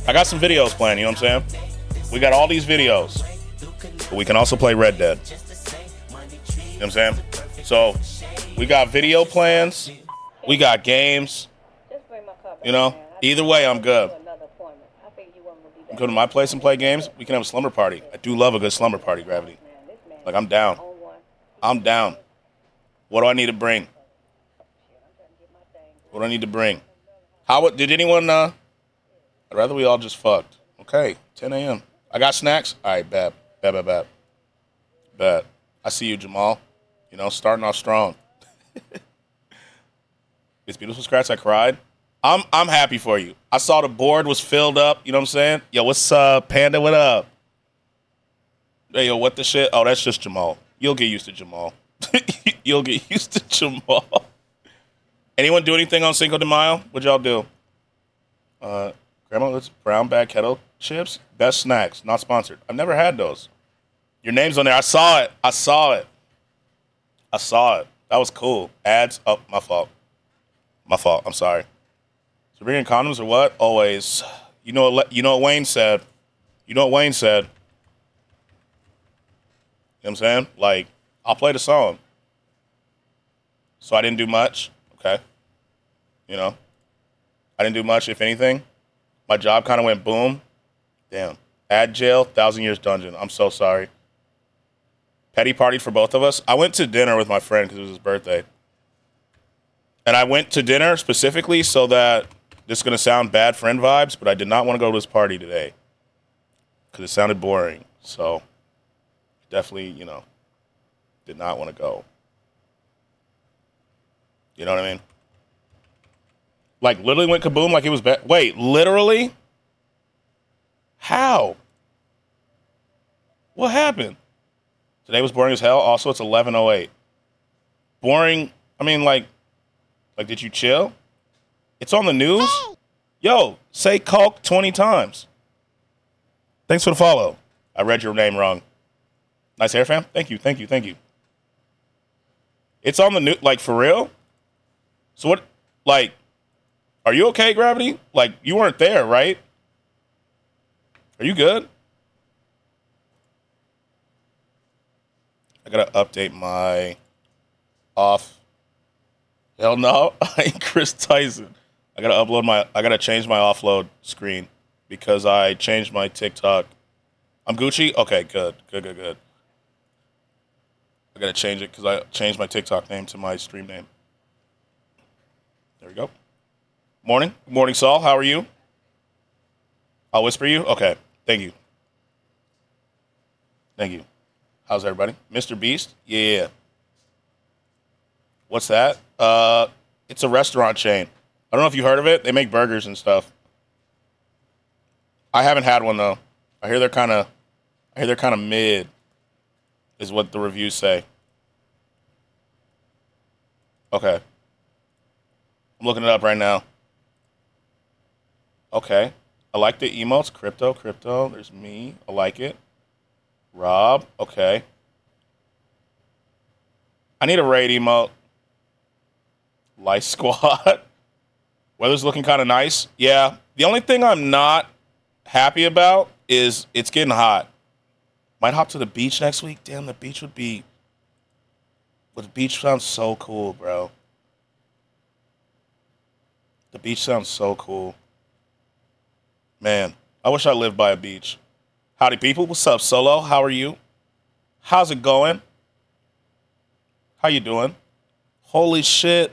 I got some videos planned, you know what I'm saying? We got all these videos. But we can also play Red Dead. You know what I'm saying? So, we got video plans. We got games. You know? Either way, I'm good. Go to my place and play games. We can have a slumber party. I do love a good slumber party, Gravity. Like, I'm down. I'm down. What do I need to bring? What do I need to bring? Did anyone, I'd rather we all just fucked. Okay, 10 a.m. I got snacks? All right, bet. I see you, Jamal. You know, starting off strong. It's beautiful scratch. I cried. I'm happy for you. I saw the board was filled up. You know what I'm saying? Yo, what's up, Panda? What up? Hey, yo, what the shit? Oh, that's just Jamal. You'll get used to Jamal. You'll get used to Jamal. Anyone do anything on Cinco de Mayo? What'd y'all do? Grandma's brown bag kettle chips. Best snacks. Not sponsored. I've never had those. Your name's on there. I saw it. That was cool. Ads. Oh, my fault. I'm sorry. So bringing condoms or what? Always. You know what Wayne said. You know what what I'm saying? Like, I'll play the song. So I didn't do much. Okay. You know? I didn't do much, if anything. My job kind of went boom. Damn. Ad jail, 1,000 years dungeon. I'm so sorry. Petty party for both of us. I went to dinner with my friend because it was his birthday. And I went to dinner specifically so that this is going to sound bad friend vibes, but I did not want to go to this party today because it sounded boring. So definitely, you know, did not want to go. You know what I mean? Like, literally went kaboom like it was bad. Wait, literally? How? What happened? Today was boring as hell. Also, it's 11:08. Boring. I mean, like, did you chill? It's on the news. Yo, say Culk 20 times. Thanks for the follow. I read your name wrong. Nice hair, fam. Thank you. It's on the news. Like, for real? So what, like, are you okay, Gravity? Like, you weren't there, right? Are you good? I gotta update my off. Hell no, I ain't Chris Tyson. I gotta change my offload screen because I changed my TikTok. I'm Gucci? Okay, good. I gotta change it because I changed my TikTok name to my stream name. There we go. Morning, Saul. How are you? I'll whisper you. Okay, thank you. How's everybody? Mr. Beast? Yeah. What's that? It's a restaurant chain. I don't know if you heard of it. They make burgers and stuff. I haven't had one though. I hear they're kind of mid, is what the reviews say. Okay. I'm looking it up right now. Okay. I like the emotes. Crypto. There's me. I like it. Rob. Okay. I need a raid emote. Lice Squad. Weather's looking kind of nice. Yeah. The only thing I'm not happy about is it's getting hot. Might hop to the beach next week. Damn, the beach would be... But the beach sounds so cool, bro. The beach sounds so cool. Man, I wish I lived by a beach. Howdy, people. What's up, Solo? How are you? How's it going? How you doing? Holy shit.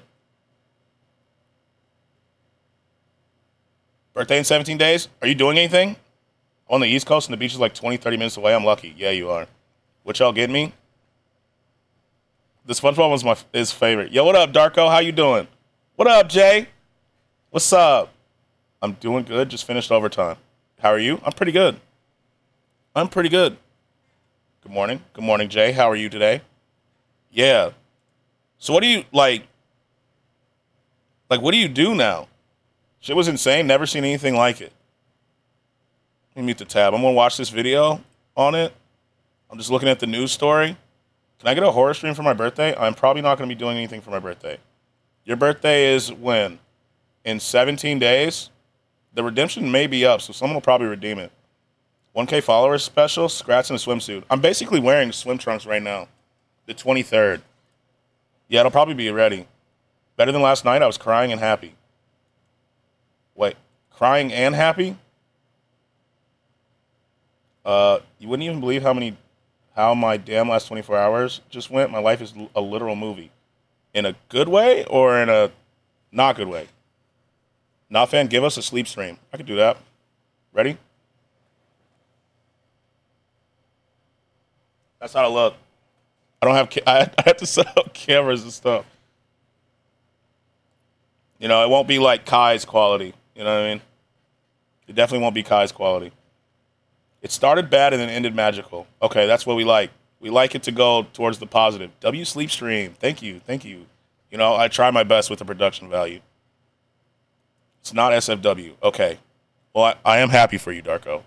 Birthday in 17 days? Are you doing anything? On the East Coast and the beach is like 20, 30 minutes away. I'm lucky. Yeah, you are. What y'all get me? The SpongeBob was his favorite. Yo, what up, Darko? How you doing? What up, Jay? What's up? I'm doing good. Just finished overtime. How are you? I'm pretty good. Good morning. Good morning, Jay. How are you today? Yeah. So what do you, like, what do you do now? Shit was insane. Never seen anything like it. Let me mute the tab. I'm going to watch this video on it. I'm just looking at the news story. Can I get a horror stream for my birthday? I'm probably not going to be doing anything for my birthday. Your birthday is when? In 17 days? The redemption may be up, so someone will probably redeem it. 1K followers special, Scratch in a swimsuit. I'm basically wearing swim trunks right now. The 23rd. Yeah, it'll probably be ready. Better than last night, I was crying and happy. Wait, crying and happy? You wouldn't even believe how my damn last 24 hours just went. My life is a literal movie. In a good way or in a not good way? Not fan, give us a sleep stream. I could do that. Ready? That's how I look. I don't have. I have to set up cameras and stuff. You know, it won't be like Kai's quality. You know what I mean? It definitely won't be Kai's quality. It started bad and then ended magical. Okay, that's what we like. We like it to go towards the positive. W Sleep Stream. Thank you. Thank you. You know, I try my best with the production value. It's not SFW. Okay. Well, I am happy for you, Darko.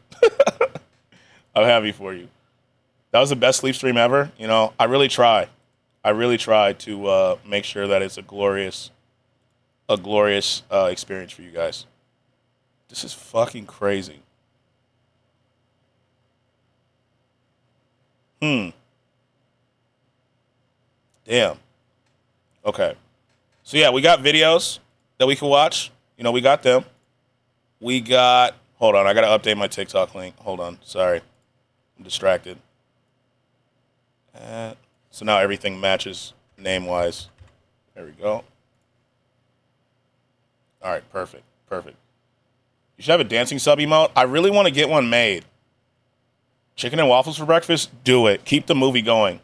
I'm happy for you. That was the best sleep stream ever. You know, I really try. I really try to make sure that it's a glorious experience for you guys. This is fucking crazy. Damn. Okay. So yeah, we got videos that we can watch. You know, we got them. We got... Hold on, I got to update my TikTok link. Hold on. Sorry. I'm distracted. So now everything matches name-wise. There we go. All right, perfect. Perfect. You should have a dancing sub emote. I really want to get one made. Chicken and waffles for breakfast? Do it. Keep the movie going.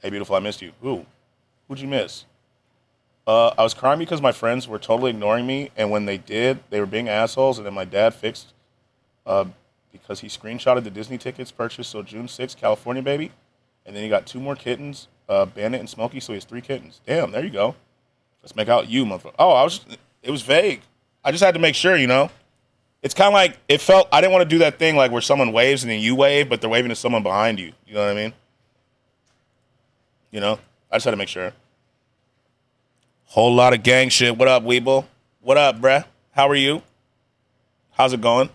Hey, beautiful, I missed you. Who? Who'd you miss? I was crying because my friends were totally ignoring me, and when they did, they were being assholes, and then my dad fixed because he screenshotted the Disney tickets purchased, so June 6th, California, baby. And then he got 2 more kittens, Bandit and Smokey, so he has 3 kittens. Damn, there you go. Let's make out you, motherfucker. Oh, it was vague. I just had to make sure, you know. It's kind of like, it felt, I didn't want to do that thing like where someone waves and then you wave, but they're waving to someone behind you. You know what I mean? You know? I just had to make sure. Whole lot of gang shit. What up, Weeble? What up, bruh? How are you? How's it going?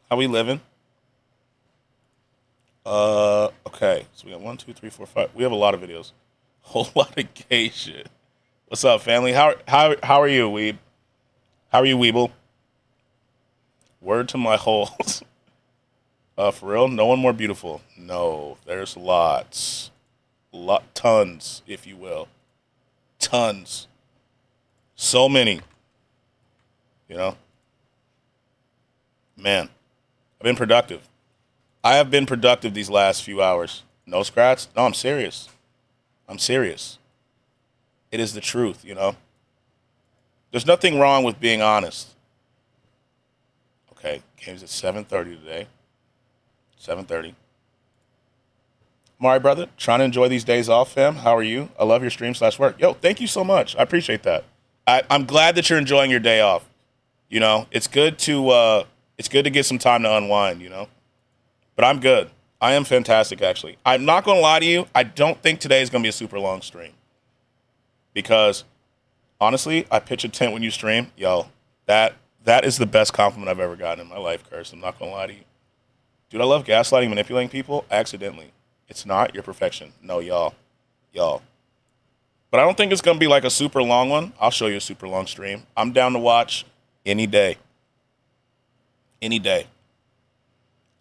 How we living? Okay. So we got 1, 2, 3, 4, 5. We have a lot of videos. Whole lot of gay shit. What's up, family? How are you, Weeb? How are you, Weeble? Word to my holes. For real? No one more beautiful. No, there's lots. Tons, if you will. Tons. So many. You know? Man, I've been productive. I have been productive these last few hours. No scratch? No, I'm serious. I'm serious. It is the truth, you know? There's nothing wrong with being honest. Okay, game's at 7:30 today. 7:30. I'm all right, brother. Trying to enjoy these days off, fam. How are you? I love your stream/work. Yo, thank you so much. I appreciate that. I'm glad that you're enjoying your day off. You know, it's good to get some time to unwind, you know? But I'm good. I am fantastic, actually. I'm not going to lie to you. I don't think today is going to be a super long stream. Because, honestly, I pitch a tent when you stream. Yo, that is the best compliment I've ever gotten in my life, Curse. I'm not going to lie to you. Dude, I love gaslighting, manipulating people accidentally. It's not your perfection. No, y'all. But I don't think it's going to be like a super long one. I'll show you a super long stream. I'm down to watch any day. Any day.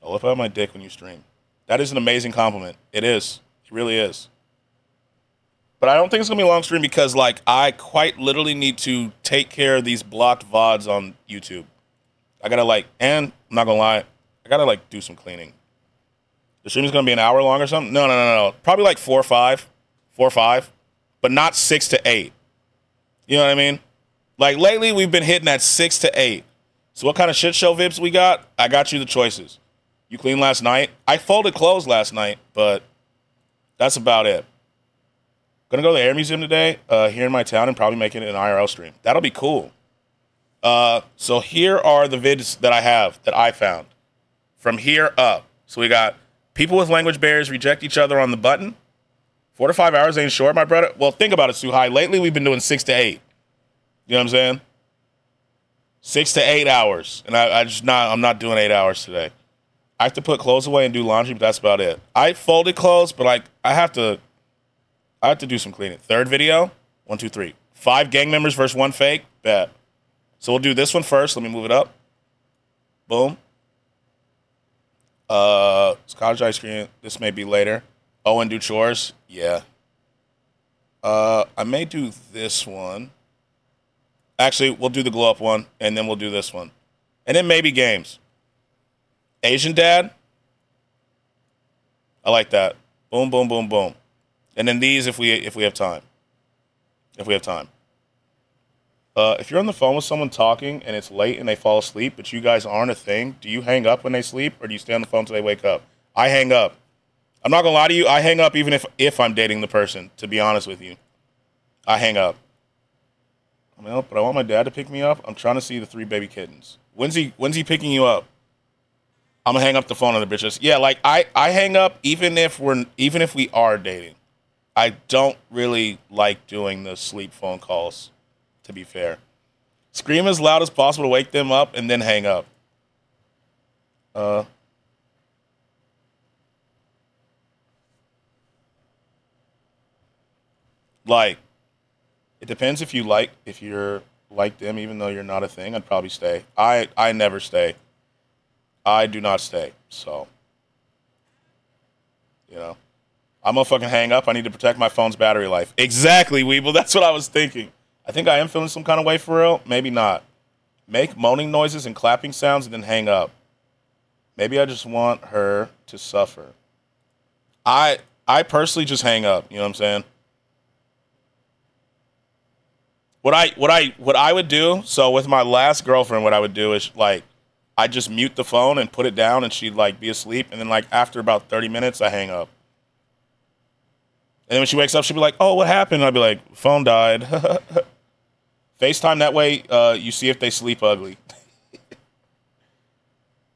I love out my dick when you stream. That is an amazing compliment. It is. It really is. But I don't think it's going to be a long stream because, like, I quite literally need to take care of these blocked VODs on YouTube. I got to, like, and I'm not going to lie, I got to, like, do some cleaning. The stream is going to be an hour long or something? No. Probably like 4 or 5. 4 or 5. But not 6 to 8. You know what I mean? Like, lately we've been hitting at 6 to 8. So what kind of shit show vibes we got? I got you the choices. You cleaned last night? I folded clothes last night, but that's about it. Gonna go to the Air Museum today here in my town and probably make it an IRL stream. That'll be cool. So here are the vids that I have that I found. From here up. So we got people with language barriers reject each other on the button. 4 to 5 hours ain't short, my brother. Well, think about it, Suhai. Lately we've been doing 6 to 8. You know what I'm saying? 6 to 8 hours. And I'm not doing 8 hours today. I have to put clothes away and do laundry, but that's about it. I folded clothes, but like I have to do some cleaning. Third video, 1, 2, 3. 5 gang members versus 1 fake. Bet. So we'll do this one first. Let me move it up. Boom. Cottage ice cream. This may be later. Oh, and do chores. Yeah. I may do this one. Actually, we'll do the glow up one, and then we'll do this one, and then maybe games. Asian dad. I like that. Boom, boom, boom, boom. And then these if we have time. If we have time. If you're on the phone with someone talking and it's late and they fall asleep, but you guys aren't a thing, do you hang up when they sleep or do you stay on the phone until they wake up? I hang up. I'm not going to lie to you. I hang up even if I'm dating the person, to be honest with you. I hang up. Well, but I want my dad to pick me up. I'm trying to see the 3 baby kittens. When's he picking you up? I'm going to hang up the phone on the bitches. Yeah, like I hang up even if we are dating. I don't really like doing the sleep phone calls. To be fair, scream as loud as possible to wake them up and then hang up. Like, it depends if you're like them, even though you're not a thing. I'd probably stay. I never stay. I do not stay. So, you know, I'm gonna fucking hang up. I need to protect my phone's battery life. Exactly, Weeble. That's what I was thinking. I think I am feeling some kind of way for real. Maybe not. Make moaning noises and clapping sounds and then hang up. Maybe I just want her to suffer. I personally just hang up. You know what I'm saying? What I would do, so with my last girlfriend, what I would do is like I just mute the phone and put it down and she'd like be asleep and then like after about 30 minutes I hang up. And then when she wakes up she'll be like, "Oh, what happened?" And I'd be like, "Phone died." FaceTime, that way you see if they sleep ugly.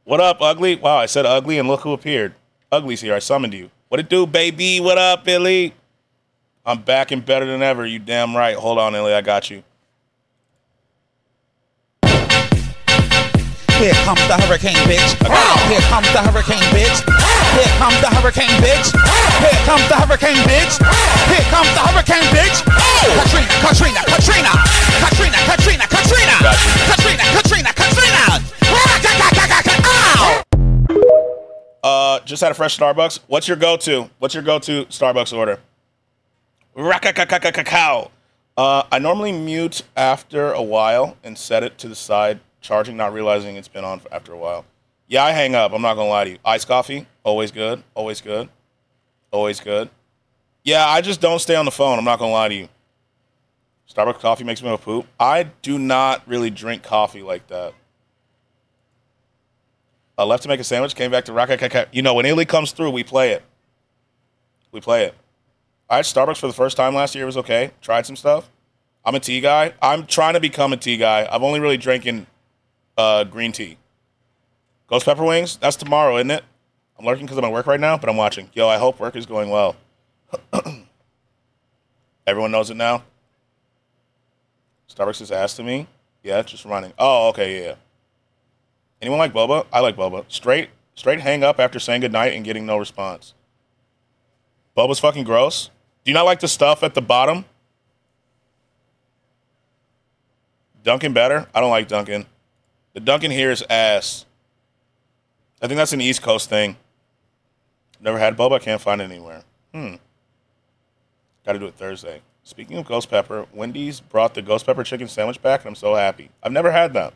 What up, ugly? Wow, I said ugly and look who appeared. Ugly's here. I summoned you. What it do, baby? What up, Billy? I'm back and better than ever. You damn right. Hold on, Illy. I got you. Here comes the hurricane, bitch. Here comes the hurricane, bitch. Here comes the hurricane, bitch. Here comes the hurricane, bitch. Here comes the hurricane, bitch. Katrina, Katrina, Katrina. Katrina, Katrina, Katrina. Katrina, Katrina, Katrina. Just had a fresh Starbucks. What's your go-to? What's your go-to Starbucks order? Cacao. I normally mute after a while and set it to the side, charging, not realizing it's been on after a while. Yeah, I hang up. I'm not gonna lie to you. Iced coffee, always good, always good, always good. Yeah, I just don't stay on the phone. I'm not gonna lie to you. Starbucks coffee makes me go poop. I do not really drink coffee like that. I left to make a sandwich, came back to rock. You know, when Illy comes through, we play it. We play it. I had Starbucks for the first time last year. It was okay. Tried some stuff. I'm a tea guy. I'm trying to become a tea guy. I've only really drinking green tea. Ghost pepper wings? That's tomorrow, isn't it? I'm lurking because I'm at work right now, but I'm watching. Yo, I hope work is going well. Everyone knows it now? Starbucks is ass to me? Yeah, just reminding. Oh, okay, yeah. Anyone like boba? I like boba. Straight hang up after saying goodnight and getting no response. Boba's fucking gross. Do you not like the stuff at the bottom? Dunkin' better? I don't like Dunkin'. The Dunkin' here is ass. I think that's an East Coast thing. Never had boba. I can't find it anywhere. Got to do it Thursday. Speaking of ghost pepper, Wendy's brought the ghost pepper chicken sandwich back, and I'm so happy. I've never had that.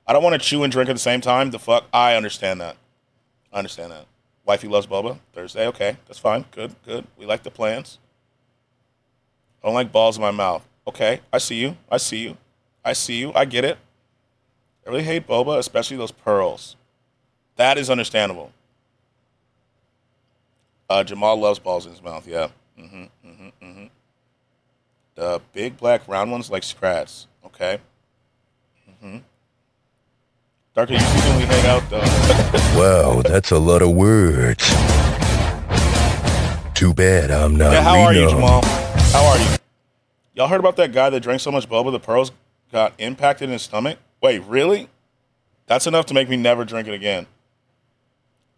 I don't want to chew and drink at the same time. The fuck? I understand that. I understand that. Wifey loves boba. Thursday. Okay. That's fine. Good. Good. We like the plans. I don't like balls in my mouth. Okay. I see you. I see you. I see you. I get it. I really hate boba, especially those pearls. That is understandable. Jamal loves balls in his mouth. Yeah. The big black round ones like Scrats. Okay. Darker, you see when we hang out though. Wow, that's a lot of words. Too bad I'm not. Yeah, how are you, Jamal? How are you? Y'all heard about that guy that drank so much boba the pearls got impacted in his stomach? Wait, really? That's enough to make me never drink it again.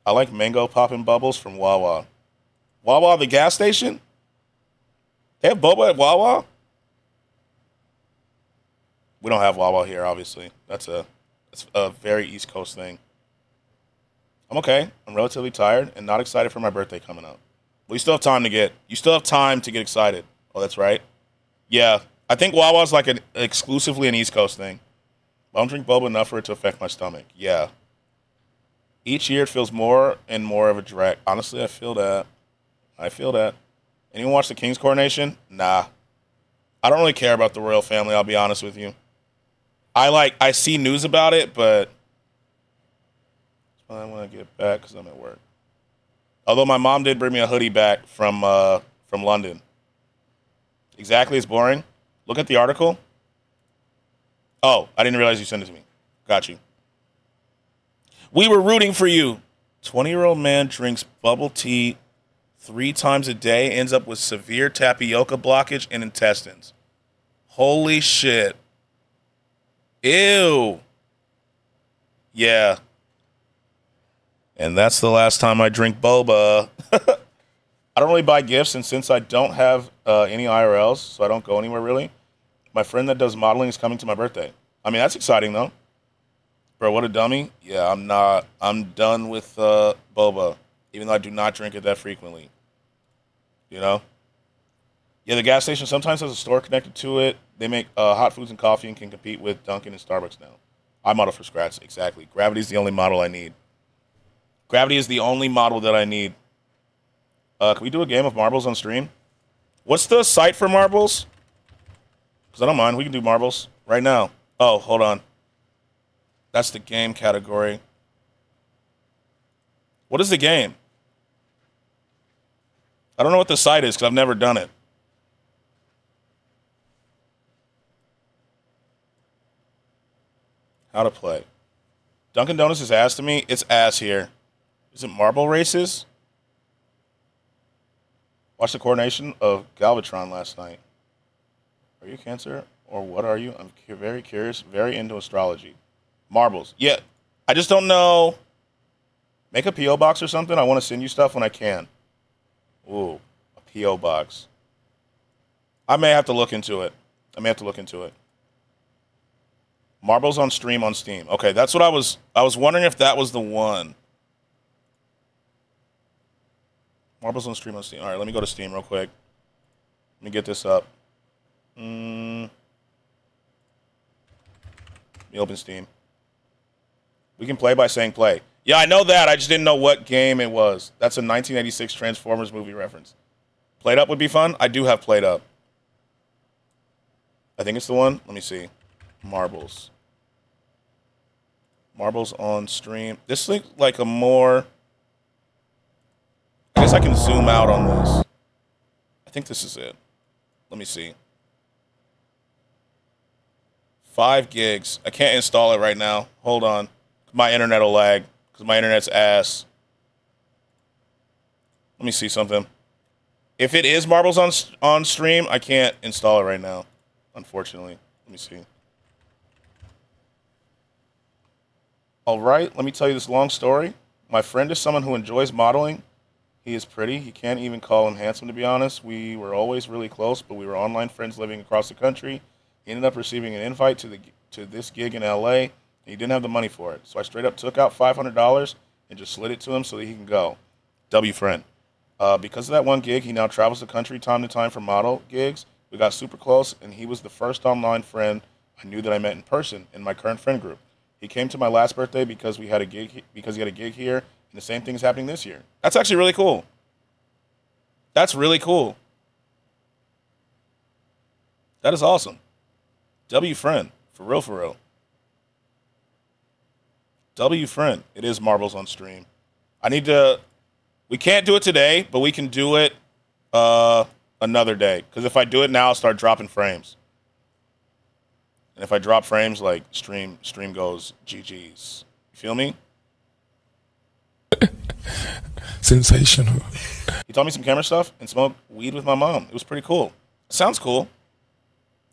I like mango popping bubbles from Wawa. Wawa, the gas station? They have boba at Wawa? We don't have Wawa here, obviously. That's a very East Coast thing. I'm okay. I'm relatively tired and not excited for my birthday coming up. Well, you still have time to get excited. Oh, that's right. Yeah, I think Wawa's like exclusively an East Coast thing. I don't drink boba enough for it to affect my stomach. Yeah. Each year it feels more and more of a drag. Honestly, I feel that. Anyone watch the King's coronation? Nah. I don't really care about the royal family, I'll be honest with you. I see news about it, but I want to get back because I'm at work. Although my mom did bring me a hoodie back from London. Exactly, it's boring. Look at the article. Oh, I didn't realize you sent it to me. Got you. We were rooting for you. 20-year-old man drinks bubble tea 3 times a day, ends up with severe tapioca blockage in intestines. Holy shit. Ew. Yeah. And that's the last time I drink boba. I don't really buy gifts, and since I don't have any IRLs, so I don't go anywhere really, my friend that does modeling is coming to my birthday. I mean, that's exciting, though. Bro, what a dummy. Yeah, I'm done with boba, even though I do not drink it that frequently. You know? Yeah, the gas station sometimes has a store connected to it. They make hot foods and coffee and can compete with Dunkin' and Starbucks now. I model for scratch, exactly. Gravity's the only model I need. Gravity is the only model that I need. Can we do a game of marbles on stream? What's the site for marbles? Because I don't mind. We can do marbles right now. Oh, hold on. That's the game category. What is the game? I don't know what the site is because I've never done it. How to play. Dunkin' Donuts is ass to me. It's ass here. Is it marble races? Watched the coronation of Galvatron last night. Are you Cancer or what are you? I'm very curious, very into astrology. Marbles. Yeah, I just don't know. Make a P.O. box or something. I want to send you stuff when I can. Ooh, a P.O. box. I may have to look into it. Marbles on stream on Steam. Okay, that's what I was wondering if that was the one. Marbles on stream on Steam. All right, let me go to Steam real quick. Let me get this up. Let me open Steam. We can play by saying play. Yeah, I know that. I just didn't know what game it was. That's a 1986 Transformers movie reference. Played Up would be fun. I do have Played Up. I think it's the one. Let me see. Marbles. Marbles on stream. This looks like a more... I guess I can zoom out on this. I think this is it. Let me see. 5 gigs. I can't install it right now. Hold on. My internet will lag because my internet's ass. Let me see something. If it is Marbles on stream, I can't install it right now, unfortunately. Let me see. All right, let me tell you this long story. My friend is someone who enjoys modeling. He is pretty. He can't even call him handsome, to be honest. We were always really close, but we were online friends living across the country. He ended up receiving an invite to this gig in L.A., and he didn't have the money for it. So I straight up took out $500 and just slid it to him so that he can go. W friend. Because of that one gig, he now travels the country time to time for model gigs. We got super close, and he was the first online friend I knew that I met in person in my current friend group. He came to my last birthday because he had a gig here, and the same thing is happening this year. That's actually really cool. That's really cool. That is awesome. W friend. For real, for real. W friend. It is Marbles on stream. We can't do it today, but we can do it another day. Because if I do it now, I'll start dropping frames. And if I drop frames, like, stream goes GG's. You feel me? Sensational. He taught me some camera stuff and smoked weed with my mom. It was pretty cool. Sounds cool.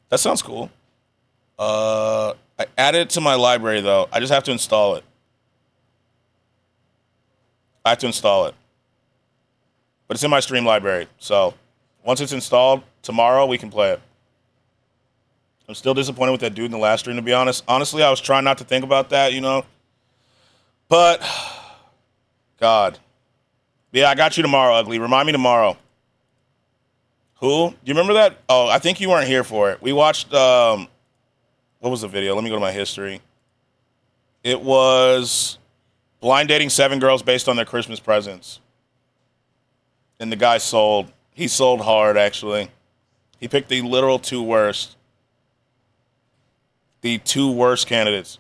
That sounds cool. I added it to my library, though. I just have to install it. I have to install it. But it's in my stream library. So once it's installed, tomorrow we can play it. I'm still disappointed with that dude in the last stream, to be honest. Honestly, I was trying not to think about that, you know. But, God. Yeah, I got you tomorrow, Ugly. Remind me tomorrow. Who? Do you remember that? Oh, I think you weren't here for it. We watched, what was the video? Let me go to my history. It was blind dating 7 girls based on their Christmas presents. And the guy sold. He sold hard, actually. He picked the literal 2 worst. The 2 worst candidates.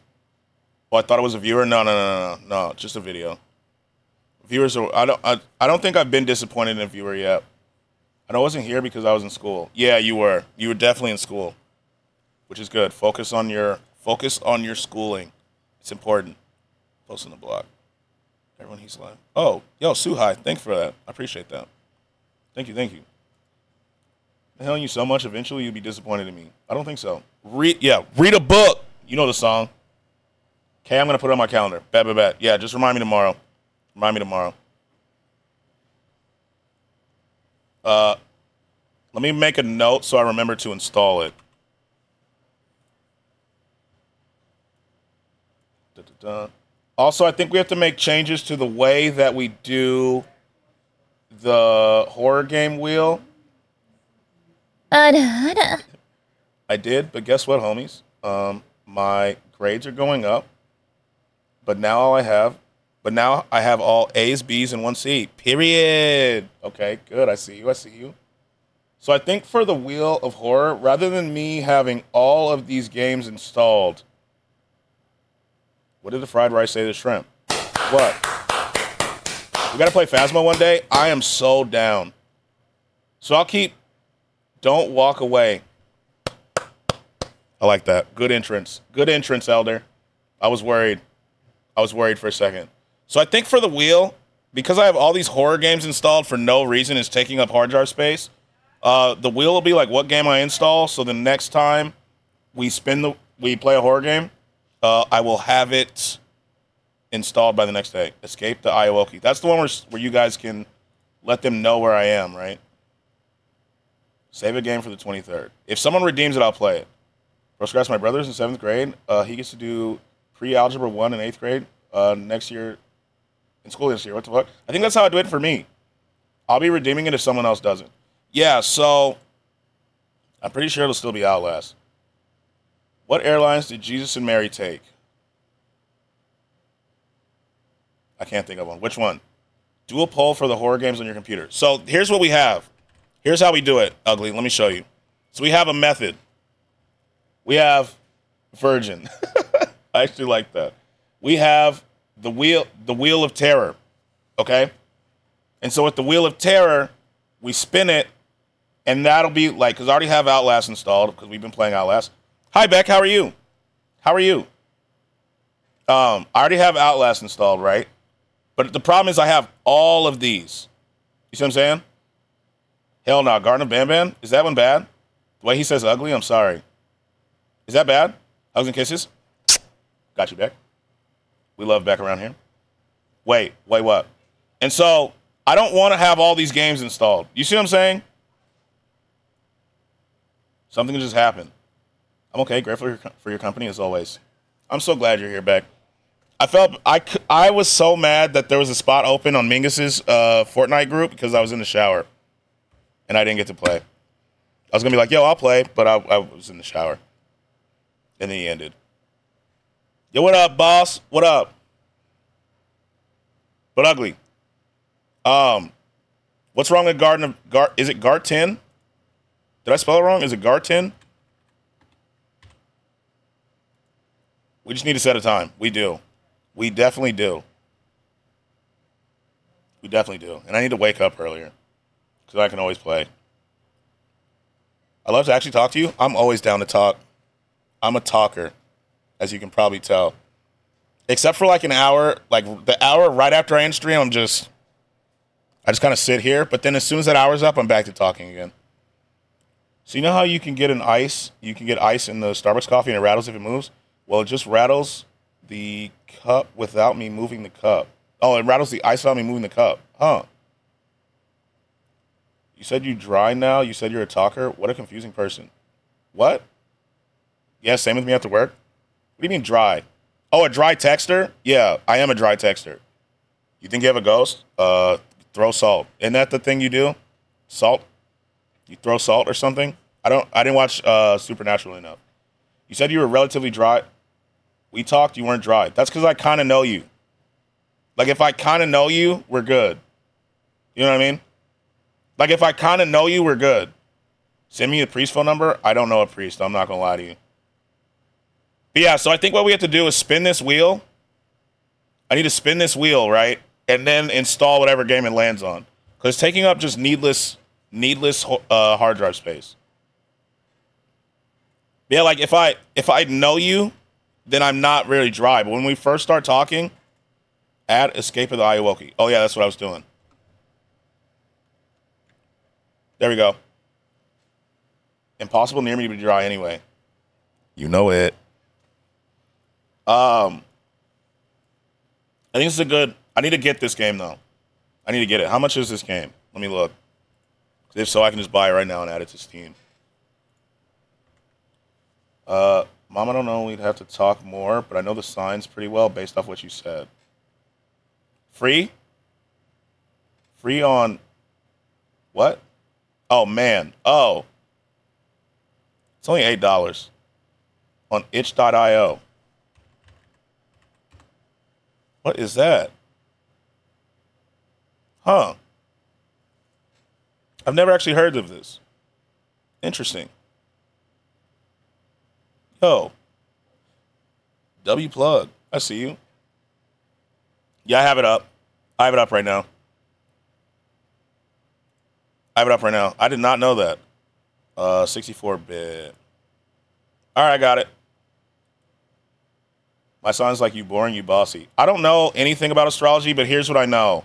Oh, I thought it was a viewer? No, just a video. Viewers are, I don't think I've been disappointed in a viewer yet. I wasn't here because I was in school. Yeah, you were. You were definitely in school. Which is good. Focus on your schooling. It's important. Post on the blog. Everyone he's live. Oh, yo, Suhai, thanks for that. I appreciate that. Thank you. I'm telling you so much, eventually you'll be disappointed in me. I don't think so. Read a book. You know the song. Okay, I'm going to put it on my calendar. Bet. Yeah, just remind me tomorrow. Let me make a note so I remember to install it. Also, I think we have to make changes to the way that we do the horror game wheel. I did, but guess what, homies? My grades are going up, but now I have all A's, B's, and 1 C. Period. Okay, good. I see you. So I think for the Wheel of Horror, rather than me having all of these games installed, what did the fried rice say to the shrimp? What? We got to play Phasmo one day? I am so down. So I'll keep Don't Walk Away. I like that. Good entrance, Elder. I was worried for a second. So I think for the wheel, because I have all these horror games installed for no reason, it's taking up hard drive space. The wheel will be like what game I install. So the next time we play a horror game, I will have it installed by the next day. Escape the Iowoki. That's the one where you guys can let them know where I am, right? Save a game for the 23rd. If someone redeems it, I'll play it. Bro, scratch, my brother's in 7th grade. He gets to do pre-algebra 1 in 8th grade next year, in school this year. What the fuck? I think that's how I do it for me. I'll be redeeming it if someone else doesn't. Yeah, so I'm pretty sure it'll still be Outlast. What airlines did Jesus and Mary take? I can't think of one. Which one? Do a poll for the horror games on your computer. So here's what we have. Here's how we do it, Ugly. Let me show you. So we have a method. We have Virgin. I actually like that. We have the wheel of terror. Okay? And so with the Wheel of Terror, we spin it, and that'll be like, because I already have Outlast installed, because we've been playing Outlast. Hi, Beck. How are you? I already have Outlast installed, right? But the problem is I have all of these. You see what I'm saying? Hell no. Garden of Banban? Is that one bad? The way he says ugly, I'm sorry. Is that bad? Hugs and kisses? Got you, Beck. We love Beck around here. Wait, what? And so I don't want to have all these games installed. You see what I'm saying? Something just happened. I'm okay. Grateful for your company as always. I'm so glad you're here, Beck. I was so mad that there was a spot open on Mingus's Fortnite group because I was in the shower and I didn't get to play. I was gonna be like, yo, I'll play, but I was in the shower. And then he ended. Yo, what up, boss? What up? But Ugly. What's wrong with is it Garten? Did I spell it wrong? Is it Garten? We just need to set a time. We do. We definitely do. And I need to wake up earlier because I can always play. I love to actually talk to you. I'm always down to talk. I'm a talker, as you can probably tell. Except for like an hour, like the hour right after I end stream, I just kind of sit here. But then as soon as that hour's up, I'm back to talking again. So you know how you can get an ice? You can get ice in the Starbucks coffee and it rattles if it moves? Well, it just rattles the cup without me moving the cup. Oh, it rattles the ice without me moving the cup. Huh. You said you dry now. You said you're a talker. What a confusing person. What? Yeah, same with me after work. What do you mean dry? Oh, a dry texter? Yeah, I am a dry texter. You think you have a ghost? Throw salt. Isn't that the thing you do? Salt? You throw salt or something? I didn't watch Supernatural enough. You said you were relatively dry. We talked, you weren't dry. That's because I kind of know you. Like, if I kind of know you, we're good. You know what I mean? Like, if I kind of know you, we're good. Send me a priest phone number. I don't know a priest. I'm not going to lie to you. But yeah, so I think what we have to do is spin this wheel. I need to spin this wheel, right? And then install whatever game it lands on. Because it's taking up just needless hard drive space. Yeah, like if I know you, then I'm not really dry. But when we first start talking, add escape of the Ayawoki. Oh yeah, that's what I was doing. There we go. Impossible near me to be dry anyway. You know it. I think this is a good. I need to get this game though. I need to get it. How much is this game? Let me look. If so, I can just buy it right now and add it to Steam. Mom, I don't know. We'd have to talk more, but I know the signs pretty well based off what you said. Free? Free on what? Oh, man. Oh. It's only $8 on itch.io. What is that? Huh. I've never actually heard of this. Interesting. Yo. W plug. I see you. Yeah, I have it up. I have it up right now. I did not know that. 64-bit. All right, I got it. My son's like, you boring, you bossy. I don't know anything about astrology, but here's what I know.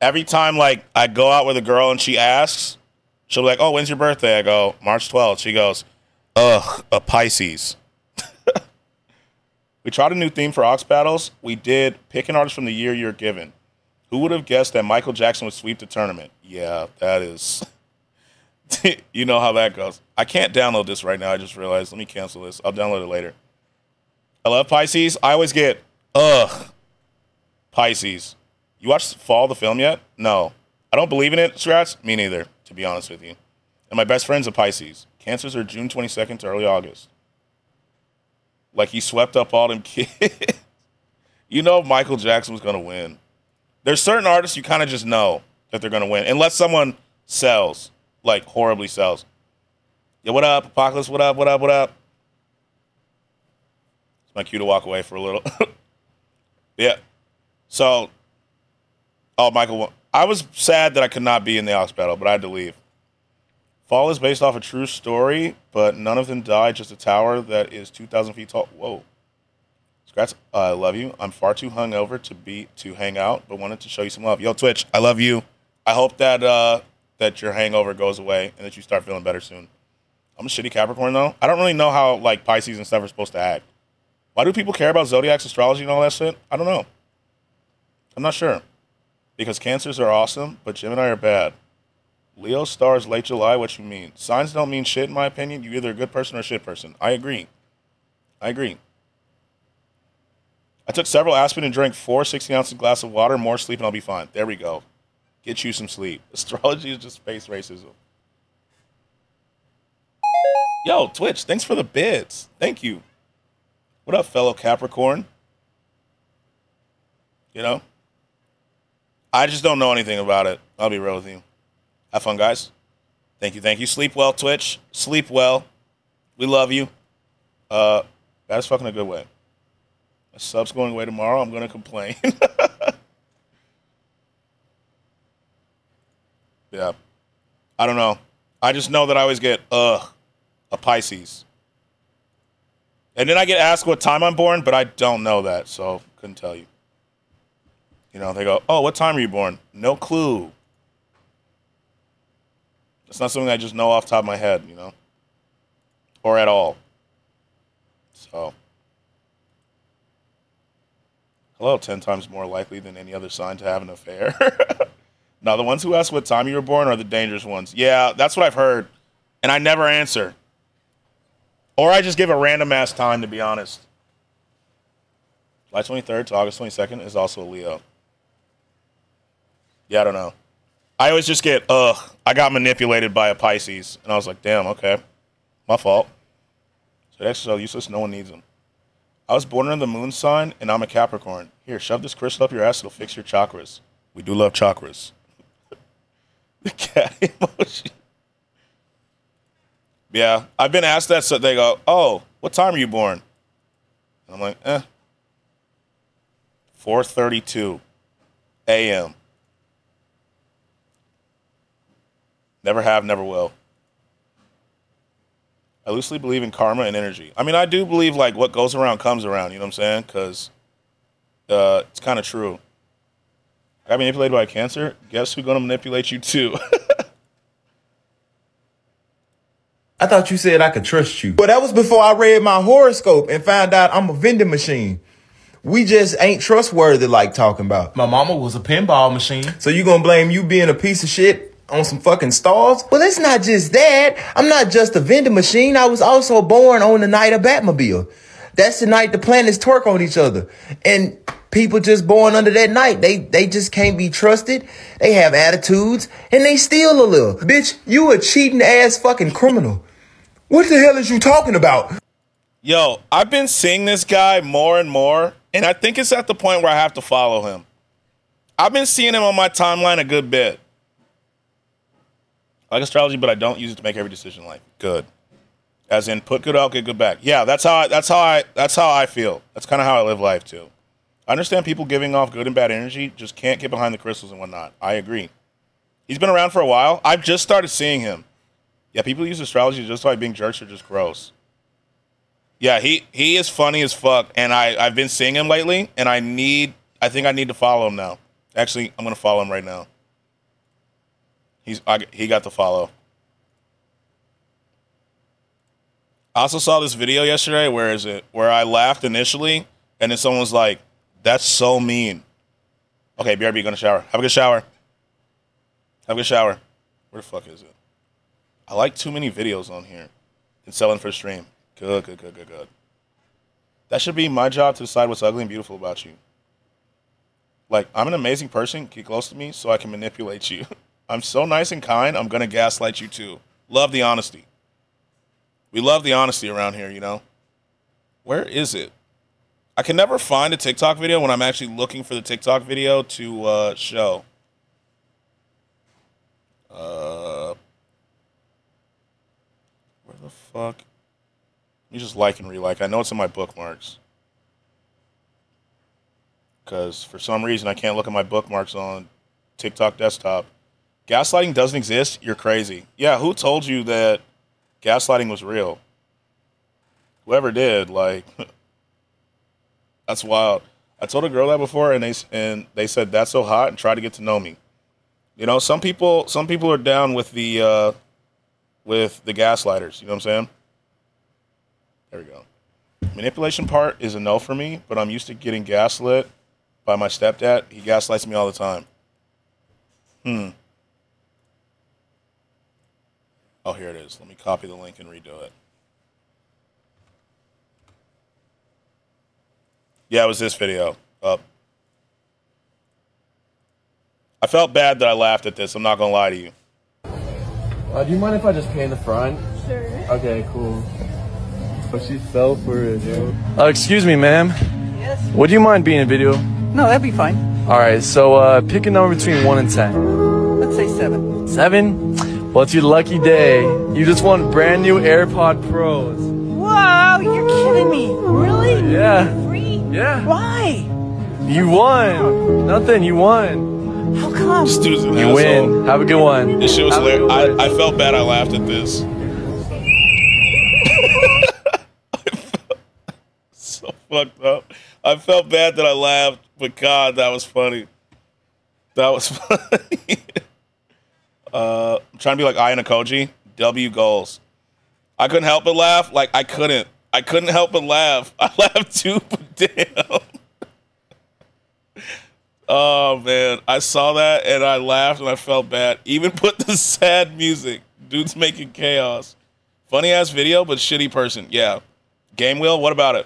Every time, like, I go out with a girl and she asks, she'll be like, oh, when's your birthday? I go, March 12th. She goes, ugh, a Pisces. We tried a new theme for Ox Battles. We did pick an artist from the year you're given. Who would have guessed that Michael Jackson would sweep the tournament? Yeah, that is... You know how that goes. I can't download this right now. I just realized. Let me cancel this. I'll download it later. I love Pisces. I always get, ugh, Pisces. You watched Fall, the film yet? No. I don't believe in it, Strats. Me neither, to be honest with you. And my best friend's a Pisces. Cancers are June 22nd to early August. Like he swept up all them kids. You know Michael Jackson was going to win. There's certain artists you kind of just know that they're going to win. Unless someone sells, like horribly sells. Yeah, what up, Apocalypse? What up, what up, what up? It's my cue to walk away for a little. Yeah. So, oh, Michael, I was sad that I could not be in the Ox Battle, but I had to leave. Fall is based off a true story, but none of them died, just a tower that is 2,000 feet tall. Whoa. Scratch, I love you. I'm far too hungover to hang out, but wanted to show you some love. Yo, Twitch, I love you. I hope that that your hangover goes away and that you start feeling better soon. I'm a shitty Capricorn, though. I don't really know how like Pisces and stuff are supposed to act. Why do people care about zodiacs, astrology, and all that shit? I don't know. I'm not sure. Because Cancers are awesome, but Gemini are bad. Leo stars late July, what you mean? Signs don't mean shit, in my opinion. You're either a good person or a shit person. I agree. I took several aspirin and drank 4 16-ounce glass of water, more sleep, and I'll be fine. There we go. Get you some sleep. Astrology is just space racism. Yo, Twitch, thanks for the bits. Thank you. What up, fellow Capricorn? You know? I just don't know anything about it. I'll be real with you. Have fun, guys. Thank you. Sleep well, Twitch. Sleep well. We love you. That's fucking a good way. My sub's going away tomorrow. I'm going to complain. Yeah. I don't know. I just know that I always get, a Pisces. And then I get asked what time I'm born, but I don't know that, so couldn't tell you. You know, they go, oh, what time are you born? No clue. It's not something I just know off the top of my head, you know? Or at all. So, Hello, 10 times more likely than any other sign to have an affair. Now, the ones who ask what time you were born are the dangerous ones. Yeah, that's what I've heard. And I never answer. Or I just give a random ass time, to be honest. July 23rd to August 22nd is also a Leo. Yeah, I don't know. I always just get, I got manipulated by a Pisces. And I was like, damn, okay. My fault. So that's so useless, no one needs them. I was born in the moon sign, and I'm a Capricorn. Here, shove this crystal up your ass, it'll fix your chakras. We do love chakras. The cat emoji. Yeah, I've been asked that, so they go, oh, what time are you born? And I'm like, 4:32 a.m. Never have, never will. I loosely believe in karma and energy. I mean, I do believe, like, what goes around comes around, you know what I'm saying? Because it's kind of true. I got manipulated by Cancer. Guess who's going to manipulate you, too? I thought you said I could trust you. But that was before I read my horoscope and found out I'm a vending machine. We just ain't trustworthy like talking about. My mama was a pinball machine. So you gonna blame you being a piece of shit on some fucking stars? Well, it's not just that. I'm not just a vending machine. I was also born on the night of Batmobile. That's the night the planets twerk on each other. And people just born under that night, they just can't be trusted. They have attitudes and they steal a little. Bitch, you a cheating ass fucking criminal. What the hell is you talking about? Yo, I've been seeing this guy more and more, and I think it's at the point where I have to follow him. I've been seeing him on my timeline a good bit. I like astrology, but I don't use it to make every decision in life. Good. As in, put good out, get good back. Yeah, that's how I feel. That's kind of how I live life too. I understand people giving off good and bad energy, just can't get behind the crystals and whatnot. I agree. He's been around for a while. I've just started seeing him. Yeah, people use astrology just like being jerks are just gross. Yeah, he is funny as fuck, and I've been seeing him lately, and I think I need to follow him now. Actually, I'm gonna follow him right now. He got the follow. I also saw this video yesterday. Where is it? Where I laughed initially, and then someone was like, "That's so mean." Okay, BRB, gonna shower. Have a good shower. Have a good shower. Where the fuck is it? I like too many videos on here. And selling for stream. Good. That should be my job to decide what's ugly and beautiful about you. Like, I'm an amazing person. Get close to me so I can manipulate you. I'm so nice and kind, I'm going to gaslight you too. Love the honesty. We love the honesty around here, you know? Where is it? I can never find a TikTok video when I'm actually looking for the TikTok video to show. Where the fuck? You just like and re-like. I know it's in my bookmarks. Because for some reason I can't look at my bookmarks on TikTok desktop. Gaslighting doesn't exist? You're crazy. Yeah, who told you that gaslighting was real? Whoever did, like, that's wild. I told a girl that before, and they said that's so hot, and tried to get to know me. You know, some people are down with the gaslighters. You know what I'm saying? There we go. Manipulation part is a no for me, but I'm used to getting gaslit by my stepdad. He gaslights me all the time. Oh, here it is. Let me copy the link and redo it. Yeah, it was this video. I felt bad that I laughed at this. I'm not going to lie to you. Do you mind if I just pay in the front? Sure. Okay, cool. Oh, she fell for it, yo. Excuse me, ma'am. Yes. Would you mind being in a video? No, that'd be fine. All right, so pick a number between 1 and 10. Let's say 7. 7? Well, it's your lucky day. You just won brand new AirPod Pros. Wow, you're kidding me. Really? Yeah. Free? Yeah. Why? You won. Nothing, you won. How come? This dude's an You asshole. win. Have a good one. This shit was hilarious. I felt bad I laughed at this. So fucked up. I felt bad that I laughed, but God, that was funny. That was funny. I'm trying to be like Aya Nakoji. W goals. I couldn't help but laugh. Like, I couldn't help but laugh. I laughed too, but damn. Oh man, I saw that and I laughed and I felt bad. Even put the sad music. Dude's making chaos. Funny ass video, but shitty person. Yeah. Game wheel. What about it?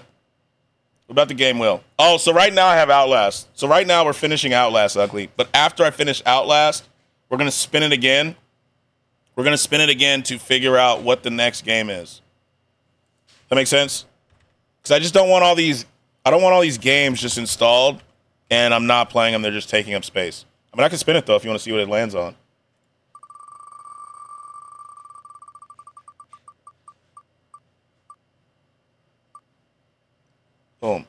What about the game wheel? Oh, so right now I have Outlast. So right now we're finishing Outlast, Ugly. But after I finish Outlast, we're gonna spin it again. We're gonna spin it again to figure out what the next game is. That makes sense? Because I just don't want all these. I don't want all these games just installed, and I'm not playing them. They're just taking up space. I mean, I can spin it though if you want to see what it lands on. Boom.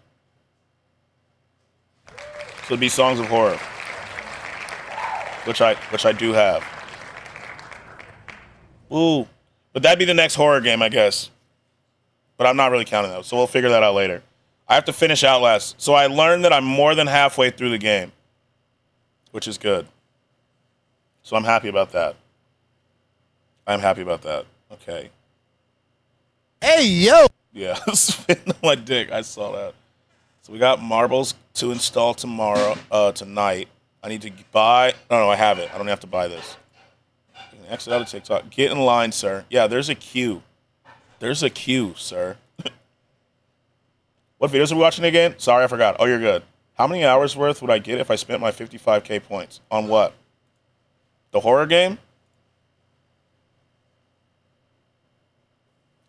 So it'd be Songs of Horror, which I do have. Ooh, but that'd be the next horror game, I guess. But I'm not really counting that, so we'll figure that out later. I have to finish Outlast, so I learned that I'm more than halfway through the game, which is good. So I'm happy about that. I'm happy about that. Okay. Hey, yo! Yeah, spin on my dick. I saw that. So we got Marbles to install tomorrow, tonight. I need to buy. No, I have it. I don't have to buy this. You can exit out of TikTok. Get in line, sir. Yeah, there's a queue. There's a queue, sir. What videos are we watching again? Sorry, I forgot. Oh, you're good. How many hours worth would I get if I spent my 55K points? On what? The horror game?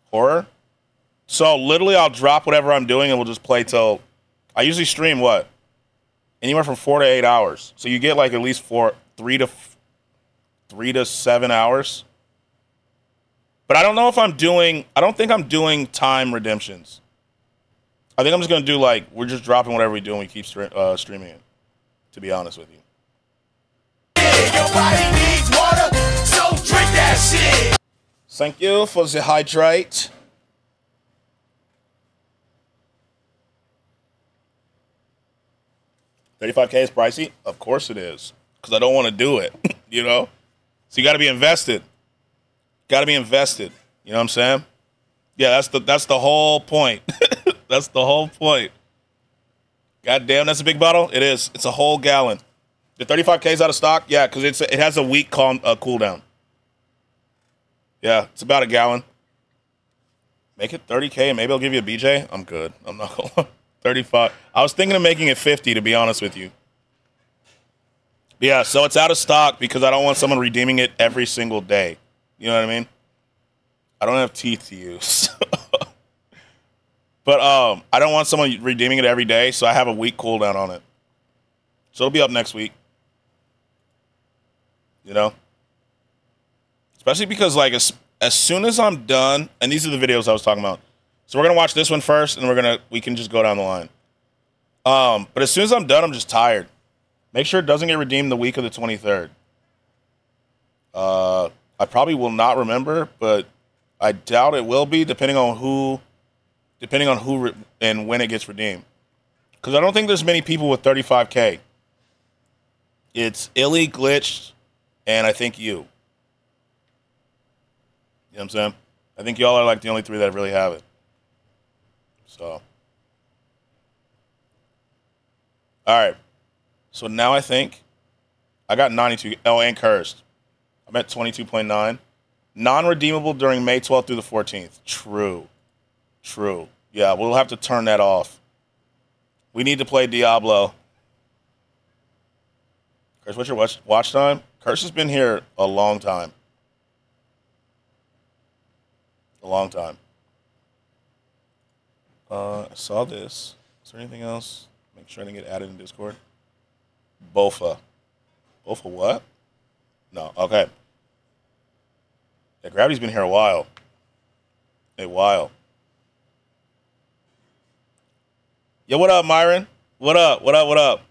Horror? So, literally, I'll drop whatever I'm doing and we'll just play till... I usually stream, what? Anywhere from 4 to 8 hours. So, you get, like, at least 3 to 7 hours. But I don't know if I'm doing... I don't think I'm doing time redemptions. I think I'm just going to do, like... We're just dropping whatever we do and we keep streaming it. To be honest with you. Your body needs water, so drink that shit. Thank you for the hydrate. $35K is pricey? Of course it is. Because I don't want to do it. You know? So you got to be invested. Got to be invested. You know what I'm saying? Yeah, that's the whole point. That's the whole point. God damn, that's a big bottle? It is. It's a whole gallon. The 35K is out of stock? Yeah, because it has a week cooldown. Yeah, it's about a gallon. Make it 30K and maybe I'll give you a BJ. I'm good. I'm not going to 35. I was thinking of making it 50, to be honest with you. Yeah, so it's out of stock because I don't want someone redeeming it every single day. You know what I mean? I don't have teeth to use. But I don't want someone redeeming it every day, so I have a week cooldown on it. So it'll be up next week. You know? Especially because, like, as soon as I'm done, and these are the videos I was talking about. So we're going to watch this one first, and we can just go down the line. But as soon as I'm done, I'm just tired. Make sure it doesn't get redeemed the week of the 23rd. I probably will not remember, but I doubt it will be, depending on who and when it gets redeemed. Because I don't think there's many people with 35K. It's Illy, Glitched, and I think you. You know what I'm saying? I think y'all are like the only three that really have it. So. Alright. So now I think I got 92. Oh, and cursed. I'm at 22.9. Non-redeemable during May 12th through the 14th. True. True. Yeah, we'll have to turn that off. We need to play Diablo. Curse, what's your watch time? Curse has been here a long time. A long time. I saw this. Is there anything else? Make sure I didn't get added in Discord. Bofa. Bofa what? No, okay. Yeah, Gravity's been here a while. A while. Yo, what up, Myron? What up? What up? What up?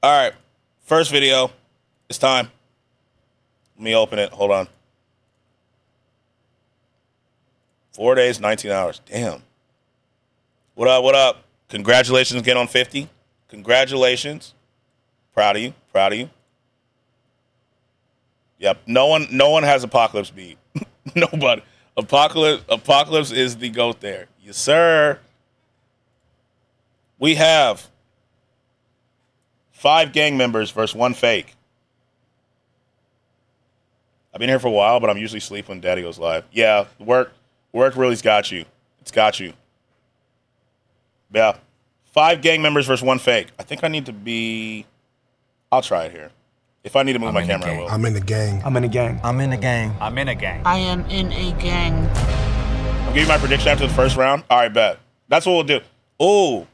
All right. First video. It's time. Let me open it. Hold on. 4 days, 19 hours. Damn. What up? What up? Congratulations again on 50. Congratulations. Proud of you. Proud of you. Yep. No one has Apocalypse beat. Nobody. Apocalypse is the GOAT there. Yes, sir. We have 5 gang members versus 1 fake. I've been here for a while, but I'm usually asleep when Daddy goes live. Yeah, work really's got you. It's got you. Yeah. 5 gang members versus 1 fake. I think I need to be... I'll try it here. If I need to move my camera, I will. I'm in the gang. I'm in a gang. I'm in a gang. I'm in a gang. I am in a gang. I'll give you my prediction after the first round. All right, bet. That's what we'll do. Oh.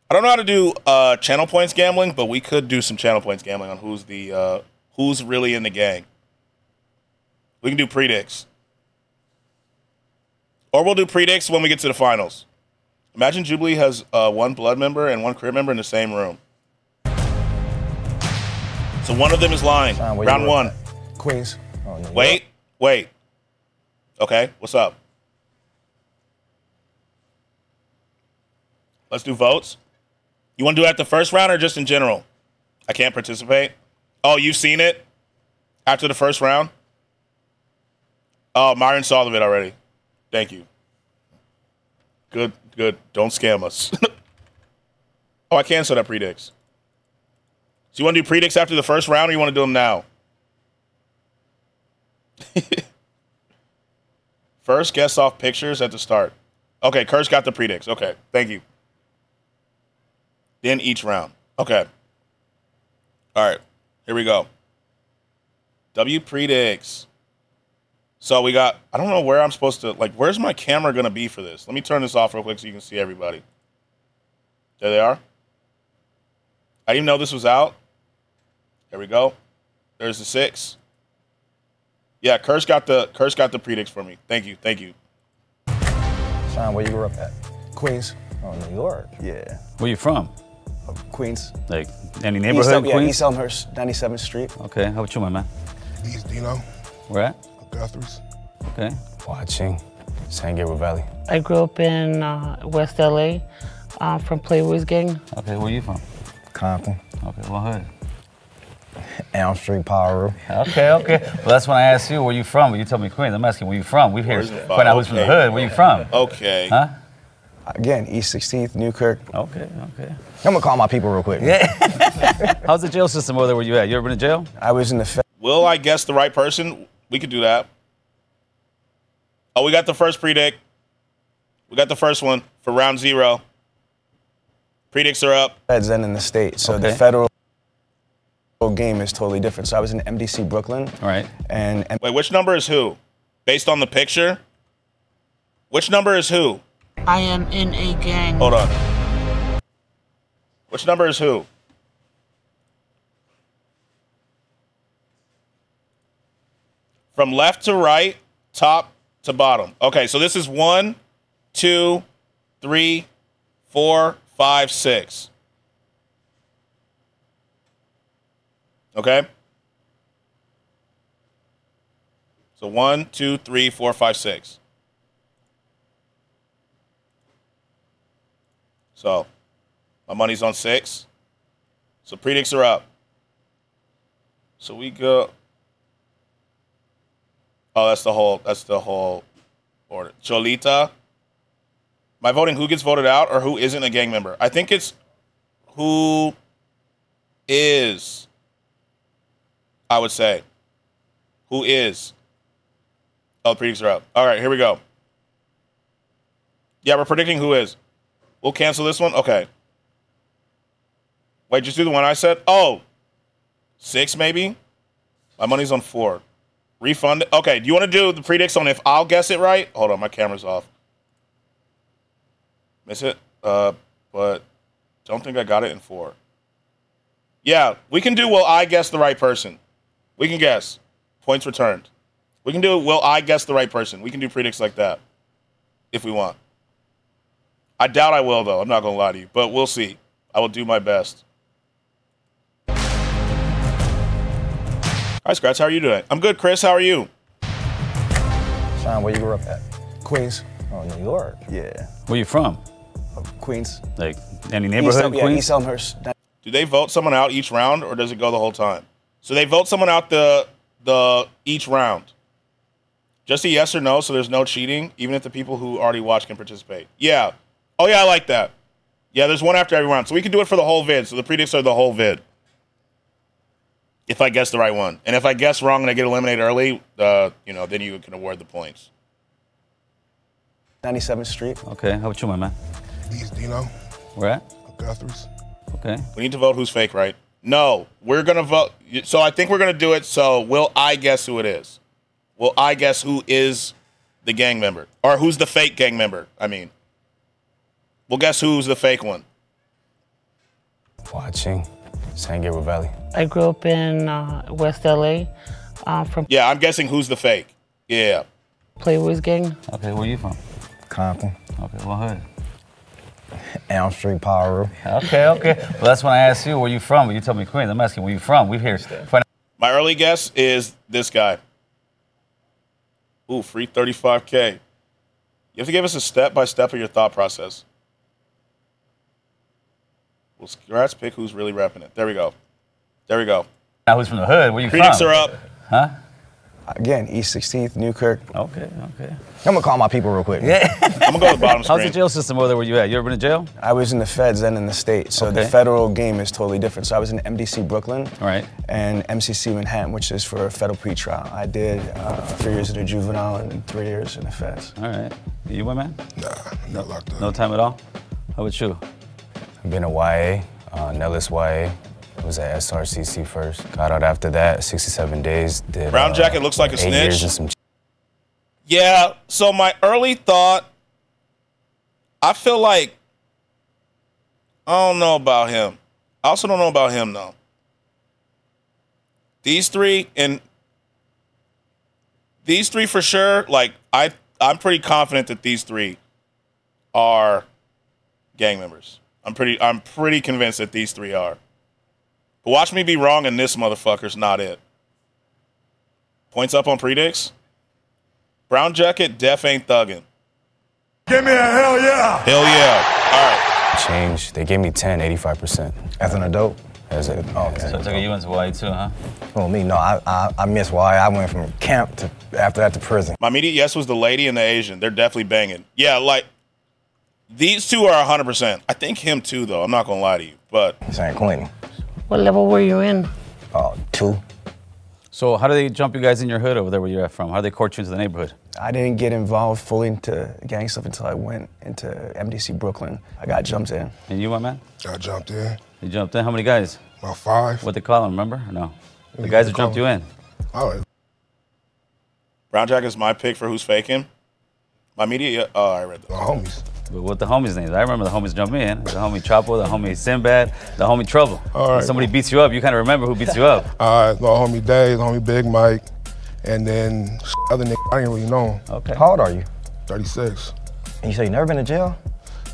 I don't know how to do channel points gambling, but we could do some channel points gambling on who's really in the gang. We can do predicts. Or we'll do predicts when we get to the finals. Imagine Jubilee has 1 blood member and 1 crib member in the same room. So one of them is lying. Round 1. Queens. Oh, no, Wait. Okay, what's up? Let's do votes. You want to do it at the first round or just in general? I can't participate. Oh, you've seen it? After the first round? Oh, Myron saw the vid already. Thank you. Good. Don't scam us. Oh, I can set up predicts. So you want to do predicts after the first round or you want to do them now? First, guess off pictures at the start. Okay, Kurt's got the predicts. Okay, thank you. Then each round. Okay. All right, here we go. W predicts. So we got, I don't know where I'm supposed to, like, where's my camera going to be for this? Let me turn this off real quick so you can see everybody. There they are. I didn't even know this was out. There we go. There's the 6. Yeah, Kurt's got the predicts for me. Thank you. Sean, where you grew up at? Queens. Oh, New York. Yeah. Where you from? Queens. Like any neighborhood in Queens? East Elmhurst, 97th Street. Okay, how about you, my man? East Dino. Where at? Guthrie's. Okay. Watching San Gabriel Valley. I grew up in West LA from Playboy's gang. Okay, where you from? Compton. Okay, what hood? Elm Street, Power. Okay. Well, that's when I asked you where you from. But you told me Queens. I'm asking where you from. We here to find out who's from the hood. Where you from? Okay. Huh? Again, East 16th, Newkirk. Okay. I'm gonna call my people real quick. Yeah. How's the jail system over there where you at? You ever been to jail? I was in the... Will I guess the right person? We could do that. Oh, we got the first predict. We got the first one for round 0. Predicts are up. Feds and in the state. So the federal game is totally different. So I was in MDC Brooklyn. All right. And wait, which number is who? Based on the picture? Which number is who? I am in a gang. Hold on. Which number is who? From left to right, top to bottom. Okay, so this is 1, 2, 3, 4, 5, 6. Okay? So 1, 2, 3, 4, 5, 6. So my money's on 6. So predicts are up. So we go. Oh, that's the whole order. Cholita. Am I voting who gets voted out or who isn't a gang member? I think it's who is. I would say. Who is? Oh, the predicts are up. All right, here we go. Yeah, we're predicting who is. We'll cancel this one? Okay. Wait, just do the one I said? Oh. 6 maybe? My money's on 4. Refund it? Okay, do you want to do the predicts on if I'll guess it right? Hold on, my camera's off. Miss it? But don't think I got it in 4. Yeah, we can do will I guess the right person. We can guess. Points returned. We can do will I guess the right person. We can do predicts like that. If we want. I doubt I will, though. I'm not going to lie to you. But we'll see. I will do my best. Hi, Scratch. How are you doing? I'm good, Chris. How are you? Sean, where you grew up at? Queens. Oh, New York. Yeah. Where you from? Queens. Like any neighborhood in Queens? East Elmhurst. Do they vote someone out each round, or does it go the whole time? So they vote someone out the each round. Just a yes or no, so there's no cheating, even if the people who already watch can participate. Yeah. Oh, yeah, I like that. Yeah, there's one after every round. So we can do it for the whole vid. So the predicts are the whole vid. If I guess the right one. And if I guess wrong and I get eliminated early, you know, then you can award the points. 97th Street. Okay, how about you, my man? East Dino. Where at? Guthrie's. Okay. We need to vote who's fake, right? No, we're going to vote. So I think we're going to do it. So will I guess who it is? Will I guess who is the gang member? Or who's the fake gang member, I mean. We'll guess who's the fake one. Watching San Gabriel Valley. I grew up in West LA. Yeah, I'm guessing who's the fake. Yeah. Playboys gang. Okay, where you from? Compton. Okay, what hood? Elm Street, Power. Okay. Well, that's when I asked you where you from. But you told me Queens. I'm asking where you from. We've here. My early guess is this guy. Ooh, free 35K. You have to give us a step-by-step of your thought process. Well, scratch pick who's really repping it. There we go. Now who's from the hood? Where you Predicts from? are up. Huh? Again, East 16th, Newkirk. Okay. I'm gonna call my people real quick. Yeah. I'm gonna go to the bottom screen. How's the jail system over there where you at? You ever been to jail? I was in the feds and in the state, so the federal game is totally different. So I was in MDC Brooklyn and MCC Manhattan, which is for a federal pretrial. I did 3 years in the juvenile and 3 years in the feds. All right. You, my man? Nah, not locked up. No time at all? How about you? I've been a YA, Nellis YA. I was at SRCC first. Got out after that, 67 days. Did, Brown Jacket looks like a 8 snitch. years and some Yeah, so my early thought, I feel like, I don't know about him. I also don't know about him, though. These three for sure, like, I'm pretty confident that these three are gang members. I'm pretty convinced that these three are. But watch me be wrong and this motherfucker's not it. Points up on predicts. Brown Jacket, def ain't thugging. Give me a hell yeah. Hell yeah. All right. change. They gave me 10, 85%. As an adult? As a, okay. So it took you into YA too, huh? Oh, me? No, I missed YA. I went from camp to, after that, to prison. My immediate yes was the lady and the Asian. They're definitely banging. Yeah, like, these two are 100%. I think him too, though. I'm not going to lie to you, but. San Quentin. What level were you in? 2. So how do they jump you guys in your hood over there where you're from? How do they court you into the neighborhood? I didn't get involved fully into gang stuff until I went into MDC Brooklyn. I got jumped in. And you, my man? I jumped in. You jumped in? How many guys? About 5. What they call them, remember? Or no? The guys who jumped you in. All right. Brown Jacket is my pick for who's faking. My immediate, I read that. My homies. But what the homies' names? I remember the homies jumped me in. The homie Chapo, the homie Sinbad, the homie Trouble. All right. When somebody beats you up, you kind of remember who beats you up. All right, my homie Dave, homie Big Mike, and then other nigga I didn't really know. Okay. How old are you? 36. And you say you never been to jail?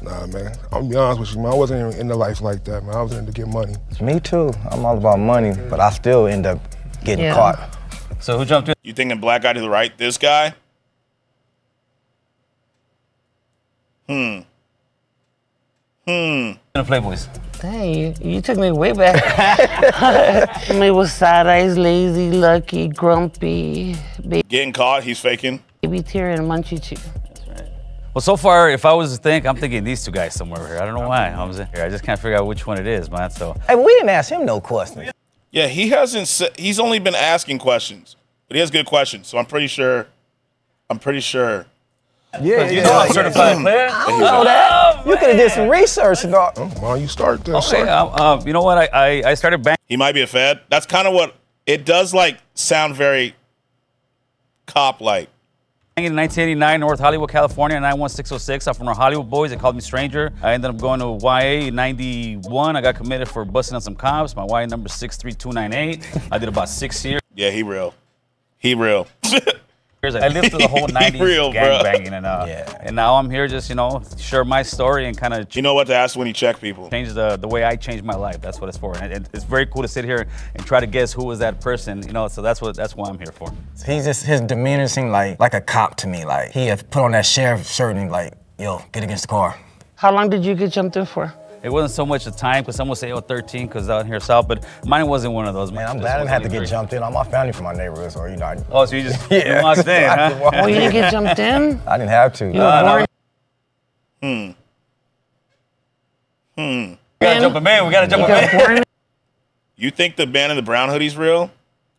Nah, man. I'm gonna be honest with you, man. I wasn't even into life like that, man. I was in to get money. Me too. I'm all about money, but I still end up getting caught. So who jumped in? You thinking black guy to the right? This guy? The Playboys. Dang, you took me way back. It was Side Eyes, Lazy, Lucky, Grumpy, Getting caught, he's faking. Baby Tear, and Munchie Chew. Well, so far, if I was to think, I'm thinking these two guys somewhere here. I don't know why. I just can't figure out which one it is, man. So. Hey, but we didn't ask him no questions. Yeah, he hasn't. He's only been asking questions, but he has good questions. So I'm pretty sure. Yeah, you know I'm certified player. I don't know that. You could have did some research and all. Oh, why you start this? Okay, you know what? I started banging. He might be a Fed. That's kind of what it does. Like sound very cop-like. In 1989, North Hollywood, California, 91606. I'm from the Hollywood Boys. They called me Stranger. I ended up going to YA in 91. I got committed for busting on some cops. My YA number 63298. I did about 6 years. Yeah, he real. He real. I lived through the whole 90s real, gang banging, and now I'm here just, share my story and kind of. You know what to ask when you check people. Change the way I changed my life. That's what it's for. And it's very cool to sit here and try to guess who was that person, so that's what I'm here for. He's just, his demeanor seemed like a cop to me. Like he had put on that sheriff shirt and like, yo, get against the car. How long did you get jumped in for? It wasn't so much the time, because some would say, 13, because out here south, but mine wasn't one of those. Man, I'm glad I didn't have to get jumped in. All my family from my neighborhood, so Oh, so you just walked in, huh? Oh, you didn't get jumped in? I didn't have to. You were born? We gotta jump him in. We gotta jump him in. You think the man in the brown hoodie's real?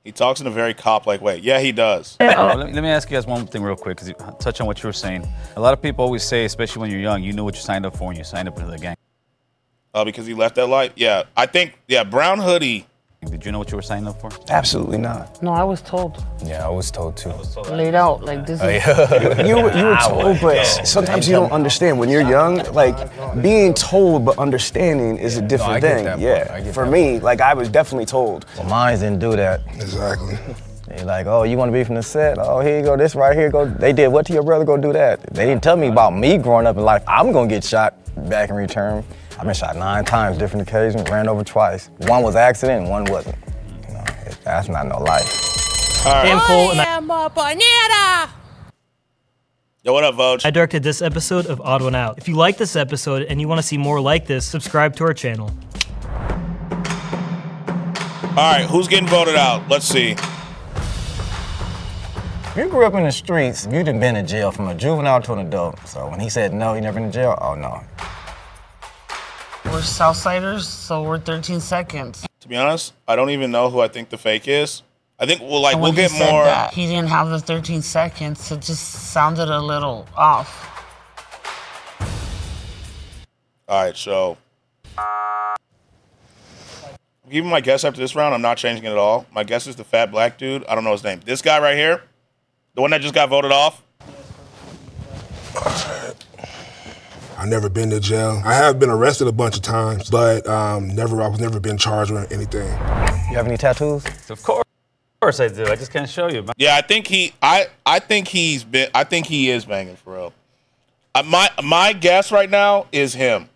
He talks in a very cop-like way. Yeah, he does. Let me ask you guys one thing real quick, because you touch on what you were saying. A lot of people always say, especially when you're young, you knew what you signed up for when you signed up into the gang. Because he left that life? Yeah, I think, brown hoodie. Did you know what you were signing up for? Absolutely not. No, I was told. Yeah, I was told too. Laid out like this is. You were told, but sometimes you don't understand. When you're young, like, being told but understanding is a different thing. For me, like, I was definitely told. Well, mine didn't do that. Exactly. They like, oh, you want to be from the set? Oh, here you go, this right here, go. They did what to your brother, go do that. They didn't tell me about me growing up in life. I'm going to get shot back in return. I've been shot 9 times, different occasions, ran over twice. One was accident and one wasn't. You know, that's not no life. All right. I am a banana! Yo, what up, Voj? I directed this episode of Odd One Out. If you like this episode and you want to see more like this, subscribe to our channel. All right, who's getting voted out? Let's see. If you grew up in the streets, you'd have been in jail from a juvenile to an adult. So when he said no, you never been in jail, oh no. We're Southsiders, so we're 13 seconds. To be honest, I don't even know who I think the fake is. I think we'll And when get he said more. that, he didn't have the 13 seconds. It just sounded a little off. All right, so I'm giving my guess after this round. I'm not changing it at all. My guess is the fat black dude. I don't know his name. This guy right here, the one that just got voted off. I never been to jail. I have been arrested a bunch of times, but I was never been charged with anything. You have any tattoos? Of course I do. I just can't show you. Yeah, I think I think he is banging for real. My guess right now is him.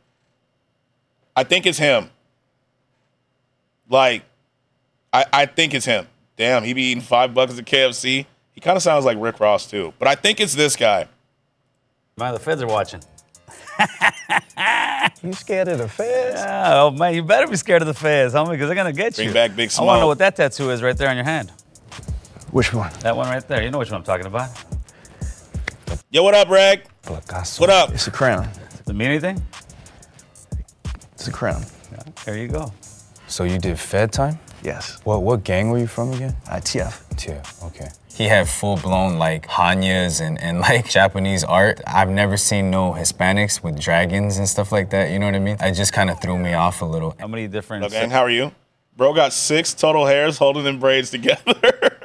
I think it's him. Like, I think it's him. Damn, he be eating 5 buckets of KFC. He kind of sounds like Rick Ross too, but I think it's this guy. Man, the feds are watching. You scared of the feds? Yeah, oh man, you better be scared of the feds, homie, because they're gonna get you. Bring back Big I Smoke. want to know what that tattoo is right there on your hand. Which one? That one right there. You know which one I'm talking about. Yo, what up, Reg? What up? It's a crown. Does it mean anything? It's a crown. Yeah, there you go. So you did Fed time? Yes. What gang were you from again? TF. TF, okay. He had full-blown like Hanyas and like Japanese art. I've never seen no Hispanics with dragons and stuff like that, you know what I mean? It just kind of threw me off a little. How many different... Hello, gang, how are you? Bro got 6 total hairs holding in braids together.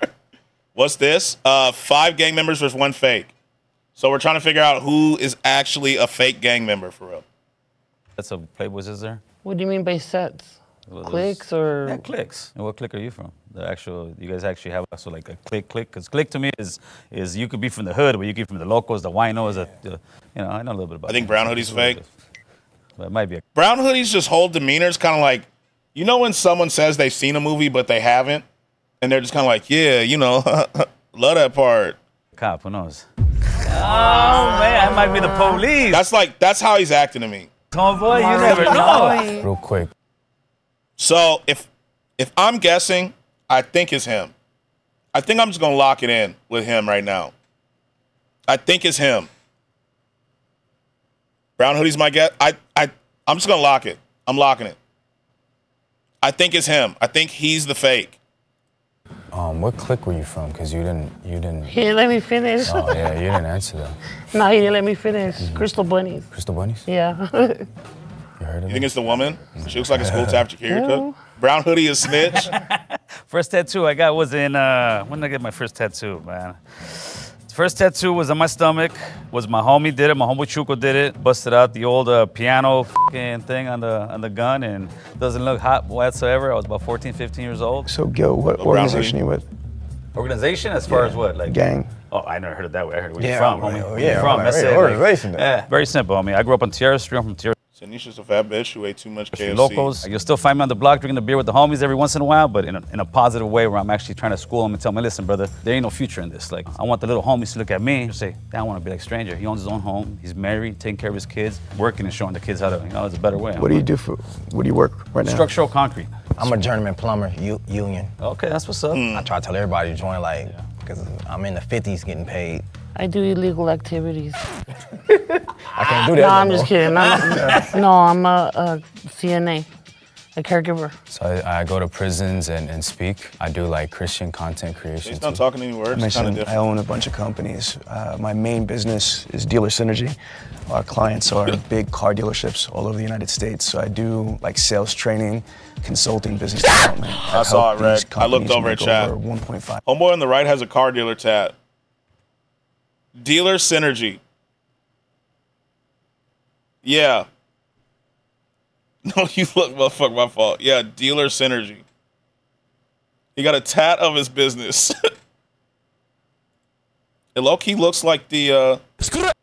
What's this? 5 gang members versus 1 fake. So we're trying to figure out who is actually a fake gang member for real. That's a Playboys, is there? What do you mean by sets? Clicks or? Yeah, clicks. And what clique are you from? The actual, you guys actually have also like a clique? Because clique to me is you could be from the hood, but you could be from the locals, the winos, you know, I know a little bit about I think Brown Hoodie's fake. But it might be a... Brown Hoodie's just whole demeanor is kind of like, you know when someone says they've seen a movie but they haven't? And they're just kind of like, yeah, you know, love that part. Cop, who knows? Oh, man, I might be the police. That's how he's acting to me. Homeboy, you never know. Real quick. So if I'm guessing, I think it's him. I think I'm just gonna lock it in with him right now. I think it's him. Brown Hoodie's my guess. I'm just gonna lock it. I'm locking it. I think it's him. I think he's the fake. What clique were you from? Because you didn't. He didn't let me finish. Oh yeah, you didn't answer that. No, he didn't let me finish. Crystal Bunnies. Crystal Bunnies? Yeah. You think it's the woman? She looks like a school cafeteria cook. Brown Hoodie is snitch. First tattoo I got was in, when did I get my first tattoo, man? First tattoo was on my stomach, was my homie did it, my homie Chuco did it. Busted out the old piano thing on the gun and doesn't look hot whatsoever. I was about 14, 15 years old. So, Gil, what organization are you with? Organization as far as what? Like gang. Oh, I never heard it that way. I heard where Yeah, you from, right, homie. oh, Where yeah, you from? right, That's right, it. organization, yeah, very simple, homie. I grew up on Tierra Street. I'm from Tierra. Tanisha's a fat bitch who ate too much KFC. Locals. You'll still find me on the block drinking a beer with the homies every once in a while, but in a positive way where I'm actually trying to school them and tell them, listen, brother, there ain't no future in this. Like, I want the little homies to look at me and say, I want to be like Stranger. He owns his own home. He's married, taking care of his kids, working and showing the kids how to, there's a better way. What do you do what do you work right now? Structural concrete. I'm a journeyman plumber, union. Okay, that's what's up. I try to tell everybody to join, because I'm in the 50s getting paid. I do illegal activities. I can't do that. No, no I'm more. just kidding. No, I'm a CNA, a caregiver. So I go to prisons and speak. I do like Christian content creation. He's not talking any words. I It's kind of mentioned different. I own a bunch of companies. My main business is Dealer Synergy. Our clients are big car dealerships all over the United States. So I do like sales training, consulting, business development. I saw it, Reg. I looked Companies over at make chat. over 1.5. Homeboy on the right has a car dealer tat. Dealer Synergy. Yeah. No, you look, motherfucker, my fault. Yeah, Dealer Synergy. He got a tat of his business. It low-key looks like the,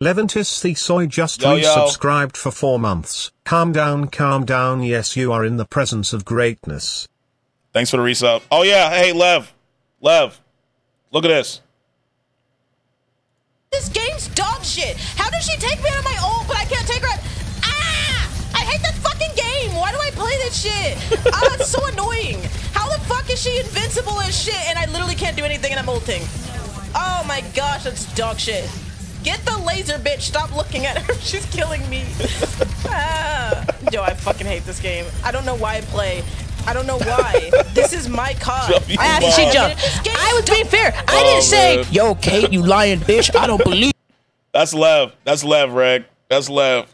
Leventis Thesoy just Yo, yo. resubscribed for 4 months. Calm down, yes you are in the presence of greatness. Thanks for the resub. Oh, yeah. Hey, Lev. Lev. Look at this. This game's dog shit. How does she take me out of my ult, but I can't take her out? Ah! I hate that fucking game. Why do I play this shit? Ah, it's so annoying. How the fuck is she invincible as shit and I literally can't do anything and I'm ulting? Oh my gosh, that's dog shit. Get the laser, bitch. Stop looking at her. She's killing me. Ah. Yo, I fucking hate this game. I don't know why I play. I don't know why. This is my COD. I asked she jumped. I was being fair. I didn't say, yo, Kate, you lying bitch. I don't believe. That's Lev. That's Lev, Reg. That's Lev.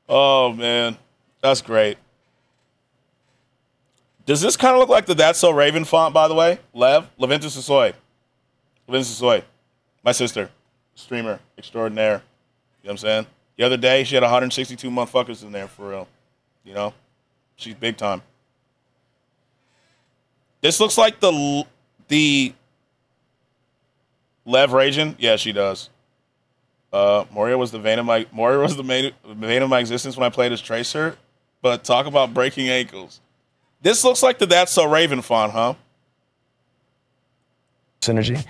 Oh, man. That's great. Does this kind of look like the That's So Raven font, by the way? Lev? Leventis Soy. Leventis Soy. My sister. Streamer. Extraordinaire. You know what I'm saying? The other day, she had 162 motherfuckers in there, for real. You know? She's big time. This looks like the Lev Ragin. Yeah, she does. Moria was the vein of my vein of my existence when I played as Tracer. But talk about breaking ankles. This looks like the That's So Raven font, huh? Synergy.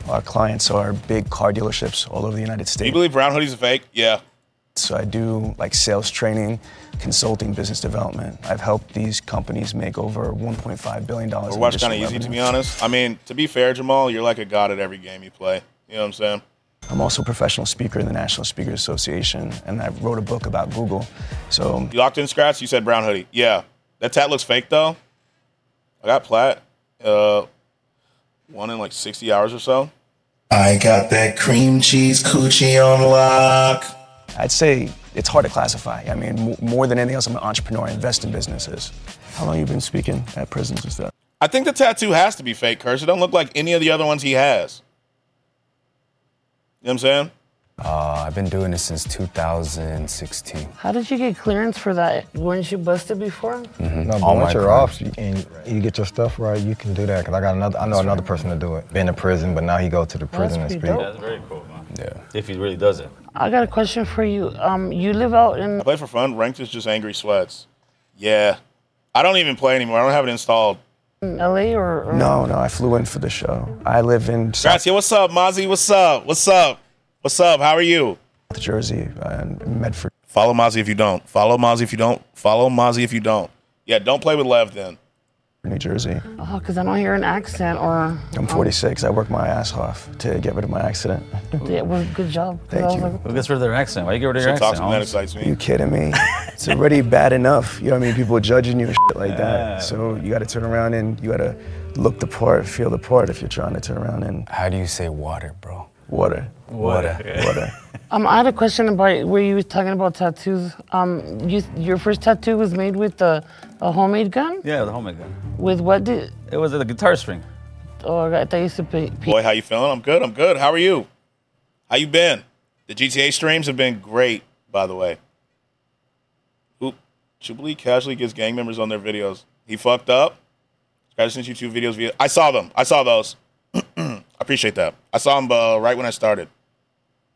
Our clients are big car dealerships all over the United Do you States. believe Brown Hoodie's a fake? Yeah. So I do like sales training, consulting, business development. I've helped these companies make over $1.5 billion. Overwatch kind of easy, to be honest. I mean, to be fair, Jamal, you're like a god at every game you play. You know what I'm saying? I'm also a professional speaker in the National Speakers Association, and I wrote a book about Google. So You locked in Scratch? You said Brown Hoodie. Yeah. That tat looks fake, though. I got Plat. One in like 60 hours or so. I got that cream cheese coochie on lock. I'd say it's hard to classify. I mean, more than anything else, I'm an entrepreneur. I invest in businesses. How long have you been speaking at prisons and stuff? I think the tattoo has to be fake, Curse. It don't look like any of the other ones he has. You know what I'm saying? I've been doing this since 2016. How did you get clearance for that? Weren't you busted before? No, but All once my you're crimes. off and you get your stuff right, you can do that. Cause I know another person to do it. Been in prison, but now he go to the prison and pretty speak. dope. That's very cool, man. Yeah. If he really does it. I got a question for you. You live out in I play for fun. Ranked is just Angry Sweats. Yeah. I don't even play anymore. I don't have it installed. LA or No, I flew in for the show. I live in Gracia, what's up, Mozzie? What's up? What's up? What's up? How are you? South Jersey, Medford. Follow Mozzie if you don't. Follow Mozzie if you don't. Follow Mozzie if you don't. Yeah, don't play with Lev then. New Jersey. Oh, because I don't hear an accent or. I'm 46. I worked my ass off to get rid of my accident. Yeah, well, good job. 'Cause Thank I was you. like, Who gets rid of their accent? Why you get rid of your So talk accent? to me, that Holmes? excites me. You kidding me? It's already bad enough. You know what I mean? People judging you and shit like Yeah. that. So you got to turn around and you got to look the part, feel the part if you're trying to turn around and How do you say water, bro? water. Water. I had a question about where you were talking about tattoos. Your first tattoo was made with a homemade gun? Yeah, the homemade gun. With what did? It was a guitar string. Oh, I thought you said Boy, how you feeling? I'm good. I'm good. How are you? How you been? The GTA streams have been great, by the way. Oop. Jubilee casually gets gang members on their videos. He fucked up. Scratch sent you 2 videos via. I saw them. I saw those. I appreciate that. I saw them right when I started.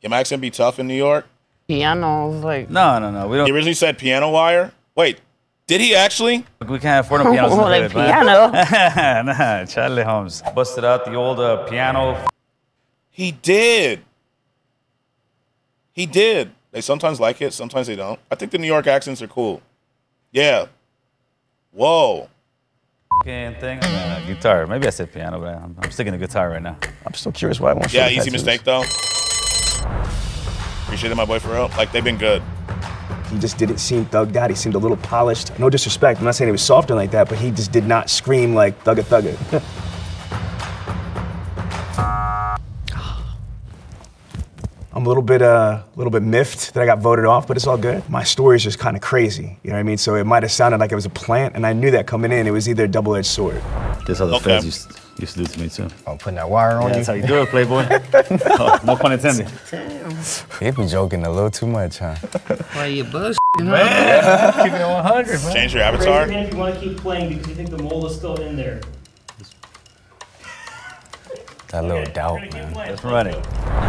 Can my accent be tough in New York? pianos? Like No. We don't. He originally said piano wire. Wait, did he actually? We can't afford no pianos. in the Like hood, man. piano? Nah, Charlie Holmes busted out the old piano. He did. He did. They sometimes like it, sometimes they don't. I think the New York accents are cool. Yeah. Whoa. Thing. Guitar. Maybe I said piano, but I'm sticking to guitar right now. I'm still curious why I want to Yeah, easy mistake though. appreciated my boy for real. Like, they've been good. He just didn't seem thugged out. He seemed a little polished. No disrespect. I'm not saying he was softer like that, but he just did not scream like thugga thugga. I'm a little bit miffed that I got voted off, but it's all good. My story is just kind of crazy, you know what I mean? So it might have sounded like it was a plant, and I knew that coming in. It was either a double-edged sword. This how the feds used to do to me too. Oh, putting that wire on you? That's how you do it, Playboy. Oh, no pun intended. He be joking a little too much, huh? Why you bullshitting? Man, keep it 100, man. Change your avatar. Raise your hand if you want to keep playing because you think the mole is still in there. That little doubt, man. That's running.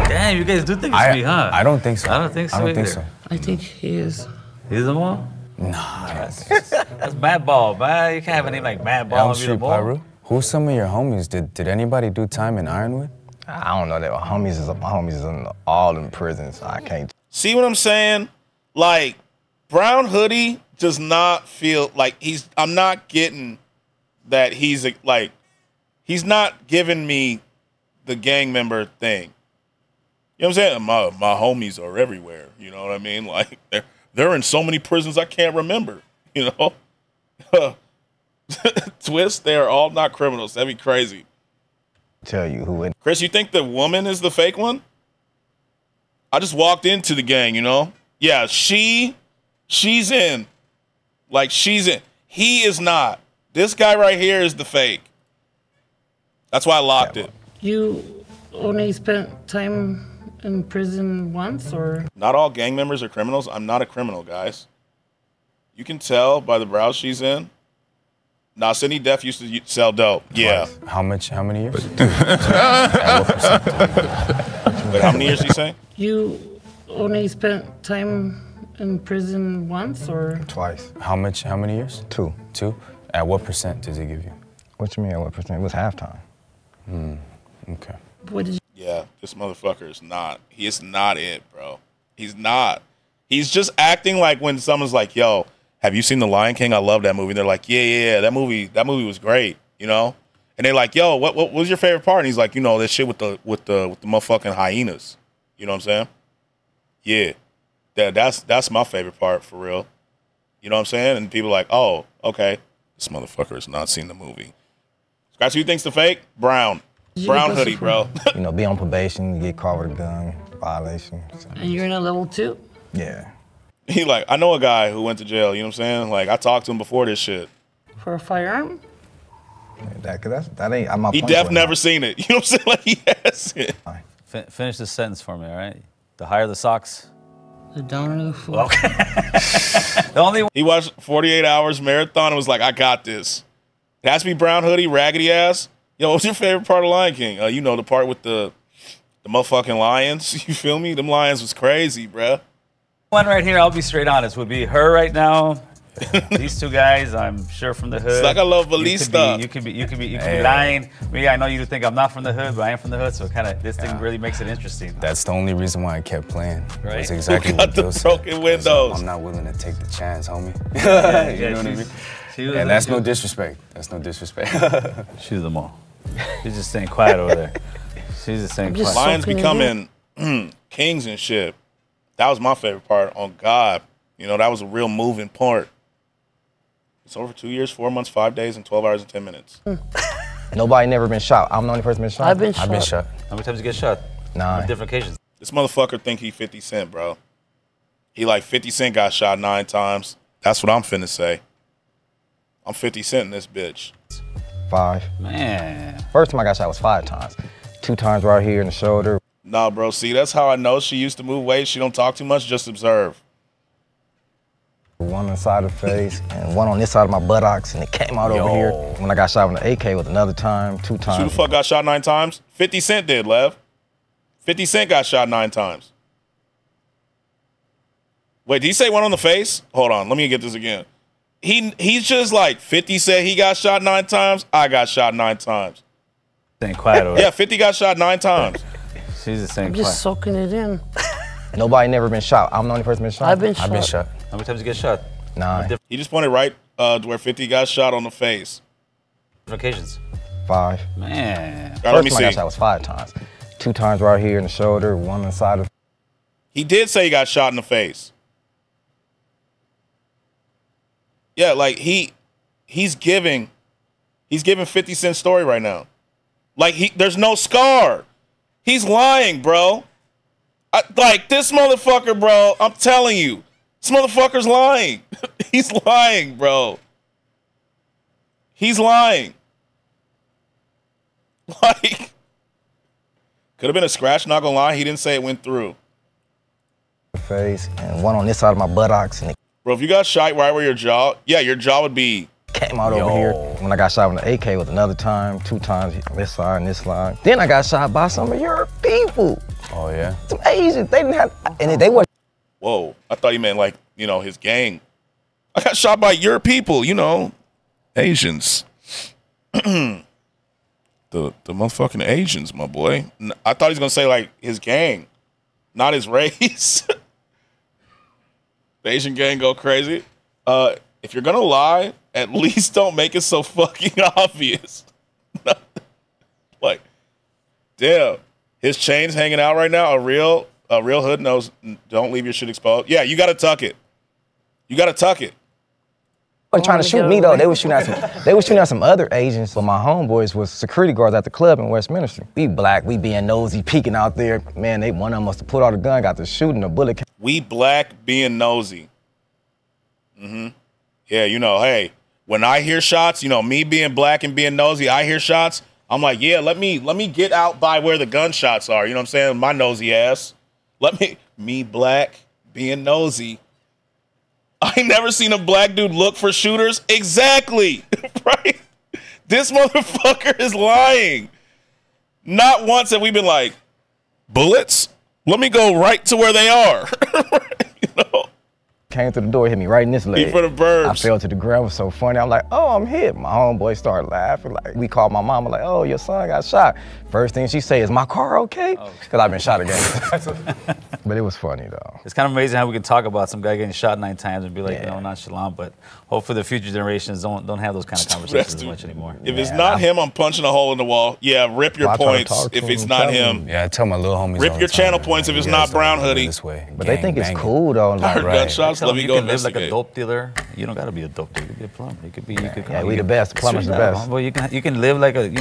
Damn, you guys do think it's me, huh? I don't think so. I don't think so I don't think either. so. I think he is. He's the mole? Nah, That's Mad Ball, man. You can't have a name like Mad Ball Elm and be the Street mole. Pyru. Who's some of your homies? Did anybody do time in Ironwood? I don't know that. My homies is all in prison, so I can't. See what I'm saying? Like, Brown Hoodie does not feel like I'm not getting that he's not giving me the gang member thing. You know what I'm saying? My homies are everywhere. You know what I mean? Like, they're in so many prisons I can't remember. You know? Twist, they are all not criminals. That'd be crazy. Tell you who it. Chris, you think the woman is the fake one? I just walked into the gang, you know? Yeah, she's in. Like, she's in. He is not. This guy right here is the fake. That's why I locked it. You only spent time in prison once, or? Not all gang members are criminals. I'm not a criminal, guys. You can tell by the brows she's in. Nah, Sidney Def used to sell dope. Yeah. How many years? Wait, how many years did you say? You only spent time in prison once, or? Twice. How many years? 2. 2? At what percent does he give you? What you mean, what percent? It was halftime. Okay. What did you? Yeah, this motherfucker is not. He is not it, bro. He's not. He's just acting like when someone's like, yo, have you seen The Lion King? I love that movie. They're like, yeah, that movie was great, you know? And they're like, yo, what was your favorite part? And he's like, you know, that shit with the motherfucking hyenas. You know what I'm saying? Yeah. That's my favorite part for real. You know what I'm saying? And people are like, oh, okay. This motherfucker has not seen the movie. Scratch, who thinks the fake? Brown. Brown Hoodie, bro. You know, be on probation, get caught with a gun, violation. So. And you're in a level 2? Yeah. He like, I know a guy who went to jail, you know what I'm saying? Like, I talked to him before this shit. For a firearm? That ain't, I'm He never seen it. You know what I'm saying? Like, he has it. Finish this sentence for me, all right? The higher the socks. The downer the fool. Okay. The only He watched 48 Hours Marathon and was like, I got this. It has to be Brown Hoodie, raggedy ass. Yo, what's your favorite part of Lion King? You know, the part with the motherfucking lions. You feel me? Them lions was crazy, bruh. one right here, I'll be straight honest, would be her right now. These two guys, I'm sure from the hood. It's like I love Valista. You could be lying. Me, I know you think I'm not from the hood, but I am from the hood, so kind of this thing really makes it interesting. That's the only reason why I kept playing. Right. That's exactly Who got what the Bill said. broken windows? I'm not willing to take the chance, homie. Yeah, You know what I mean? She was And that's no disrespect. That's no disrespect. She's the mall. She's just staying quiet over there. She's just staying quiet. Lions becoming kings and shit. That was my favorite part. On God, you know, that was a real moving part. It's over 2 years, 4 months, 5 days, and 12 hours and 10 minutes. Nobody never been shot. I'm the only person been shot. I've been shot. How many times you get shot? 9. On different occasions. This motherfucker think he 50 Cent, bro. He like 50 Cent got shot 9 times. That's what I'm finna say. I'm 50 Cent in this bitch. 5. Man. First time I got shot was 5 times. 2 times right here in the shoulder. Nah, bro, see, that's how I know she used to move weight. She don't talk too much, just observe. 1 on the side of the face and 1 on this side of my buttocks, and it came out over here. When I got shot with an AK was another time, 2 times. Who the fuck got shot 9 times? 50 Cent did, Lev. 50 Cent got shot 9 times. Wait, did he say 1 on the face? Hold on, let me get this again. He's just like, 50 said he got shot 9 times, I got shot 9 times. Staying quiet over Yeah, 50 got shot 9 times. She's just staying I'm quiet. just soaking it in. Nobody never been shot. I'm the only person been shot. I've been shot. How many times you get shot? 9. He just pointed right to where 50 got shot on the face. Different occasions. 5. Man. All right, let me First time I got see. shot was 5 times. 2 times right here in the shoulder, 1 on the side of. He did say he got shot in the face. Yeah, like he's giving 50 Cent's story right now. Like there's no scar. He's lying, bro. Like this motherfucker, bro. I'm telling you, this motherfucker's lying. He's lying, bro. He's lying. Like could have been a scratch. Not gonna lie, he didn't say it went through. Face and one on this side of my buttocks, and it Bro, if you got shot right where your jaw, yeah, your jaw would be. Came out over here. When I got shot with an AK was another time, 2 times on this side and this side. Then I got shot by some of your people. Oh yeah. Some Asians. They didn't have, and they weren't. Whoa, I thought you meant like his gang. I got shot by your people, Asians. the motherfucking Asians, my boy. I thought he was gonna say like his gang, not his race. The Asian gang go crazy. If you're gonna lie, at least don't make it so fucking obvious. Like, damn, his chain's hanging out right now. A real hood knows. Don't leave your shit exposed. Yeah, you gotta tuck it. You gotta tuck it. They weren't trying to shoot me though. They were shooting at some other Asians. So my homeboys was security guards at the club in Westminster. We black, we being nosy, peeking out there. Man, one of them must have pulled out a gun, got to shooting, a bullet. We black being nosy. Yeah, hey, when I hear shots, me being black and being nosy, I hear shots. I'm like, yeah, let me get out by where the gunshots are. You know what I'm saying? My nosy ass. Me black being nosy. I ain't never seen a black dude look for shooters. Exactly. Right? This motherfucker is lying. Not once have we been like, bullets? Let me go right to where they are. Came through the door, hit me right in this leg. For the birds. I fell to the ground. It was so funny. I'm like, oh, I'm hit. My homeboy started laughing. Like, we called my mama like, oh, your son got shot. First thing she say is, my car okay? Because I've been shot again. But it was funny though. It's kind of amazing how we can talk about some guy getting shot 9 times and be like, nonchalant. But hopefully the future generations don't have those kind of conversations as much anymore. If it's not him, I'm punching a hole in the wall. Yeah, rip your points if it's not him. Yeah, I tell my little homies. Rip your channel points if it's not Brown Hoodie. This way. But they think it's cool though. I heard gunshots. Let me go live like a dope dealer. You don't gotta be a dope dealer. You could be a plumber. You could be. Yeah, we the best. Plumbers the best. Well, you can live like a.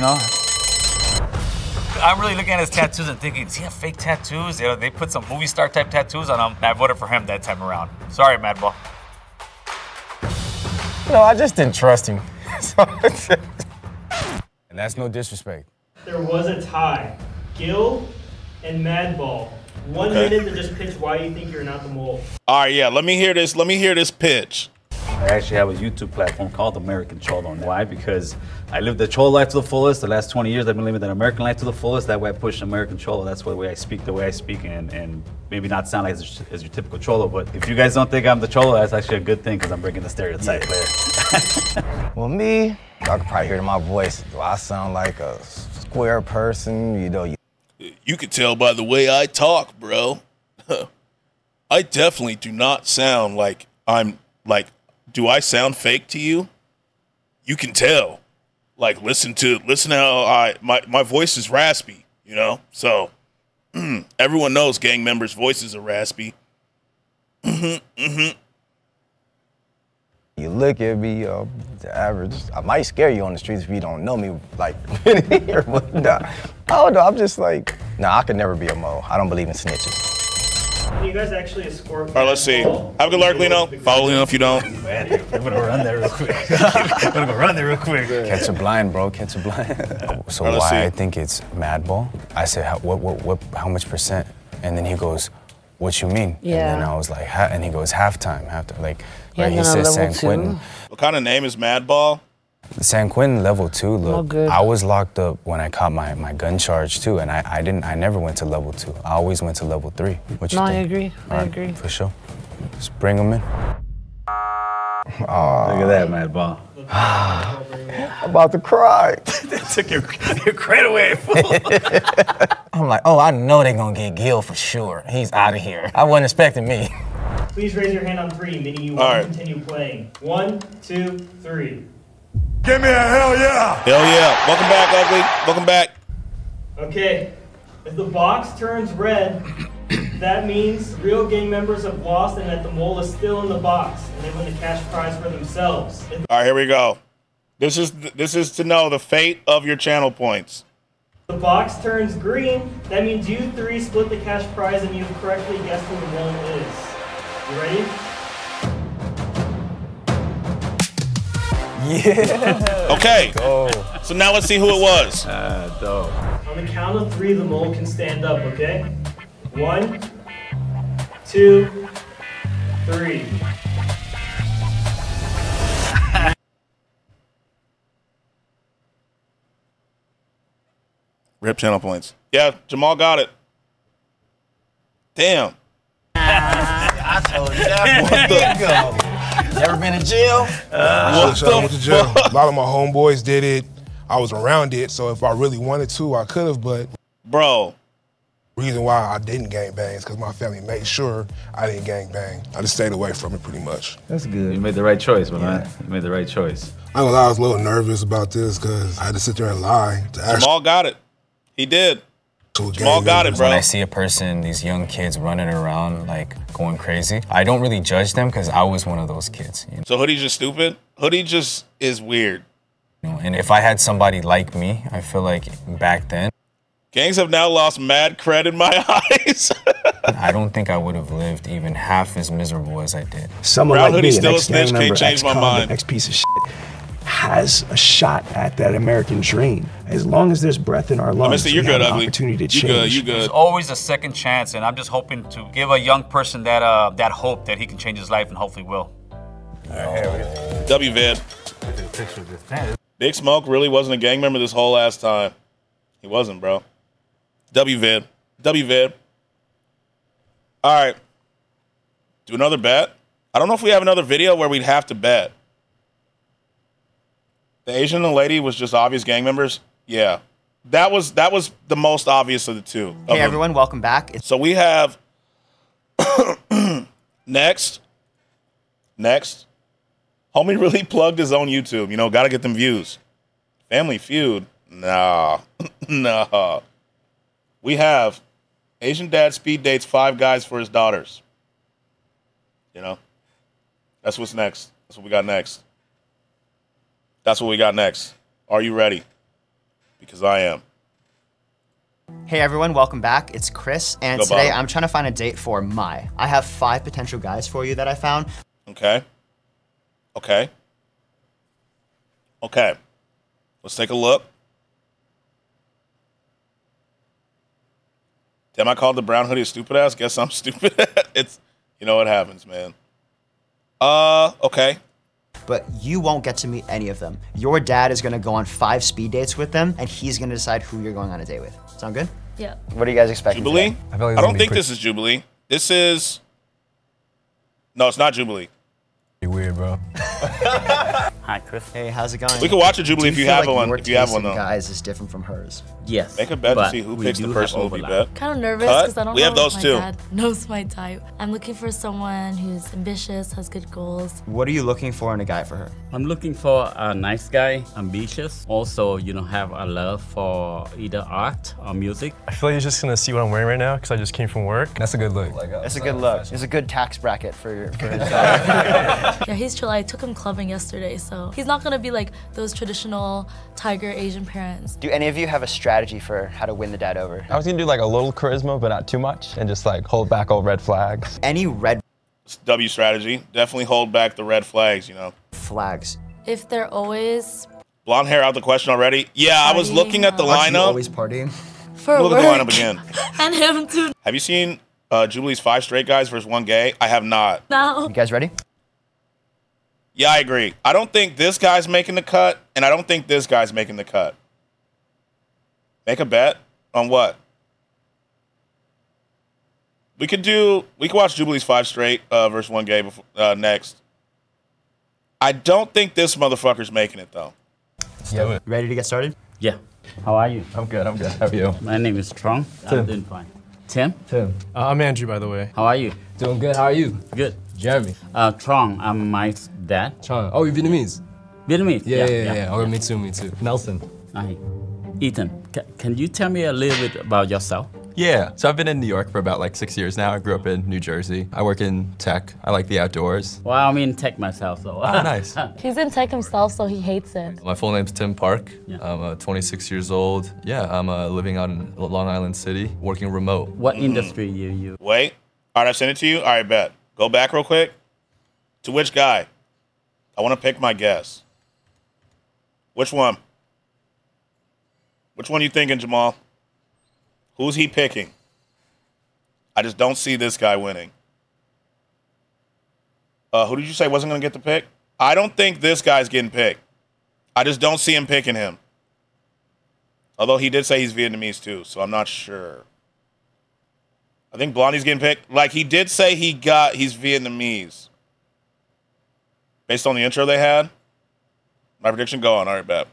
I'm really looking at his tattoos and thinking, does he have fake tattoos? They put some movie star type tattoos on him. And I voted for him that time around. Sorry, Madball. No, I just didn't trust him. And that's no disrespect. There was a tie. Gil and Madball. 1 minute to just pitch why you think you're not the mole. All right, yeah, let me hear this. Let me hear this pitch. I actually have a YouTube platform called American Cholo. Why? Because I lived the Cholo life to the fullest. The last 20 years, I've been living that American life to the fullest. That way I push American Cholo. That's the way I speak, and maybe not sound like as your typical Cholo. But if you guys don't think I'm the Cholo, that's actually a good thing because I'm breaking the stereotype there. Well, me, y'all can probably hear it in my voice. Do I sound like a square person? You could tell by the way I talk, bro. I definitely do not sound like I'm like. Do I sound fake to you? You can tell. Like, listen how my voice is raspy, So, everyone knows gang members' voices are raspy. You look at me, the average. I might scare you on the streets if you don't know me, like, here, but nah. Oh, no, I'm just like, I could never be a mo. I don't believe in snitches. Can you guys actually escort? All right, let's see. Have a good luck, Lino. Follow Lino if you don't. I'm gonna run there real quick. Catch a blind, bro. Catch a blind. So right, why I think it's Madball? I said, how much percent? And then he goes, what you mean? Yeah. And then I was like, and he goes, halftime. Like, Yeah, right, he then says level San 2. Quentin. What kind of name is Madball? San Quentin level 2. Look, good. I was locked up when I caught my gun charge too, and I never went to level 2. I always went to level 3. What you No, think? I agree. All I right, agree. For sure. Just bring them in. Oh, look at that, Madball. I'm about to cry. Took your credit away, fool. I'm like, oh, I know they're gonna get Gil for sure. He's out of here. I wasn't expecting me. Please raise your hand on 3, meaning you All want right. to continue playing. 1, 2, 3. Give me a hell yeah! Hell yeah. Welcome back, Ugly. Welcome back. Okay. If the box turns red, That means real gang members have lost and that the mole is still in the box, and they win the cash prize for themselves. All right, here we go. This is to know the fate of your channel points. The box turns green. That means you three split the cash prize, and you've correctly guessed who the mole is. You ready? Yeah. Okay. So now let's see who it was. Dope. On the count of 3, the mole can stand up, okay? 1, 2, 3. Rip channel points. Yeah, Jamal got it. Damn. I told you that. There you go. Never been in jail? I went to jail. A lot of my homeboys did it. I was around it, so if I really wanted to, I could have, but... Bro. Reason why I didn't gangbang is because my family made sure I didn't gangbang. I just stayed away from it pretty much. That's good. You made the right choice, man. You made the right choice. I ain't gonna lie, I was a little nervous about this because I had to sit there and lie. Jamal got it. He did. Jamal got it, bro. When I see a person, these young kids running around, like, going crazy, I don't really judge them because I was one of those kids. You know? So Hoodie's just stupid? Hoodie just is weird. You know, and if I had somebody like me, I feel like back then, gangs have now lost mad cred in my eyes. I don't think I would have lived even half as miserable as I did. Someone Brown like Hoodie me, still an a snitch, ex-gang member, can't change my ex-convict, mind. ex-piece of shit, has a shot at that American dream. As long as there's breath in our lungs, You're we good, have an Ugly. opportunity to You good, change. you good. There's always a second chance, and I'm just hoping to give a young person that that hope that he can change his life, and hopefully will. WVid. Big Smoke really wasn't a gang member this whole ass time. He wasn't, bro. WVid. WVid. All right. Do another bet. I don't know if we have another video where we'd have to bet. The Asian lady was just obvious gang members. Yeah. That was the most obvious of the two. Hey everyone, welcome back. So we have next. Homie really plugged his own YouTube. You know, gotta get them views. Family Feud. Nah. Nah. We have Asian dad speed dates 5 guys for his daughters. You know? That's what's next. That's what we got next. That's what we got next. Are you ready? Because I am. Hey everyone, welcome back. It's Chris, and Go today bottom. I'm trying to find a date for Mai. I have 5 potential guys for you that I found. Okay. Okay. Okay. Let's take a look. Damn, I called the brown hoodie a stupid ass. Guess I'm stupid. It's, you know what happens, man. Okay. But you won't get to meet any of them. Your dad is gonna go on 5 speed dates with them, and he's gonna decide who you're going on a date with. Sound good? Yeah. What are you guys expecting? Jubilee? today? I don't think this is Jubilee. This is... No, it's not Jubilee. Weird, bro. Hi, Chris. Hey, how's it going? We can watch a Jubilee Do if you feel have like one. your If you have taste one, in though. guys is different from hers. Yes. Make a bet to but see who we picks the do person have who will be overlap. bet. Kind of nervous Cut? because I don't We know have those if my too. dad knows my type. I'm looking for someone who's ambitious, has good goals. What are you looking for in a guy for her? I'm looking for a nice guy, ambitious. Also, have a love for either art or music. I feel like you're just gonna see what I'm wearing right now because I just came from work. That's a good look. That's a good look. It's a good tax bracket for his daughter. Yeah, he's chill. I took him clubbing yesterday, so he's not gonna be like those traditional tiger Asian parents. Do any of you have a strategy for how to win the dad over? I was gonna do like a little charisma, but not too much, and just like hold back all red flags. Any red It's W strategy. Definitely hold back the red flags, flags? If they're always Blonde hair out the question already? Yeah, I was looking at the Aren't you lineup. always partying? for Look work at the lineup again. and him too Have you seen Jubilee's 5 straight guys versus 1 gay? I have not. now. You guys ready? Yeah, I agree. I don't think this guy's making the cut, and I don't think this guy's making the cut. Make a bet on what? We could watch Jubilee's 5 straight versus 1 gay before, next. I don't think this motherfucker's making it though. Yeah. Ready to get started? Yeah. How are you? I'm good. How are you? My name is Trong. Tim. I'm doing fine. Tim? Tim. I'm Andrew, by the way. How are you? Doing good. How are you? Good. Jeremy. Trong, I'm my dad. Chong. Oh, you're Vietnamese. Vietnamese? Yeah. Oh, me too. Nelson. Hi. Ethan, can you tell me a little bit about yourself? Yeah, so I've been in New York for about like 6 years now. I grew up in New Jersey. I work in tech. I like the outdoors. Well, I'm in tech myself, so. Oh, nice. He's in tech himself, so he hates it. My full name's Tim Park. I'm 26 years old. Yeah, I'm living out in Long Island City, working remote. What industry you? Wait. All right, I sent it to you. All right, bet. Go back real quick. To which guy? I want to pick my guess. Which one? Which one you thinking, Jamal? Who's he picking? I just don't see this guy winning. Who did you say wasn't going to get the pick? I don't think this guy's getting picked. I just don't see him picking him. Although he did say he's Vietnamese too, so I'm not sure. I think Blondie's getting picked. Like, he did say he's Vietnamese. Based on the intro they had. My prediction, go on. All right, bet.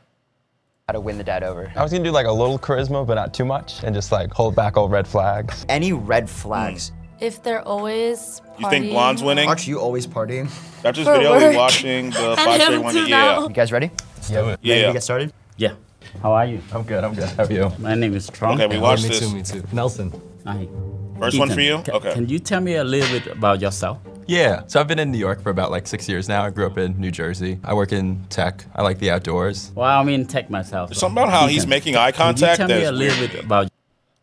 How to win the dad over. I was gonna do like a little charisma, but not too much, and just like hold back all red flags. Any red flags? If they're always partying. You think Blonde's winning? Aren't you always partying? After this video, we'll be watching the 5 straight ones. Yeah. You guys ready? Yeah. Ready to get started? Yeah. How are you? I'm good. How are you? My name is Trump. Okay, we watched this. Me too. Nelson. Hi. First Ethan, one for you? Okay. Can you tell me a little bit about yourself? Yeah, so I've been in New York for about like 6 years now. I grew up in New Jersey. I work in tech. I like the outdoors. Well, I'm in tech myself. There's something about how he's making eye contact. Can you tell me a that's little bit about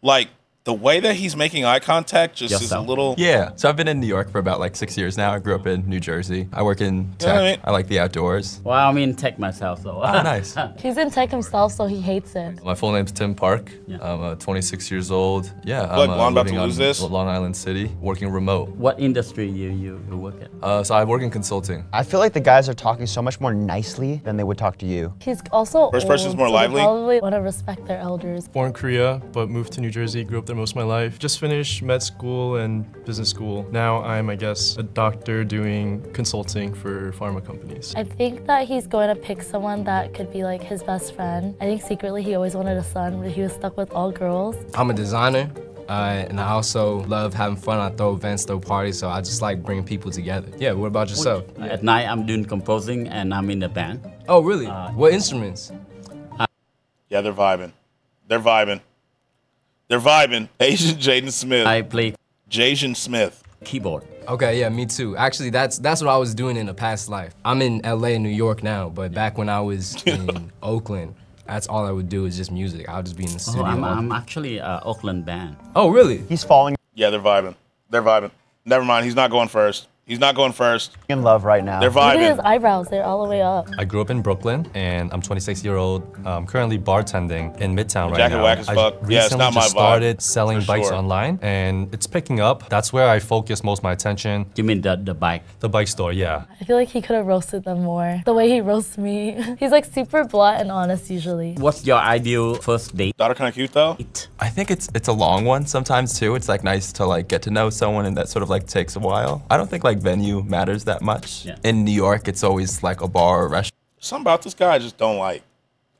like the way that he's making eye contact just is a little. Yeah, so I've been in New York for about like 6 years now. I grew up in New Jersey. I work in tech. You know what I mean? I like the outdoors. Well, I'm in tech myself, so. Oh, nice. He's in tech himself, so he hates it. My full name's Tim Park. I'm 26 years old. Yeah, Like I'm Blonde about living to on lose this? Long Island City, working remote. What industry you work at? So I work in consulting. I feel like the guys are talking so much more nicely than they would talk to you. He's also First person's more so lively? They probably want to respect their elders. Born in Korea, but moved to New Jersey, grew up there most of my life. Just finished med school and business school. Now I'm, I guess, a doctor doing consulting for pharma companies. I think that he's going to pick someone that could be like his best friend. I think secretly he always wanted a son, but he was stuck with all girls. I'm a designer. And I also love having fun. I throw events, throw parties, so I just like bringing people together. Yeah, what about yourself? At night, I'm doing composing and I'm in the band. Oh, really? What instruments? Yeah, they're vibing. They're vibing. They're vibing. Asian Jaden Smith. I play Jaden Smith. Keyboard. Okay, yeah, me too. Actually, that's what I was doing in a past life. I'm in LA and New York now, but back when I was in Oakland, that's all I would do is just music. I would just be in the studio. I'm actually Oakland band. Oh, really? He's falling Yeah, they're vibing. They're vibing. Never mind. He's not going first. He's not going first. in love right now. They're Look at his vibing. eyebrows, they're all the way up. I grew up in Brooklyn, and I'm 26-year-old. I'm currently bartending in Midtown right Jacket now. whack as fuck. Yeah, it's recently not my just vibe, started selling for bikes sure. online, and it's picking up. That's where I focus most of my attention. You mean the bike? The bike store, yeah. I feel like he could have roasted them more. The way he roasts me. He's like super blunt and honest usually. What's your ideal first date? Daughter kind of cute though. I think it's a long one sometimes too. It's like nice to like get to know someone, and that sort of like takes a while. I don't think like venue matters that much. Yeah. In New York, it's always like a bar or restaurant. Something about this guy I just don't like.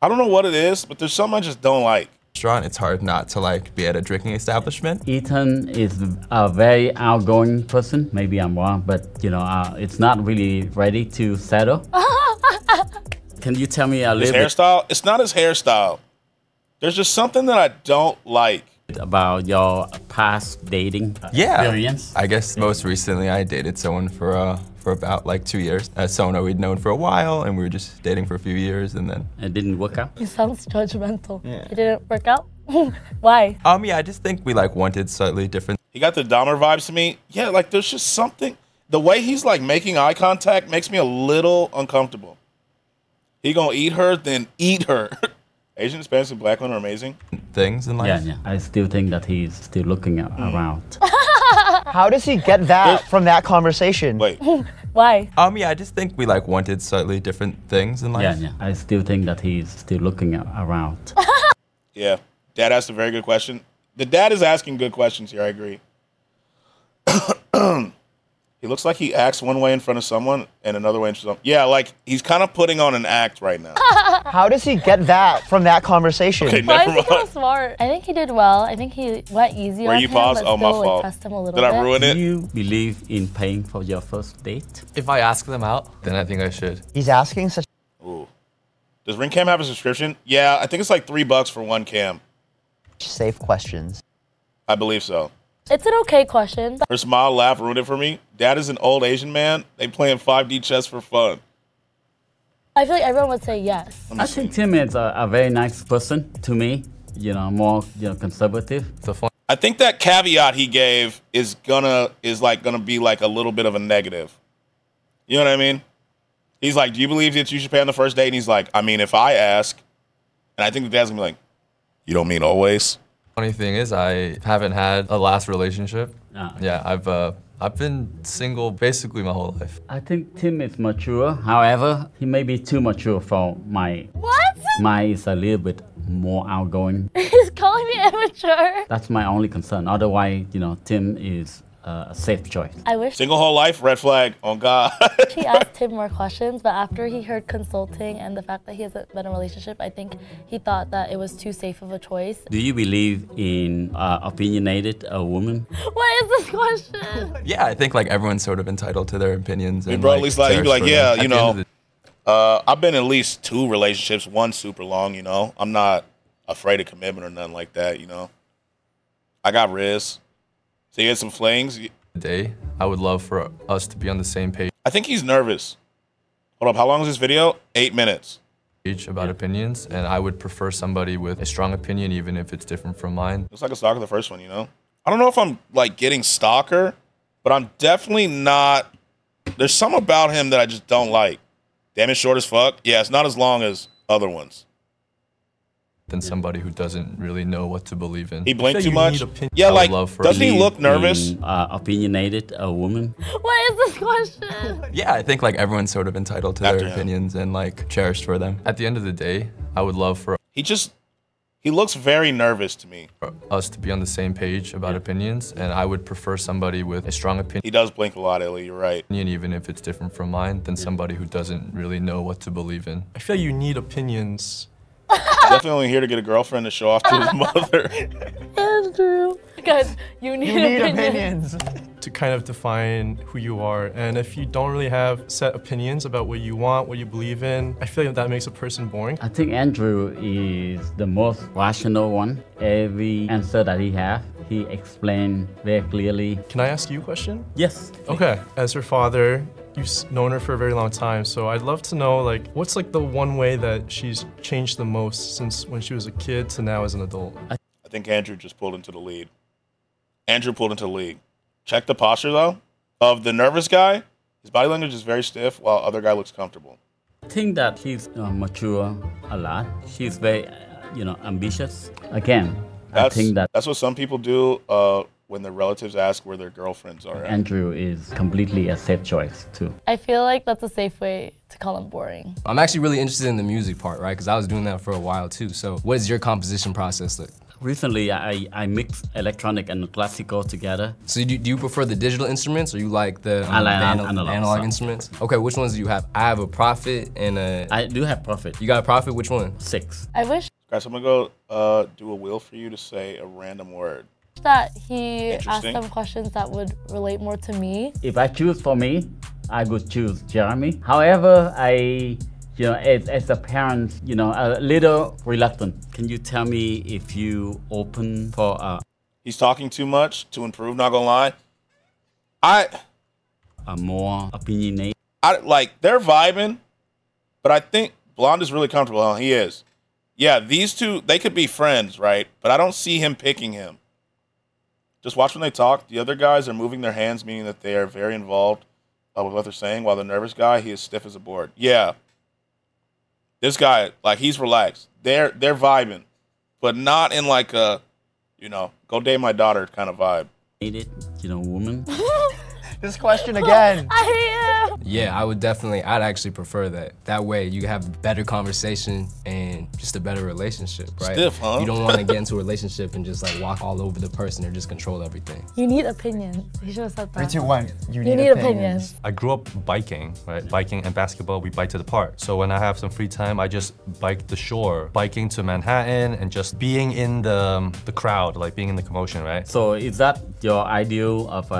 I don't know what it is, but there's something I just don't like. It's hard not to like be at a drinking establishment. Ethan is a very outgoing person. Maybe I'm wrong, but you know, it's not really ready to settle. Can you tell me a His little bit hairstyle? It's not his hairstyle. There's just something that I don't like. about your past dating experience? I guess most recently I dated someone for about like 2 years. Someone we'd known for a while, and we were just dating for a few years, and then it didn't work out. He sounds judgmental. It didn't work out. Why? Yeah, I just think we like wanted slightly different. He got the Dahmer vibes to me. Yeah, like there's just something. The way he's like making eye contact makes me a little uncomfortable. He gonna eat her, then eat her. Asian, Hispanics, and Black women are amazing. Things in life. Yeah. I still think that he's still looking around. How does he get that from that conversation? Wait. Why? Yeah, I just think we like wanted slightly different things in life. Yeah. I still think that he's still looking around. Yeah, Dad asked a very good question. The dad is asking good questions here. I agree. He looks like he acts one way in front of someone and another way in front of someone. Yeah, like he's kind of putting on an act right now. How does he get that from that conversation? Okay, Why never is he so mind. smart? I think he did well. I think he went easy Were on you him, paused? but Oh, my still, like, fault. pressed him a little Did I bit. ruin it? Do you believe in paying for your first date? If I ask them out, then I think I should. He's asking such. Ooh. Does Ring Cam have a subscription? Yeah, I think it's like $3 for one cam. Safe questions. I believe so. It's an okay question. Her smile, laugh ruined it for me. Dad is an old Asian man. They playing 5D chess for fun. I feel like everyone would say yes. I think Tim is a very nice person to me. You know, more conservative. I think that caveat he gave is gonna be like a little bit of a negative. You know what I mean? He's like, do you believe that you should pay on the first date? And he's like, I mean, if I ask, and I think the dad's gonna be like, you don't mean always? Funny thing is, I haven't had a last relationship. Yeah, I've been single basically my whole life. I think Tim is mature. However, he may be too mature for my. What? Mine is a little bit more outgoing. He's calling me immature. That's my only concern. Otherwise, Tim is a safe choice. I wish Single whole life, red flag on God. he asked Tim more questions, but after he heard consulting and the fact that he hasn't been in a relationship, I think he thought that it was too safe of a choice. Do you believe in opinionated woman? What is this question? Yeah, I think like everyone's sort of entitled to their opinions. Hey, And, bro, like, at least like, you'd be like, cherish yeah, for them. you At the end know, of I've been in at least 2 relationships, one super long, I'm not afraid of commitment or nothing like that, I got Riz. So you had some flings. the day, I would love for us to be on the same page. I think he's nervous. Hold up, how long is this video? 8 minutes. About opinions, and I would prefer somebody with a strong opinion, even if it's different from mine. Looks like a stalker the first one, I don't know if I'm like getting stalker, but I'm definitely not. There's some about him that I just don't like. Damn, it's short as fuck. Yeah, it's not as long as other ones. Than somebody who doesn't really know what to believe in. He blinked too much. Yeah, like, doesn't he look nervous? Opinionated woman. What is this question? Yeah, I think like everyone's sort of entitled to their opinions and like cherished for them. At the end of the day, I would love for he looks very nervous to me. Us to be on the same page about opinions, and I would prefer somebody with a strong opinion. He does blink a lot, Ellie, you're right. Even if it's different from mine, than somebody who doesn't really know what to believe in. I feel like you need opinions. Definitely only here to get a girlfriend to show off to his mother. Andrew. Guys, you need opinions. To kind of define who you are. And if you don't really have set opinions about what you want, what you believe in, I feel like that makes a person boring. I think Andrew is the most rational one. Every answer that he has, he explained very clearly. Can I ask you a question? Yes. Okay. As her father, you've known her for a very long time, so I'd love to know, like, what's like the one way that she's changed the most since when she was a kid to now as an adult? I think Andrew just pulled into the lead. Andrew pulled into the lead. Check the posture, though, of the nervous guy. His body language is very stiff, while other guy looks comfortable. I think that he's mature a lot. She's very, ambitious. Again, I think that's what some people do when their relatives ask where their girlfriends are at. Andrew is completely a safe choice, too. I feel like that's a safe way to call him boring. I'm actually really interested in the music part, right? Because I was doing that for a while, too. So what is your composition process like? Recently, I mix electronic and classical together. So do you prefer the digital instruments, or you like the analog instruments? Okay, which ones do you have? I have a Prophet and a... I do have Prophet. You got a Prophet? Which one? 6. I wish... Guys, I'm gonna go do a wheel for you to say a random word. That he asked some questions that would relate more to me. If I choose for me, I would choose Jeremy. However, as a parent, a little reluctant. Can you tell me if you open for He's talking too much to improve, not gonna lie. A more opinionated. They're vibing, but I think Blonde is really comfortable. Huh? He is. Yeah, these two, they could be friends, right? But I don't see him picking him. Just watch when they talk. The other guys are moving their hands, meaning that they are very involved with what they're saying, while the nervous guy, he is stiff as a board. Yeah. This guy, he's relaxed. They're vibing, but not in like a, go date my daughter kind of vibe. Woman. This question again. Yeah, I'd actually prefer that. That way you have better conversation and just a better relationship, right? Stiff, huh? You don't want to get into a relationship and just walk all over the person or just control everything. You need opinions. You should have said that. 3, 2, 1. You need opinions. I grew up biking, right? Biking and basketball, we bike to the park. So when I have some free time, I just bike the shore, biking to Manhattan and just being in the crowd, like being in the commotion, right? So is that your ideal of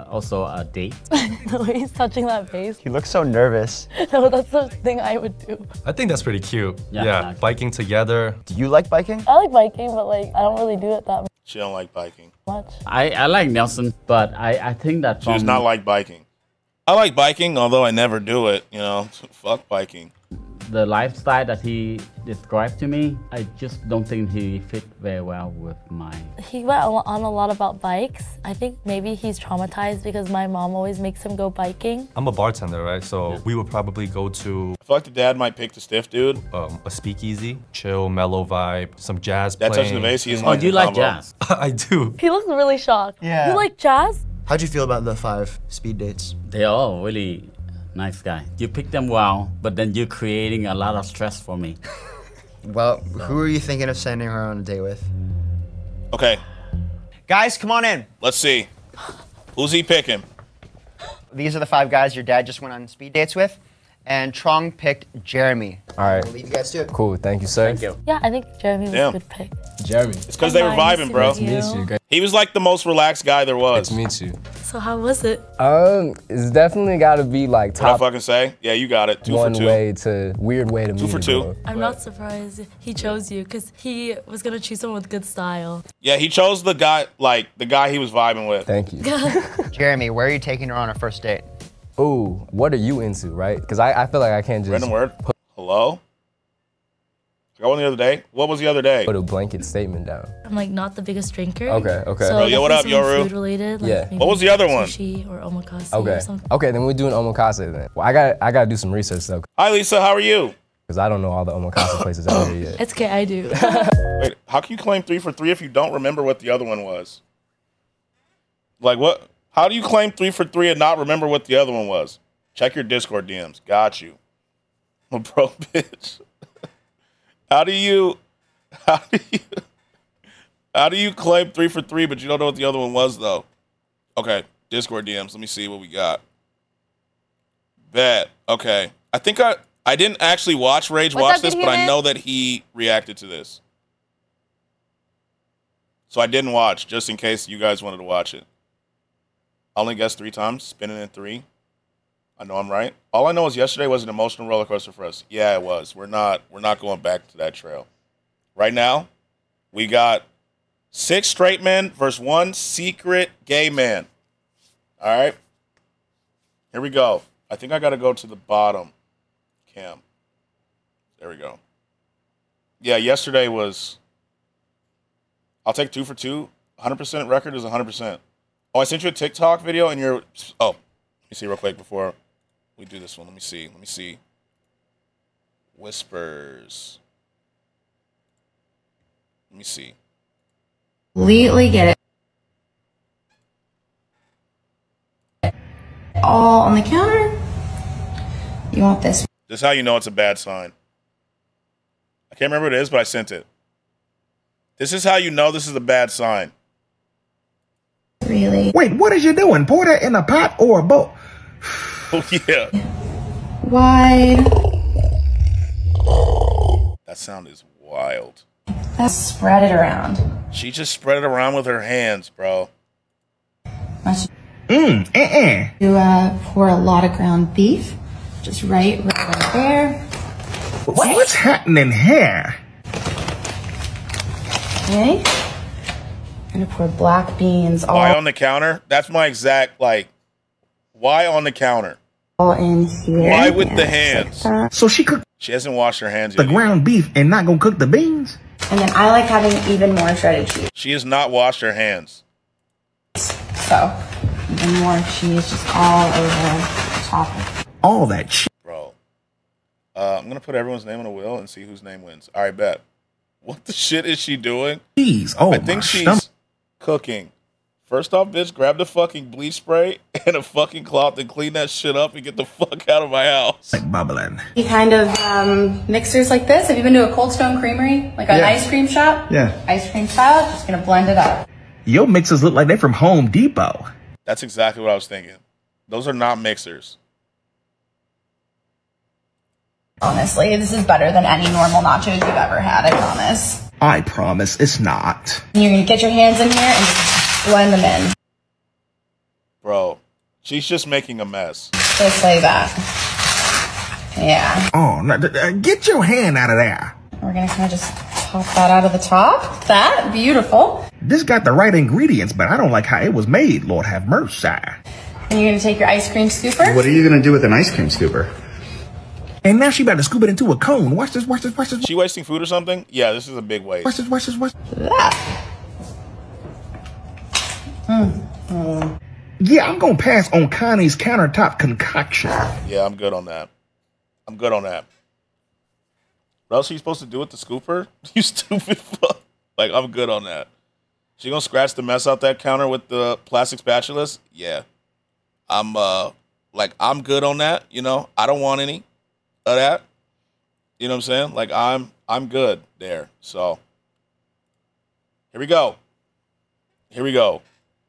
also a date? The way he's touching that face. He looks so nervous. No, that's the thing I would do. I think that's pretty cute. Yeah, biking together. Do you like biking? I like biking, but I don't really do it that much. She don't like biking. What? I like Nelson, but I think that She does not like biking. I like biking, although I never do it. You know, fuck biking. The lifestyle that he described to me, I just don't think he fit very well with my... He went on a lot about bikes. I think maybe he's traumatized because my mom always makes him go biking. I'm a bartender, right? So we would probably go to... I feel like the dad might pick the stiff dude. A speakeasy, chill, mellow vibe, some jazz That playing. touching the bass, he's Oh, do you like jazz? I do. He looks really shocked. Yeah. You like jazz? How'd you feel about the 5 speed dates? They are all really nice guy. You pick them well, but then you're creating a lot of stress for me. Well, who are you thinking of sending her on a date with? Okay. Guys, come on in. Let's see. Who's he picking? These are the 5 guys your dad just went on speed dates with. And Trong picked Jeremy. All right. We'll leave you guys to it. Cool. Thank you, sir. Thank you. Yeah, I think Jeremy was Damn. a good pick. Jeremy. It's because they were Nice vibing, to bro. meet you. Nice to meet you. Great He was like the most relaxed guy there was. to meet you. So how was it? It's definitely got to be like What I top fucking say? Yeah, you got it. 2 one for 2. way to weird way to meet 2 for a 2. girl. I'm not surprised he chose you because he was gonna choose someone with good style. Yeah, he chose the guy, like the guy he was vibing with. Thank you. Jeremy, where are you taking her on a first date? Ooh, what are you into, right? Because I feel like I can't just Random word. Hello? I got one the other day. What was the other day? put a blanket statement down. I'm like not the biggest drinker. Okay. So Yo, what up, definitely something Yoru? Food related. Like Yeah. maybe What was the other one? Sushi or omakase Okay. or something. Okay, then we're doing omakase then. Well, I gotta do some research though, Hi, Lisa. How are you? because I don't know all the omakase places out here yet. It's okay, I do. Wait, how can you claim 3 for 3 if you don't remember what the other one was? Like what? How do you claim 3 for 3 and not remember what the other one was? Check your Discord DMs. Got you. I'm a bro, bitch. How do you claim 3 for 3 but you don't know what the other one was though? Okay, Discord DMs. Let me see what we got. Bet. Okay. I think I didn't actually watch Rage watch this, but I know that he reacted to this. So I didn't watch, just in case you guys wanted to watch it. I only guessed 3 times, spinning in 3. I know I'm right. All I know is yesterday was an emotional roller coaster for us. Yeah, it was. We're not going back to that trail. Right now, we got 6 straight men versus 1 secret gay man. All right. Here we go. I think I got to go to the bottom. Cam. There we go. Yeah, yesterday was... I'll take 2 for 2. 100% record is 100%. Oh, I sent you a TikTok video and you're... Oh, let me see real quick before we do this one. Let me see. Whispers. Let me see. Completely get it. All on the counter. You want this? This is how you know it's a bad sign. I can't remember what it is, but I sent it. This is how you know this is a bad sign. Really? Wait, what is you doing? Pour that in a pot or a bowl? Oh, yeah. Wide. That sound is wild. Let's spread it around. She just spread it around with her hands, bro. You pour a lot of ground beef. Just right there. What's happening here? Okay. I'm gonna pour black beans Why on the counter? That's my exact, like, why on the counter? all in here. Why with the hands? So she cooked She hasn't washed her hands the yet. ground beef and not gonna cook the beans? And then I like having even more shredded cheese. She has not washed her hands. So, even more cheese just all over the top of it. All that cheese. Bro. I'm going to put everyone's name on a wheel and see whose name wins. All right, bet. What the shit is she doing? Oh, I think she's cooking. First off, bitch, grab the fucking bleach spray and a fucking cloth and clean that shit up and get the fuck out of my house. Like bubbling. Kind of mixers like this. Have you been to a Cold Stone Creamery? Like an ice cream shop? Yeah. Ice cream style, just gonna blend it up. Your mixers look like they're from Home Depot. That's exactly what I was thinking. Those are not mixers. Honestly, this is better than any normal nachos you've ever had, I promise. I promise it's not. You're gonna get your hands in here and just blend them in. Bro, she's just making a mess. Just like that. Yeah. Oh, no, get your hand out of there. We're gonna kind of just pop that out of the top. That, beautiful. This got the right ingredients, but I don't like how it was made, Lord have mercy. And you're gonna take your ice cream scooper? What are you gonna do with an ice cream scooper? And now she about to scoop it into a cone. Watch this, watch this, watch this. She wasting food or something? Yeah, this is a big waste. Watch this, watch this, watch this. Yeah, I'm gonna pass on Connie's countertop concoction. Yeah, I'm good on that. I'm good on that. What else are you supposed to do with the scooper? You stupid fuck. Like, I'm good on that. She gonna scratch the mess out that counter with the plastic spatulas? Yeah. I'm good on that, you know? I don't want any of that. You know what I'm saying? Like, I'm good there. So, here we go. Here we go.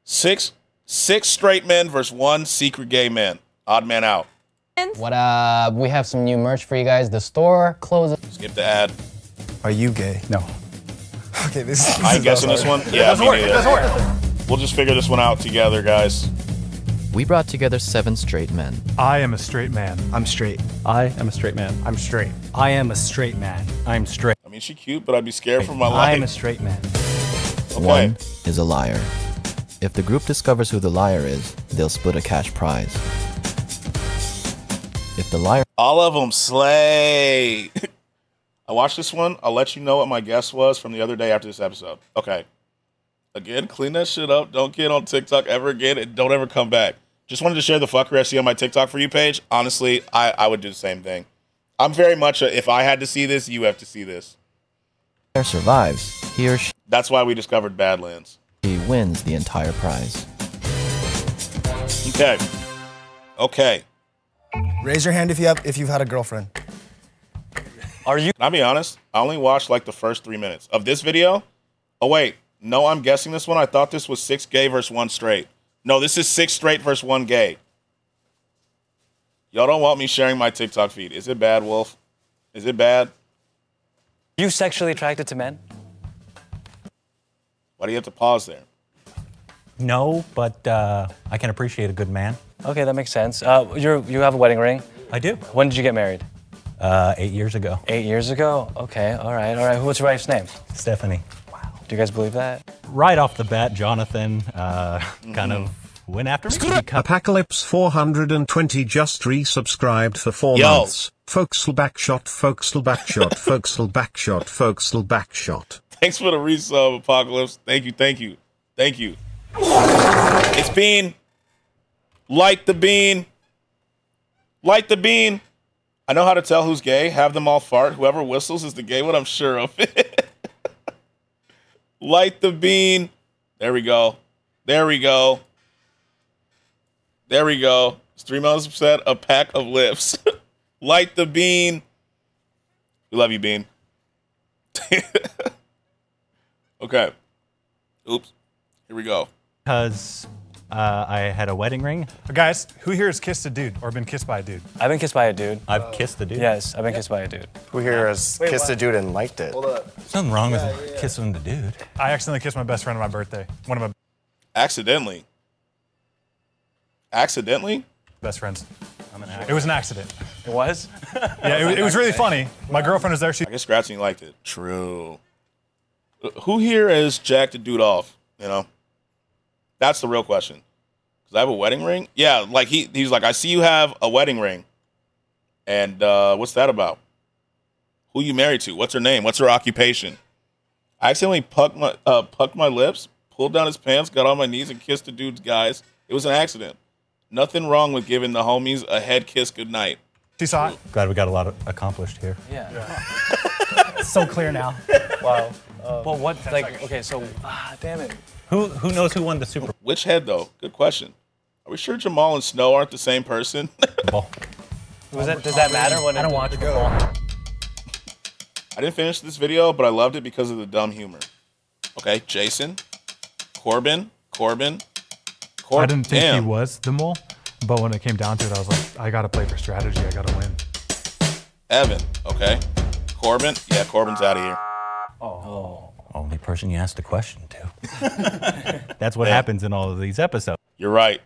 Six straight men versus one secret gay man. Odd man out. What we have some new merch for you guys. The store closes. Skip the ad. Are you gay? No. Okay, this is I ain't guessing this one. Yeah, it doesn't work. We'll just figure this one out together, guys. We brought together 7 straight men. I am a straight man. I'm straight. I am a straight man. I'm straight. I am a straight man. I'm straight. I mean, she cute, but I'd be scared for my life. I am a straight man. Okay. One is a liar. If the group discovers who the liar is, they'll split a cash prize. If the liar... All of them slay. I watched this one. I'll let you know what my guess was from the other day after this episode. Okay. Again, clean that shit up. Don't get on TikTok ever again, and don't ever come back. Just wanted to share the fuckery I see on my TikTok For You page. Honestly, I would do the same thing. I'm very much a, if I had to see this, you have to see this. survives, he or she... That's why we discovered Badlands. He wins the entire prize. Okay. Okay. Raise your hand if you've had a girlfriend. Are you? Can I be honest? I only watched like the first 3 minutes of this video. Oh wait, no, I'm guessing this one. I thought this was 6 gay versus 1 straight. No, this is 6 straight versus 1 gay. Y'all don't want me sharing my TikTok feed. Is it bad, Wolf? Is it bad? You sexually attracted to men? Why do you have to pause there? No, but I can appreciate a good man. Okay, that makes sense. You have a wedding ring? I do. When did you get married? 8 years ago. 8 years ago? Okay, all right, all right. What's your wife's name? Stephanie. Wow. Do you guys believe that? Right off the bat, Jonathan kind of went after me. Apocalypse 420 just resubscribed for 4 months. Folksel backshot, folksel backshot, folksel backshot, folksel backshot. Thanks for the resub, Apocalypse. Thank you, thank you, thank you. It's Bean. Light the bean. Light the bean. I know how to tell who's gay. Have them all fart. Whoever whistles is the gay one, I'm sure of it. Light the bean. There we go. There we go. There we go. It's 3 months % a pack of lips. Light the bean. We love you, Bean. Okay. Oops. Here we go. Because I had a wedding ring. Guys, who here has kissed a dude or been kissed by a dude? I've been kissed by a dude. I've kissed a dude? Yes, I've been kissed by a dude. Who here has kissed a dude and liked it? Hold up. There's nothing wrong with kissing the dude. I accidentally kissed my best friend on my birthday. One of my Accidentally. Accidentally? best friends. I'm an actor. It was an accident. It was? Yeah, it was really funny. My girlfriend was there. I guess Scratching liked it. True. Who here has jacked a dude off? You know? That's the real question. Because I have a wedding ring? Yeah, like he's like, I see you have a wedding ring. And what's that about? Who you married to? What's her name? What's her occupation? I accidentally pucked my lips, pulled down his pants, got on my knees, and kissed the dude's guys. It was an accident. Nothing wrong with giving the homies a head kiss goodnight. She saw it. Glad we got a lot accomplished here. Yeah. It's so clear now. Wow. Well, what, like, okay, so, damn it. Who knows who won the Super Bowl? Which head, though? Good question. Are we sure Jamal and Snow aren't the same person? Does that matter when I don't watch football? I didn't finish this video, but I loved it because of the dumb humor. Okay, Jason, Corbin. I didn't think he was the mole, but when it came down to it, I was like, I gotta play for strategy. I gotta win. Evan, okay. Corbin, yeah, Corbin's out of here. Oh. Only person you asked a question to. That's what happens in all of these episodes. You're right.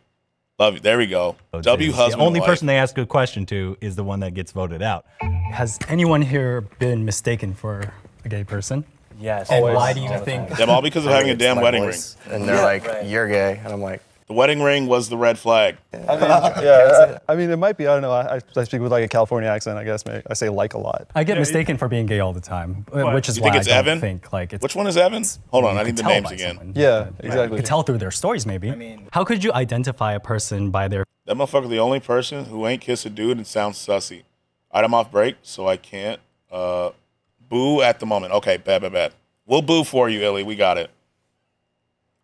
Love you. There we go. W husband. The only person they ask a question to is the one that gets voted out. Has anyone here been mistaken for a gay person? Yes. And why do you think? Them all because of having a damn My wedding voice. ring. And they're like, you're gay. And I'm like, the wedding ring was the red flag. I mean, it might be. I don't know. I speak with like a California accent. I guess maybe I say like a lot. I get mistaken for being gay all the time, which is You why think it's I don't Evan? think like it's. Which one is Evan? Hold on, I you need the can tell names by again. someone. Yeah, exactly. You could tell through their stories, maybe. I mean, how could you identify a person by their? That motherfucker the only person who ain't kiss a dude and sounds sussy. I'm off break, so I can't boo at the moment. Okay, bad. We'll boo for you, Illy. We got it.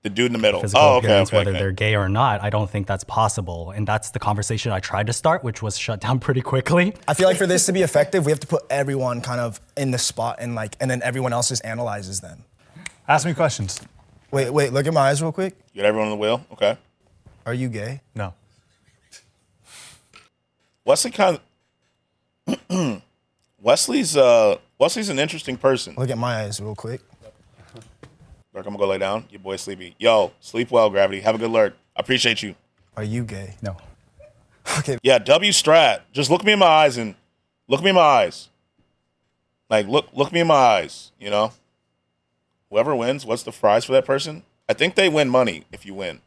The dude in the middle. Physical appearance, okay. whether they're gay or not. I don't think that's possible, and that's the conversation I tried to start, which was shut down pretty quickly. I feel like for this to be effective, we have to put everyone kind of in the spot and then everyone else just analyzes them. Ask me questions. Wait, look at my eyes real quick. You got everyone on the wheel? Okay. Are you gay? No. Wesley Wesley's an interesting person. Look at my eyes real quick. Lurk, I'm gonna go lay down. Your boy sleepy. Yo, sleep well, Gravity. Have a good lurk. I appreciate you. Are you gay? No. Okay. Yeah, W Strat. Just look me in my eyes and look me in my eyes. Like look me in my eyes, you know? Whoever wins, what's the prize for that person? I think they win money if you win.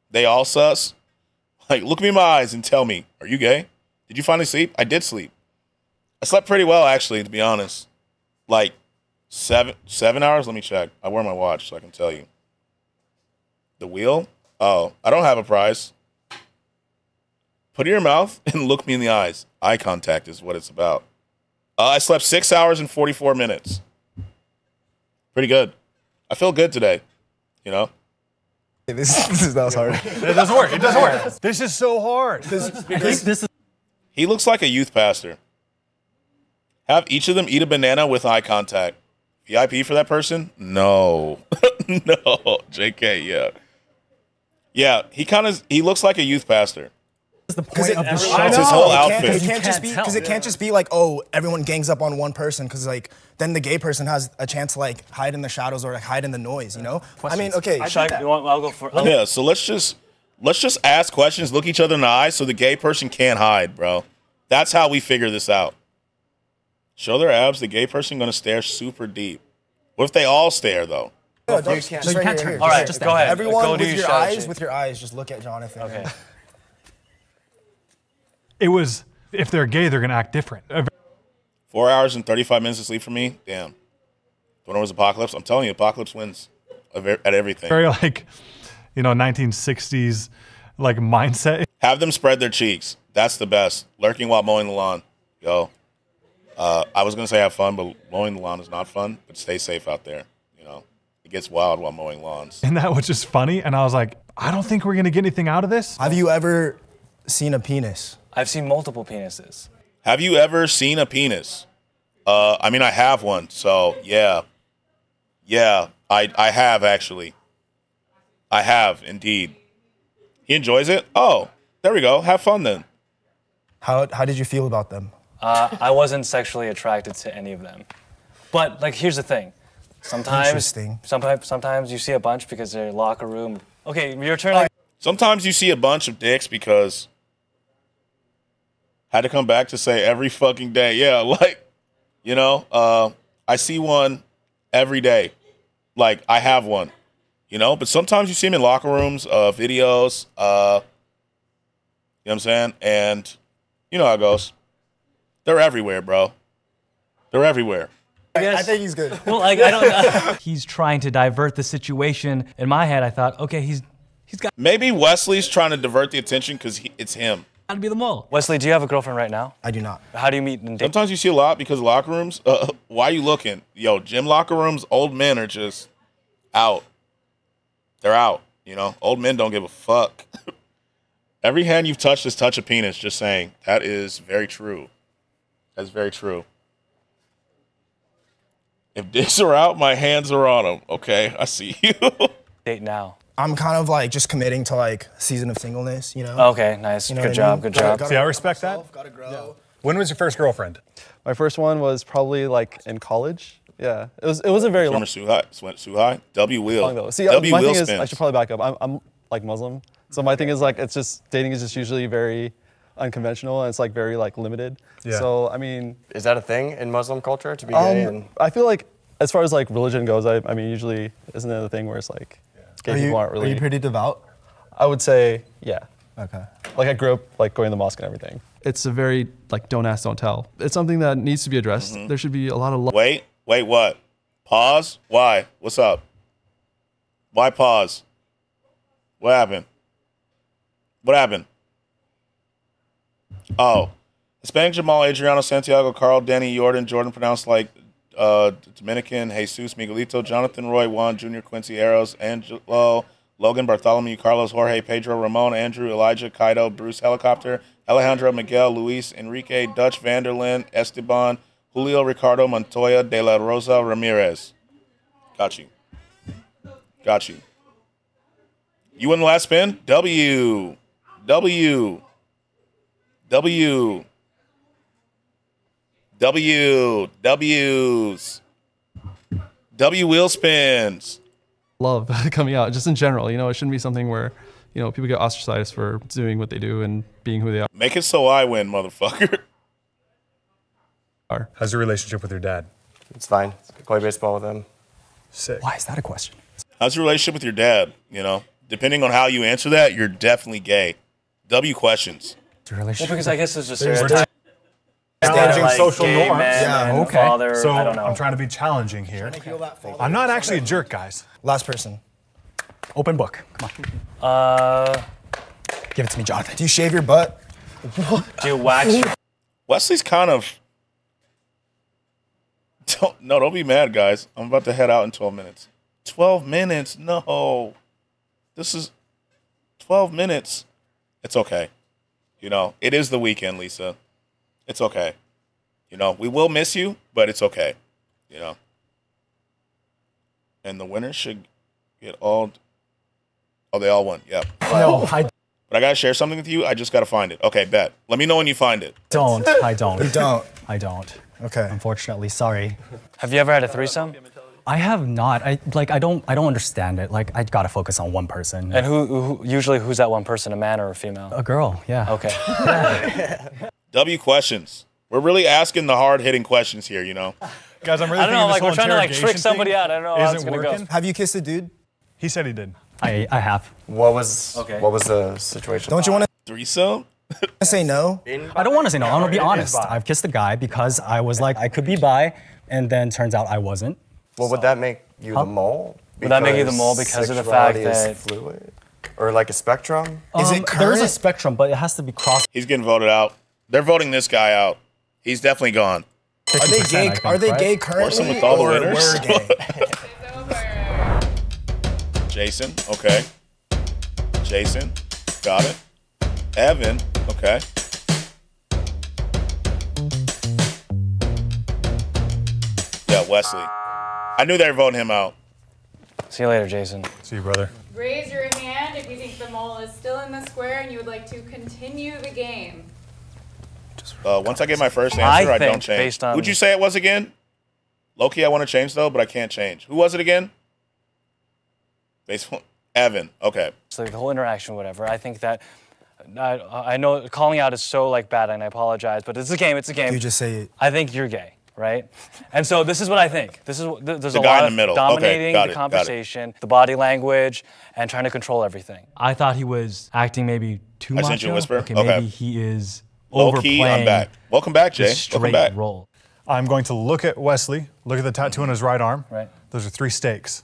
They all sus. Like, look me in my eyes and tell me, are you gay? Did you finally sleep? I did sleep. I slept pretty well, actually, to be honest. Like, 7 hours? Let me check. I wear my watch so I can tell you. The wheel? Oh, I don't have a prize. Put it in your mouth and look me in the eyes. Eye contact is what it's about. I slept 6 hours and 44 minutes. Pretty good. I feel good today, you know? That was hard. It doesn't work. It doesn't work. This is so hard. He looks like a youth pastor. Have each of them eat a banana with eye contact. VIP for that person? No. No. JK, yeah. Yeah, he looks like a youth pastor. The point of the show. It's his whole outfit. It can't just be because it can't just be like, oh, everyone gangs up on one person because like then the gay person has a chance to like hide in the shadows or like hide in the noise, you know? I mean, okay. I'll go for. Yeah, so let's just ask questions, look each other in the eyes so the gay person can't hide, bro. That's how we figure this out. Show their abs, the gay person gonna stare super deep. What if they all stare though? No, you can't turn. All right, just go ahead. Everyone Go with your eyes, just look at Jonathan. Okay. It was, if they're gay, they're going to act different. 4 hours and 35 minutes of sleep for me? Damn. The one was Apocalypse? I'm telling you, Apocalypse wins at everything. Very like, 1960s like mindset. Have them spread their cheeks. That's the best. Lurking while mowing the lawn. Yo. I was going to say have fun, but mowing the lawn is not fun. But stay safe out there. You know, it gets wild while mowing lawns. And that was just funny. And I was like, I don't think we're going to get anything out of this. Have you ever seen a penis? I've seen multiple penises. Have you ever seen a penis? I mean, I have one, so yeah. Yeah, I have actually. I have, indeed. He enjoys it? Oh, there we go. Have fun then. How did you feel about them? I wasn't sexually attracted to any of them. But like, here's the thing. Sometimes you see a bunch because they're locker room. Okay, your turn. Sometimes you see a bunch of dicks because had to come back to say every fucking day. Yeah, like, I see one every day. Like, I have one, but sometimes you see them in locker rooms, videos, you know what I'm saying? And you know how it goes. They're everywhere, bro. They're everywhere. I think he's good. Well, like, I don't know. He's trying to divert the situation. In my head, I thought, okay, he's got. Maybe Wesley's trying to divert the attention because it's him. Gotta be the mole. Wesley, do you have a girlfriend right now? I do not. How do you meet and date? Sometimes you see a lot because locker rooms. Why are you looking? Yo, gym locker rooms, old men are just out. They're out. Old men don't give a fuck. Every hand you've touched is touch a penis. Just saying. That is very true. That's very true. If dicks are out, my hands are on them. Okay, I see you. Date now. I'm kind of like just committing to like season of singleness, Okay, nice. Good job. Good job. See, I respect that. Gotta grow. Yeah. When was your first girlfriend? My first one was probably like in college. Yeah, it wasn't very long. Suhai? W Wheel. See, W my Wheel thing is, spins. I should probably back up. I'm like Muslim, so my thing is like it's just dating is just usually very unconventional and it's like very like limited. Yeah. So I mean, is that a thing in Muslim culture to be gay? I feel like As far as like religion goes, I mean, usually isn't it a thing where it's like gay people aren't really. Are you pretty devout? I would say, yeah. Okay. Like I grew up like going to the mosque and everything. It's a very like don't ask, don't tell. It's something that needs to be addressed. There should be a lot of love. Wait, what? Pause? Why? What's up? Why pause? What happened? What happened? Oh. Hispanic Jamal, Adriano, Santiago, Carl, Denny, Jordan pronounced like Dominican, Jesus, Miguelito, Jonathan, Roy, Juan, Junior, Quincy, Eros, Angelo, Logan, Bartholomew, Carlos, Jorge, Pedro, Ramon, Andrew, Elijah, Kaido, Bruce, Helicopter, Alejandro, Miguel, Luis, Enrique, Dutch, Vanderlyn, Esteban, Julio, Ricardo, Montoya, De La Rosa, Ramirez. Got you. Got you. You win the last spin? W. W's. W wheel spins. Love coming out, just in general. You know, it shouldn't be something where, you know, people get ostracized for doing what they do and being who they are. Make it so I win, motherfucker. How's your relationship with your dad? It's fine. I play baseball with him. Sick. Why is that a question? How's your relationship with your dad? You know, depending on how you answer that, you're definitely gay. W questions. Well, because I guess it's just Challenging like social gay norms. men and father, So I don't know. I'm trying to be challenging here. I'm not actually a jerk, guys. Last person. Open book. Come on. Give it to me, Jonathan. Do you shave your butt? Do you wax your... Wesley's kind of... Don't be mad, guys. I'm about to head out in 12 minutes. 12 minutes? No. This is 12 minutes. It's okay. You know, it is the weekend, Lisa. It's okay. You know, we will miss you, but it's okay. You know. And the winners should get all... Oh, they all won. Yep. No, But I got to share something with you. I just got to find it. Okay, bet. Let me know when you find it. I don't. You don't? I don't. Okay. Unfortunately, sorry. Have you ever had a threesome? I have not. I don't understand it. Like, I gotta focus on one person. And who's that one person, a man or a female? A girl, yeah. Okay. W questions. We're really asking the hard-hitting questions here, you know? Guys, I'm really I don't know, thinking this like we're whole trying to like interrogation trick somebody thing out. I don't know how it's isn't gonna working. go. Have you kissed a dude? He said he did. I have. What was the situation? Don't you want to threesome? say no? I don't want to say no. I want to be honest. I've kissed a guy because I was like, I could be bi, and then turns out I wasn't. Well, would that make you the mole? Would that make you the mole because of the fact sexuality that is fluid? Or like a spectrum? Is it There is a current? spectrum, but it has to be crossed. He's getting voted out. They're voting this guy out. He's definitely gone. Are they gay? Are they gay Worsen currently? with all the or winners. were gay? Jason, okay. Jason, got it. Evan, okay. Yeah, Wesley. I knew they were voting him out. See you later, Jason. See you, brother. Raise your hand if you think the mole is still in the square and you would like to continue the game. Once I get my first answer, I don't think change. based on- Who'd you say it was again? Low-key, I want to change, though, but I can't change. Who was it again? Evan, okay. So like the whole interaction, whatever. I think that I know calling out is so like bad, and I apologize, but it's a game. It's a game. You just say it. I think you're gay, right? And so this is what I think. This is there's The a guy lot in the middle. of Okay, dominating got the it, got it. conversation, the body language, and trying to control everything. I thought he was acting maybe too I macho. sent you a whisper? Okay, Okay. maybe he is Low-key, overplaying. I'm back. Welcome back, Jay. the Welcome straight back. role. I'm going to look at Wesley, look at the tattoo on his right arm. Right. Those are 3 stakes.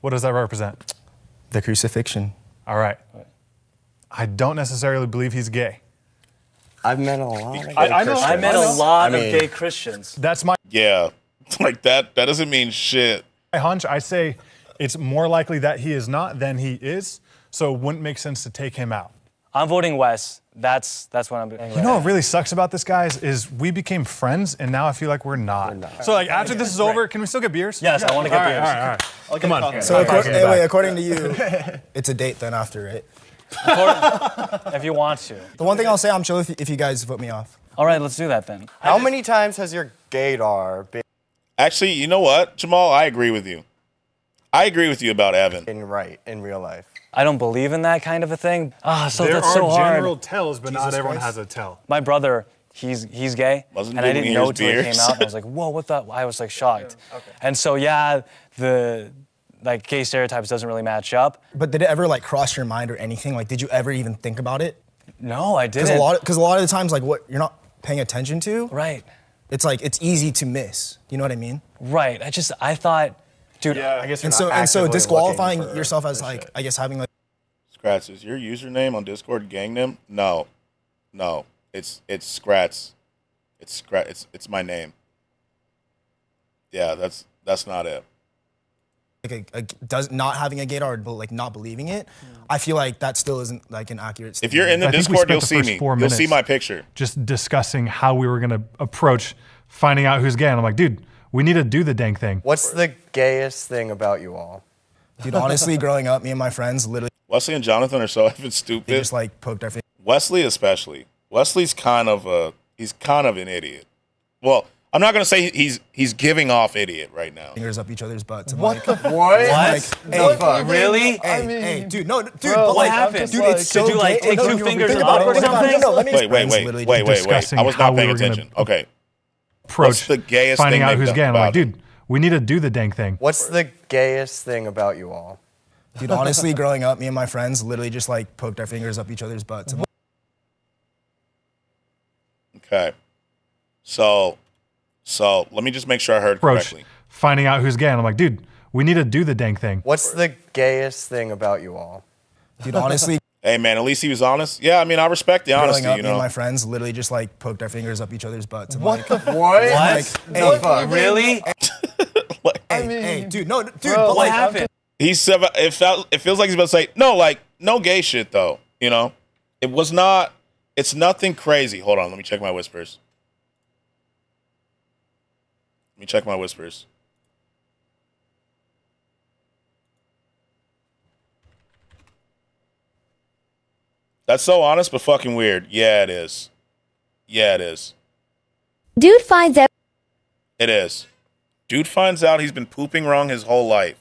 What does that represent? The crucifixion. All right. I don't necessarily believe he's gay. I've met a lot of gay I know. Christians. I met a lot of gay Christians. That's my Yeah, like that doesn't mean shit. hunch. I say it's more likely that he is not than he is, so it wouldn't make sense to take him out. I'm voting Wes. That's what I'm doing. You know what really sucks about this, guys, is we became friends, and now I feel like we're not. So, like, after this is over, can we still get beers? Yes, I want to get beers. All right. Come on. So according to you, it's a date then after, right? If you want to. The one thing I'll say, I'm chill if you guys vote me off. All right, let's do that then. How many times has your gaydar been Actually, you know what, Jamal? I agree with you. I agree with you about Evan. in real life? I don't believe in that kind of a thing. So there that's are so hard. general tells, but not everyone has a tell. My brother, he's gay, Wasn't and I giving didn't you know his until it beers. came out. And I was like, whoa, what the? I was like shocked. And so yeah, the like gay stereotypes doesn't really match up. But did it ever like cross your mind or anything? Like, did you ever even think about it? No, I didn't. Because a lot of the times, like what you're not paying attention to, right? It's like it's easy to miss. You know what I mean? Right. I thought, dude. Yeah, I guess. And so disqualifying yourself as like, I guess having like. Scratch, is your username on Discord Gangnam? No. It's Scratch. It's my name. Yeah, that's not it. Like does not having a gaydar, but like not believing it, I feel like that still isn't like an accurate statement. If you're in the Discord, you'll see me. You'll see my picture. Just discussing how we were gonna approach finding out who's gay. And I'm like, dude, we need to do the dang thing. What's the gayest thing about you all? Dude, honestly, growing up, me and my friends literally. Wesley and Jonathan are so effing stupid. They just like poked our face. Wesley especially. Wesley's kind of an idiot. Well, I'm not gonna say he's giving off idiot right now. Fingers up each other's butts. What the what? Hey, really? Hey, dude, no, dude. Bro, but what like, happened? Dude, it's so Did you like gay. take Oh, no, two no, fingers think up about or it. something? No, let me. Wait. I was not paying attention. Okay. Approach the gayest finding thing out who's they've gay. done I'm like, about dude, we need to do the dang thing. What's the gayest thing about you all? Dude, honestly, growing up, me and my friends literally just like poked our fingers up each other's butts. Okay. So let me just make sure I heard correctly. Finding out who's gay. And I'm like, dude, we need to do the dang thing. What's the gayest thing about you all? Dude, honestly. Hey man, at least he was honest. Yeah, I mean, I respect the honesty. Growing up, You me and know. my friends literally just like poked our fingers up each other's butts. What the what? What? Really? Hey, dude, no, dude. Bro, but what like, happened? It feels like he's about to say no, like no gay shit though. You know, it was not. It's nothing crazy. Hold on, let me check my whispers. Let me check my whispers. That's so honest, but fucking weird. Yeah, it is. Yeah, it is. Dude finds out. It is. Dude finds out he's been pooping wrong his whole life.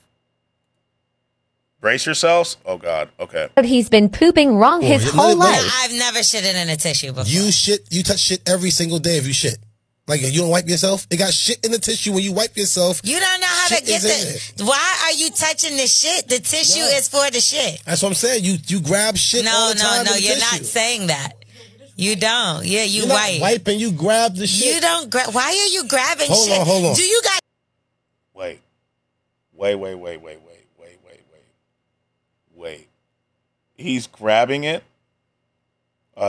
Brace yourselves. Oh, God. Okay. He's been pooping wrong his whole life. I've never shitted in a tissue before. You touch shit every single day if you shit. Like, you don't wipe yourself? It got shit in the tissue when you wipe yourself. You don't know how to get the... Why are you touching the shit? The tissue is for the shit. That's what I'm saying. You grab shit all the time. No, in the you're tissue. not saying that. You don't. Yeah, you You're wipe. not wiping, you grab the shit. You don't grab... Why are you grabbing Hold shit? on. Do you got... Wait. He's grabbing it.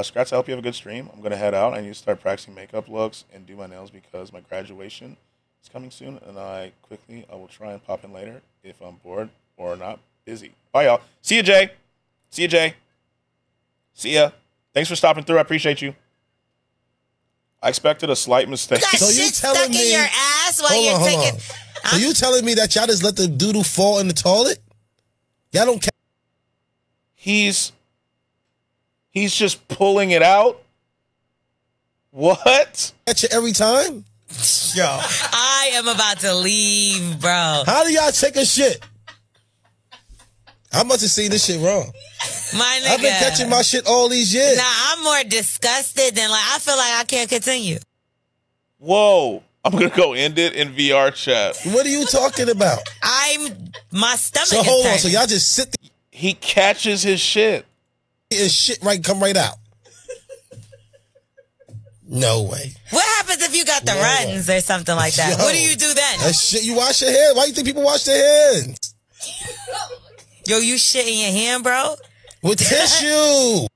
Scratch, I hope you have a good stream. I'm going to head out. I need to start practicing makeup looks and do my nails because my graduation is coming soon. And I will try and pop in later if I'm bored or not busy. Bye, y'all. See you, Jay. See ya. Thanks for stopping through. I appreciate you. I expected a slight mistake. You got shit stuck in your ass while you're taking... So you telling me that y'all just let the doodle fall in the toilet? Y'all don't care? He's just pulling it out? What? Catch it every time? Yo. I am about to leave, bro. How do y'all take a shit? I must have seen this shit wrong. My nigga. I've been catching my shit all these years. Nah, I'm more disgusted than like, I feel like I can't continue. Whoa. I'm going to go end it in VR chat. What are you talking about? My stomach So is hold on, turning. so y'all just sit there. He catches his shit. His shit come right out. No way. What happens if you got the runs or something like that? Yo, What do you do then? That shit, you wash your hands. Why do you think people wash their hands? Yo, you shit in your hand, bro? With tissue.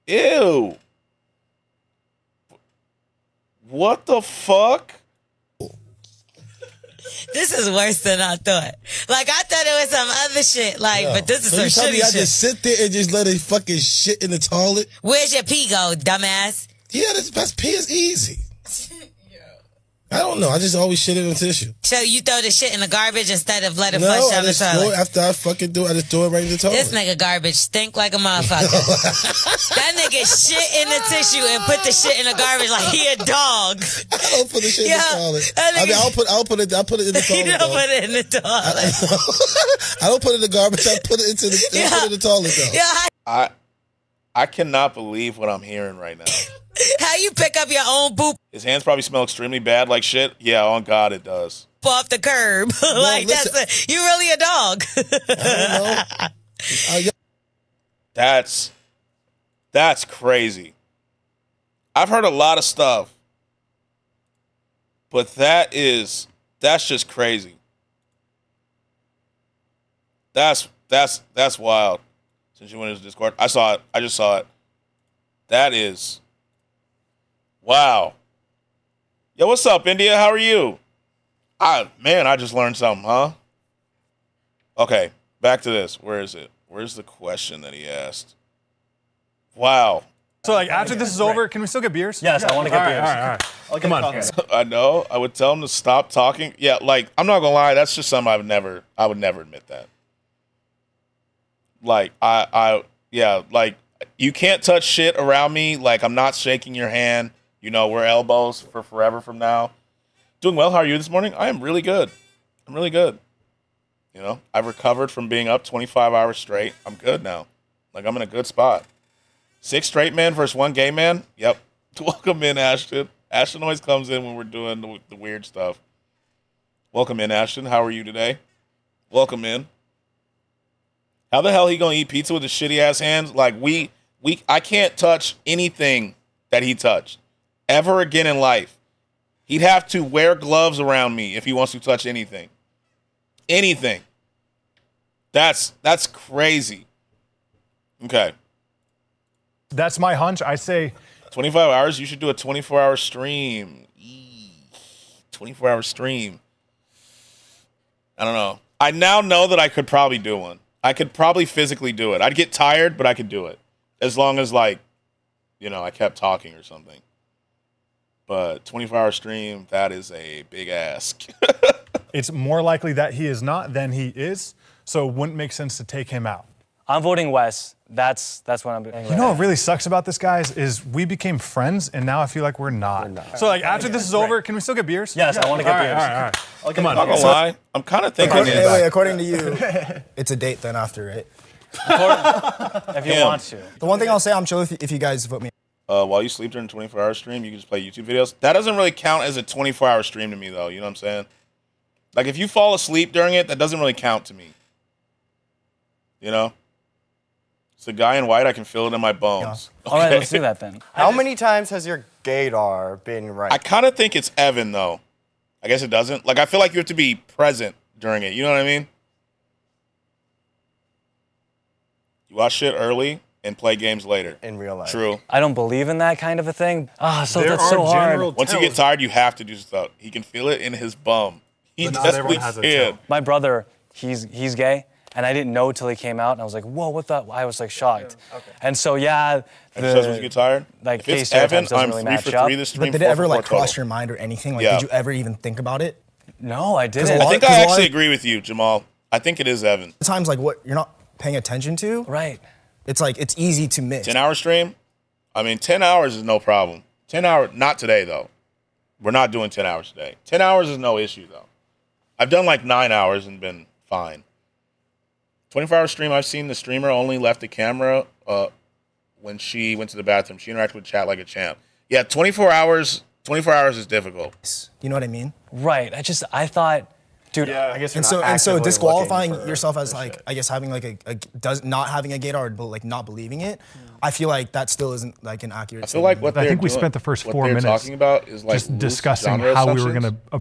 Ew. What the fuck? This is worse than I thought. Like, I thought it was some other shit. Like, Yo, but this is so some you tell me shitty I shit. just sit there and just let it fucking shit in the toilet? Where's your pee go, dumbass? Yeah, that's pee is easy. I don't know. I just always shit in the tissue. So you throw the shit in the garbage instead of let it No, flush I down the just throw it toilet? after I fucking do it. I just throw it right in the toilet. This nigga garbage stink like a motherfucker. That nigga shit in the tissue and put the shit in the garbage like he a dog. I don't put the shit in the toilet. that I mean, nigga- I'll put it in the toilet. You don't though. put it in the toilet. I don't put it in the garbage. I put it into the, I put it in the toilet though. Yeah, I cannot believe what I'm hearing right now. How you pick up your own poop His hands probably smell extremely bad like shit. Yeah, on God, it does. off the curb? Like, you really a dog. I don't know. That's crazy. I've heard a lot of stuff, but that's just crazy. That's wild. Since you went into Discord, I saw it. I just saw it. That is wow. Yo, what's up, India? How are you? Man, I just learned something, huh? Okay, back to this. Where is it? Where's the question that he asked? Wow. So, like, after this is over, can we still get beers? Yes, I want to get beers. All right. Come on. I know. I would tell him to stop talking. Yeah, like, I'm not gonna lie. That's just something I would never admit that. Like, yeah, like, you can't touch shit around me. Like, I'm not shaking your hand. You know, we're elbows for forever from now. Doing well. How are you this morning? I am really good. I'm really good. You know, I've recovered from being up 25 hours straight. I'm good now. Like, I'm in a good spot. 6 straight men versus 1 gay man? Yep. Welcome in, Ashton. Ashton always comes in when we're doing the weird stuff. Welcome in, Ashton. How are you today? Welcome in. How the hell he gonna eat pizza with his shitty ass hands? Like, I can't touch anything that he touched ever again in life. He'd have to wear gloves around me if he wants to touch anything. Anything. That's crazy. Okay. That's my hunch. I say 25 hours. You should do a 24-hour stream. 24-hour stream. I don't know. I now know that I could probably do one. I could probably physically do it. I'd get tired, but I could do it. As long as, like, you know, I kept talking or something. But 24-hour stream, that is a big ask. it's more likely that he is not than he is, so it wouldn't make sense to take him out. I'm voting Wes. That's what I'm doing. You know what really sucks about this, guys, is we became friends, and now I feel like we're not. So, like, after this is over, can we still get beers? Yes, I want to get beers. All right. Come on. I'm not gonna lie. I'm kind of thinking. According to you, it's a date then after, right? If you want to. The one thing I'll say, I'm chill if you guys vote me. While you sleep during a 24-hour stream, you can just play YouTube videos. That doesn't really count as a 24-hour stream to me, though. You know what I'm saying? Like, if you fall asleep during it, that doesn't really count to me. You know? It's a guy in white. I can feel it in my bones. Yeah. All right, let's do that then. How many times has your gaydar been right? I kind of think it's Evan, though. I guess it doesn't. Like, I feel like you have to be present during it. You know what I mean? You watch shit early and play games later. In real life. True. I don't believe in that kind of a thing. That's so hard. Once you get tired, you have to do stuff. He can feel it in his bum. He definitely can. My brother, he's gay, and I didn't know till he came out, and I was like, whoa, what the? I was like shocked. Okay. And so yeah. Once you get tired? Like, if it's Evan, I'm 3 for 3 this stream. But did it ever like cross your mind or anything? Like, did you ever even think about it? No, I didn't. I think I actually agree with you, Jamal. I think it is Evan. Times like what you're not paying attention to. Right. It's like, it's easy to miss. 10-hour stream? I mean, 10 hours is no problem. 10 hours, not today, though. We're not doing 10 hours today. 10 hours is no issue, though. I've done like 9 hours and been fine. 24-hour stream, I've seen the streamer only left the camera when she went to the bathroom. She interacted with chat like a champ. Yeah, 24 hours is difficult. You know what I mean? Right. I thought... Dude, yeah, I guess and so disqualifying yourself as like I guess having like not having a gaydar but like not believing it, I feel like that still isn't like an accurate. I feel like I think we spent the first 4 minutes talking about is like just discussing how we were gonna. Oh,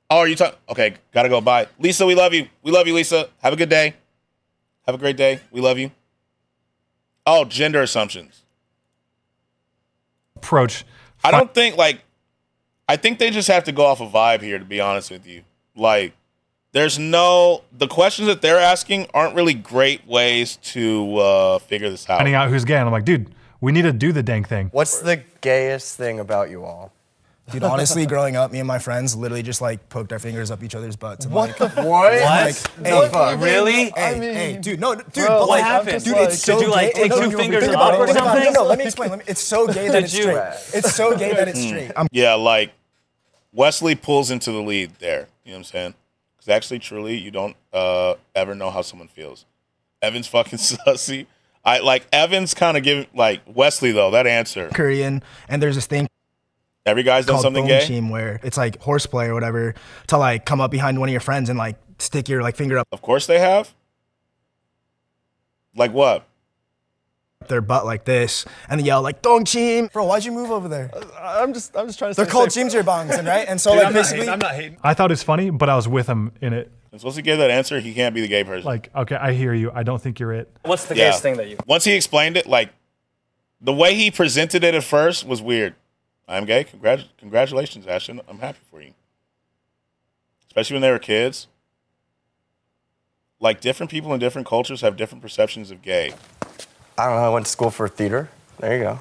are you talking? Okay, gotta go. Bye, Lisa. We love you. We love you, Lisa. Have a good day. Have a great day. We love you. Oh, gender assumptions. Approach. I don't think like. I think they just have to go off a vibe here. To be honest with you, like. The questions that they're asking aren't really great ways to figure this out. Finding out who's gay, and I'm like, dude, we need to do the dang thing. What's the gayest thing about you all? Dude, honestly, growing up, me and my friends literally just like poked our fingers up each other's butts. And, what like, the what? Like, hey, really? Hey, dude, no, dude. Bro, but what like, happened? Dude, it's so Did you like gay. take 2 fingers think up about or it. something? No, let me explain. It's so gay that it's straight. It's so gay that it's straight. Yeah, like Wesley pulls into the lead there. You know what I'm saying? Because actually, truly, you don't ever know how someone feels. Evan's fucking sussy. I like Evans kind of giving like Wesley though that answer. Korean, and there's this thing. Every guy's done called something gay. Team where it's like horseplay or whatever to like come up behind one of your friends and like stick your like finger up. Of course they have. Like what? Their butt like this and yell like "Dong Chim." Bro, why'd you move over there? I'm just trying to. They're called Jimjir Bongs, right? And so Dude, like basically, I'm not hating. I thought it was funny, but I was with him in it. And once he gave that answer, he can't be the gay person. Like, okay, I hear you. I don't think you're it. What's the gayest thing that you? Once he explained it, like the way he presented it at first was weird. I'm gay. Congratulations, Ashton. I'm happy for you. Especially when they were kids. Like different people in different cultures have different perceptions of gay. I don't know. I went to school for theater. There you go.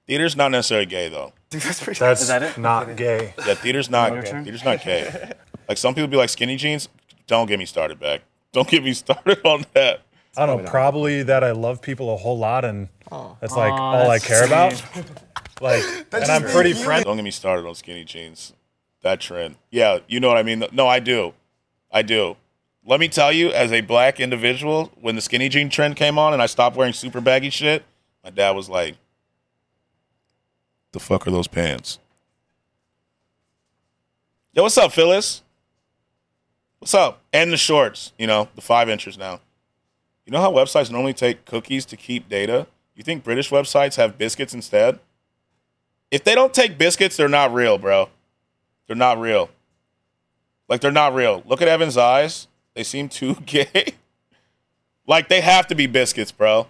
Theater's not necessarily gay though. Dude, that's pretty. That's not gay. Yeah, theater's not gay. Like some people be like skinny jeans. Don't get me started, back. Don't get me started on that. I don't know. Probably that I love people a whole lot, and that's like all I care about. Like, and I'm pretty friendly. Don't get me started on skinny jeans. That trend. Yeah, you know what I mean. No, I do. Let me tell you, as a black individual, when the skinny jean trend came on and I stopped wearing super baggy shit, my dad was like, "The fuck are those pants?" Yo, what's up, Phyllis? What's up? And the shorts, you know, the 5-inchers now. You know how websites normally take cookies to keep data? You think British websites have biscuits instead? If they don't take biscuits, they're not real, bro. They're not real. Like, they're not real. Look at Evan's eyes. They seem too gay. Like, they have to be biscuits, bro.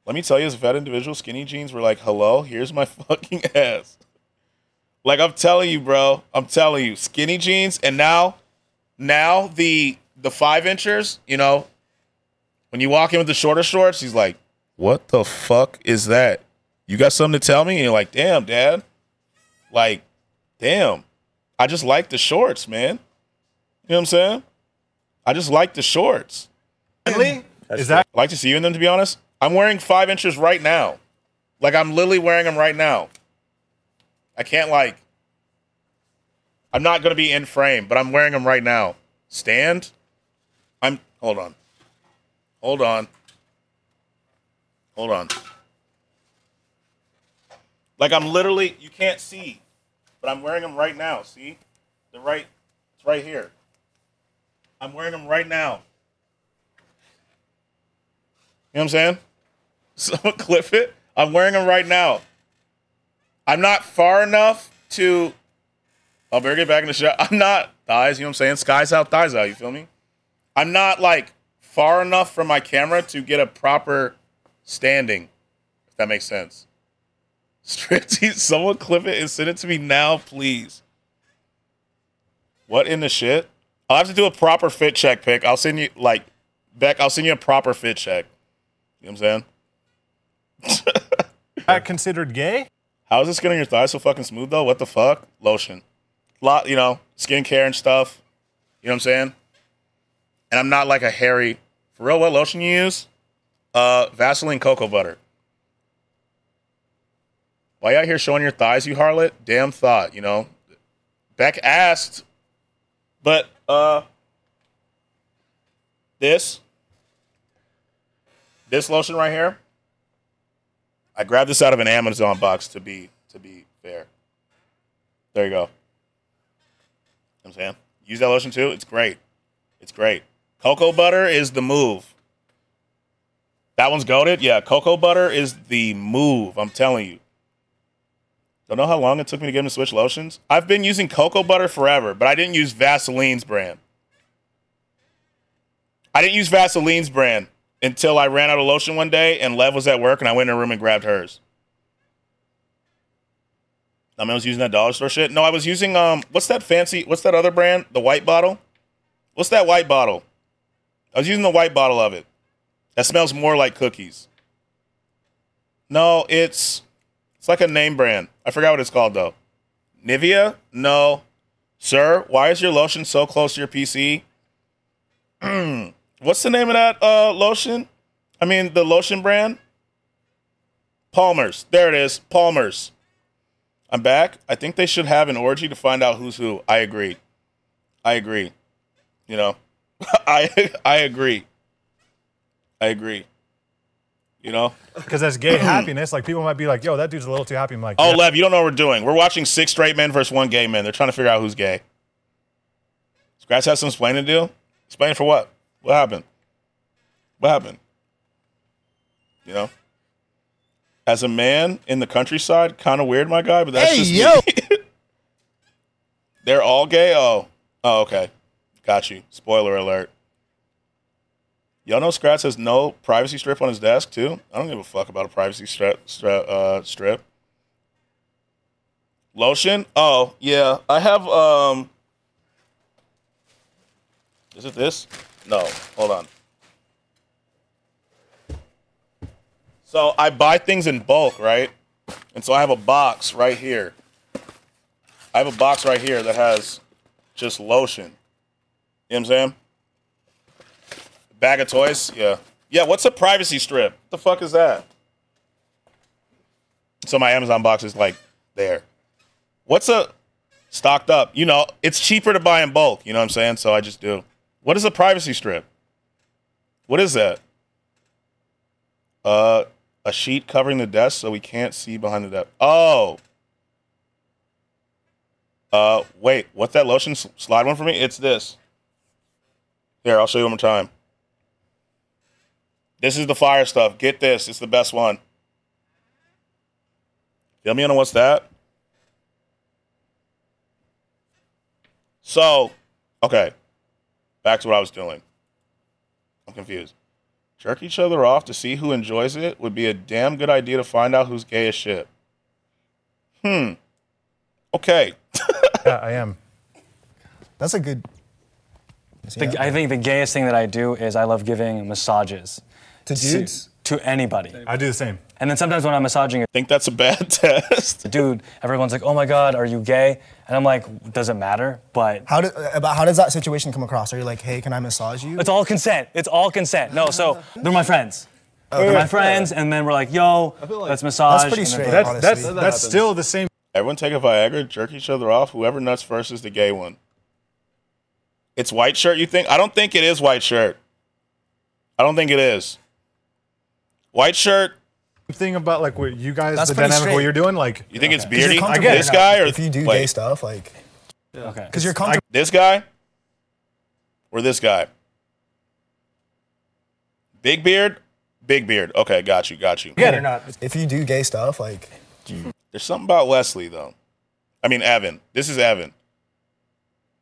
Let me tell you, as a fat individual, skinny jeans were like, hello, here's my fucking ass. Like, I'm telling you, bro. I'm telling you. Skinny jeans, and now the 5-inchers, you know, when you walk in with the shorter shorts, he's like, what the fuck is that? You got something to tell me? And you're like, damn, Dad. Like, damn. I just like the shorts, man. You know what I'm saying? I just like the shorts. Really? Is that? I like to see you in them, to be honest. I'm wearing 5-inchers right now. Like, I'm literally wearing them right now. I can't, like, I'm not going to be in frame, but I'm wearing them right now. Stand? Hold on. Like, I'm literally, you can't see, but I'm wearing them right now. See? It's right here. I'm wearing them right now. You know what I'm saying? Someone clip it. I'm wearing them right now. I'm not far enough to, I'll better get back in the shot. I'm not, thighs, you know what I'm saying? Skies out, thighs out, you feel me? I'm not, like, far enough from my camera to get a proper standing, if that makes sense. Striptease, someone clip it and send it to me now, please. What in the shit? I'll have to do a proper fit check pic. I'll send you, like, Beck, I'll send you a proper fit check. You know what I'm saying? That considered gay? How is this getting your thighs so fucking smooth, though? What the fuck? Lotion. You know, skincare and stuff. You know what I'm saying? And I'm not like a hairy... For real, what lotion you use? Vaseline cocoa butter. Why you out here showing your thighs, you harlot? Damn thought, you know? Beck asked, but, this lotion right here, I grabbed this out of an Amazon box to be fair. There you go. You know what I'm saying? Use that lotion too. It's great. It's great. Cocoa butter is the move. That one's goated? Yeah, cocoa butter is the move. I'm telling you. Don't know how long it took me to get him to switch lotions. I've been using cocoa butter forever, but I didn't use Vaseline's brand. I didn't use Vaseline's brand until I ran out of lotion one day and Lev was at work and I went in her room and grabbed hers. I was using that dollar store shit. No, I was using, what's that other brand? The white bottle? What's that white bottle? I was using the white bottle of it. That smells more like cookies. No, it's like a name brand. I forgot what it's called, though. Nivea? No. Sir, why is your lotion so close to your PC? What's the name of that lotion? I mean, the lotion brand? Palmer's. There it is. Palmer's. I'm back. I think they should have an orgy to find out who's who. I agree. You know, I agree. You know? Because that's gay happiness. Like, people might be like, yo, that dude's a little too happy. I'm like, Oh, yeah. Lev, you don't know what we're doing. We're watching 6 straight men versus 1 gay man. They're trying to figure out who's gay. Scratch has some explaining to do? Explain for what? What happened? What happened? You know? As a man in the countryside, kind of weird, my guy, but that's just me. They're all gay? Oh, okay. Got you. Spoiler alert. Y'all know Scratch has no privacy strip on his desk, too? I don't give a fuck about a privacy strip. Lotion? Oh, yeah. I have, is it this? No. Hold on. So I buy things in bulk, right? And so I have a box right here. I have a box right here that has just lotion. You know what I'm saying? Bag of toys? Yeah. Yeah, what's a privacy strip? What the fuck is that? So my Amazon box is like there. What's a stocked up? You know, it's cheaper to buy in bulk. You know what I'm saying? So I just do. What is a privacy strip? What is that? A sheet covering the desk so we can't see behind the desk. Oh. Wait, what's that lotion slide one for me? It's this. Here, I'll show you one more time. This is the fire stuff. Get this. It's the best one. Fill me in on what's that? So, okay. Back to what I was doing. I'm confused. Jerk each other off to see who enjoys it would be a damn good idea to find out who's gay as shit. Okay. Yeah, I am. That's a good... I think the gayest thing that I do is I love giving massages. To dudes? To anybody. I do the same. And then sometimes when I'm massaging... I think that's a bad test. Dude, everyone's like, oh my God, are you gay? And I'm like, does it matter? But... How does that situation come across? Are you like, hey, can I massage you? It's all consent. It's all consent. No, so they're my friends. They're my friends, and then we're like, yo, let's massage. That's pretty straight, That's still the same. Everyone take a Viagra, jerk each other off, whoever nuts first is the gay one. It's white shirt, you think? I don't think it is white shirt. I don't think it is. White shirt. Thing about like what you guys, That's the pretty dynamic straight. what you're doing, like You think it's beardy? I get This guy or if you do wait. gay stuff, like okay, because you're comfortable. This guy or this guy? Big beard, big beard. Okay, got you. Get it? Not. If you do gay stuff, like there's something about Wesley though. I mean Evan. This is Evan.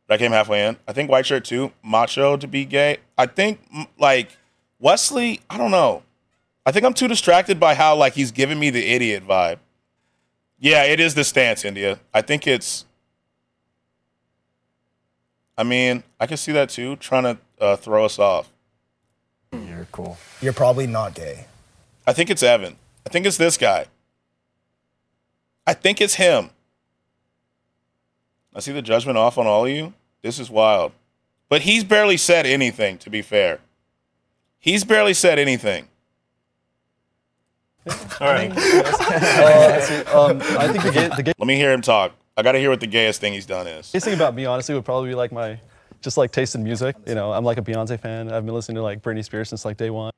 I came halfway in. I think white shirt too. Macho to be gay. I think like Wesley. I don't know. I think I'm too distracted by how like he's giving me the idiot vibe. Yeah, it is the stance, India. I think it's. I mean, I can see that too, trying to throw us off. You're cool. You're probably not gay. I think it's Evan. I think it's this guy. I think it's him. I see the judgment off on all of you. This is wild. But he's barely said anything, to be fair. He's barely said anything. All right. I think the gay Let me hear him talk. I got to hear what the gayest thing he's done is. thing about me, honestly, would probably be like my, just like taste in music. You know, I'm like a Beyonce fan. I've been listening to like Britney Spears since like day one.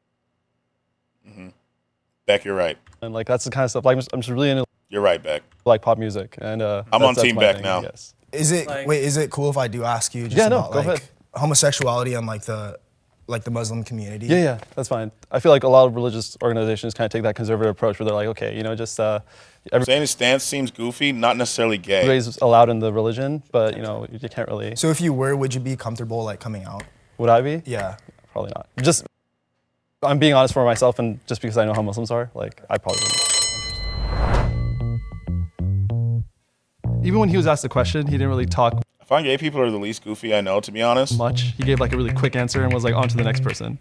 Beck, you're right. And like that's the kind of stuff. Like I'm just really into. You're right, Beck. Like pop music, and I'm on Team Beck now. Is it is it cool if I do ask you just about like homosexuality and like the Muslim community? Yeah, that's fine. I feel like a lot of religious organizations kind of take that conservative approach where they're like, okay, you know, just saying his stance seems goofy, not necessarily gay. Everybody's allowed in the religion, but you know, you can't really. So if you were, would you be comfortable like coming out? Would I be? Yeah. Probably not. Just, I'm being honest for myself, and just because I know how Muslims are, like, I probably wouldn't. Even when he was asked the question, he didn't really talk. I find gay people are the least goofy I know, to be honest. Much. He gave like a really quick answer and was like on to the next person.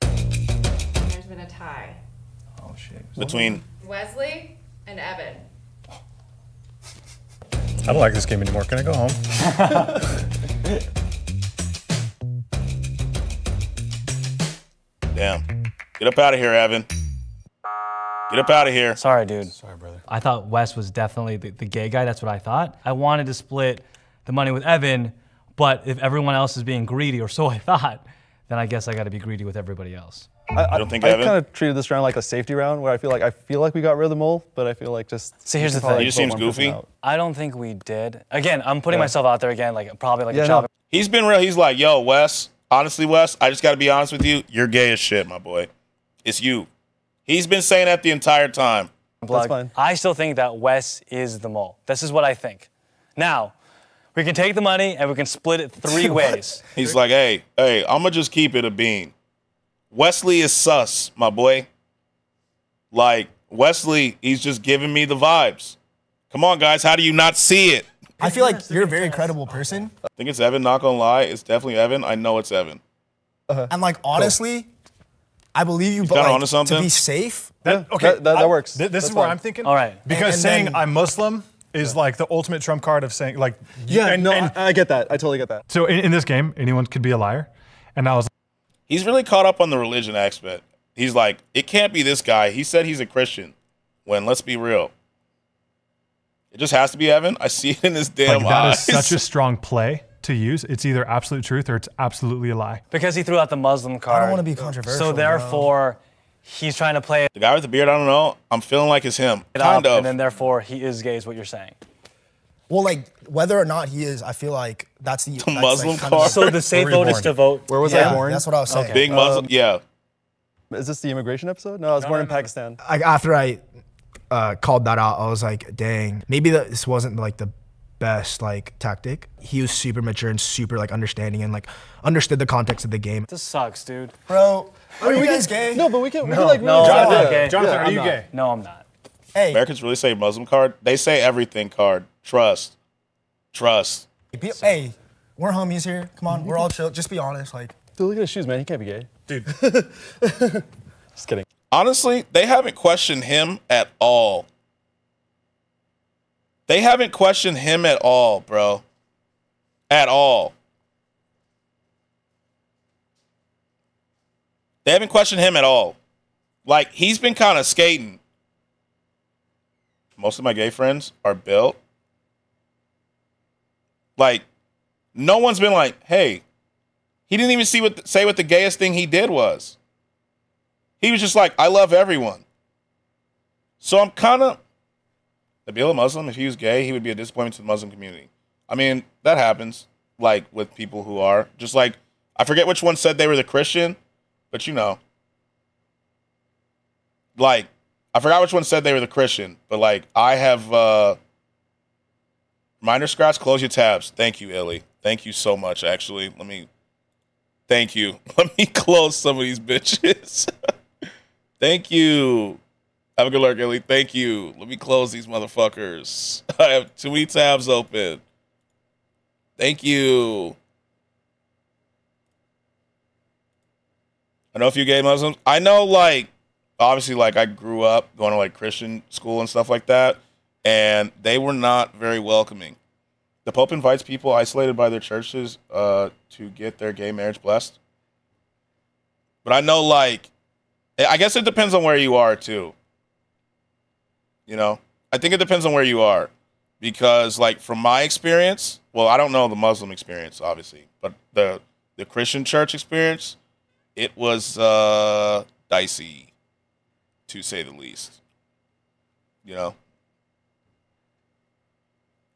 There's been a tie. Oh shit. Between Wesley and Evan. I don't like this game anymore. Can I go home? Damn. Get up out of here, Evan. Get up out of here. Sorry, dude. Sorry, brother. I thought Wes was definitely the gay guy. That's what I thought. I wanted to split the money with Evan, but if everyone else is being greedy, or so I thought, then I guess I got to be greedy with everybody else. I don't think I Evan? kind of treated this round like a safety round, where I feel like we got rid of the mole, but I feel like just. See, here's the probably thing. He just seems vote one person goofy. out. I don't think we did. Again, I'm putting Yeah. myself out there again, like probably like Yeah, a no. child. He's been real. He's like, yo, Wes, honestly, Wes, I just got to be honest with you. You're gay as shit, my boy. It's you. He's been saying that the entire time. That's fine. I still think that Wes is the mole. This is what I think. Now, we can take the money and we can split it 3 ways. He's like, hey, I'm going to just keep it a bean. Wesley is sus, my boy. Like, Wesley, he's just giving me the vibes. Come on, guys. How do you not see it? I feel like you're a very credible person. I think it's Evan, not going to lie. It's definitely Evan. I know it's Evan. And like, honestly, I believe you, but kinda like, onto something? to be safe. That works. This That's is where fine. I'm thinking. All right. Because And saying then- I'm Muslim is like the ultimate trump card of saying like. I get that. I totally get that. So in this game, anyone could be a liar, and I was. He's really caught up on the religion aspect. He's like, it can't be this guy. He said he's a Christian. When, let's be real. It just has to be Evan. I see it in his damn Like, that eyes. is such a strong play to use. It's either absolute truth or it's absolutely a lie. Because he threw out the Muslim card. I don't want to be controversial. So therefore, he's trying to play The guy with the beard, I don't know. I'm feeling like it's him. it Kind up, of. and then therefore he is gay, is what you're saying. Well, like, whether or not he is, I feel like that's the that's, Muslim like, kind of- card? So the safe vote is to vote. Where was Yeah, I born? that's what I was saying. Okay. Big Muslim. Yeah. Is this the immigration episode? No, I was born in Pakistan. Like, after I called that out, I was like, dang, maybe this wasn't like the best like tactic. He was super mature and super like understanding and like understood the context of the game. This sucks, dude. Bro, are you guys gay? No, but we can No, like no, really I'm try not to- gay. Jonathan, Yeah, are I'm you not. gay? No, I'm not. Hey, Americans really say Muslim card. They say everything card. Trust. Trust. hey, we're homies here. Come on, we're all chill. Just be honest. Like, Dude, look at his shoes, man. He can't be gay. Dude. Just kidding. Honestly, they haven't questioned him at all. They haven't questioned him at all, bro. At all. They haven't questioned him at all. Like, he's been kind of skating. Most of my gay friends are built. Like, no one's been like, hey, he didn't even say what the gayest thing he did was. He was just like, I love everyone. So I'm kind of, Nabil a Muslim, if he was gay, he would be a disappointment to the Muslim community. I mean, that happens, like, with people who are. Just like, I forget which one said they were the Christian, but you know. Like, I forgot which one said they were the Christian, but like, I have, reminder scratch, close your tabs. Thank you, Illy. Thank you so much, actually. Thank you. Let me close some of these bitches. Thank you. Have a good lurk, Illy. Thank you. Let me close these motherfuckers. I have too many tabs open. Thank you. I know a few gay Muslims. I know, like, obviously, like, I grew up going to, like, Christian school and stuff like that, and they were not very welcoming. The Pope invites people isolated by their churches to get their gay marriage blessed. But I know, like, I guess it depends on where you are, too. You know? I think it depends on where you are. Because, like, from my experience, well, I don't know the Muslim experience, obviously, but the Christian church experience, it was dicey, to say the least. You know?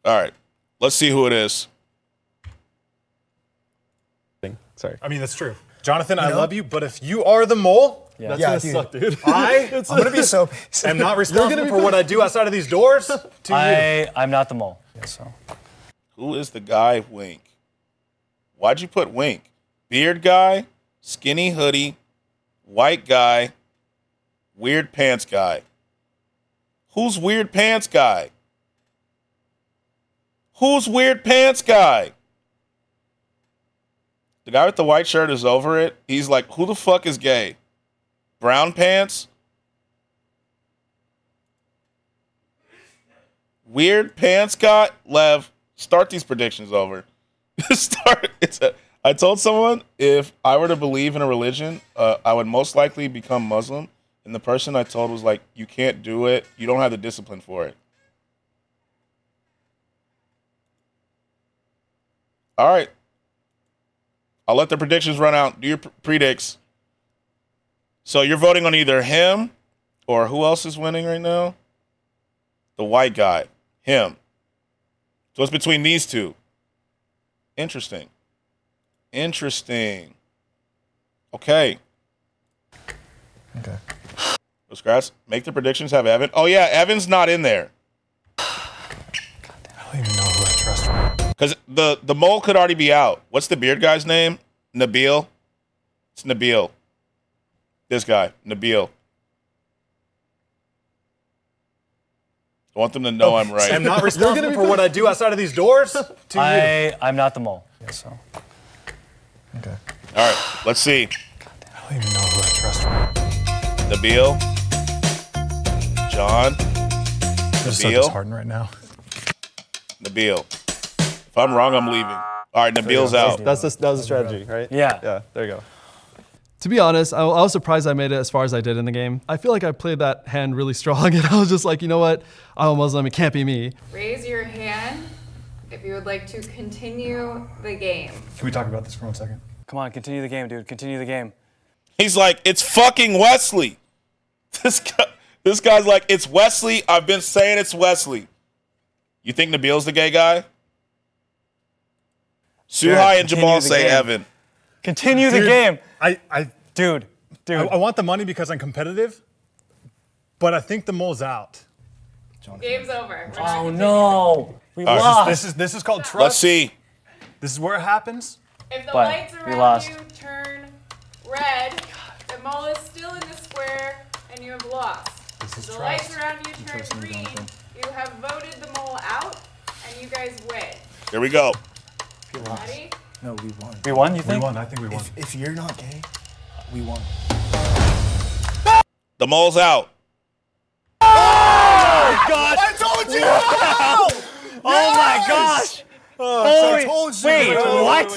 All right. Let's see who it is. Sorry. I mean, that's true. Jonathan, I love you, but if you are the mole, that's Yeah, gonna dude. suck, dude. I'm gonna be so pissed. am not responsible for what I do outside of these doors to you. I'm not the mole. So. Who is the guy Wink? Why'd you put Wink? Beard guy, skinny hoodie, white guy, weird pants guy. Who's weird pants guy? Who's weird pants guy? The guy with the white shirt is over it. He's like, who the fuck is gay? Brown pants? Weird pants guy? Lev, start these predictions over. I told someone if I were to believe in a religion, I would most likely become Muslim. And the person I told was like, you can't do it. You don't have the discipline for it. All right. I'll let the predictions run out. Do your predicts. So you're voting on either him or who else is winning right now? The white guy. Him. So it's between these two. Interesting. Interesting. Okay. Okay. So Scratch, make the predictions. Have Evan. Oh, yeah, Evan's not in there. I don't even know who I trust. Because the mole could already be out. What's the beard guy's name? Nabil? It's Nabil. This guy, Nabil. I want them to know I'm right. I'm not responsible for what I do outside of these doors. I'm not the mole. So. Okay. All right, let's see. I don't even know who I trust. Nabil. John. I'm so Nabil. disheartened right now. Nabil. If I'm wrong, I'm leaving. All right, Nabil's out. That was the strategy, right? Yeah. Yeah, there you go. To be honest, I was surprised I made it as far as I did in the game. I feel like I played that hand really strong, and I was just like, you know what? I'm a Muslim, it can't be me. Raise your hand if you would like to continue the game. Can we talk about this for 1 second? Come on, continue the game, dude. Continue the game. He's like, it's fucking Wesley. This guy's like, it's Wesley. I've been saying it's Wesley. You think Nabil's the gay guy? Suhai and Jamal say Evan. Continue the game. Dude. Dude. I want the money because I'm competitive, but I think the mole's out. Game's over. Oh no. We All right, lost. This is called trust. Let's see. This is where it happens. If the But lights we around lost. you turn red, the mole is still in the square and you have lost. If the lights around you turn green, you have voted the mole out and you guys win. Here we go. Ready? No, we won. We won, you think? We won. I think we won. If you're not gay, we won. The mole's out. Oh, God. I told you! Oh my gosh! I told you. Wait, what?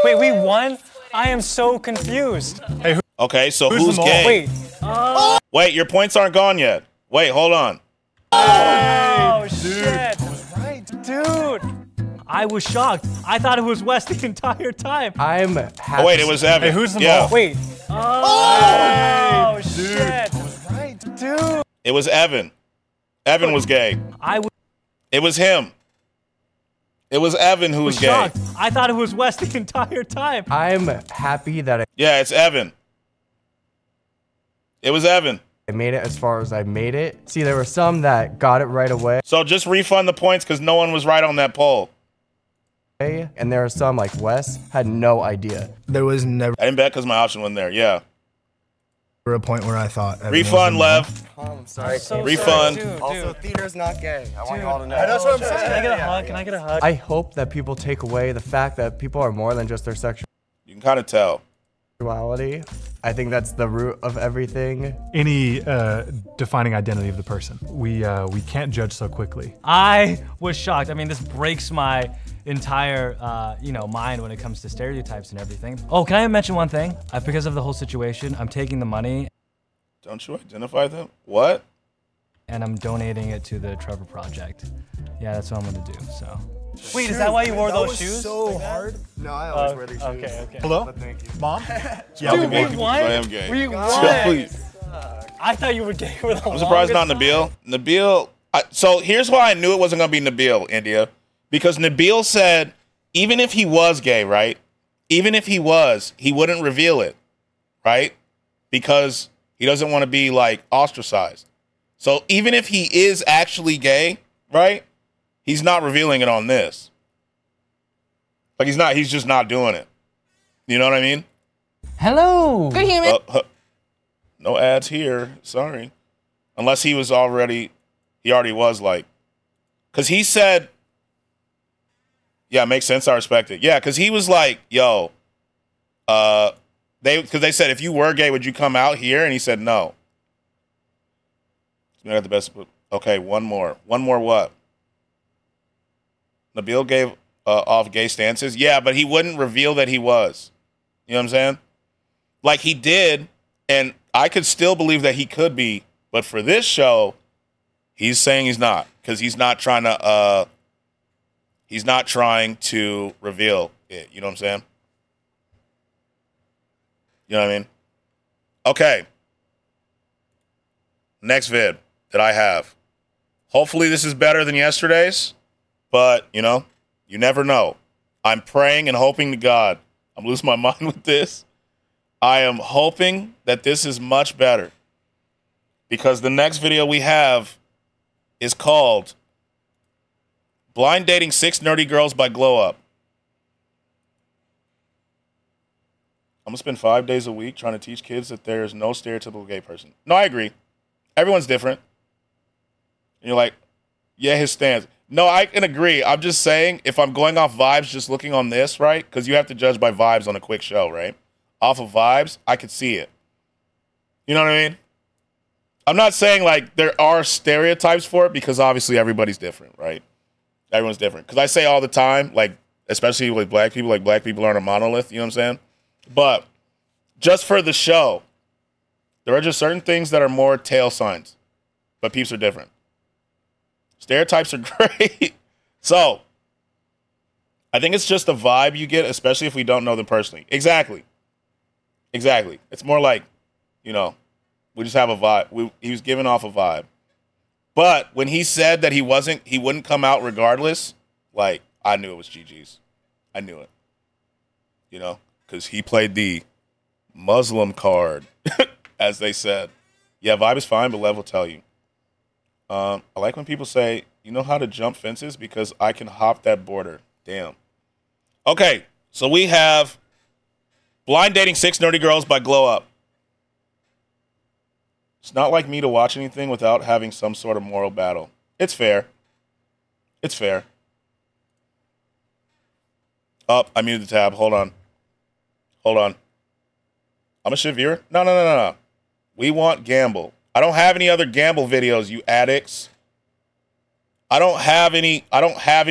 Wait, we won? I am so confused. Hey, Okay, so Who's the who's mole? gay? Wait. Wait, your points aren't gone yet. Wait, hold on. Oh, shit. Dude. I was shocked. I thought it was Wes the entire time. I'm happy. Oh, wait, it was Evan. Hey, who's the yeah. mole? Wait. Oh, shit. Dude. It was Evan. Evan was gay. It was him. It was Evan who was gay. Shocked. I thought it was Wes the entire time. I'm happy that Yeah, it's Evan. It was Evan. I made it as far as I made it. See, there were some that got it right away. So just refund the points because no one was right on that poll. And there are some, like Wes, had no idea. There was never I didn't bet because my option wasn't there. Yeah. a point where I thought. Evan Refund, wasn't Lev. I'm sorry. So Refund. sorry, dude, Also, theater's not gay. I want you all to know. That's what I'm saying. Can I get a hug? Can I get a hug? I hope that people take away the fact that people are more than just their You can kind of tell. sexuality. I think that's the root of everything. Any defining identity of the person. We can't judge so quickly. I was shocked. I mean, this breaks my entire, mind when it comes to stereotypes and everything. Oh, can I mention one thing? Because of the whole situation, I'm taking the money. Don't you identify them? What? And I'm donating it to the Trevor Project. Yeah, that's what I'm gonna do, so. Wait, is that why you wore those was shoes? so hard. No, I always wear these shoes. Okay. Hello? But thank you. Mom? Dude, we won? I am gay. We Please. won! I thought you were gay for the I'm surprised not longest Nabil. Nabil. So here's why I knew it wasn't going to be Nabil, India. Because Nabil said, even if he was gay, right? Even if he was, he wouldn't reveal it, right? Because he doesn't want to be, like, ostracized. So even if he is actually gay, right? He's not revealing it on this. Like, he's just not doing it. You know what I mean? Hello. Good human. No ads here. Sorry. Unless he already was like, because he said, yeah, it makes sense. I respect it. Yeah, because he was like, yo, because they said, if you were gay, would you come out here? And he said, no. I got the best. Okay, one more. One more what? Nabil gave off gay stances. Yeah, but he wouldn't reveal that he was. You know what I'm saying? Like he did, and I could still believe that he could be, but for this show, he's saying he's not because he's not trying to reveal it. You know what I'm saying? You know what I mean? Okay. Next vid that I have. Hopefully this is better than yesterday's, but, you know, you never know. I'm praying and hoping to God. I'm losing my mind with this. I am hoping that this is much better because the next video we have is called Blind Dating 6 Nerdy Girls by Glow Up. I'm going to spend 5 days a week trying to teach kids that there is no stereotypical gay person. No, I agree. Everyone's different. And you're like, yeah, his stance. No, I can agree. I'm just saying, if I'm going off vibes, just looking on this, right? Because you have to judge by vibes on a quick show, right? Off of vibes, I could see it. You know what I mean? I'm not saying, like, there are stereotypes for it because obviously everybody's different, right? Everyone's different. Because I say all the time, like, especially with black people, like, black people aren't a monolith, you know what I'm saying? But just for the show, there are just certain things that are more tail signs, but peeps are different. Stereotypes are great. So, I think it's just a vibe you get, especially if we don't know them personally. Exactly. Exactly. It's more like, you know, we just have a vibe. He was giving off a vibe. But when he said that he wouldn't come out regardless, like, I knew it was GG's. I knew it. You know, because he played the Muslim card, as they said. Yeah, vibe is fine, but Lev will tell you. I like when people say, you know how to jump fences? Because I can hop that border. Damn. Okay, so we have Blind Dating 6 Nerdy Girls by Glow Up. It's not like me to watch anything without having some sort of moral battle. It's fair. It's fair. Oh, I muted the tab. Hold on. Hold on. I'm a shit viewer? No. We want Gamble. I don't have any other Gamble videos, you addicts. I don't have any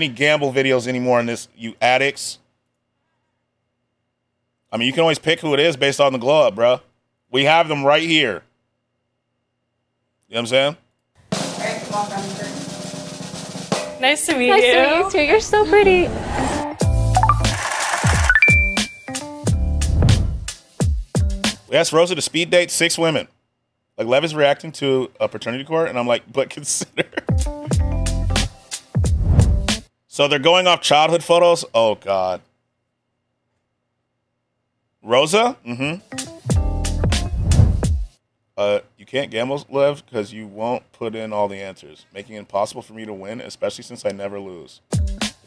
Gamble videos anymore in this, you addicts. I mean, you can always pick who it is based on the glow up, bro. We have them right here. You know what I'm saying? Nice to meet you. Nice to meet you too. You're so pretty. We asked Rosa to speed date 6 women. Like, Lev is reacting to a paternity court, and I'm like, but consider. So they're going off childhood photos? Oh, God. Rosa? Mm-hmm. You can't gamble, Lev, because you won't put in all the answers, making it impossible for me to win, especially since I never lose.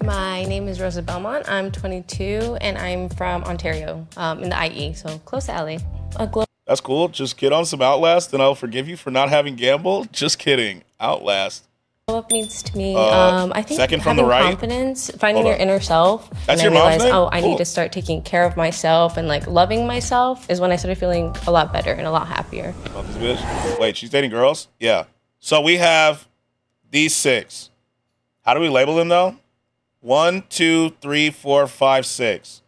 My name is Rosa Belmont. I'm 22, and I'm from Ontario, in the IE, so close to LA. That's cool. Just get on some Outlast, and I'll forgive you for not having Gamble. Just kidding. Outlast. Glow up means to me, I think second from having the right. Confidence, finding your inner self. That's and your I mom's realized, name? oh, I Cool. need to start taking care of myself and like loving myself is when I started feeling a lot better and a lot happier. Oh, this bitch. Wait, she's dating girls? Yeah. So we have these 6. How do we label them, though? 1, 2, 3, 4, 5, 6.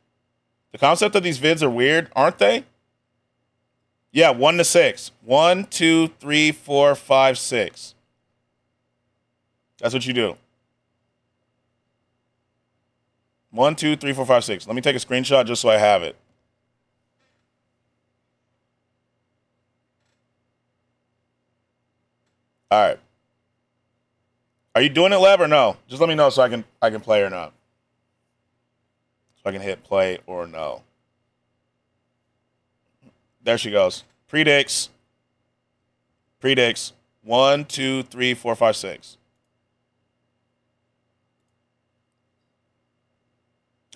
The concept of these vids are weird, aren't they? Yeah, 1 to 6. 1, 2, 3, 4, 5, 6. That's what you do. 1, 2, 3, 4, 5, 6. Let me take a screenshot just so I have it. All right. Are you doing it, Lev, or no? Just let me know so I can play or not. So I can hit play or no. There she goes. Predicts. 1, 2, 3, 4, 5, 6.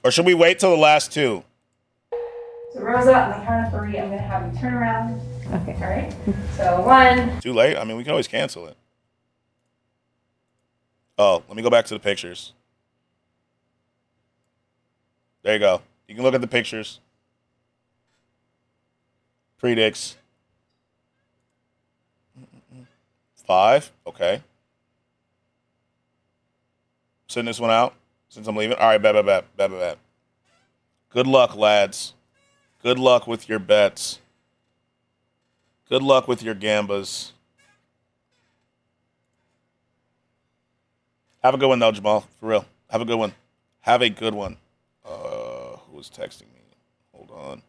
Or should we wait till the last 2? So Rosa, on the count of 3, I'm gonna have you turn around. Okay. All right. So 1. Too late? I mean, we can always cancel it. Oh, let me go back to the pictures. There you go. You can look at the pictures. Predicts. 5. Okay. Send this one out since I'm leaving. All right, bet. Good luck, lads. Good luck with your bets. Good luck with your gambas. Have a good one, though, Jamal. For real. Have a good one. Have a good one. Who was texting me? Hold on.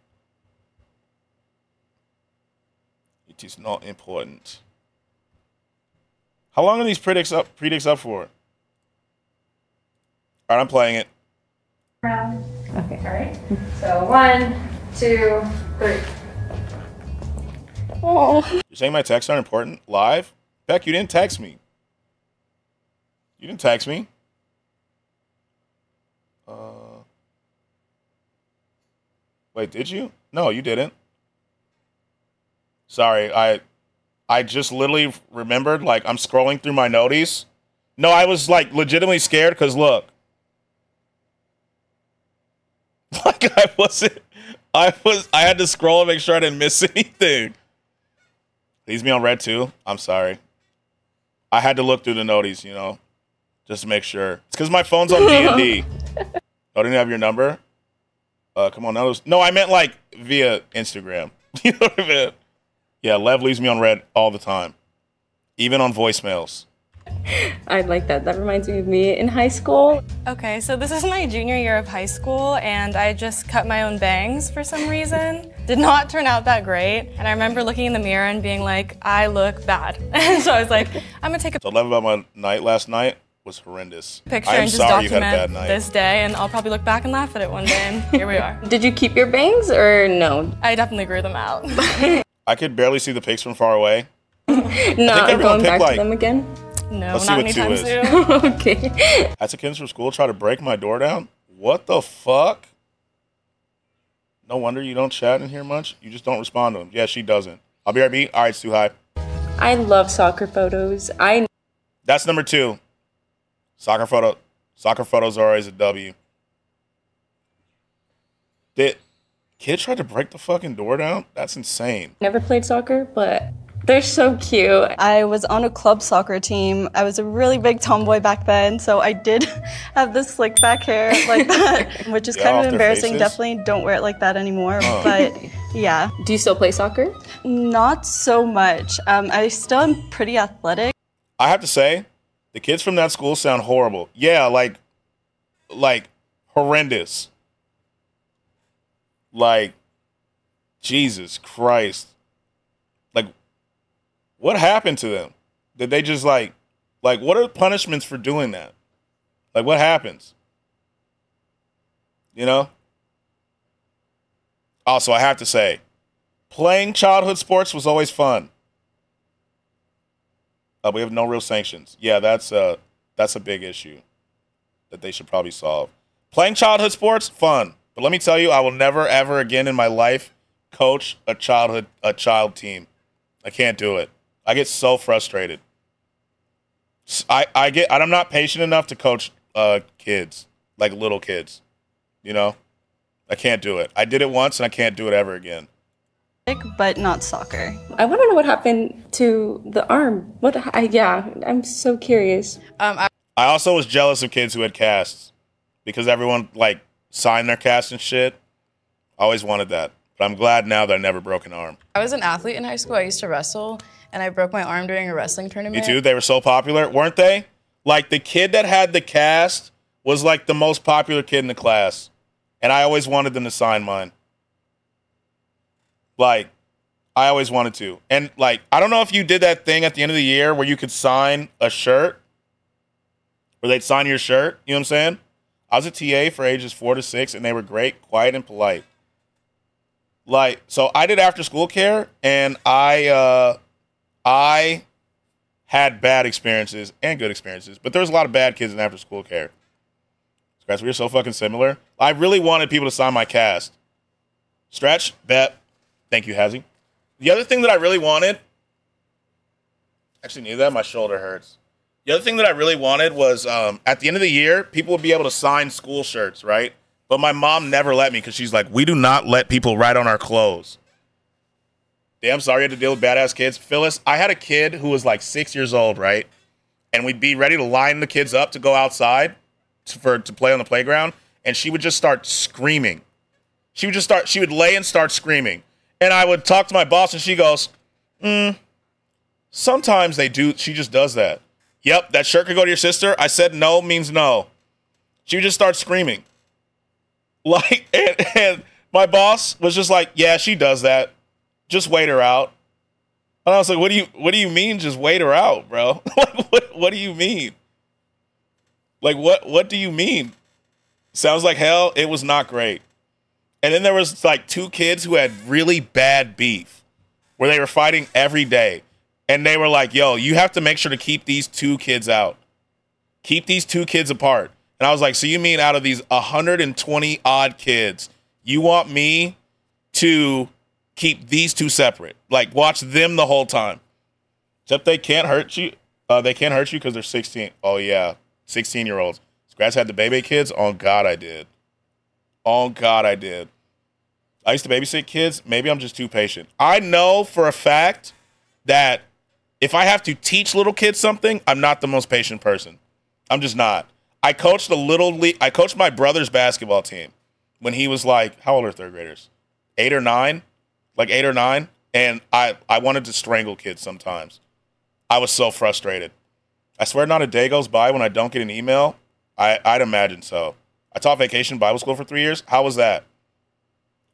It is not important. How long are these predicts up for? All right, I'm playing it. Round. Okay. All right. So 1, 2, 3. Oh. You're saying my texts aren't important? Live? Beck, you didn't text me. You didn't text me. Wait, did you? No, you didn't. Sorry, I just literally remembered, like, I'm scrolling through my noties. No, I was, like, legitimately scared because, look. Like, I had to scroll and make sure I didn't miss anything. Leaves me on red, too. I'm sorry. I had to look through the noties, you know, just to make sure. It's because my phone's on D&D. I didn't have your number. Come on, no, I meant, like, via Instagram. You know what I mean? Yeah, Lev leaves me on red all the time, even on voicemails. I like that. That reminds me of me in high school. Okay, so this is my junior year of high school, and I just cut my own bangs for some reason. Did not turn out that great, and I remember looking in the mirror and being like, I look bad. And so I was like, I'm gonna take a So Lev about my night last night was horrendous. picture I am and just sorry you had a bad document night. this day, and I'll probably look back and laugh at it one day, and here we are. Did you keep your bangs or no? I definitely grew them out. I could barely see the pics from far away. No, I'm going back to them again. No, Let's see not what two anytime is. soon. Okay. Had some kids from school try to break my door down. What the fuck? No wonder you don't chat in here much. You just don't respond to them. Yeah, she doesn't. I'll be RB. All right, it's too high. I love soccer photos. That's number 2. Soccer photos are always a W. Did kid try to break the fucking door down? That's insane. Never played soccer, but they're so cute. I was on a club soccer team. I was a really big tomboy back then, so I did have this slick back hair like that, which is kind of embarrassing. Definitely don't wear it like that anymore, but yeah. Do you still play soccer? Not so much. I still am pretty athletic. I have to say, the kids from that school sound horrible. Yeah, like horrendous. Like, Jesus Christ. Like, what happened to them? Did they just like what are the punishments for doing that? Like, what happens? You know? Also, I have to say, playing childhood sports was always fun. We have no real sanctions. Yeah, that's a big issue that they should probably solve. Playing childhood sports, fun. But let me tell you, I will never, ever again in my life coach a child team. I can't do it. I get so frustrated. I'm not patient enough to coach kids, like little kids. You know? I can't do it. I did it once and I can't do it ever again. But not soccer. I want to know what happened to the arm. I'm so curious. I also was jealous of kids who had casts because everyone like signed their cast and shit. I always wanted that. But I'm glad now that I never broke an arm. I was an athlete in high school. I used to wrestle, and I broke my arm during a wrestling tournament. Me too. They were so popular, weren't they? Like, the kid that had the cast was, like, the most popular kid in the class. And I always wanted them to sign mine. Like, I always wanted to. And, like, I don't know if you did that thing at the end of the year where you could sign a shirt. Where they'd sign your shirt. You know what I'm saying? I was a TA for ages 4 to 6, and they were great, quiet, and polite. Like, so I did after school care, and I had bad experiences and good experiences, but there was a lot of bad kids in after school care. Guys, we were so fucking similar. I really wanted people to sign my cast. Stretch, bet. Thank you, Hazzy. The other thing that I really wanted, actually knew that my shoulder hurts. The other thing that I really wanted was at the end of the year, people would be able to sign school shirts, right? But my mom never let me because she's like, we do not let people write on our clothes. Damn, sorry you had to deal with badass kids. Phyllis, I had a kid who was like 6 years old, right? And we'd be ready to line the kids up to go outside to play on the playground. And she would just start screaming. She would lay and start screaming. And I would talk to my boss and she goes, sometimes they do. She just does that. Yep, that shirt could go to your sister. I said no means no. She would just start screaming. Like, and my boss was just like, yeah, she does that. Just wait her out. And I was like, what do you mean just wait her out, bro? Like, what do you mean? Like, what do you mean? Sounds like hell. It was not great. And then there was like 2 kids who had really bad beef where they were fighting every day. And they were like, yo, you have to make sure to keep these 2 kids out. Keep these 2 kids apart. And I was like, so you mean out of these 120 odd kids, you want me to keep these 2 separate? Like, watch them the whole time. Except they can't hurt you. They can't hurt you because they're 16. Oh, yeah. 16-year-olds. Scratch had the baby kids? Oh, God, I did. Oh, God, I did. I used to babysit kids. Maybe I'm just too patient. I know for a fact that if I have to teach little kids something, I'm not the most patient person. I'm just not. I coached I coached my brother's basketball team when he was like, how old are 3rd graders? 8 or 9? Like 8 or 9? And I wanted to strangle kids sometimes. I was so frustrated. I swear not a day goes by when I don't get an email. I'd imagine so. I taught vacation Bible school for 3 years. How was that?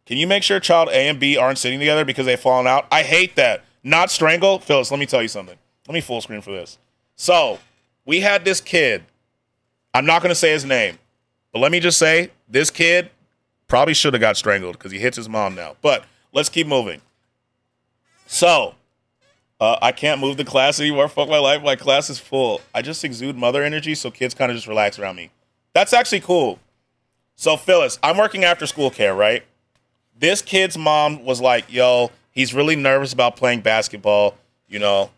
Can you make sure child A and B aren't sitting together because they've fallen out? I hate that. Not strangle. Phyllis, let me tell you something. Let me full screen for this. So we had this kid. I'm not going to say his name, but let me just say this kid probably should have got strangled because he hits his mom now. But let's keep moving. So I can't move the class anymore. Fuck my life. My class is full. I just exude mother energy, so kids kind of just relax around me. That's actually cool. So Phyllis, I'm working after school care, right? This kid's mom was like, yo, he's really nervous about playing basketball. You know,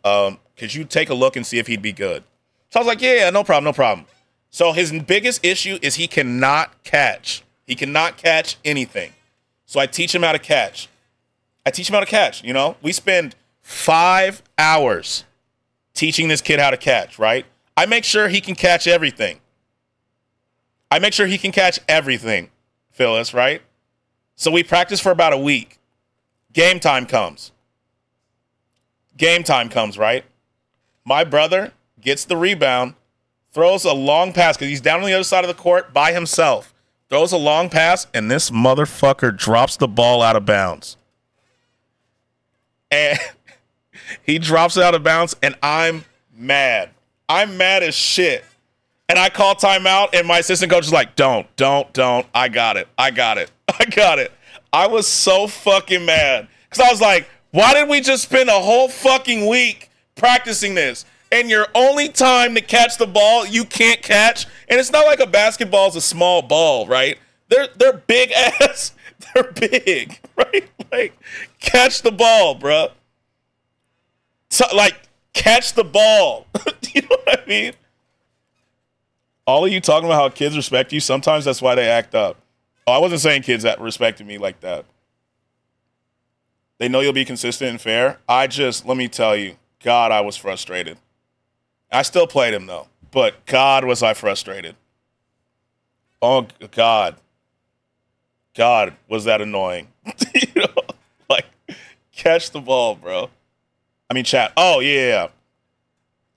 could you take a look and see if he'd be good? So I was like, yeah, no problem, no problem. So his biggest issue is he cannot catch. He cannot catch anything. So I teach him how to catch. You know? We spend 5 hours teaching this kid how to catch, right? I make sure he can catch everything. Phyllis, right? So we practice for about a week. Game time comes, right? My brother gets the rebound, throws a long pass because he's down on the other side of the court by himself. Throws a long pass, and this motherfucker drops the ball out of bounds. And he drops it out of bounds, and I'm mad. I'm mad as shit. And I call timeout, and my assistant coach is like, don't. I got it. I was so fucking mad. Because I was like, why did we just spend a whole fucking week practicing this? And your only time to catch the ball, you can't catch. And it's not like a basketball is a small ball, right? They're big ass. They're big, right? Like, catch the ball, bruh. So, like, catch the ball. You know what I mean? All of you talking about how kids respect you, sometimes that's why they act up. Oh, I wasn't saying kids that respected me like that. They know you'll be consistent and fair. Let me tell you, God, I was frustrated. I still played him, though. But God, was I frustrated. Oh, God. God, was that annoying. You know? Like, catch the ball, bro. I mean, chat. Oh, yeah.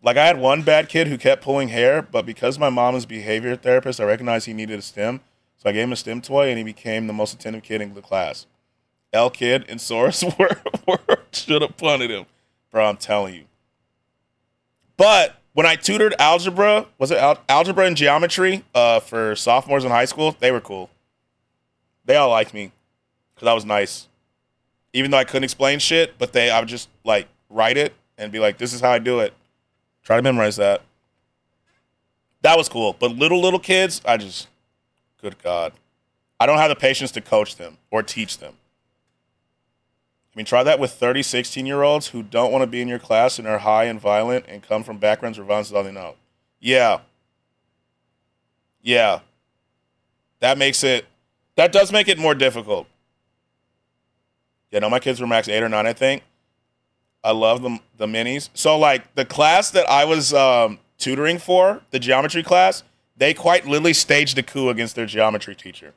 Like, I had one bad kid who kept pulling hair, but because my mom is a behavior therapist, I recognized he needed a stim. So I gave him a stim toy, and he became the most attentive kid in the class. L kid and Source should have punted him. Bro, I'm telling you. But when I tutored algebra, algebra and geometry for sophomores in high school, they were cool. They all liked me because I was nice. Even though I couldn't explain shit, but I would just, like, write it and be like, this is how I do it. Try to memorize that. That was cool. But little kids, good God. I don't have the patience to coach them or teach them. I mean, try that with 30, 16-year-olds who don't want to be in your class and are high and violent and come from backgrounds where violence is all they know. Yeah. That does make it more difficult. Yeah, no, my kids were max 8 or 9, I think. I love the minis. So, like, the class that I was tutoring for, the geometry class, they quite literally staged a coup against their geometry teacher.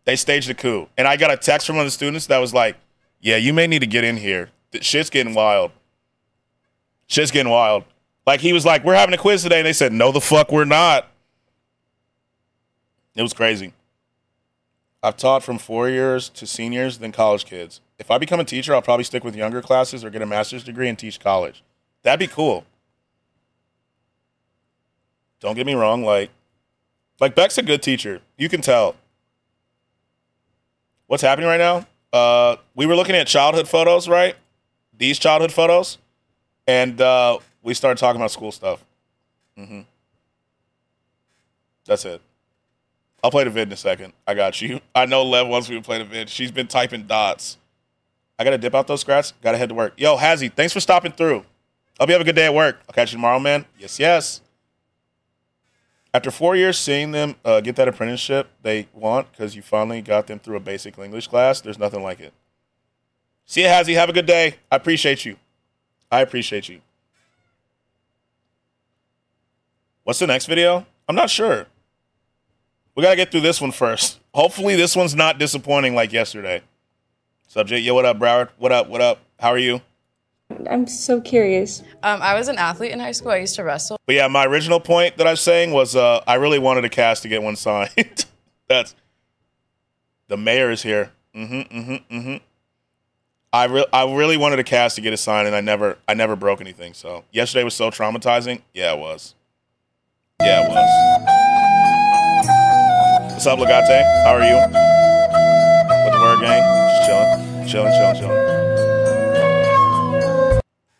They staged a coup. And I got a text from one of the students that was like, yeah, you may need to get in here. Shit's getting wild. Like, he was like, we're having a quiz today. And they said, no, the fuck we're not. It was crazy. I've taught from 4 years to seniors, then college kids. if I become a teacher, I'll probably stick with younger classes or get a master's degree and teach college. That'd be cool. Don't get me wrong, like Beck's a good teacher. You can tell. What's happening right now? We were looking at childhood photos, right? These childhood photos. And we started talking about school stuff. That's it. I'll play the vid in a second. I got you. I know Lev wants me to play the vid. She's been typing dots. I got to dip out those scraps. Got to head to work. Yo, Hazzy, thanks for stopping through. Hope you have a good day at work. I'll catch you tomorrow, man. Yes, yes. After 4 years seeing them get that apprenticeship they want because you finally got them through a basic English class, there's nothing like it. See you, Hazzy. Have a good day. I appreciate you. I appreciate you. What's the next video? I'm not sure. We got to get through this one first. Hopefully this one's not disappointing like yesterday. Subject, yo, what up, Broward? What up, what up? How are you? I'm so curious. I was an athlete in high school. I used to wrestle. But yeah, my original point that I was saying was I really wanted a cast to get one signed. That's the mayor is here. I really wanted a cast to get a sign, and I never broke anything. So yesterday was so traumatizing. Yeah, it was. Yeah, it was. What's up, Legate? How are you? With the word gang? Just chilling.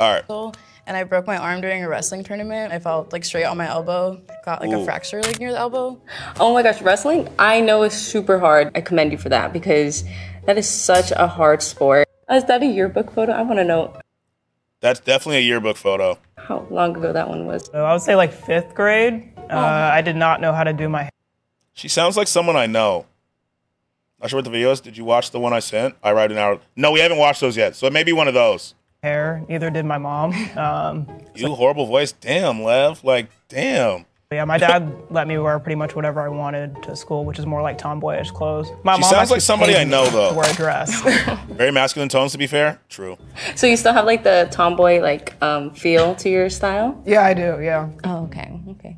All right. And I broke my arm during a wrestling tournament. I fell like straight on my elbow. Got like a fracture like near the elbow. Oh my gosh, wrestling, I know is super hard. I commend you for that because that is such a hard sport. Is that a yearbook photo? I want to know. That's definitely a yearbook photo. How long ago that one was? So I would say like 5th grade. I did not know how to do my hair. She sounds like someone I know. Not sure what the video is. Did you watch the one I sent? I write an hour. No, we haven't watched those yet. So it may be one of those. Neither did my mom. You horrible voice. Damn, Lev. Like, damn. Yeah, my dad let me wear pretty much whatever I wanted to school, which is more like tomboyish clothes. She sounds like somebody I know, though. To wear a dress. Very masculine tones, to be fair. True. So you still have like the tomboy like feel to your style? Yeah, I do. Yeah. Oh, okay.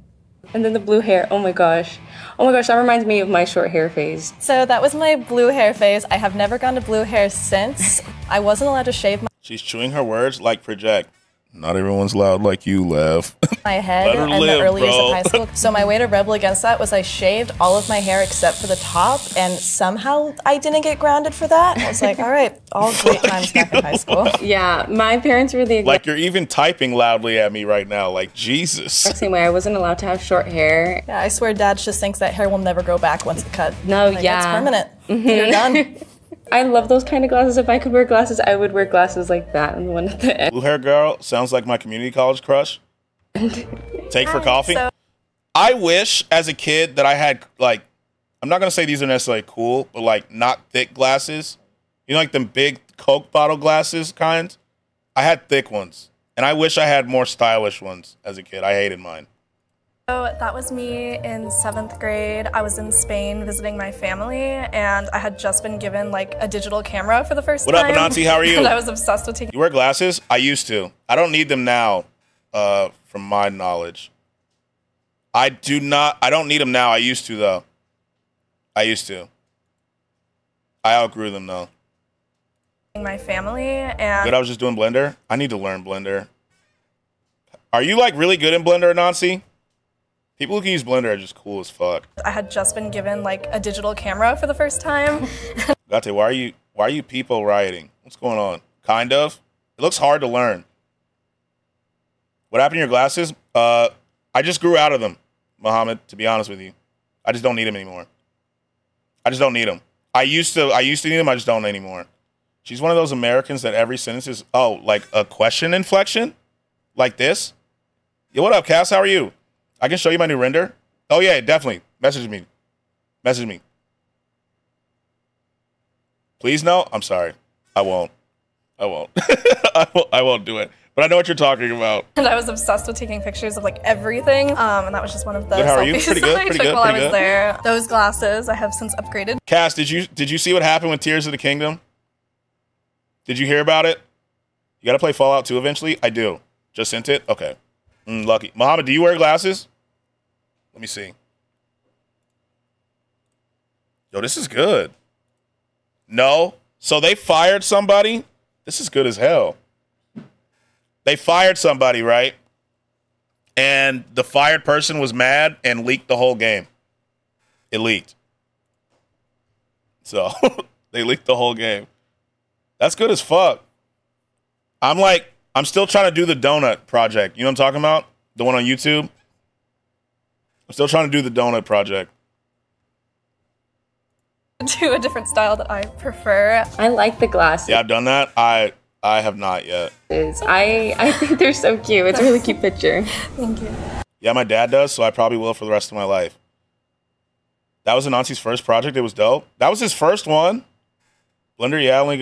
And then the blue hair. Oh my gosh. That reminds me of my short hair phase. So that was my blue hair phase. I have never gone to blue hair since. I wasn't allowed to shave She's chewing her words like project. Not everyone's loud like you, Lev. my head in the early years of high school. So my way to rebel against that was I shaved all of my hair except for the top, and somehow I didn't get grounded for that. I was like, all right, all great times back in high school. Yeah, my parents were the like you're even typing loudly at me right now, like Jesus. Same way, I wasn't allowed to have short hair. Yeah, I swear Dad just thinks that hair will never grow back once it's cut. No, like, yeah. It's permanent. You're done. I love those kind of glasses. If I could wear glasses, I would wear glasses like that and the one at the end. Blue hair girl sounds like my community college crush. Take for coffee. So I wish as a kid that I had like, I'm not gonna say these are necessarily cool, but like not thick glasses. You know, like them big Coke bottle glasses kind. I had thick ones, and I wish I had more stylish ones as a kid. I hated mine. So that was me in 7th grade. I was in Spain visiting my family, and I had just been given like a digital camera for the first time. What up, Anansi? How are you? And I was obsessed with taking. You wear glasses? I used to. I don't need them now, from my knowledge. I don't need them now. I used to, though. I used to. I outgrew them, though. My family, and good, I was just doing Blender. I need to learn Blender. Are you like really good in Blender, Anansi? People who can use Blender are just cool as fuck. I had just been given like a digital camera for the first time. Gate, why are you people rioting? What's going on? Kind of. It looks hard to learn. What happened to your glasses? I just grew out of them, Muhammad, to be honest with you. I just don't need them anymore. I just don't need them. I used to need them, I just don't anymore. She's one of those Americans that every sentence is, like a question inflection? Like this? Yo, what up, Cass? How are you? I can show you my new render. Oh, yeah, definitely. Message me. Message me. Please, no? I'm sorry. I won't. I won't do it. But I know what you're talking about. And I was obsessed with taking pictures of like everything. And that was just one of the How are you? selfies Pretty good, I pretty took good, while I pretty was good. there. Those glasses I have since upgraded. Cass, did you see what happened with Tears of the Kingdom? Did you hear about it? You got to play Fallout 2 eventually? I do. Just sent it? Okay. Lucky. Muhammad, do you wear glasses? Let me see. Yo, this is good. No? So they fired somebody. This is good as hell. They fired somebody, right? And the fired person was mad and leaked the whole game. It leaked. So they leaked the whole game. That's good as fuck. I'm still trying to do the donut project. You know what I'm talking about? The one on YouTube. I'm still trying to do the donut project. To a different style that I prefer. I like the glasses. Yeah, I've done that. I have not yet. I think they're so cute. It's a really cute picture. Thank you. Yeah, my dad does, so I probably will for the rest of my life. That was Anansi's first project. It was dope. That was his first one. Blender, yeah, I only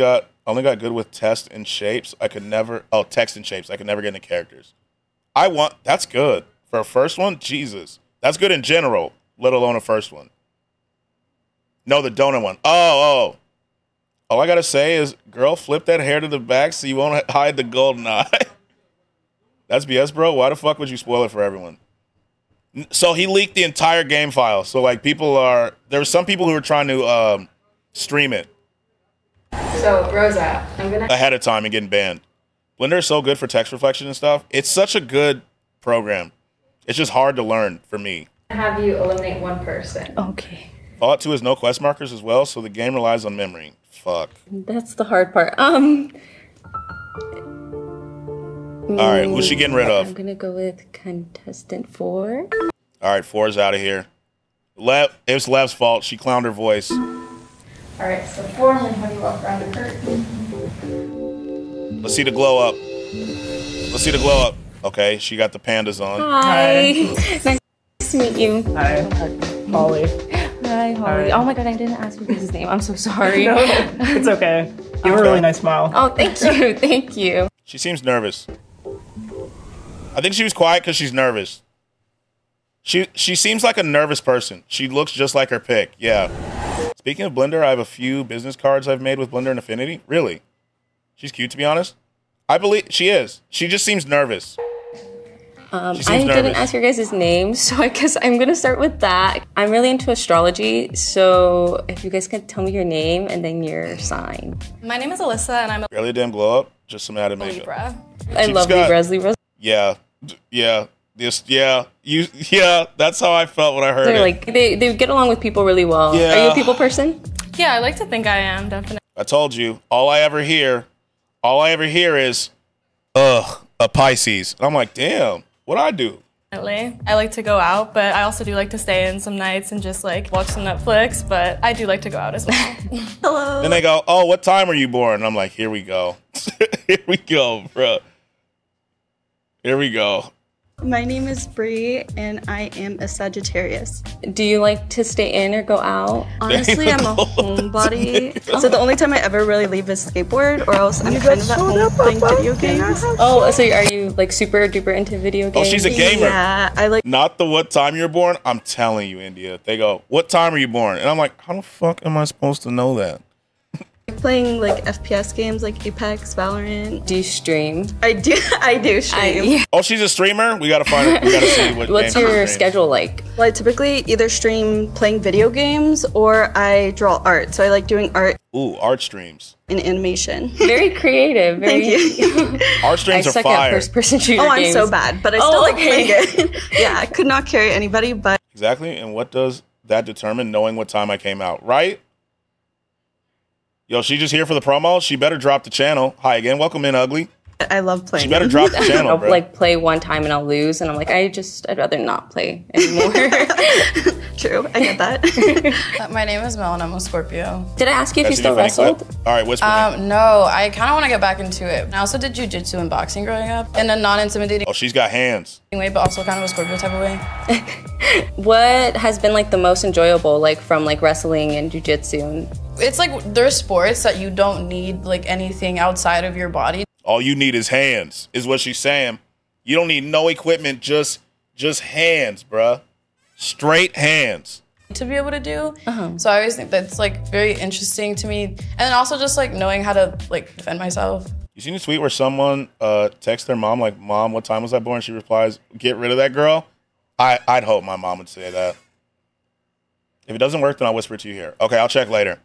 got good with text and shapes. Text and shapes. I could never get into characters. That's good. For a first one, Jesus. That's good in general, let alone a first one. No, the donut one. Oh. All I got to say is, girl, flip that hair to the back so you won't hide the golden eye. That's BS, bro. Why the fuck would you spoil it for everyone? So he leaked the entire game file. So, like, there were some people who were trying to stream it. So, Rosa, I'm going to... ahead of time and getting banned. Blender is so good for text reflection and stuff. It's such a good program. It's just hard to learn for me. have you eliminate one person. Okay. Fallout 2 has no quest markers as well, so the game relies on memory. Fuck. That's the hard part. All right, who's she getting rid of? I'm gonna go with contestant 4. All right, 4's out of here. It was Lev's fault. She clowned her voice. All right, so 4, I'm gonna have you walk around the curtain. Let's see the glow up. Let's see the glow up. Okay, she got the pandas on. Hi. Nice to meet you. Hi, Holly. Hi, Holly. Oh my god, I didn't ask you his name. I'm so sorry. No, it's okay. You have a really nice smile. Oh, thank you. Thank you. She seems nervous. I think she was quiet because she's nervous. She seems like a nervous person. She looks just like her pick. Yeah. Speaking of Blender, I have a few business cards I've made with Blender and Affinity. Really? She's cute, to be honest. I believe she is. She just seems nervous. I didn't ask your guys' names, so I guess I'm gonna start with that. I'm really into astrology, so if you guys could tell me your name and then your sign. My name is Alyssa, and I'm a Barely a damn glow up. Just some added makeup. Libra. I love Libras. Libras. Yeah. That's how I felt when I heard They're it. like they get along with people really well. Yeah. Are you a people person? Yeah, I like to think I am, definitely. I told you, all I ever hear is, a Pisces. And I'm like, damn, what'd I do? I like to go out, but I also do like to stay in some nights and just like watch some Netflix, but I do like to go out as well. Hello. Then they go, oh, what time are you born? And I'm like, here we go. Here we go, bro. Here we go. My name is Bree, and I am a Sagittarius. Do you like to stay in or go out? Honestly, I'm a homebody, so the only time I ever really leave is skateboard, or else I'm kind of at home playing video games. Oh, so are you like super duper into video games? Oh, she's a gamer. Yeah, I like. Not the what time you're born. I'm telling you, India. They go, what time are you born? And I'm like, how the fuck am I supposed to know that? Playing like FPS games like Apex, Valorant. Do you stream? I do stream. Yeah. Oh, she's a streamer? We gotta find her. We gotta see what What's game your she schedule like? Well, I typically either stream playing video games or I draw art. So I like doing art. Ooh, art streams. In animation. Very creative. Thank you. Art streams are suck fire. at first-person shooter Oh, I'm games. so bad, but I still like okay. playing it. Yeah, I could not carry anybody, but. Exactly. And what does that determine, knowing what time I came out, right? Yo, she just here for the promo. She better drop the channel. Hi again. Welcome in, Ugly. I love playing. She better drop the channel, I'll bro. like play one time and I'll lose, and I'm like, I'd rather not play anymore. True, I get that. My name is Mel and I'm a Scorpio. Did I ask you if you That's still a funny wrestled? clip. All right, whisper me. No, I kind of want to get back into it. I also did jujitsu and boxing growing up in a non-intimidating Oh, she's got hands. way, but also kind of a Scorpio type of way. What has been like the most enjoyable, like from like wrestling and jujitsu? It's like there's sports that you don't need like anything outside of your body. All you need is hands, is what she's saying. You don't need no equipment, just hands, bruh. Straight hands. To be able to do. So I always think that's like very interesting to me. And then also just like knowing how to like defend myself. You seen the tweet where someone texts their mom, like, Mom, what time was I born? She replies, get rid of that girl? I'd hope my mom would say that. If it doesn't work, then I'll whisper it to you here. Okay, I'll check later.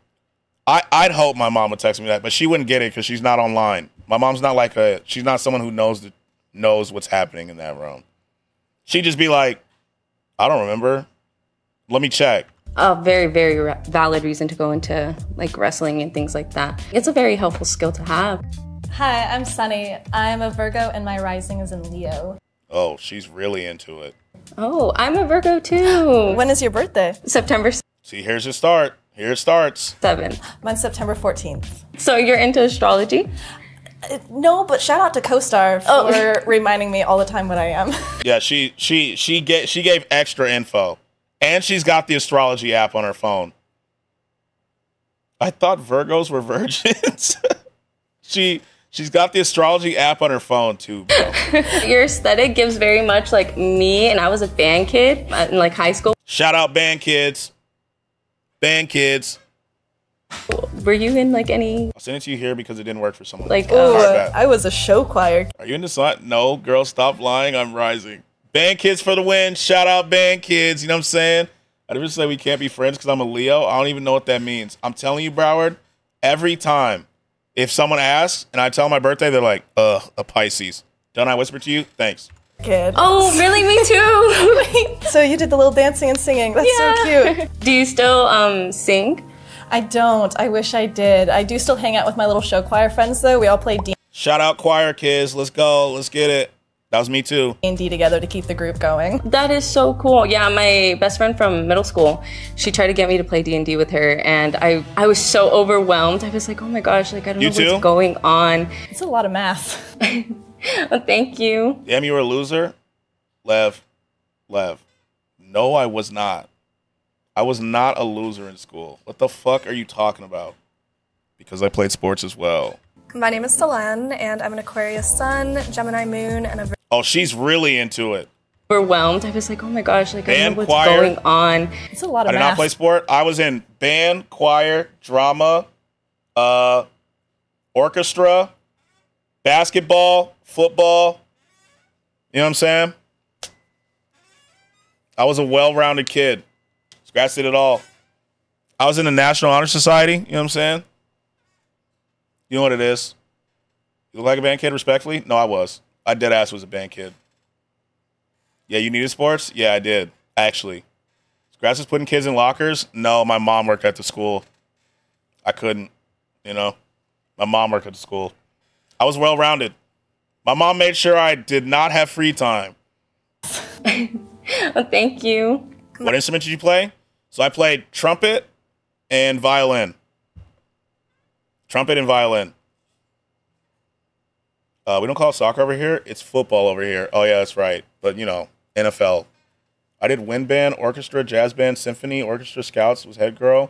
I'd hope my mom would text me that, but she wouldn't get it because she's not online. My mom's not like she's not someone who knows what's happening in that room. She'd just be like, I don't remember. Let me check. A very, very valid reason to go into like wrestling and things like that. It's a very helpful skill to have. Hi, I'm Sunny. I'm a Virgo and my rising is in Leo. Oh, she's really into it. Oh, I'm a Virgo too. When is your birthday? September. See, here's your start. Here it starts. 7th. Mine's September 14th. So you're into astrology? No, but shout out to CoStar for reminding me all the time what I am. Yeah, she gave extra info. And she's got the astrology app on her phone. I thought Virgos were virgins. She's got the astrology app on her phone too, bro. Your aesthetic gives very much like me, and I was a band kid in like high school. Shout out band kids. Band kids. Were you in like any? I'll send it to you here because it didn't work for someone. Like, I was a show choir. Are you into sign? No, girl, stop lying. I'm rising. Band kids for the win. Shout out band kids. You know what I'm saying? I never say we can't be friends because I'm a Leo. I don't even know what that means. I'm telling you, Broward, every time if someone asks and I tell my birthday, they're like, a Pisces. Don't I whisper to you? Thanks. Kid. Oh, really? Me too. So you did the little dancing and singing. That's so cute. Do you still sing? I don't. I wish I did. I do still hang out with my little show choir friends, though. We all play Shout out choir kids. Let's go. Let's get it. That was me too. D&D together to keep the group going. That is so cool. Yeah, my best friend from middle school, she tried to get me to play D&D with her, and I was so overwhelmed. I was like, oh my gosh, like I don't know what's going on. It's a lot of math. Well, thank you. Damn, you were a loser? Lev. No, I was not. I was not a loser in school. What the fuck are you talking about? Because I played sports as well. My name is Selene, and I'm an Aquarius sun, Gemini moon, and a... Oh, she's really into it. Overwhelmed. I was like, oh my gosh, like I don't know what's choir. going on. It's a lot of I did math. not play sport. I was in band, choir, drama, orchestra, basketball, football. You know what I'm saying? I was a well-rounded kid. Scratch did it all. I was in the National Honor Society. You know what I'm saying? You know what it is? You look like a band kid, respectfully? No, I was. I dead ass was a band kid. Yeah, you needed sports? Yeah, I did, actually. Scratch was putting kids in lockers? No, my mom worked at the school. I couldn't, you know? My mom worked at the school. I was well-rounded. My mom made sure I did not have free time. Well, thank you. What instrument did you play? So I played trumpet and violin. Trumpet and violin. We don't call it soccer over here. It's football over here. Oh, yeah, that's right. But, you know, NFL. I did wind band, orchestra, jazz band, symphony, orchestra, scouts, was head girl,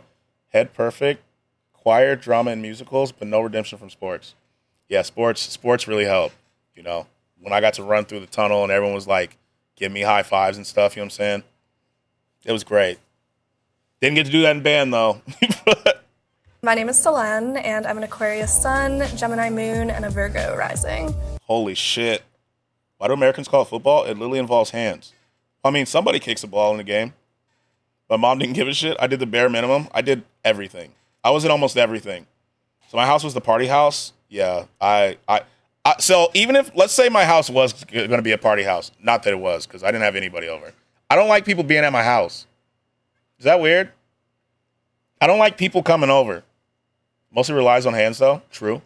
head perfect, choir, drama, and musicals, but no redemption from sports. Yeah, sports really helped, you know. When I got to run through the tunnel and everyone was like, give me high fives and stuff, you know what I'm saying? It was great. Didn't get to do that in band, though. My name is Selene, and I'm an Aquarius sun, Gemini moon, and a Virgo rising. Holy shit. Why do Americans call it football? It literally involves hands. I mean, somebody kicks a ball in the game. My mom didn't give a shit. I did the bare minimum. I did everything. I was in almost everything. So my house was the party house. Yeah, so even if, let's say my house was going to be a party house. Not that it was, because I didn't have anybody over. I don't like people being at my house. Is that weird? I don't like people coming over. Mostly relies on hands, though. True.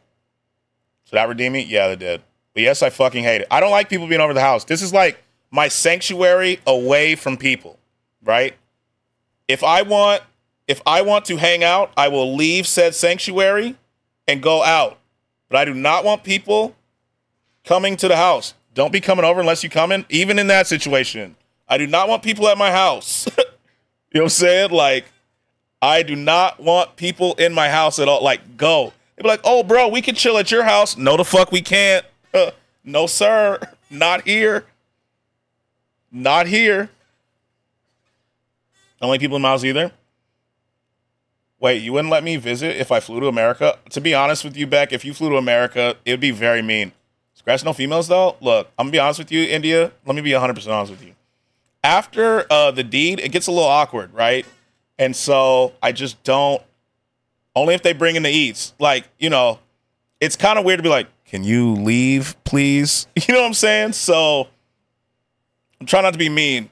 So that redeem me? Yeah, they did. But yes, I fucking hate it. I don't like people being over the house. This is like my sanctuary away from people, right? If I want to hang out, I will leave said sanctuary and go out. But I do not want people coming to the house. Don't be coming over unless you come in. Even in that situation, I do not want people at my house. You know what I'm saying? Like, I do not want people in my house at all. Like, go. They'd be like, oh, bro, we can chill at your house. No, the fuck we can't. No, sir. Not here. Not here. Don't like people in my house either. Wait, you wouldn't let me visit if I flew to America? To be honest with you, Beck, if you flew to America, it would be very mean. Scratch no females, though? Look, I'm going to be honest with you, India. Let me be 100% honest with you. After the deed, it gets a little awkward, right? And so I just don't Only if they bring in the eats. Like, you know, it's kind of weird to be like, can you leave, please? You know what I'm saying? So I'm trying not to be mean.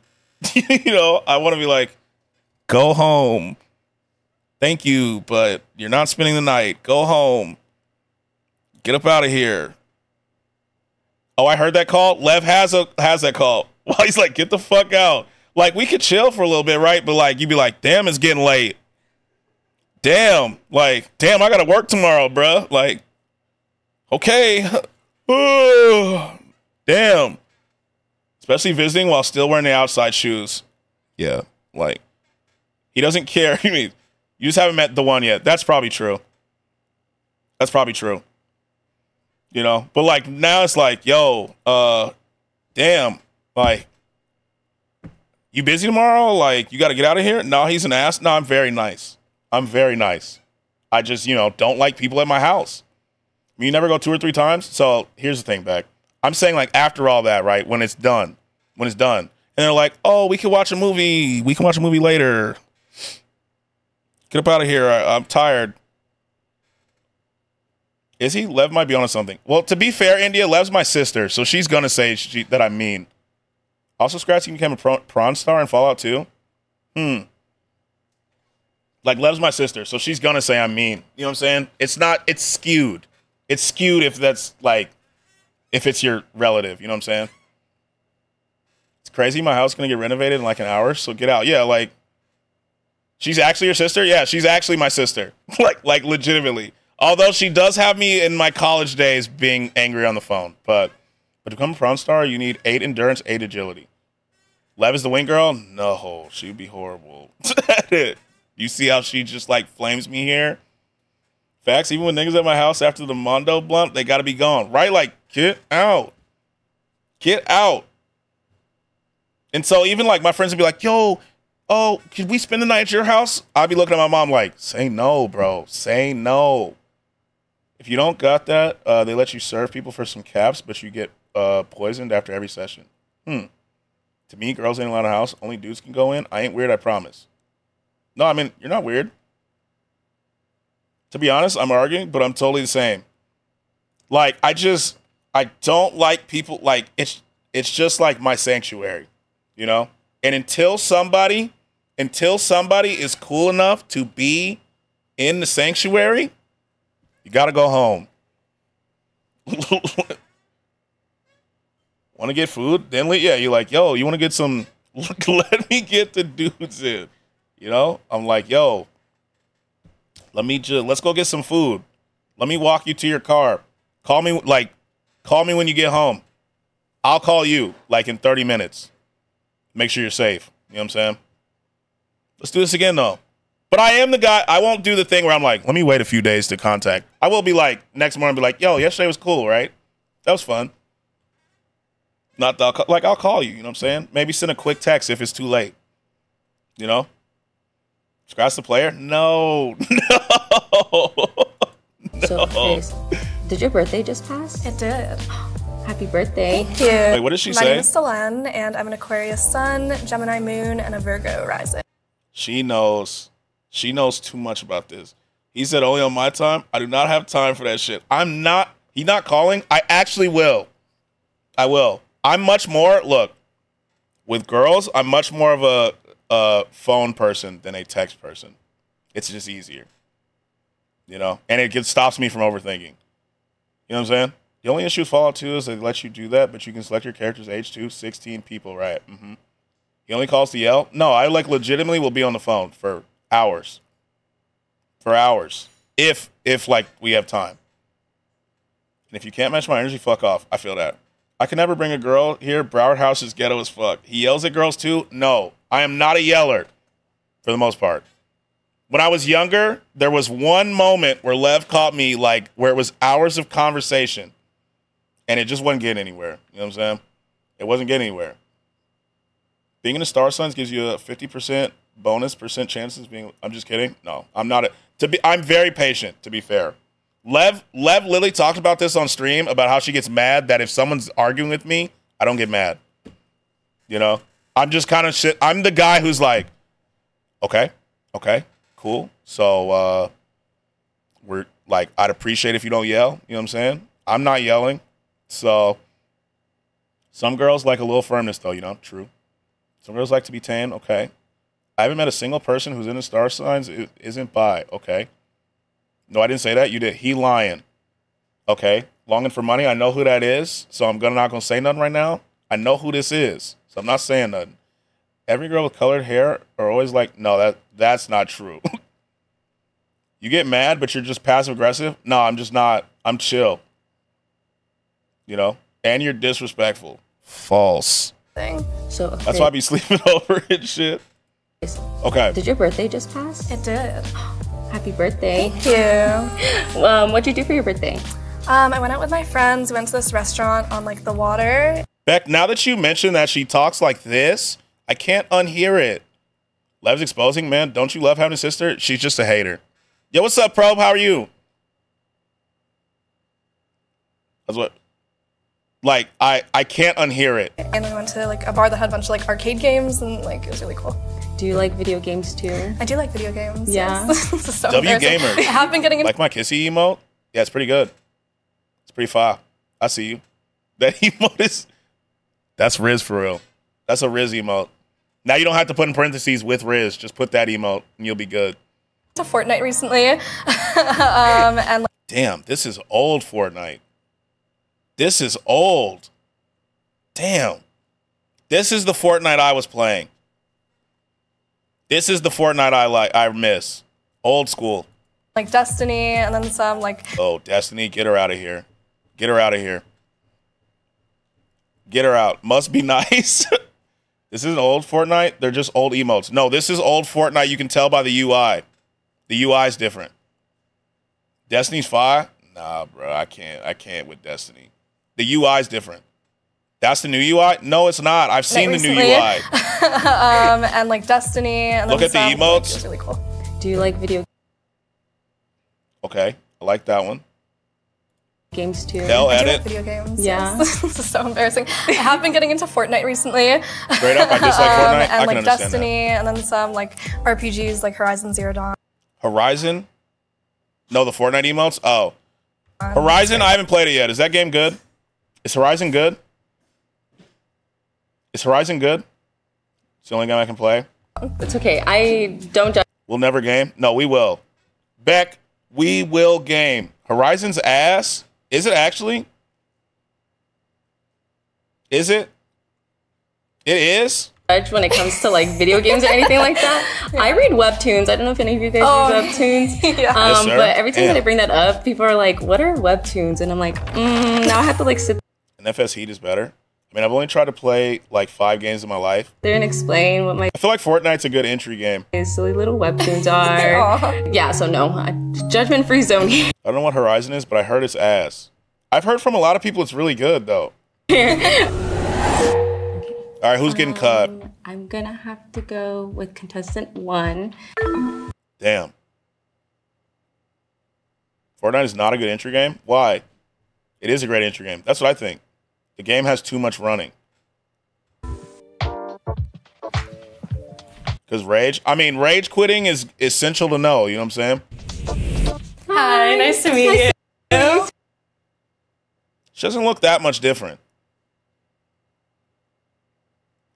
You know, I want to be like, go home. Thank you, but you're not spending the night. Go home. Get up out of here. Oh, I heard that call. Lev has that call. Well, he's like, get the fuck out. Like, we could chill for a little bit, right? But like, you'd be like, damn, it's getting late. Damn, like, damn, I gotta work tomorrow, bruh. Like, okay. Damn. Especially visiting while still wearing the outside shoes. Yeah, like, he doesn't care. You mean, you just haven't met the one yet. That's probably true. That's probably true. You know, but like now it's like, yo, damn, like, you busy tomorrow? Like, you got to get out of here? No, he's an ass. No, I'm very nice. I'm very nice. I just, you know, don't like people at my house. I mean, you never go 2 or 3 times. So here's the thing, Beck. I'm saying, like, after all that, right, when it's done. And they're like, oh, we can watch a movie. We can watch a movie later. Get up out of here. I'm tired. Is he? Lev might be onto something. Well, to be fair, India, Lev's my sister, so she's going to say that I'm mean. Also, Scratchy became a prawn star in Fallout 2? Like, Lev's my sister, so she's going to say I'm mean. You know what I'm saying? It's skewed. It's skewed if that's, like, if it's your relative. You know what I'm saying? It's crazy. My house is going to get renovated in, like, an hour, so get out. Yeah, like, she's actually your sister? Yeah, she's actually my sister. like, legitimately. Although she does have me in my college days being angry on the phone. But to become a prawn star, you need 8 endurance, 8 agility. Lev is the wing girl? No, she'd be horrible. You see how she just, like, flames me here? Facts, even when niggas at my house after the Mondo blunt, they got to be gone. Right? Like, get out. Get out. And so even, like, my friends would be like, yo, oh, could we spend the night at your house? I'd be looking at my mom like, say no, bro. Say no. If you don't got that, they let you serve people for some caps, but you get poisoned after every session. To me, girls ain't allowed in the house. Only dudes can go in. I ain't weird, I promise. No, I mean, you're not weird. To be honest, I'm arguing, but I'm totally the same. Like, I don't like people, like, it's just like my sanctuary, you know? And until somebody is cool enough to be in the sanctuary, you got to go home. Want to get food? Then, yeah, you're like, yo, you want to get some, let me get the dudes in. You know? I'm like, yo, let's go get some food. Let me walk you to your car. Call me when you get home. I'll call you, like, in 30 minutes. Make sure you're safe. You know what I'm saying? Let's do this again, though. But I am the guy, I won't do the thing where I'm like, let me wait a few days to contact. I will be like, next morning, be like, yo, yesterday was cool, right? That was fun. Not the, like, I'll call you, you know what I'm saying? Maybe send a quick text if it's too late. You know? Scratch the player? No. So, Chris, did your birthday just pass? It did. Happy birthday. Thank you. Wait, what did she say? My name is Selene, and I'm an Aquarius sun, Gemini moon, and a Virgo rising. She knows. She knows too much about this. He said only on my time. I do not have time for that shit. He's not calling. I actually will. I will. I'm much more, look, with girls, I'm much more of a phone person than a text person. It's just easier. You know? And it stops me from overthinking. You know what I'm saying? The only issue with Fallout 2 is they let you do that, but you can select your character's age too. 16 people, right? Mm-hmm. He only calls to yell? No, I like legitimately will be on the phone for hours. For hours. If like we have time. And if you can't match my energy, fuck off. I feel that. I can never bring a girl here. Broward House is ghetto as fuck. He yells at girls too? No. I am not a yeller. For the most part. When I was younger, there was one moment where Lev caught me like where it was hours of conversation. And it just wasn't getting anywhere. You know what I'm saying? It wasn't getting anywhere. Being in the star signs gives you a 50% bonus chances being. I'm just kidding. No, I'm not. I'm very patient, to be fair. Lev Lily talked about this on stream about how she gets mad that if someone's arguing with me, I don't get mad. You know? I'm just kind of shit. I'm the guy who's like, okay, cool. So we're like, I'd appreciate if you don't yell. You know what I'm saying? I'm not yelling. So some girls like a little firmness, though, you know, true. Some girls like to be tame, okay. I haven't met a single person who's into star signs isn't bi, okay. No, I didn't say that. You did. He lying, okay. Longing for money, I know who that is, so I'm not going to say nothing right now. I know who this is, so I'm not saying nothing. Every girl with colored hair are always like, no, that's not true. You get mad, but you're just passive-aggressive? No, I'm just not. I'm chill. You know? And you're disrespectful. False. So That's why I be sleeping over and shit. Okay. Did your birthday just pass? It did. Happy birthday. Thank you. What'd you do for your birthday? I went out with my friends. We went to this restaurant on like the water. Beck, now that you mentioned that she talks like this, I can't unhear it. Lev's exposing, man. Don't you love having a sister? She's just a hater. Yo, what's up, Probe? How are you? That's what. Like, I can't unhear it. And we went to like a bar that had a bunch of like arcade games, and like it was really cool. Do you like video games too? I do like video games. Yeah. Yes. This is so W Gamer. I have been getting into like my kissy emote. Yeah, it's pretty good. It's pretty fire. I see you. That emote is. That's Riz for real. That's a Riz emote. Now you don't have to put in parentheses with Riz. Just put that emote, and you'll be good. to Fortnite recently, and damn, this is old Fortnite. This is old. Damn. This is the Fortnite I was playing. This is the Fortnite I miss. Old school. like Destiny, and then some like. Oh, Destiny, get her out of here. Get her out of here. Get her out. Must be nice. This isn't old Fortnite. They're just old emotes. No, this is old Fortnite. You can tell by the UI. The UI is different. Destiny's fire? Nah, bro. I can't with Destiny. The UI is different. That's the new UI? No, it's not. I've seen the new UI. And like Destiny. And look then at the some, emotes. Like, it's really cool. Do you like video Okay, I like that one. games too? They'll I do edit. like video games. Yeah. Yes. This is so embarrassing. I have been getting into Fortnite recently. Straight up, I dislike Fortnite. And I can like understand Destiny, and then some like RPGs like Horizon Zero Dawn. Horizon? No, the Fortnite emotes? Oh. Horizon, I haven't played it yet. Is that game good? Is Horizon good? Is Horizon good? It's the only game I can play. It's okay. I don't judge. We'll never game? No, we will. Beck, we will game. Horizon's ass? Is it actually? Is it? It is? When it comes to like video games or anything like that. I read webtoons. I don't know if any of you guys read webtoons. Yeah. Yes, sir. But every time that I Damn. bring that up, people are like, what are webtoons? And I'm like, now I have to like sit And FS Heat is better. I mean, I've only tried to play like 5 games in my life. there and explain what my I feel like Fortnite's a good entry game. silly little webtoons are. Yeah, so no, judgment free zone here. I don't know what Horizon is, but I heard it's ass. I've heard from a lot of people it's really good, though. All right, who's getting cut? I'm gonna have to go with contestant 1. Damn. Fortnite is not a good entry game? Why? It is a great entry game. That's what I think. The game has too much running. Because rage quitting is essential to know. You know what I'm saying? Hi, nice to meet you. She doesn't look that much different.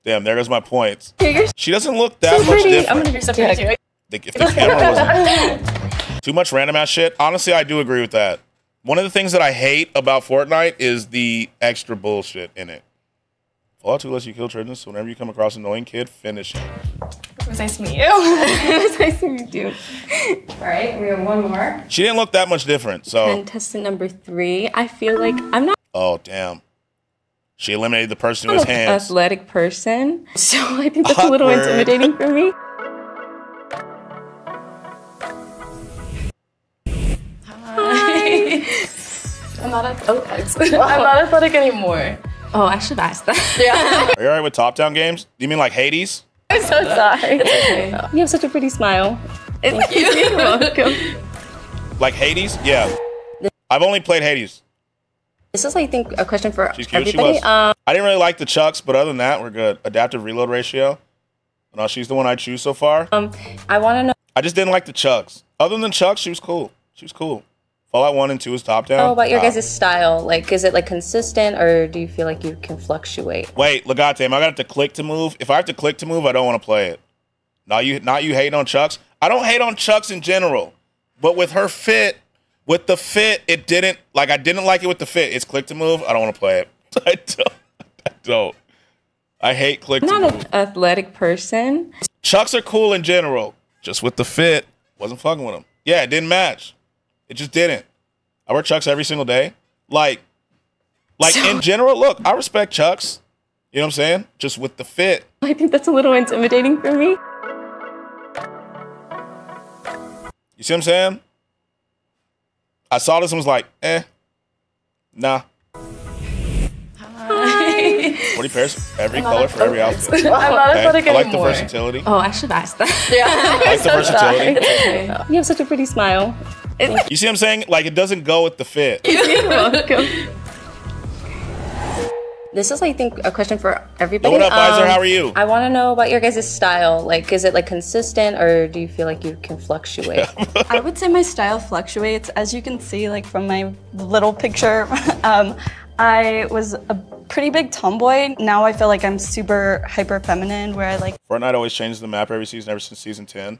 Damn, there goes my points. She doesn't look that much different. I'm gonna do something too. If the camera wasn't too much random ass shit, honestly, I do agree with that. One of the things that I hate about Fortnite is the extra bullshit in it. Fallout 2 lets you kill children, so whenever you come across an annoying kid, finish him. It was nice to meet you. It was nice to meet you. All right, we have one more. She didn't look that much different, so. Contestant number 3. I feel like I'm not Oh, damn. She eliminated the person who has an hands. athletic person, so I think that's a little Awkward. intimidating for me. Hi. I'm not athletic anymore. Oh, I should ask that. Are you alright with top-down games? Do you mean like Hades? I'm so sorry. You have such a pretty smile. Thank you. You're welcome. Like Hades? Yeah. I've only played Hades. This is, I think, a question for She's cute. everybody. She was. I didn't really like the chucks, but other than that, we're good. Adaptive reload ratio. No, she's the one I choose so far. I want to know. I just didn't like the chucks. Other than chucks, she was cool. She was cool. Fallout 1 and 2 was top down. How about your guys' style? Like, is it like consistent, or do you feel like you can fluctuate? Wait, Legate, am I gonna have to click to move? If I have to click to move, I don't want to play it. Not you hating on Chucks. I don't hate on Chucks in general, but with her fit, with the fit, it didn't. Like, I didn't like it with the fit. It's click to move. I don't want to play it. I don't. I hate click to move. I'm not an athletic person. Chucks are cool in general. Just with the fit, wasn't fucking with them. Yeah, it didn't match. It just didn't. I wear Chucks every single day. Like in general, look, I respect Chucks. You know what I'm saying? Just with the fit. I think that's a little intimidating for me. You see what I'm saying? I saw this and was like, nah. Hi. 40 pairs, every color for every outfit. I'm not athletic I like the anymore. versatility. Oh, I should ask that. I like the versatility. You have such a pretty smile. You see what I'm saying? Like, it doesn't go with the fit. You're welcome. This is, I think, a question for everybody. What up, Iser? How are you? I want to know about your guys' style. Like, is it like consistent, or do you feel like you can fluctuate? I would say my style fluctuates. As you can see, like from my little picture, I was a pretty big tomboy. Now I feel like I'm super hyper feminine, where I like. Fortnite always changes the map every season, ever since season 10.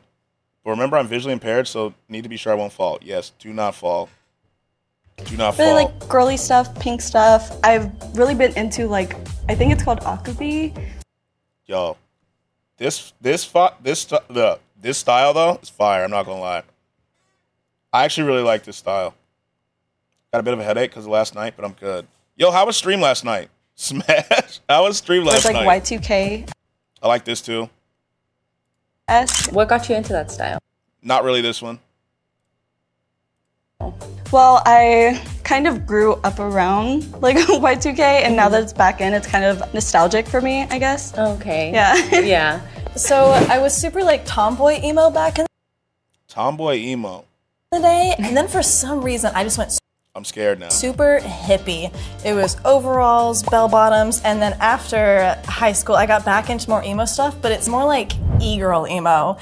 But remember, I'm visually impaired, so need to be sure I won't fall. Yes, do not fall. Do not Really fall. like girly stuff, pink stuff. I've really been into like, I think it's called Akubi. Yo, this style though is fire. I'm not gonna lie. I actually really like this style. Got a bit of a headache because of last night, but I'm good. Yo, how was stream last night? Smash. How was stream last It's like night? Y2K. I like this too. What got you into that style? Not really this one. Well, I kind of grew up around like Y2K, and now that it's back in, it's kind of nostalgic for me, I guess. Okay. Yeah. Yeah. So I was super like tomboy emo back in Tomboy emo. the day, and then for some reason I just went I'm scared now. super hippie. It was overalls, bell bottoms, and then after high school I got back into more emo stuff, but it's more like e-girl emo.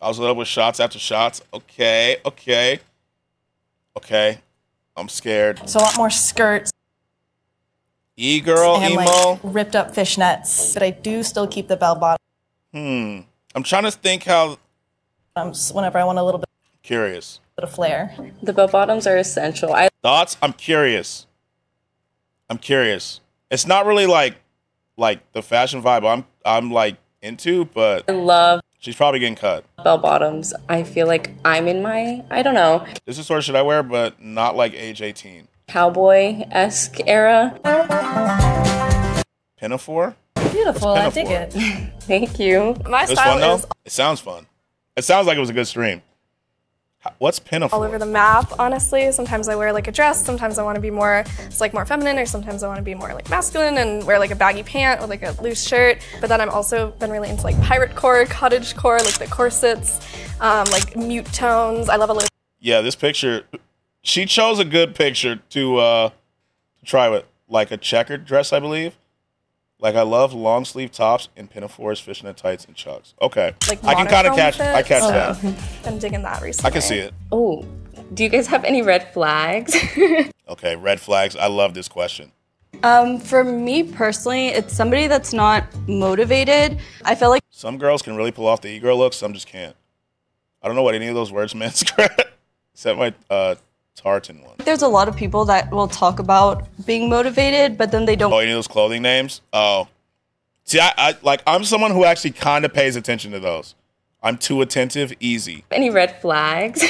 I was lit up with shots after shots. Okay. I'm scared. So a lot more skirts E-girl and emo. like ripped up fishnets, but I do still keep the bell bottoms I'm trying to think how. whenever I want a little bit Curious. of flair. The bell bottoms are essential. Thoughts? I'm curious. It's not really like the fashion vibe I'm like into, but I love she's probably getting cut. bell bottoms. I feel like I'm in my, I don't know, This is sort of shit I wear, but not like age 18. cowboy-esque era. Pinafore? Beautiful, I dig Pinafore. it. Thank you. My It was style fun though? is It sounds fun. It sounds like it was a good stream. What's Pinafore? all over the map, honestly. Sometimes I wear like a dress, sometimes I want to be more feminine, or sometimes I want to be more like masculine and wear like a baggy pant with like a loose shirt. But then I've also been really into like pirate core, cottage core, like the corsets, like mute tones. I love a little. Yeah, this picture, she chose a good picture to try with, like a checkered dress, I believe. Like, I love long sleeve tops and pinafores, fishnet tights, and chucks. Okay, Like I can kind of monochrome catch fits. that. I'm digging that recently. I can see it. Oh, do you guys have any red flags? Okay, red flags. I love this question. For me personally, it's somebody that's not motivated. I feel like Some girls can really pull off the e-girl look, some just can't. I don't know what any of those words meant, except my tartan one. there's a lot of people that will talk about being motivated, but then they don't. Oh, any of those clothing names? Oh. See, I'm someone who actually kind of pays attention to those. I'm too attentive, easy. Any red flags?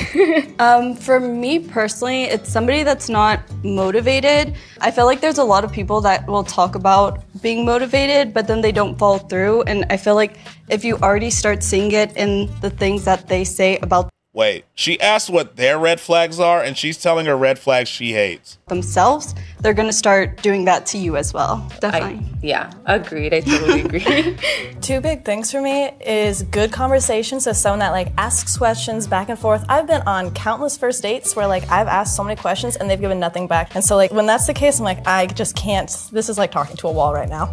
For me personally, it's somebody that's not motivated. I feel like there's a lot of people that will talk about being motivated, but then they don't follow through. And I feel like if you already start seeing it in the things that they say about Wait, she asked what their red flags are, and she's telling her red flags she hates. themselves, they're gonna start doing that to you as well. Definitely. Yeah, agreed. I totally agree. Two big things for me is good conversation, so someone that like asks questions back and forth. I've been on countless first dates where like I've asked so many questions and they've given nothing back. And so like when that's the case, I'm like, I just can't, this is like talking to a wall right now.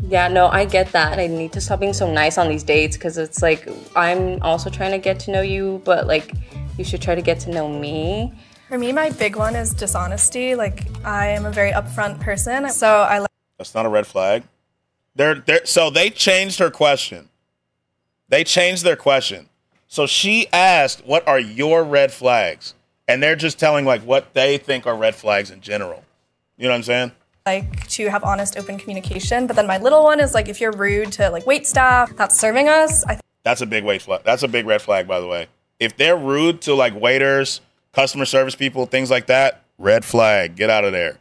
Yeah, no, I get that. I need to stop being so nice on these dates because it's like I'm also trying to get to know you, but like you should try to get to know me. For me, my big one is dishonesty. Like I am a very upfront person, so I like. That's not a red flag. So they changed her question. They changed their question. So she asked, "What are your red flags?" And they're just telling like what they think are red flags in general. You know what I'm saying? Like to have honest, open communication. But then my little one is like if you're rude to like wait staff that's serving us. That's a big That's a big red flag, by the way. If they're rude to like waiters, customer service people, things like that, red flag. Get out of there.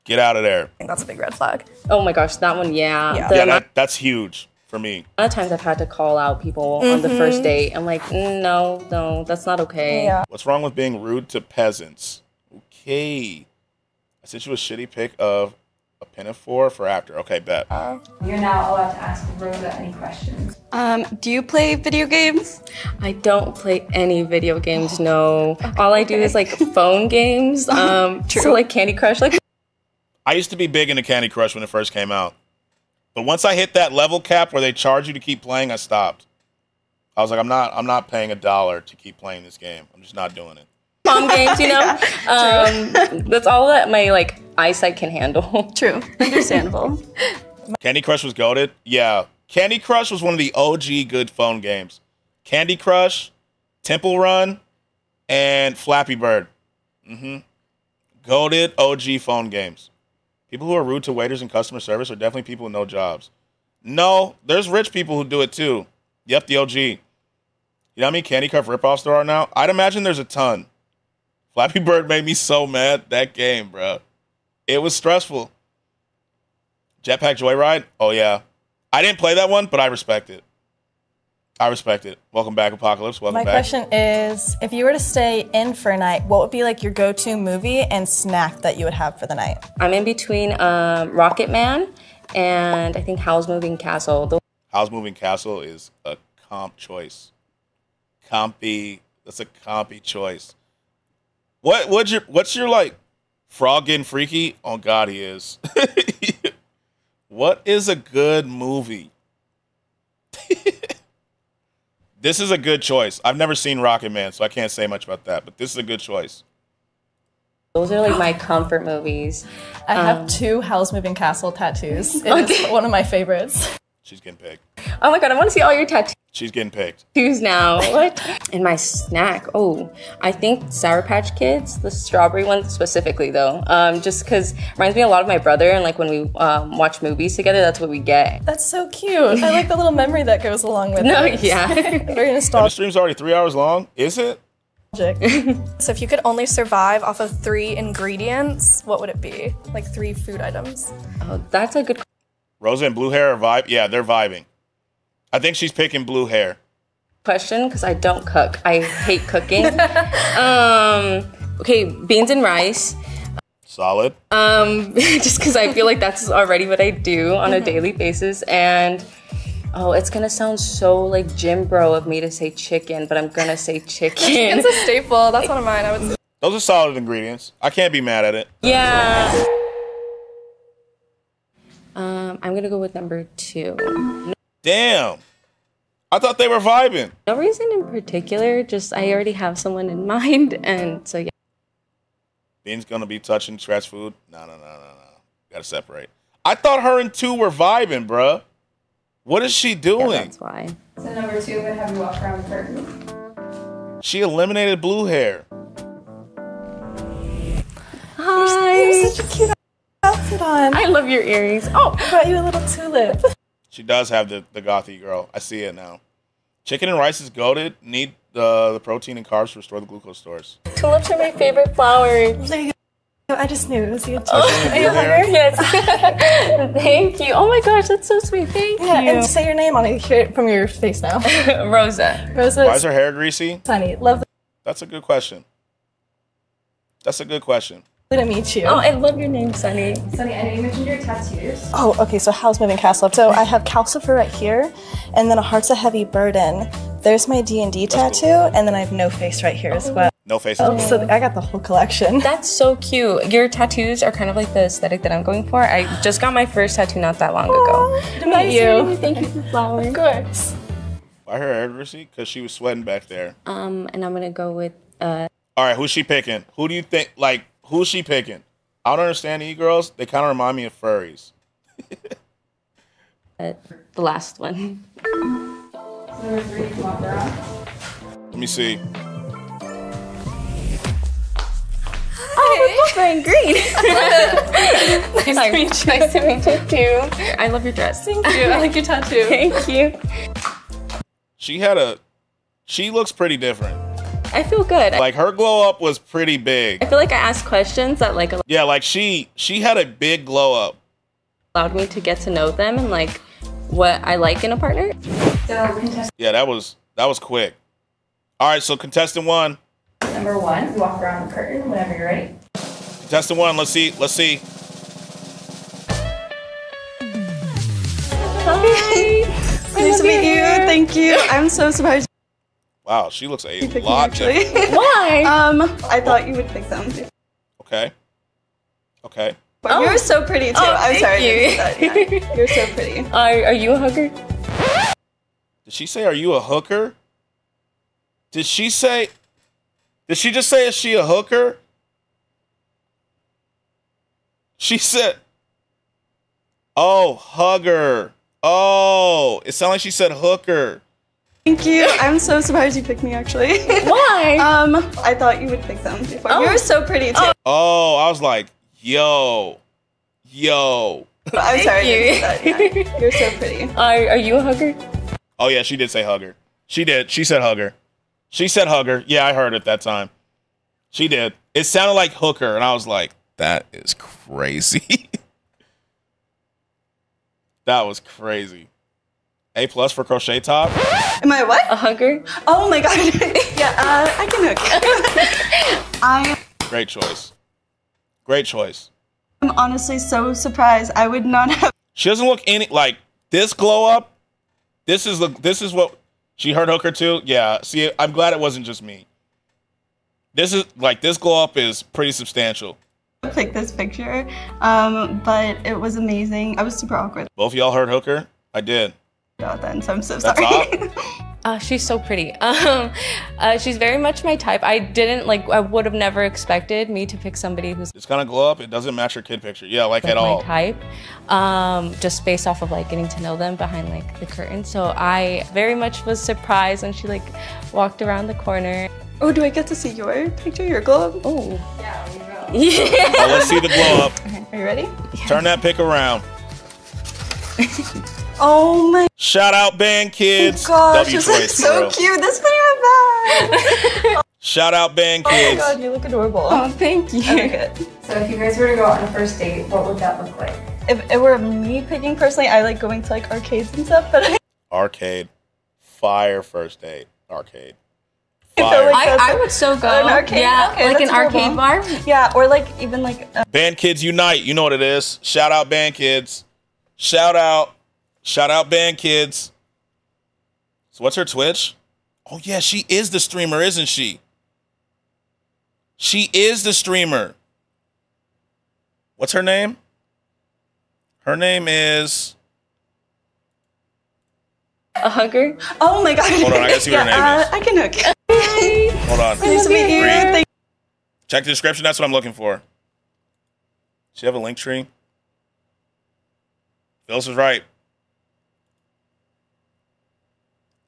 Get out of there. I think that's a big red flag. Oh my gosh, that one, yeah. That's huge for me. A lot of times I've had to call out people on the first date. I'm like, no, that's not okay. Yeah. What's wrong with being rude to peasants? Okay. I sent you a shitty pic of a pinafore for after. Okay, bet. You're now allowed to ask Rosa any questions. Do you play video games? I don't play any video games, no. All I do is like phone games. So like Candy Crush. I used to be big into Candy Crush when it first came out. But once I hit that level cap where they charge you to keep playing, I stopped. I was like, I'm not paying $1 to keep playing this game. I'm just not doing it. Phone games, you know? That's all that my like eyesight can handle. True. Understandable. Candy Crush was goated? Yeah. Candy Crush was one of the OG good phone games. Candy Crush, Temple Run, and Flappy Bird. Goated OG phone games. People who are rude to waiters and customer service are definitely people with no jobs. No, there's rich people who do it too. Yep, the OG. You know how many Candy Crush ripoffs there are now? I'd imagine there's a ton. Flappy Bird made me so mad, that game, bro. It was stressful. Jetpack Joyride? Oh, yeah. I didn't play that one, but I respect it. I respect it. Welcome back, Apocalypse. Welcome back. My question is, if you were to stay in for a night, what would be like your go-to movie and snack that you would have for the night? I'm in between Rocket Man and I think Howl's Moving Castle. Howl's Moving Castle is a comp choice. That's a compy choice. What's your like frog getting freaky? Oh God, he is. What is a good movie? This is a good choice. I've never seen Rocket Man, so I can't say much about that, but this is a good choice. Those are like my comfort movies. I have 2 Howl's Moving Castle tattoos. It is one of my favorites. She's getting picked. Oh my God, I want to see all your tattoos. She's getting picked. Now. What? And my snack, I think Sour Patch Kids, the strawberry one specifically though. Just because it reminds me a lot of my brother, and like when we watch movies together, that's what we get. That's so cute. I like the little memory that goes along with it. Yeah. Very nostalgic. The stream's already 3 hours long, is it? So if you could only survive off of 3 ingredients, what would it be? Like 3 food items. Oh, that's a good. Rosa and blue hair are vibe? Yeah, they're vibing. I think she's picking blue hair. Question, because I don't cook. I hate cooking. Okay, beans and rice. Solid. Just because I feel like that's already what I do on a daily basis. And, it's going to sound so like gym bro of me to say chicken, but I'm going to say chicken. Chicken's a staple. That's one of mine. I would say. Those are solid ingredients. I can't be mad at it. Yeah. I'm going to go with number 2. Damn. I thought they were vibing. No reason in particular, just I already have someone in mind, and so yeah. Bean's gonna be touching trash food? No. Gotta separate. I thought her and 2 were vibing, bruh. What is she doing? Yeah, that's why. So number 2, I'm gonna have you walk around curtain. She eliminated blue hair. Hi. You have such a cute outfit on. I love your earrings. Oh, I brought you a little tulip. She does have the gothy girl. I see it now. Chicken and rice is goated. Need the protein and carbs to restore the glucose stores. Tulips are my favorite flower. There you go. I just knew it was you. Are you hungry? Yes. Thank you. Oh my gosh, that's so sweet. Thank you. And say your name on it. Hear it from your face now. Rosa. Rosa. Why is her hair greasy? Sunny. Love. That's a good question. That's a good question. To meet you. Oh, I love your name, Sunny. Sunny, I know you mentioned your tattoos. Oh, okay, so Howl's Moving Castle. So I have Calcifer right here, and then a Heart's a Heavy Burden. There's my D&D tattoo, and then I have No Face right here as well. No faces. Oh, so I got the whole collection. That's so cute. Your tattoos are kind of like the aesthetic that I'm going for. I just got my first tattoo not that long ago. To meet you. Thank you for flowers. Of course. Why her hair receipt? Because she was sweating back there. And I'm gonna go with All right, who's she picking? Who do you think, like, who's she picking? I don't understand e-girls. They kind of remind me of furries. the last one. So there were 3 to walk around. Let me see. Oh, we're both wearing green. Nice to meet you. Nice to meet you too. I love your dress. Thank you. I like your tattoo. Thank you. She looks pretty different. I feel good. Like her glow up was pretty big. I feel like I asked questions that like yeah, like she had a big glow up. Allowed me to get to know them and like what I like in a partner. Yeah, that was quick. All right, so contestant 1. Number 1, you walk around the curtain whenever you're ready. Contestant 1, let's see. Hi. Nice to meet you. Thank you. I'm so surprised. Wow, she looks a You picked me, lot actually. different. Why? I thought you would pick them. Okay. But you're so pretty too. Oh, I'm thank sorry. you. I didn't do that. Yeah. You're so pretty. Are you a hugger? Did she say, are you a hooker? Did she just say, is she a hooker? She said, oh, hugger. Oh, it sounded like she said hooker. Thank you. I'm so surprised you picked me actually. Why? I thought you would pick them before. You're so pretty too. Oh, I was like, yo. I'm sorry. I didn't do that. Yeah. You're so pretty. Are you a hugger? Oh yeah, she did say hugger. She did. She said hugger. She said hugger. Yeah, I heard it that time. She did. It sounded like hooker, and I was like, that is crazy. That was crazy. A+ for crochet top. Am I what? A hugger? Oh my god. Yeah, I can hook. Great choice. Great choice. I'm honestly so surprised. I would not have. She doesn't look any like this glow up. This is what she heard hooker too. Yeah. See, I'm glad it wasn't just me. This is like this glow up is pretty substantial. Pick this picture, but it was amazing. I was super awkward Both of y'all heard hooker? I did. about then, so I'm so That's sorry. She's so pretty. She's very much my type. I would have never expected me to pick somebody who's It's gonna glow up. It doesn't match your kid picture. Yeah, like at my all. type. Just based off of like getting to know them behind like the curtain. So I very much was surprised when she like walked around the corner. Oh, do I get to see your picture, your glow up? Oh. Yeah, we will. Yeah. Oh, let's see the glow up. Okay, are you ready? Turn that pic around. Oh my Shout out band kids. gosh, W this is choice, so for real. cute. This video is bad. Shout out band Oh my kids. god, you look adorable. Oh, thank you. Okay, good. So if you guys were to go on a first date, what would that look like? If it were me picking personally, I like going to like arcades and stuff, but Arcade. Fire first date. Arcade. I feel Fire. like that's I would so go. an arcade. Yeah, Okay, like that's an arcade adorable. bar. Yeah, or like even like Band kids unite. You know what it is. Shout out band kids. Shout out band kids. So what's her Twitch? Oh yeah, she is the streamer, isn't she? She is the streamer. What's her name? Her name is... A hugger. oh my god. Hold on, I gotta see what her name is. I can hook. Hold on. Nice to meet you. Breathe. Thank- Check the description. That's what I'm looking for. Does she have a link tree? Phyllis is right.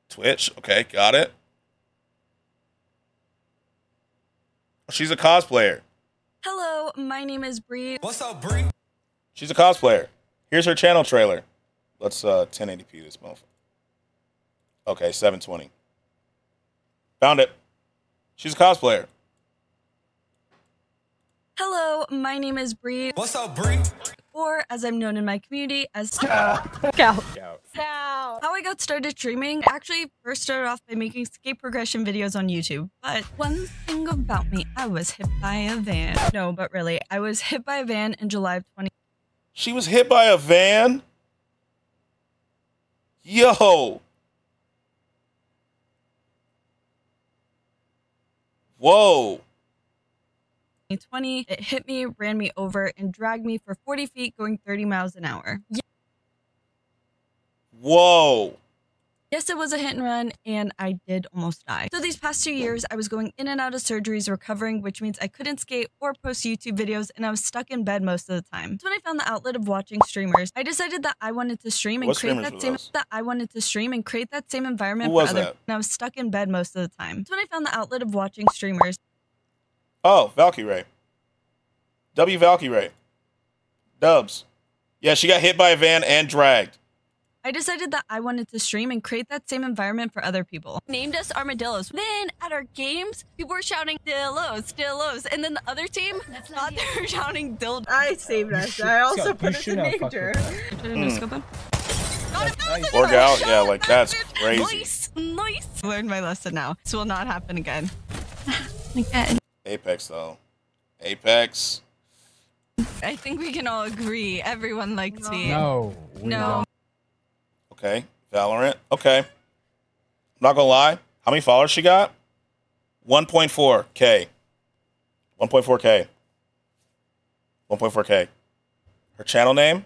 Twitch. Okay, got it. She's a cosplayer. Hello, my name is Bree. What's up, Bree? She's a cosplayer. Here's her channel trailer. Let's 1080p this motherfucker. Okay, 720. Found it. She's a cosplayer. Hello, my name is Bree. What's up, Bree? Or as I'm known in my community as Scout. How I got started streaming actually first started off by making skate progression videos on YouTube. But one thing about me, I was hit by a van. No, but really, I was hit by a van in July of 20. She was hit by a van? Yo. Whoa. 2020, it hit me, ran me over, and dragged me for 40 feet going 30 miles an hour. Whoa. Yes, it was a hit and run, and I did almost die. So these past 2 years, I was going in and out of surgeries recovering, which means I couldn't skate or post YouTube videos, and I was stuck in bed most of the time. So when I found the outlet of watching streamers, I decided that I wanted to stream and create that same environment for others. And I was stuck in bed most of the time. So when I found the outlet of watching streamers. Oh, Valkyrae. W Valkyrae. Dubs. Yeah, she got hit by a van and dragged. I decided that I wanted to stream and create that same environment for other people. Named us armadillos. Then at our games, people were shouting dillos, dillos, and then the other team thought they were shouting dildos. I saved us. I also put us in danger. Org out, yeah, like that's crazy. Nice. Learned my lesson now. This will not happen again. Again. Apex though. Apex. I think we can all agree. Everyone likes me. No. No. Okay, Valorant. Okay. I'm not gonna lie. How many followers she got? 1.4K. 1.4K. 1.4K. Her channel name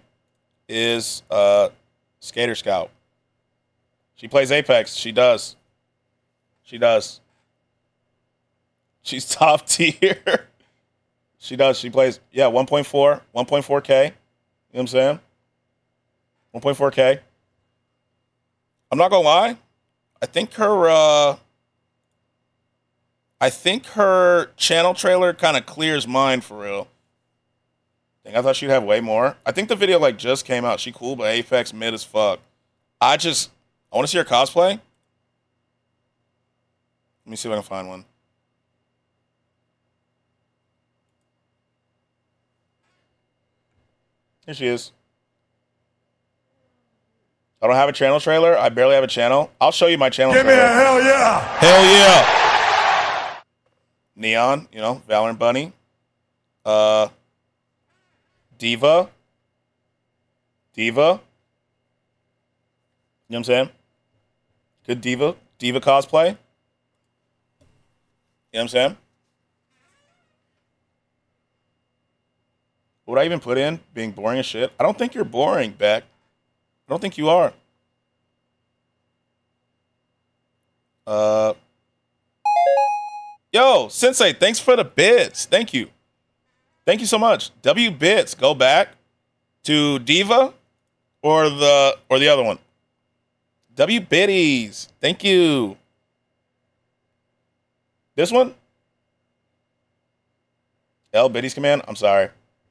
is Skater Scout. She plays Apex. She does. She does. She's top tier. She does. She plays, yeah, 1.4K. You know what I'm saying? 1.4K. I'm not gonna lie. I think her channel trailer kind of clears mine for real. I thought she'd have way more. I think the video like just came out. She cool, but Apex mid as fuck. I want to see her cosplay. Let me see if I can find one. Here she is. I don't have a channel trailer. I barely have a channel. I'll show you my channel trailer. Give me a hell yeah. Hell yeah. Neon, you know, Valorant Bunny. Diva. You know what I'm saying? Good Diva. Diva cosplay. You know what I'm saying? What would I even put in? Being boring as shit? I don't think you're boring, Beck. I don't think you are. Yo, Sensei, thanks for the bits. Thank you. Thank you so much. W bits, go back to Diva or the other one. W biddies. Thank you. This one? L biddies command. I'm sorry.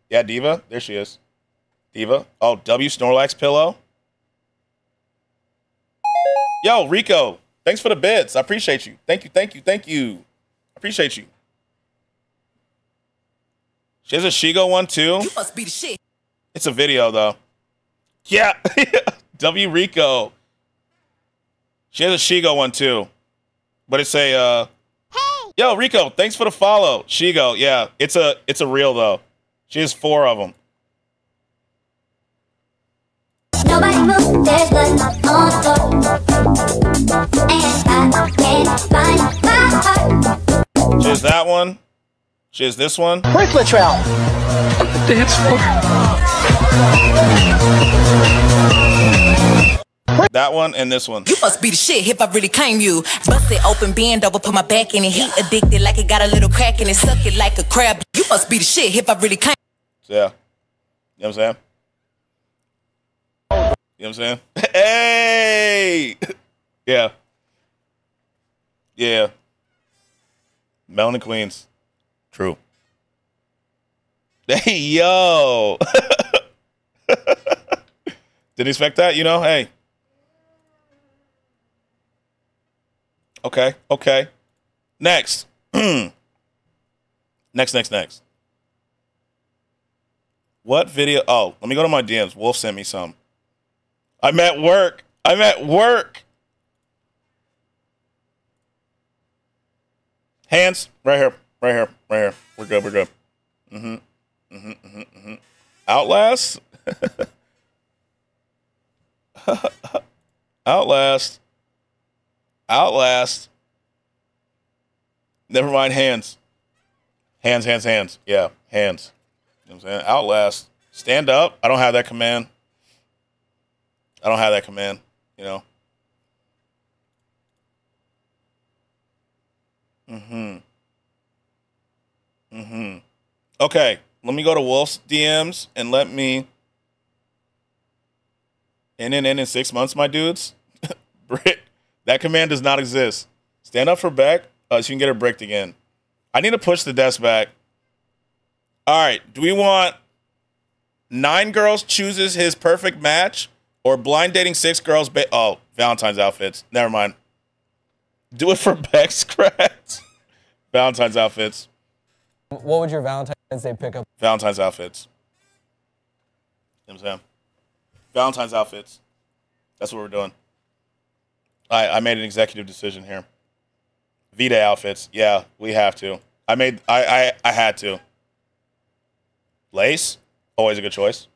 Yeah, Diva. There she is. Diva. Oh, W Snorlax pillow. Yo, Rico, thanks for the bits. I appreciate you. Thank you, thank you, thank you. I appreciate you. She has a Shigo one too. You must be the shit. It's a video though. Yeah, W Rico. She has a Shigo one too, but it's a. Hey. Yo, Rico, thanks for the follow. Shigo, yeah, it's a reel though. She has 4 of them. Nobody move, there's blood on the floor. And I can't find my heart. She has that one. She has this one. Where's Latrell? On the dance floor. That one and this one. You must be the shit if I really claim you. Bust it open, bend over, put my back in it. Heat addicted like it got a little crack in it. Suck it like a crab. You must be the shit if I really claim. Yeah. You know what I'm saying? You know what I'm saying? Hey! Yeah. Yeah. Melanin Queens. True. Hey, yo! Didn't expect that, you know? Hey. Okay, okay. Next. Next. What video? Oh, let me go to my DMs. Wolf sent me some. I'm at work. Hands. Right here. We're good. Outlast. Outlast. Never mind hands. Hands. Yeah, hands. You know what I'm saying? Outlast. Stand up. I don't have that command. You know? Okay, let me go to Wolf's DMs and let me... in 6 months, my dudes. Brick, that command does not exist. Stand up for Beck so you can get her bricked again. I need to push the desk back. All right, do we want 9 girls chooses his perfect match or blind dating 6 girls? Oh, Valentine's outfits. Never mind. Do it for Beck Scratch. Valentine's outfits. What would your Valentine's Day pickup? Valentine's outfits. You know what I'm saying? Valentine's outfits. That's what we're doing. I made an executive decision here. V-Day outfits. Yeah, we have to. I had to. Lace. Always a good choice.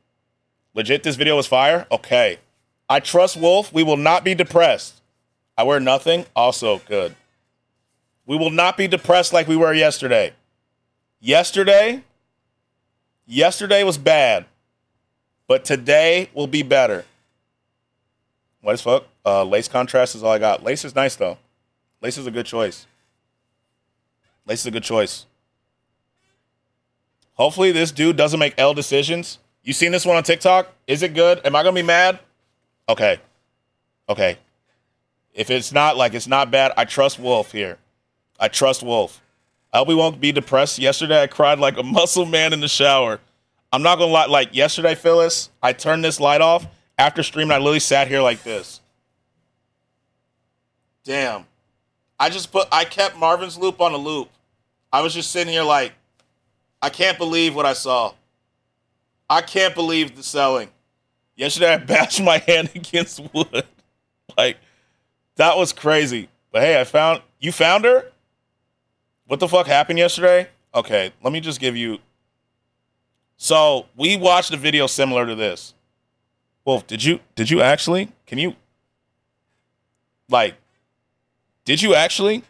Legit, this video was fire? Okay. I trust Wolf. We will not be depressed. I wear nothing. Also good. We will not be depressed like we were yesterday. Yesterday was bad. But today will be better. What as fuck? Lace contrast is all I got. Lace is nice, though. Lace is a good choice. Lace is a good choice. Hopefully this dude doesn't make L decisions. You seen this one on TikTok? Is it good? Am I going to be mad? Okay. Okay. If it's not, like, it's not bad, I trust Wolf here. I trust Wolf. I hope we won't be depressed. Yesterday, I cried like a muscle man in the shower. I'm not going to lie. Like, yesterday, Phyllis, I turned this light off. After streaming, I literally sat here like this. Damn. I kept Marvin's loop on a loop. I was just sitting here like, I can't believe what I saw. I can't believe the selling. Yesterday, I bashed my hand against wood. Like, that was crazy. But hey, you found her? What the fuck happened yesterday? Okay, let me just give you. So we watched a video similar to this. Wolf, did you actually? Can you? Like, did you actually?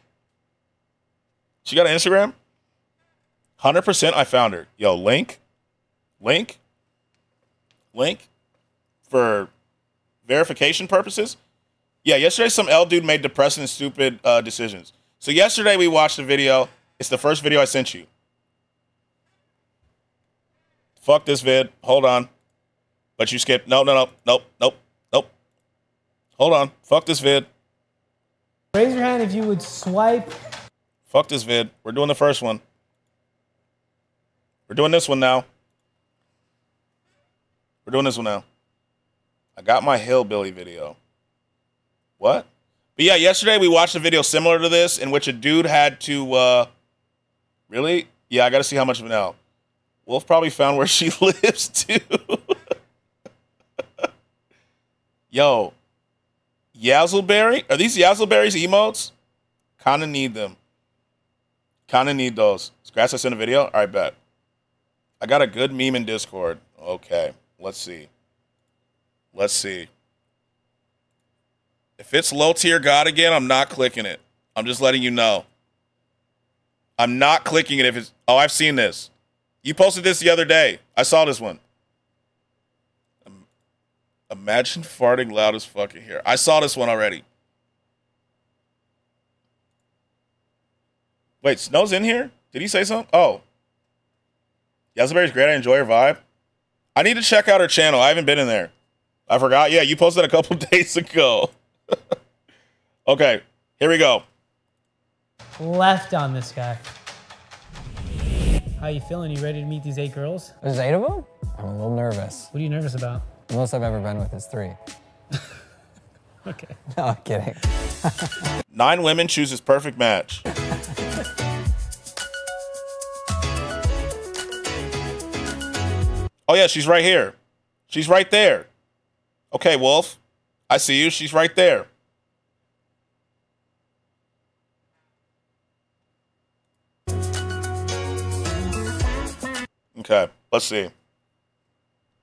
She got an Instagram? 100% I found her. Yo, link for verification purposes. Yeah, yesterday some L dude made depressing and stupid decisions. So yesterday we watched a video. It's the first video I sent you. Fuck this vid. Hold on. But you skipped. Nope. Hold on. Fuck this vid. Raise your hand if you would swipe. Fuck this vid. We're doing the first one. We're doing this one now. I got my Hillbilly video. What? But yeah, yesterday we watched a video similar to this in which a dude had to, really? Yeah, I got to see how much of an L. Wolf probably found where she lives, too. Yo. Yazzleberry? Are these Yazzleberries emotes? Kind of need them. Kind of need those. Scratch us in a video? All right, bet. I got a good meme in Discord. Okay, let's see. If it's low tier God again, I'm not clicking it. I'm just letting you know. I'm not clicking it if it's... Oh, I've seen this. You posted this the other day. I saw this one. Imagine farting loud as fucking here. I saw this one already. Wait, Snow's in here? Did he say something? Oh. Yazzleberry's great. I enjoy her vibe. I need to check out her channel. I haven't been in there. I forgot. Yeah, you posted a couple days ago. Okay, here we go. Left on this guy. How you feeling? You ready to meet these 8 girls? There's 8 of them? I'm a little nervous. What are you nervous about? The most I've ever been with is 3. Okay. No, I'm kidding. 9 women choose his perfect match. Oh yeah, she's right here. She's right there. Okay, Wolf. I see you. She's right there. Okay, let's see.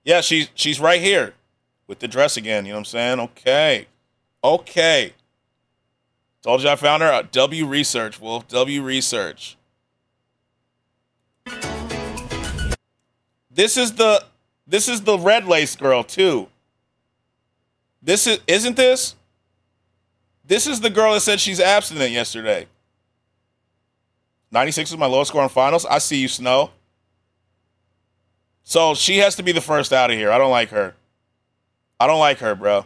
Yeah, she's right here with the dress again. You know what I'm saying? Okay. Told you I found her. W Research, Wolf. W Research. This is the red lace girl too. Isn't this? This is the girl that said she's abstinent yesterday. 96 is my lowest score in finals. I see you, Snow. So she has to be the first out of here. I don't like her. I don't like her, bro.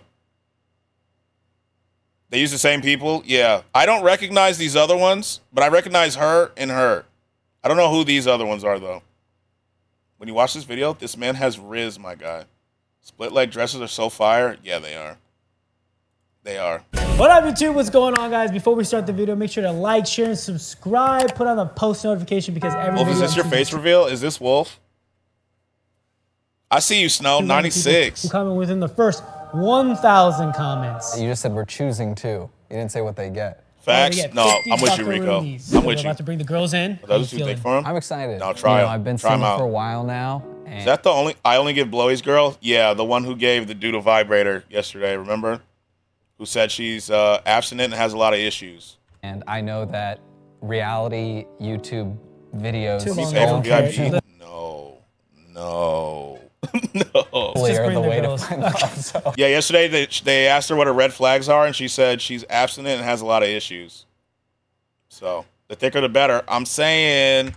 They use the same people? Yeah. I don't recognize these other ones, but I recognize her and her. I don't know who these other ones are, though. When you watch this video, this man has Riz, my guy. Split leg dresses are so fire. Yeah, they are. They are. What up, YouTube? What's going on, guys? Before we start the video, make sure to like, share, and subscribe. Put on the post notification because every Wolf, video... is this your face reveal? Is this Wolf? I see you, Snow. 96. Who comment within the first 1,000 comments. You just said we're choosing two. You didn't say what they get. Facts? No, I'm with you, Rico. I'm with you. We're about to bring the girls in. Are those too thick for him? I'm excited. No, try them. I've been try seeing them it out. for a while now. Is that the only... I only give Blowy's girl? Yeah, the one who gave the dude a vibrator yesterday, remember? Who said she's abstinent and has a lot of issues. And I know that reality YouTube videos... You pay for VIP? No. No. No. Yeah, yesterday they asked her what her red flags are, and she said she's abstinent and has a lot of issues. So, the thicker the better. I'm saying...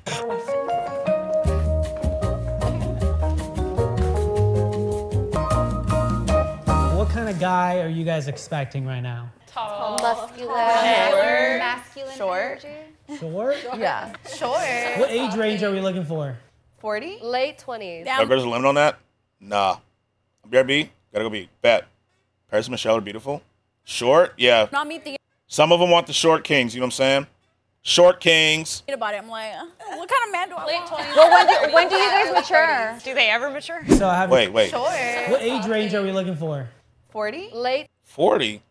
What kind of guy are you guys expecting right now? Tall. Muscular. Masculine. Short. Short? Yeah. Short. What age range are we looking for? 40? Late 20s. There's a limit on that? Nah. BRB? Gotta go B. Bet. Paris and Michelle are beautiful. Short? Yeah. Not meet the Some of them want the short kings, you know what I'm saying? Short kings. about it. I'm like, what kind of man do I want? Well, when do you guys mature? Do they ever mature? So I have Wait. What age range are we looking for? 40? Late 40?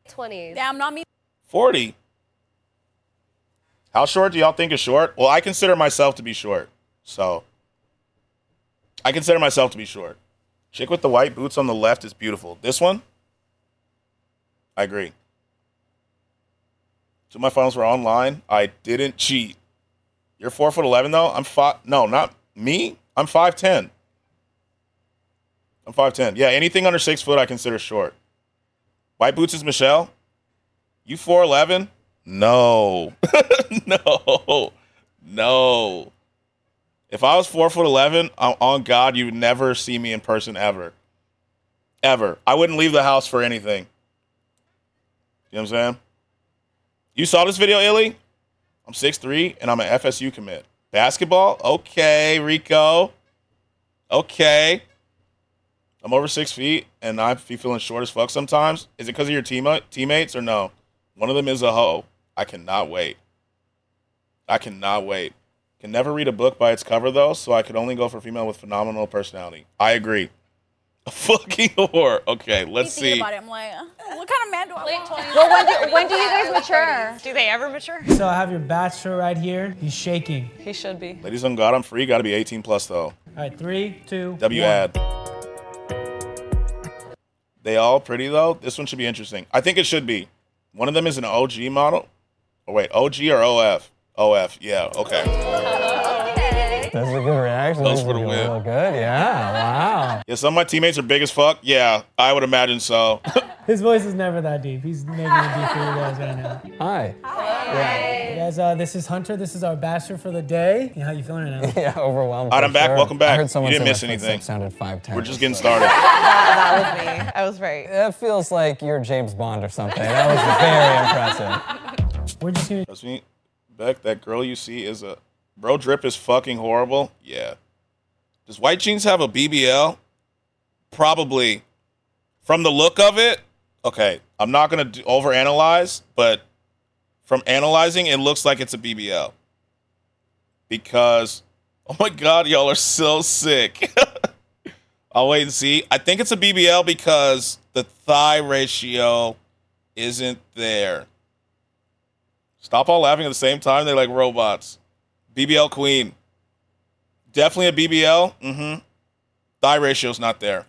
20s. Damn, not me. 40? How short do y'all think is short? Well, I consider myself to be short. So, I consider myself to be short. Chick with the white boots on the left is beautiful. This one? I agree. So my finals were online. I didn't cheat. You're 4'11" though? I'm 5. No, not me. I'm 5'10". I'm 5'10". Yeah, anything under 6 foot I consider short. White boots is Michelle. You 4'11"? No. No. If I was 4'11", on God, you would never see me in person ever. Ever. I wouldn't leave the house for anything. You know what I'm saying? You saw this video, Illy? I'm 6'3", and I'm an FSU commit. Basketball? Okay, Rico. Okay. I'm over 6 feet, and I be feeling short as fuck sometimes. Is it because of your teammates or no? One of them is a hoe. I cannot wait. I cannot wait. Can never read a book by its cover, though, so I could only go for female with phenomenal personality. I agree. A fucking whore. Okay, let's see. About it. I'm like, what kind of man do I want? Well, when do you guys mature? Do they ever mature? So I have your bachelor right here. He's shaking. He should be. Ladies on God, I'm free. Got to be 18 plus, though. All right, 3, 2, W 1. ad. They all pretty, though? This one should be interesting. I think it should be. One of them is an OG model. Oh, wait, OG or OF? OF, yeah, okay. That's a good reaction. Those for the win. Real good, yeah, wow. Yeah, some of my teammates are big as fuck. Yeah, I would imagine so. His voice is never that deep. He's making it deep for you guys right now. Hi. Yeah. Guys, this is Hunter. This is our bachelor for the day. Yeah, how you feeling right now? Yeah, overwhelmed. All right, I'm back. Sure. Welcome back. I heard someone you didn't say miss my anything. Sounded 5'10". We're just getting started. That was me. I was right. It feels like you're James Bond or something. That was very impressive. We're just gonna... Trust me, Beck, that girl you see is a... Bro drip is fucking horrible. Yeah. Does White Jeans have a BBL? Probably. From the look of it, okay, I'm not going to overanalyze, but from analyzing, it looks like it's a BBL. Because, oh my God, y'all are so sick. I'll wait and see. I think it's a BBL because the thigh ratio isn't there. Stop all laughing at the same time. They're like robots. BBL queen. Definitely a BBL. Mm-hmm. Thigh ratio's not there.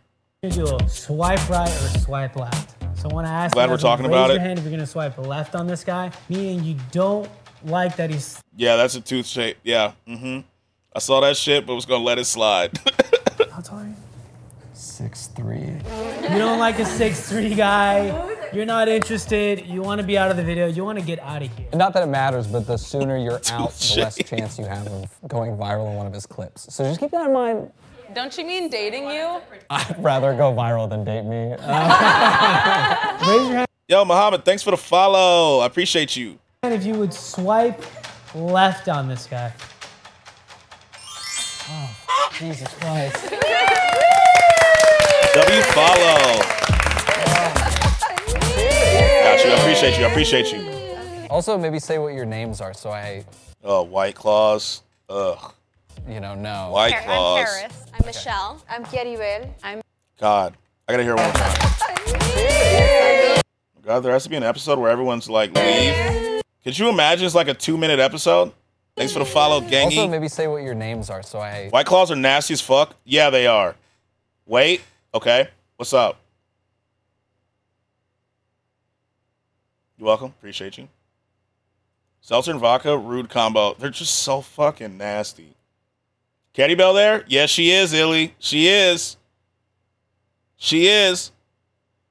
Do a swipe right or swipe left. So I want to ask Glad you we're guys, talking raise about your it. hand if you're gonna swipe left on this guy, meaning you don't like that he's. Yeah, that's a tooth shape. Yeah. I saw that shit, but was gonna let it slide. How tall are you? 6'3". You don't like a 6'3" guy. You're not interested. You want to be out of the video. You want to get out of here. Not that it matters, but the sooner you're out, the less chance you have of going viral in one of his clips. So just keep that in mind. Don't you mean dating you? I'd rather go viral than date me. Raise your hand Yo, Muhammad, thanks for the follow. I appreciate you. if you would swipe left on this guy. Oh, Jesus Christ. W follow. Got you. I appreciate you. I appreciate you. Also, maybe say what your names are so I... Oh, White Claws. Ugh. You know, no. White Claws. I'm Paris. I'm Michelle. I'm Kiaribel. I'm... God, I gotta hear it one more time. God, there has to be an episode where everyone's like, leave. Could you imagine it's like a 2-minute episode? Thanks for the follow, Gangy. Also, maybe say what your names are so I... White Claws are nasty as fuck? Yeah, they are. Wait, okay. What's up? You're welcome. Appreciate you. Seltzer and vodka, rude combo. They're just so fucking nasty. Caddy Bell there? Yes, she is, Illy. She is. She is.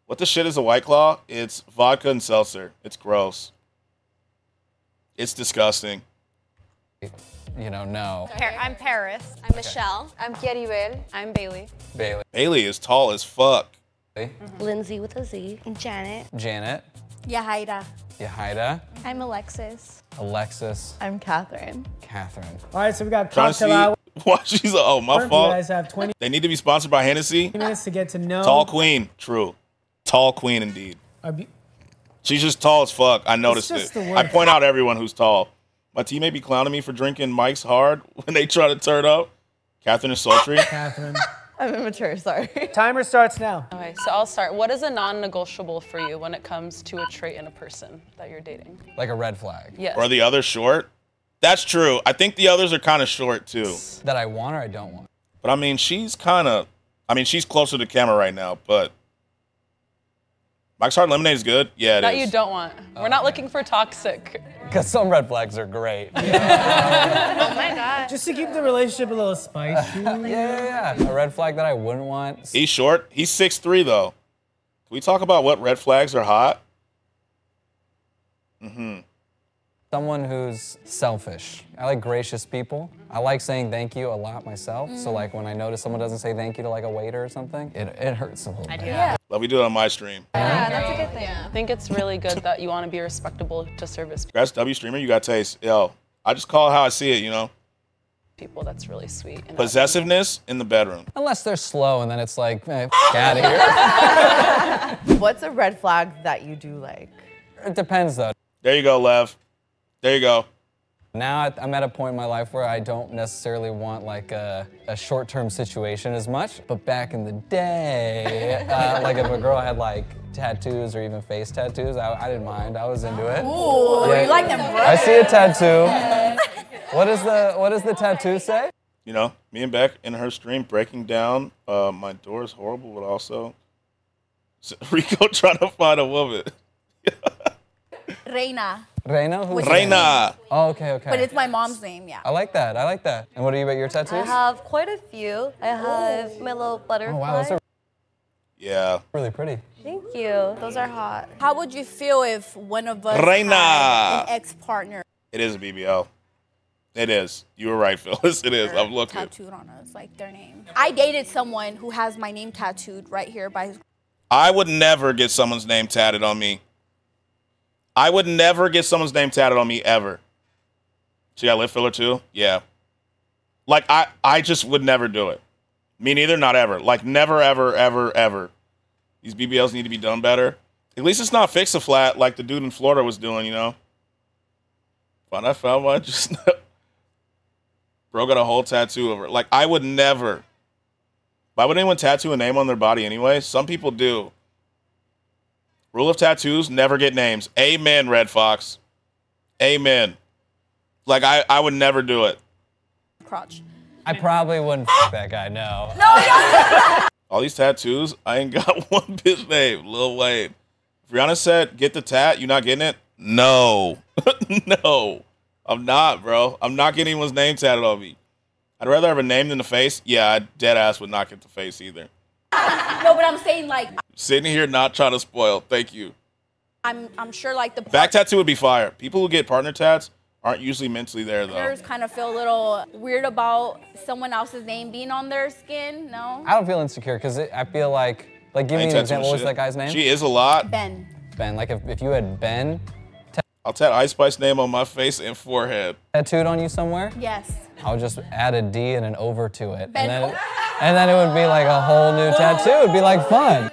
What the shit is a White Claw? It's vodka and seltzer. It's gross. It's disgusting. You know, no. I'm Paris. I'm Michelle. I'm Kiaribel. I'm Bailey. Bailey. Bailey is tall as fuck. Lindsay with a Z. Janet. Janet. Yahaira. Yahaira. I'm Alexis. Alexis. I'm Catherine. Catherine. All right, so we got Trying to cocktail hour. see why she's my You fault. guys have 20 They need to be sponsored by Hennessy. minutes to get to know. Tall queen, true. Tall queen indeed. She's just tall as fuck. I noticed just it. the I word. point out everyone who's tall. My teammate be clowning me for drinking Mike's hard when they try to turn up. Catherine is sultry. Catherine. I'm immature, sorry. Timer starts now. Okay, so I'll start. What is a non-negotiable for you when it comes to a trait in a person that you're dating? Like a red flag. Yes. Or the other short? That's true. I think the others are kind of short too. That I want or I don't want? But I mean, she's closer to camera right now, but Mike's Hard Lemonade is good. Yeah, it That is. you don't want. We're not looking for toxic. Because some red flags are great. Oh my God. Just to keep the relationship a little spicy. Yeah. A red flag that I wouldn't want. He's short. He's 6'3", though. Can we talk about what red flags are hot? Someone who's selfish. I like gracious people. I like saying thank you a lot myself. So like when I notice someone doesn't say thank you to like a waiter or something, it hurts a little bit. Yeah. Love we do it on my stream. Yeah, that's a good thing. I think it's really good that you want to be respectable to service Congrats, W streamer. You got taste. Yo, I just call it how I see it, you know? people. That's really sweet. And Possessiveness in the bedroom. Unless they're slow and then it's like, hey, out of here. What's a red flag that you do like? It depends though. There you go, Lev. There you go. Now I'm at a point in my life where I don't necessarily want like a short-term situation as much, but back in the day, like if a girl had like tattoos or even face tattoos, I didn't mind. I was into it. Ooh, you like them, bro? I see a tattoo. What does the tattoo say? You know, me and Beck in her stream breaking down, my door is horrible, but also Rico trying to find a woman. Reina. Reina? Who's Reina. Oh, okay. But it's my mom's name, yeah. I like that. And what are you about your tattoos? I have quite a few. I have my little butterfly. Oh, wow, those are Yeah. really pretty. Thank you. Those are hot. How would you feel if one of us Reina. had an ex-partner It is a BBL. It is. You were right, Phyllis. It is. I'm looking. tattooed on us, like their name? I dated someone who has my name tattooed right here by his... I would never get someone's name tatted on me. I would never get someone's name tatted on me ever. So you got lip filler too? Yeah. Like I just would never do it. Me neither, not ever. Like never, ever, ever, ever. These BBLs need to be done better. At least it's not fix-a-flat like the dude in Florida was doing, you know? But I found one just bro got a whole tattoo over it. Like I would never. Why would anyone tattoo a name on their body anyway? Some people do. Rule of tattoos, never get names. Amen, Red Fox. Amen. Like, I would never do it. crotch. I probably wouldn't that guy, no. All these tattoos, I ain't got one bitch name. Lil Wayne. Brianna said, get the tat. You not getting it? No. No. I'm not, bro. I'm not getting anyone's name tatted on me. I'd rather have a name than the face. Yeah, I dead ass would not get the face either. No, but I'm saying like Sitting here not trying to spoil. Thank you. I'm sure like the Back tattoo would be fire. People who get partner tats aren't usually mentally there though. partners kind of feel a little weird about someone else's name being on their skin. No. I don't feel insecure because I feel like give me an example. What was that guy's name? She is a lot. Ben. Ben. Like if you had Ben I'll tat Ice Spice name on my face and forehead. tattooed on you somewhere, Yes. I would just add a D and an over to it, and then it would be like a whole new tattoo. It'd be like fun.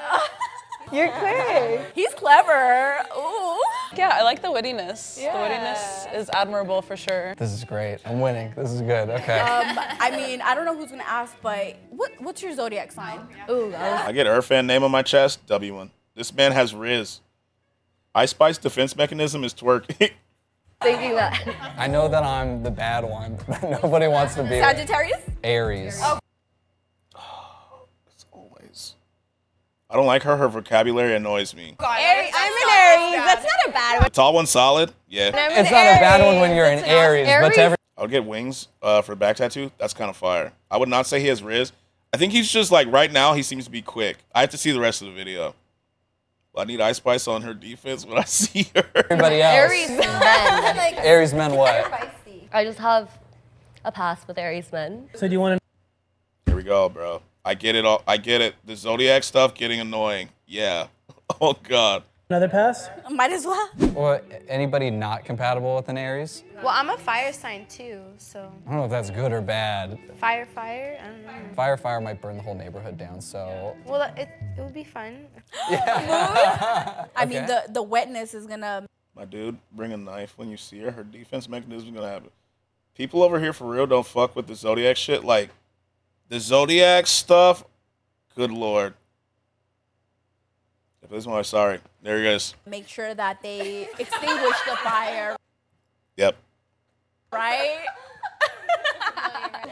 You're clear. He's clever. Ooh. Yeah, I like the wittiness. The wittiness is admirable for sure. This is great. I'm winning. This is good. Okay. I mean, I don't know who's gonna ask, but what's your zodiac sign? Ooh, I get Irfan name on my chest, W1. This man has Riz. Ice Spice defense mechanism is twerking. Thinking that. I know that I'm the bad one. Nobody wants to be Sagittarius? Aries. Oh. I don't like her. Her vocabulary annoys me. Aries. I'm an Aries. That's not a bad The tall one solid? Yeah. It's not a bad one when you're an Aries, but to every I would get wings for back tattoo. That's kind of fire. I would not say he has Riz. I think he's just like, right now, he seems to be quick. I have to see the rest of the video. I need Ice Spice on her defense when I see her. Everybody else. Aries men. Aries men what? I just have a pass with Aries men. So do you want to? Here we go, bro. I get it all. I get it. The zodiac stuff getting annoying. Yeah. Oh God. Another pass? Might as well. Or anybody not compatible with an Aries? Well, I'm a fire sign too, so. I don't know if that's good or bad. Fire, I don't know. Fire might burn the whole neighborhood down, so. Well, it would be fun. I mean, the wetness is gonna. My dude, bring a knife when you see her. Her defense mechanism is gonna happen. People over here for real don't fuck with the zodiac shit. Like, the zodiac stuff, good Lord. If this one, sorry. There he goes. Make sure that they extinguish the fire. Yep. Right?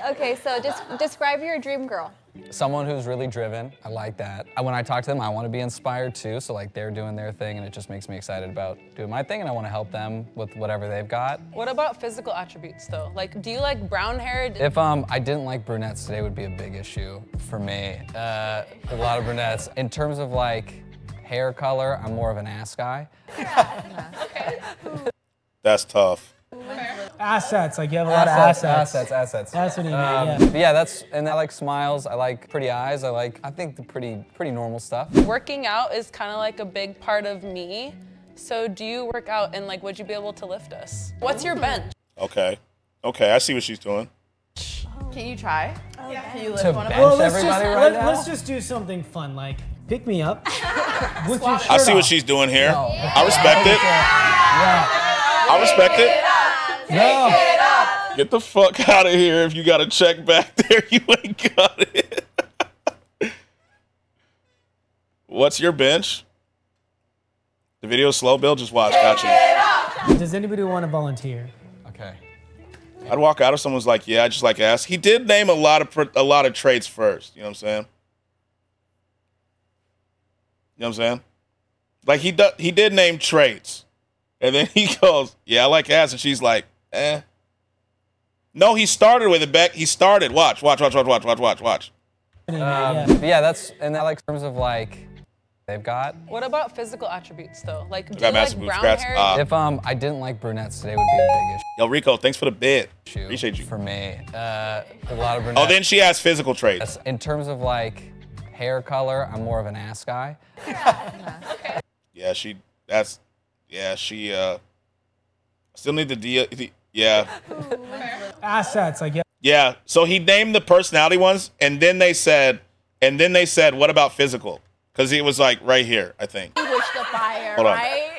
Okay, so just describe your dream girl. Someone who's really driven. I like that. When I talk to them, I want to be inspired too. So like they're doing their thing and it just makes me excited about doing my thing and I want to help them with whatever they've got. What about physical attributes though? Like, do you like brown hair? If I didn't like brunettes, today would be a big issue for me. A lot of brunettes. In terms of like hair color, I'm more of an ass guy. That's tough. Assets, like you have a lot of assets. Assets. That's what he meant, yeah. Yeah, and I like smiles, I like pretty eyes, I think the pretty normal stuff. Working out is kind of like a big part of me. So do you work out and like, would you be able to lift us? What's your bench? Okay. Okay, I see what she's doing. Can you try? Can you lift To one of bench us? everybody right now? Let's just do something fun, like pick me up with your shirt I see what off. she's doing here. I respect it. I respect it. No. Get the fuck out of here if you got a check back there. You ain't got it. What's your bench? The video slow, Bill? Just watch. Gotcha. Does anybody want to volunteer? Okay. I'd walk out if someone's like, yeah, I just like ass. He did name a lot of traits first. You know what I'm saying? You know what I'm saying? Like he did name traits. And then he goes, yeah, I like ass. And she's like, eh. No, he started with it back. He started. Watch. Yeah, that's, and that like in terms of like, they've got. What about physical attributes though? Like, do got you massive like boobs, brown scraps. hair? If I didn't like brunettes, today would be a big issue. Yo, Rico, thanks for the bid. Appreciate you. For me, a lot of brunettes. Oh, then she has physical traits. In terms of like hair color, I'm more of an ass guy. Yeah, she still need the yeah. Assets, like yeah. Yeah, so he named the personality ones, and then they said, what about physical? Because he was like right here, I think. Extinguish the fire, Hold on. right?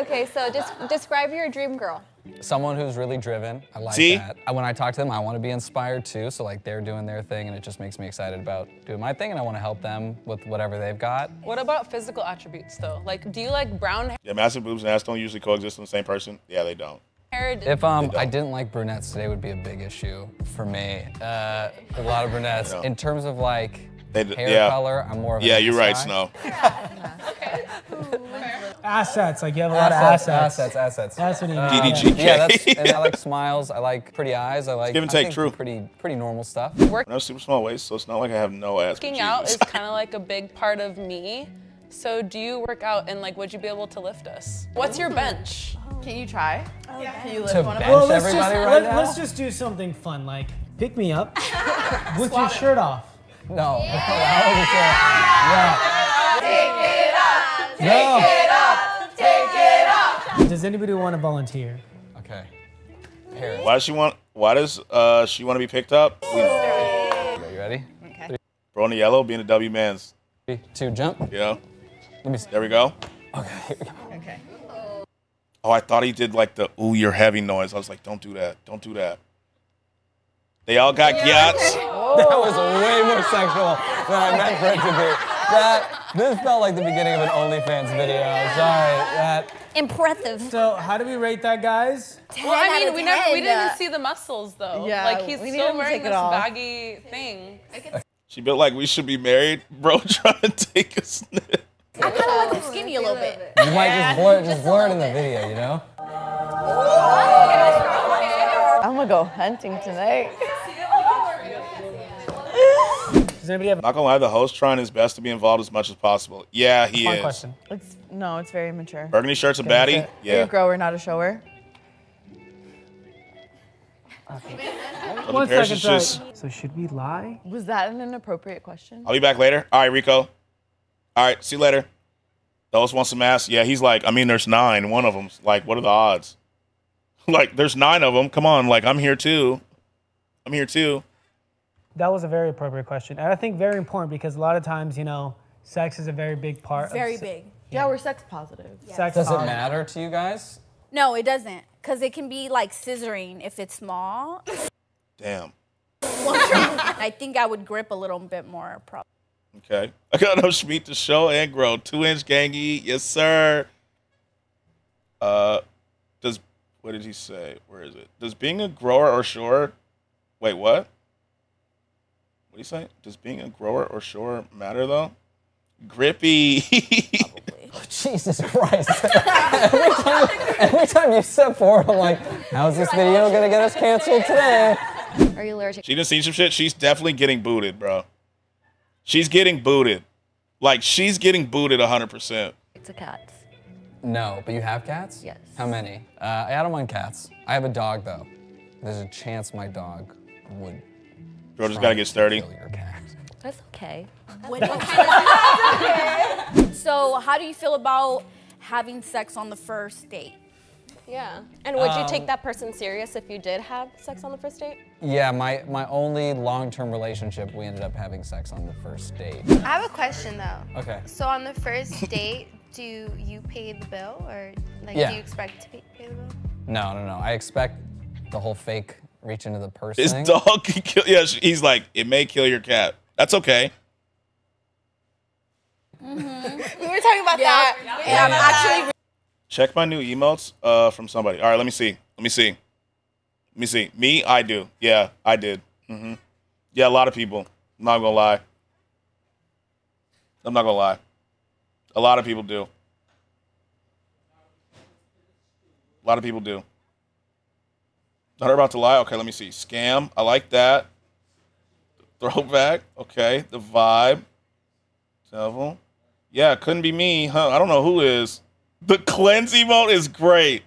Okay, so just describe your dream girl. Someone who's really driven. I like See? that. When I talk to them, I want to be inspired too. So like they're doing their thing and it just makes me excited about doing my thing and I want to help them with whatever they've got. What about physical attributes though? Like, do you like brown hair? Yeah, massive boobs and ass don't usually coexist in the same person. Yeah, they don't. If I didn't like brunettes, today would be a big issue for me. A lot of brunettes. Yeah. In terms of like hair color, I'm more of an Yeah, you're right, guy. Snow. Assets, like you have a lot of assets. Assets. That's what he means. DDGK. Yeah, and I like smiles. I like pretty eyes. I like Give and I take, think true. Pretty normal stuff. I have super small waist, so it's not like I have no ass. Working out is kind of like a big part of me. So do you work out and like would you be able to lift us? What's your bench? Can you try? Yeah. Can you lift To one of bench them? Well, everybody right now? let's just do something fun, like pick me up with your shirt off. No. Does anybody want to volunteer? Okay. Here. Why does she want to be picked up? Are you ready? Okay. Bro in the yellow, being a W man's. 3, 2, jump. Yeah. Let me see. There we go. Okay. Okay. Oh, I thought he did like the ooh, you're heavy noise. I was like, don't do that. Don't do that. They all got yachts. That was way more sexual than I meant for it to be. This felt like the beginning of an OnlyFans video. Sorry. Impressive. So how do we rate that, guys? Well, I mean, we didn't even see the muscles though. Yeah, Like he's we need still him to wearing take it this off. baggy thing. She built like we should be married. Bro trying to take a snip. I kind of like him skinny a little bit. You might just blur it in the video, you know? I'm gonna go hunting tonight. Does anybody have Not gonna lie, the host trying his best to be involved as much as possible. Yeah, he fun is. question? It's very mature. Burgundy shirt's a Gonna baddie. say, You're Yeah. a grower, not a shower. Other One pairs second, is sorry. just- So should we lie? Was that an inappropriate question? I'll be back later. All right, Rico. All right, see you later. The host wants some ass. Yeah, he's like, I mean, there's 9. One of them's like, what are the odds? Like, there's 9 of them. Come on, like, I'm here too. I'm here too. That was a very appropriate question, and I think very important because a lot of times, you know, sex is a very big part. Very of big. Yeah, we're sex positive. Sex Does it positive. matter to you guys? No, it doesn't. Because it can be like scissoring if it's small. Damn. I think I would grip a little bit more. Probably. Okay. I got enough meat to show and grow. 2-inch gangy. Yes, sir. What did he say? Where is it? Does being a grower or shower... Wait, what? What do you say? Does being a grower or shower matter, though? Grippy. Oh, Jesus Christ. every time you step forward, I'm like, how's this video gonna get us canceled today? Are you allergic? She done seen some shit. She's definitely getting booted, bro. She's getting booted. Like, she's getting booted 100%. To cats. No, but you have cats? Yes. How many? I don't mind cats. I have a dog, though. There's a chance my dog would. Bro just gotta get sturdy. Kill your cat. That's okay. So, how do you feel about having sex on the first date? Yeah. And would you take that person serious if you did have sex on the first date? Yeah, my only long-term relationship, we ended up having sex on the first date. I have a question though. Okay. So on the first date, do you pay the bill or like Yeah. do you expect to pay the bill? No. I expect the whole fake reach into the purse His thing. dog can kill. Yeah, he's like, it may kill your cat. That's okay. We were talking about that. And I'm actually. Check my new emotes from somebody. All right, let me see. Me, I do. Yeah, I did. Yeah, a lot of people. I'm not gonna lie. A lot of people do. Not her about to lie? Okay, let me see. Scam. I like that. Throwback. Okay. The vibe. Devil. Yeah, couldn't be me, huh? I don't know who is. The cleanse emote is great.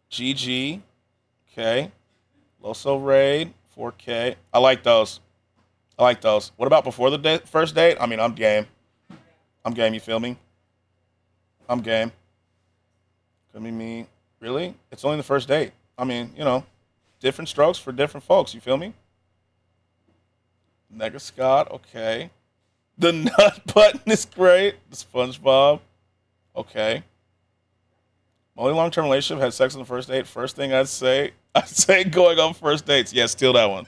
GG. Okay. Loso Raid. 4K. I like those. What about before the first date? I mean, I'm game. You feel me? I'm game. Could be me. Really? It's only the first date. I mean, you know, different strokes for different folks. You feel me? Nega Scott. Okay. The nut button is great. The SpongeBob. Okay. My only long-term relationship had sex on the first date. First thing I'd say going on first dates. Yeah, steal that one.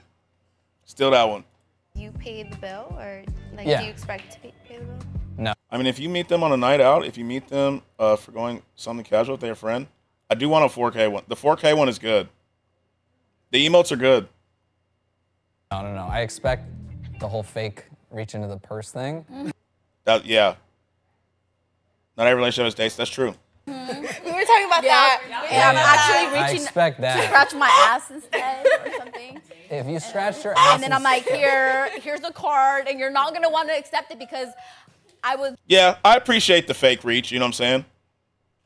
You pay the bill or like Yeah. do you expect to pay the bill? No. I mean, if you meet them on a night out, if you meet them for going something casual with their friend, I do want a 4K one. The 4K one is good. The emotes are good. No. I expect the whole fake reach into the purse thing. Yeah. Not every relationship has dates. That's true. We were talking about that. And I'm actually reaching to scratch my ass instead or something. If you scratched your ass, And then I'm like, here's a card, and you're not gonna want to accept it because I was. Yeah, I appreciate the fake reach. You know what I'm saying?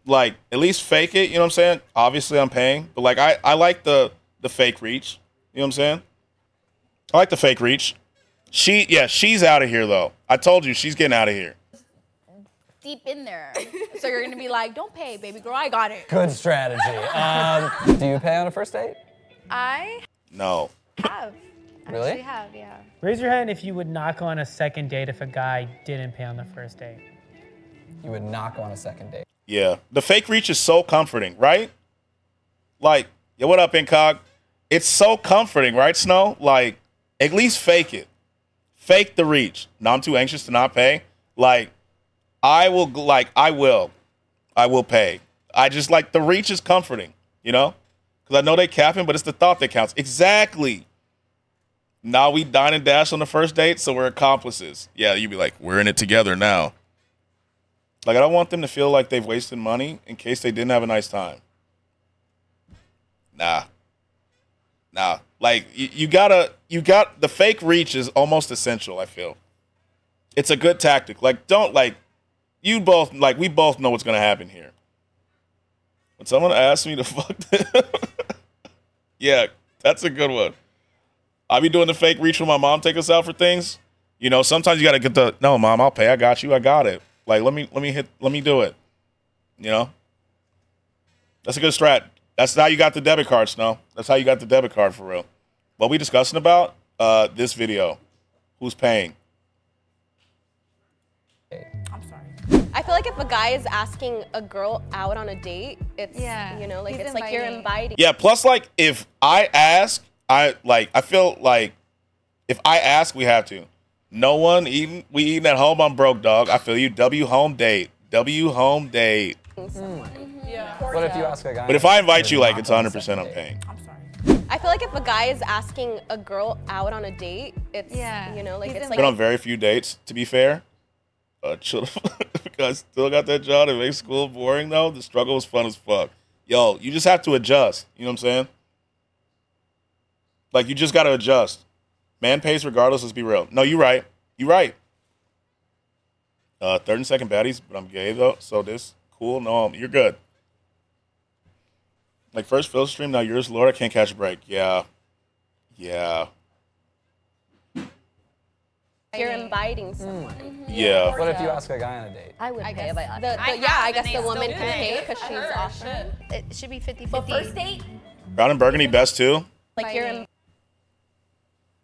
Like, at least fake it. You know what I'm saying? Obviously, I'm paying, but like, I like the fake reach. You know what I'm saying? I like the fake reach. She's out of here though. I told you she's getting out of here. Deep in there, so you're gonna be like, "Don't pay, baby girl, I got it." Good strategy. Do you pay on a first date? I No. have. Really? Actually have, yeah. Raise your hand if you would knock on a second date if a guy didn't pay on the first date. You would knock on a second date. Yeah, the fake reach is so comforting, right? Like, yo, what up, Incog? It's so comforting, right, Snow? Like, at least fake it. Fake the reach. No, I'm too anxious to not pay. Like, I will pay. I just like the reach is comforting, you know? Because I know they capping, but it's the thought that counts. Exactly. Now we dine and dash on the first date, so we're accomplices. Yeah, you'd be like, we're in it together now. Like, I don't want them to feel like they've wasted money in case they didn't have a nice time. Nah. Like, you got the fake reach is almost essential, I feel. It's a good tactic. Like, we both know what's going to happen here. When someone asks me to fuck them, yeah, that's a good one. I be doing the fake reach when my mom take us out for things. You know, sometimes you got to get no, mom, I'll pay. I got you. I got it. Like, let me do it. You know? That's a good strat. That's how you got the debit card, Snow. That's how you got the debit card for real. What we discussing about? This video. Who's paying? I feel like if a guy is asking a girl out on a date, it's, you know, like, it's like you're inviting. Yeah, plus, like, if I ask, I feel like if I ask, we have to. No one eating, we eating at home, I'm broke, dog. I feel you. W home date. W home date. What if you ask a guy? But if I invite you, like, it's 100% I'm paying. I feel like if a guy is asking a girl out on a date, it's, you know, like, it's like. Been on very few dates, to be fair. Chill. I still got that job. It makes school boring, though. The struggle was fun as fuck. Yo, you just have to adjust. You know what I'm saying? Like, you just got to adjust. Man pays regardless, let's be real. No, you're right. You're right. Third and second baddies, but I'm gay, though. So this, cool. No, you're good. Like, first Phil stream, now yours, Lord. I can't catch a break. Yeah. Yeah. You're inviting someone. Yeah. What if you ask a guy on a date? I would pay if I asked. I guess the woman can pay because she's awesome. It should be 50-50. First date? Brown and Burgundy best, too. Like, you're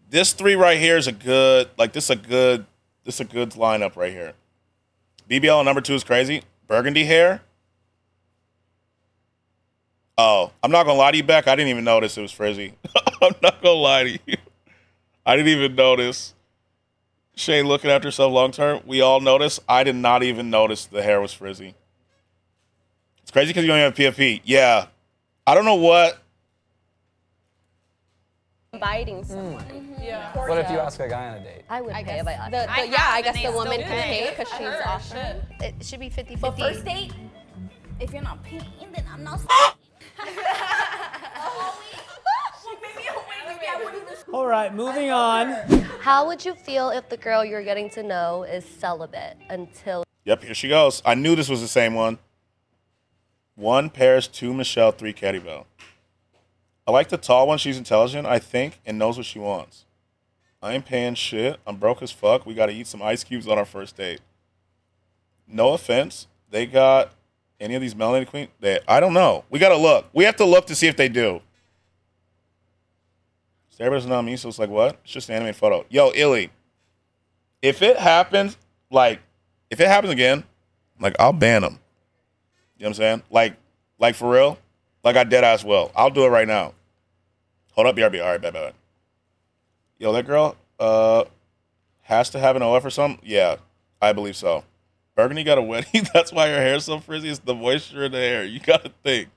This three right here is a good, like, this is a good lineup right here. BBL number 2 is crazy. Burgundy hair. Oh, I'm not going to lie to you, Beck. I didn't even notice it was frizzy. I'm not going to lie to you. I didn't even notice. Shane looking after herself long term. We all notice. I did not even notice the hair was frizzy. It's crazy because you only have PFP. Yeah. I don't know what. inviting someone. Yeah. What if you ask a guy on a date? I would pay if I asked. I guess the woman can pay because she's awesome. It should be 50-50. But first date, if you're not paying, then I'm not. All right, moving on. How would you feel if the girl you're getting to know is celibate until? Yep, here she goes. I knew this was the same one. 1 Paris, 2 Michelle, 3 Caddy Bell. I like the tall one. She's intelligent, I think, and knows what she wants. I ain't paying shit. I'm broke as fuck. We got to eat some ice cubes on our first date. No offense. They got any of these Melanated Queen? I don't know. We got to look. We have to look to see if they do. Everybody's not me, so it's like, what? It's just an animated photo. Yo, Illy, if it happens, again, like, I'll ban them. You know what I'm saying? Like for real? Like, I dead ass will. I'll do it right now. Hold up, BRB. All right, bad. Yo, that girl has to have an OF or something? Yeah, I believe so. Burgundy got a wedding. That's why her hair's so frizzy. It's the moisture in the hair. You got to think.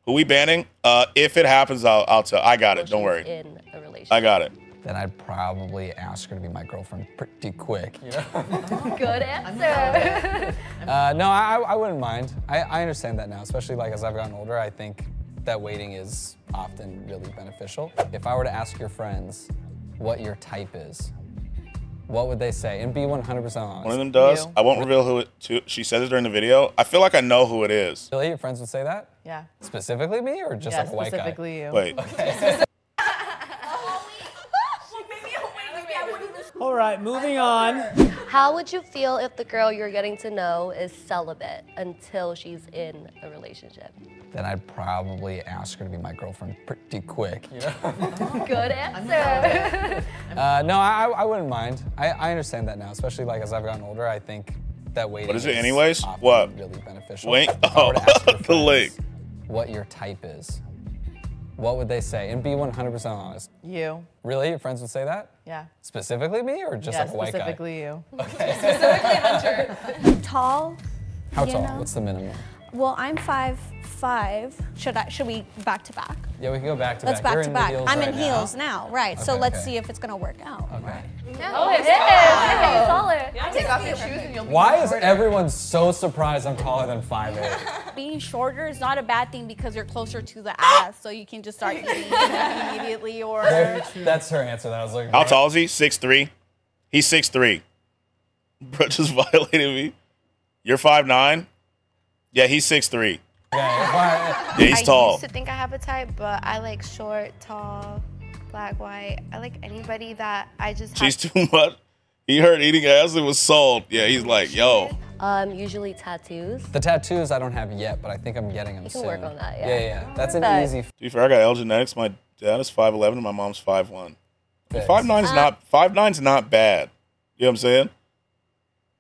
Who we banning? If it happens, I'll tell. I got it. Don't worry. In a relationship. I got it. then I'd probably ask her to be my girlfriend pretty quick, you know? Good answer. No, I wouldn't mind. I understand that now, especially like as I've gotten older. I think that waiting is often really beneficial. If I were to ask your friends what your type is, what would they say? And be 100% honest. One of them does. I won't reveal who she says it during the video. I feel like I know who it is. Really? Your friends would say that? Yeah. Specifically me or just like a white guy? Specifically you. Wait. Okay. All right, moving on. How would you feel if the girl you're getting to know is celibate until she's in a relationship? Then I'd probably ask her to be my girlfriend pretty quick, you know? Good answer. No, I wouldn't mind. I understand that now, especially like as I've gotten older. I think that waiting What is it anyways? often What? really beneficial. Link? If I were to ask your The link. friends what your type is, what would they say? And be 100% honest. You. Really? Your friends would say that? Yeah. Specifically me or just like a white guy? Specifically you. Okay. Specifically Hunter. Tall. How you tall? know? What's the minimum? Well, I'm 5'5". Should we back to back? Yeah, we can go back to Let's back. back You're to in back. the heels I'm right in heels now, right? So Okay, let's okay. see if it's gonna work out. Okay. Oh, it is. Okay, solid. Take off your shoes and you'll be Why is shorter. everyone so surprised I'm taller than 5'8"? Being shorter is not a bad thing because you're closer to the ass, so you can just start eating immediately or. That's her answer that I was looking How for. tall is he? 6'3"? He's 6'3". Bro just violated me. You're 5'9"? Yeah, he's 6'3". Yeah, he's I tall. used to think I have a type, but I like short, tall, black, white. I like anybody that I just have. She's too much. He heard eating ass and was sold. Yeah, he's like, yo. Usually tattoos. The tattoos I don't have yet, but I think I'm getting them You can soon. work on that, yeah. Yeah. That's an Perfect. easy To be fair, I got L genetics. My dad is 5'11" and my mom's 5'1". fix. 5'9's not bad. You know what I'm saying?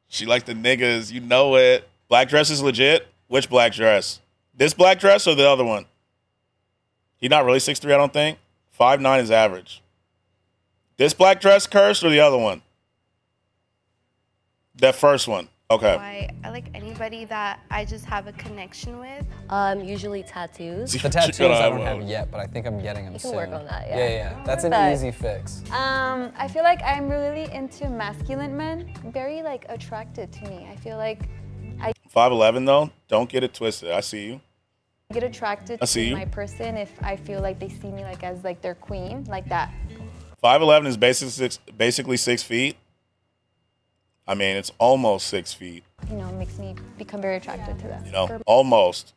She like the niggas, you know it. Black dress is legit. Which black dress? This black dress or the other one? He's not really 6'3", I don't think. 5'9" is average. This black dress cursed or the other one? That first one. Okay. White. I like anybody that I just have a connection with. Usually tattoos. The tattoos I don't have yet, but I think I'm getting them You soon. can work on that, yeah. Yeah. That's an Perfect. easy fix. I feel like I'm really into masculine men, very like attracted to me. I feel like I 5'11" though. Don't get it twisted. I see you. get attracted I see to you. my person if I feel like they see me like as like their queen, like that. 5'11" is basically 6 feet. I mean, it's almost 6 feet. You know, makes me become very attracted to them. You know, almost.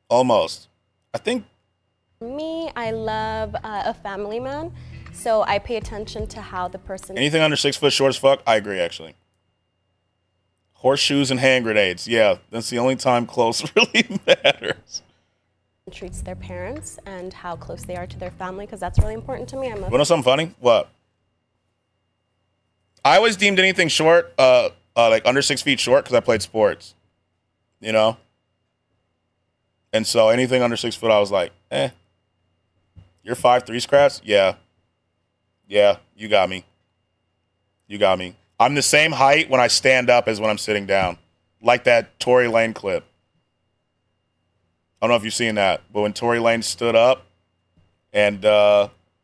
Almost. I think Me, I love a family man, so I pay attention to how the person anything under 6 foot short as fuck, I agree, actually. Horseshoes and hand grenades. Yeah, that's the only time close really matters. treats their parents and how close they are to their family, because that's really important to me. You know something funny? What? I always deemed anything short, like under 6 feet short, because I played sports. You know? And so anything under 6 foot, I was like, eh. You're 5'3", Scratch? Yeah. Yeah, you got me. You got me. I'm the same height when I stand up as when I'm sitting down. Like that Tory Lane clip. I don't know if you've seen that, but when Tory Lane stood up and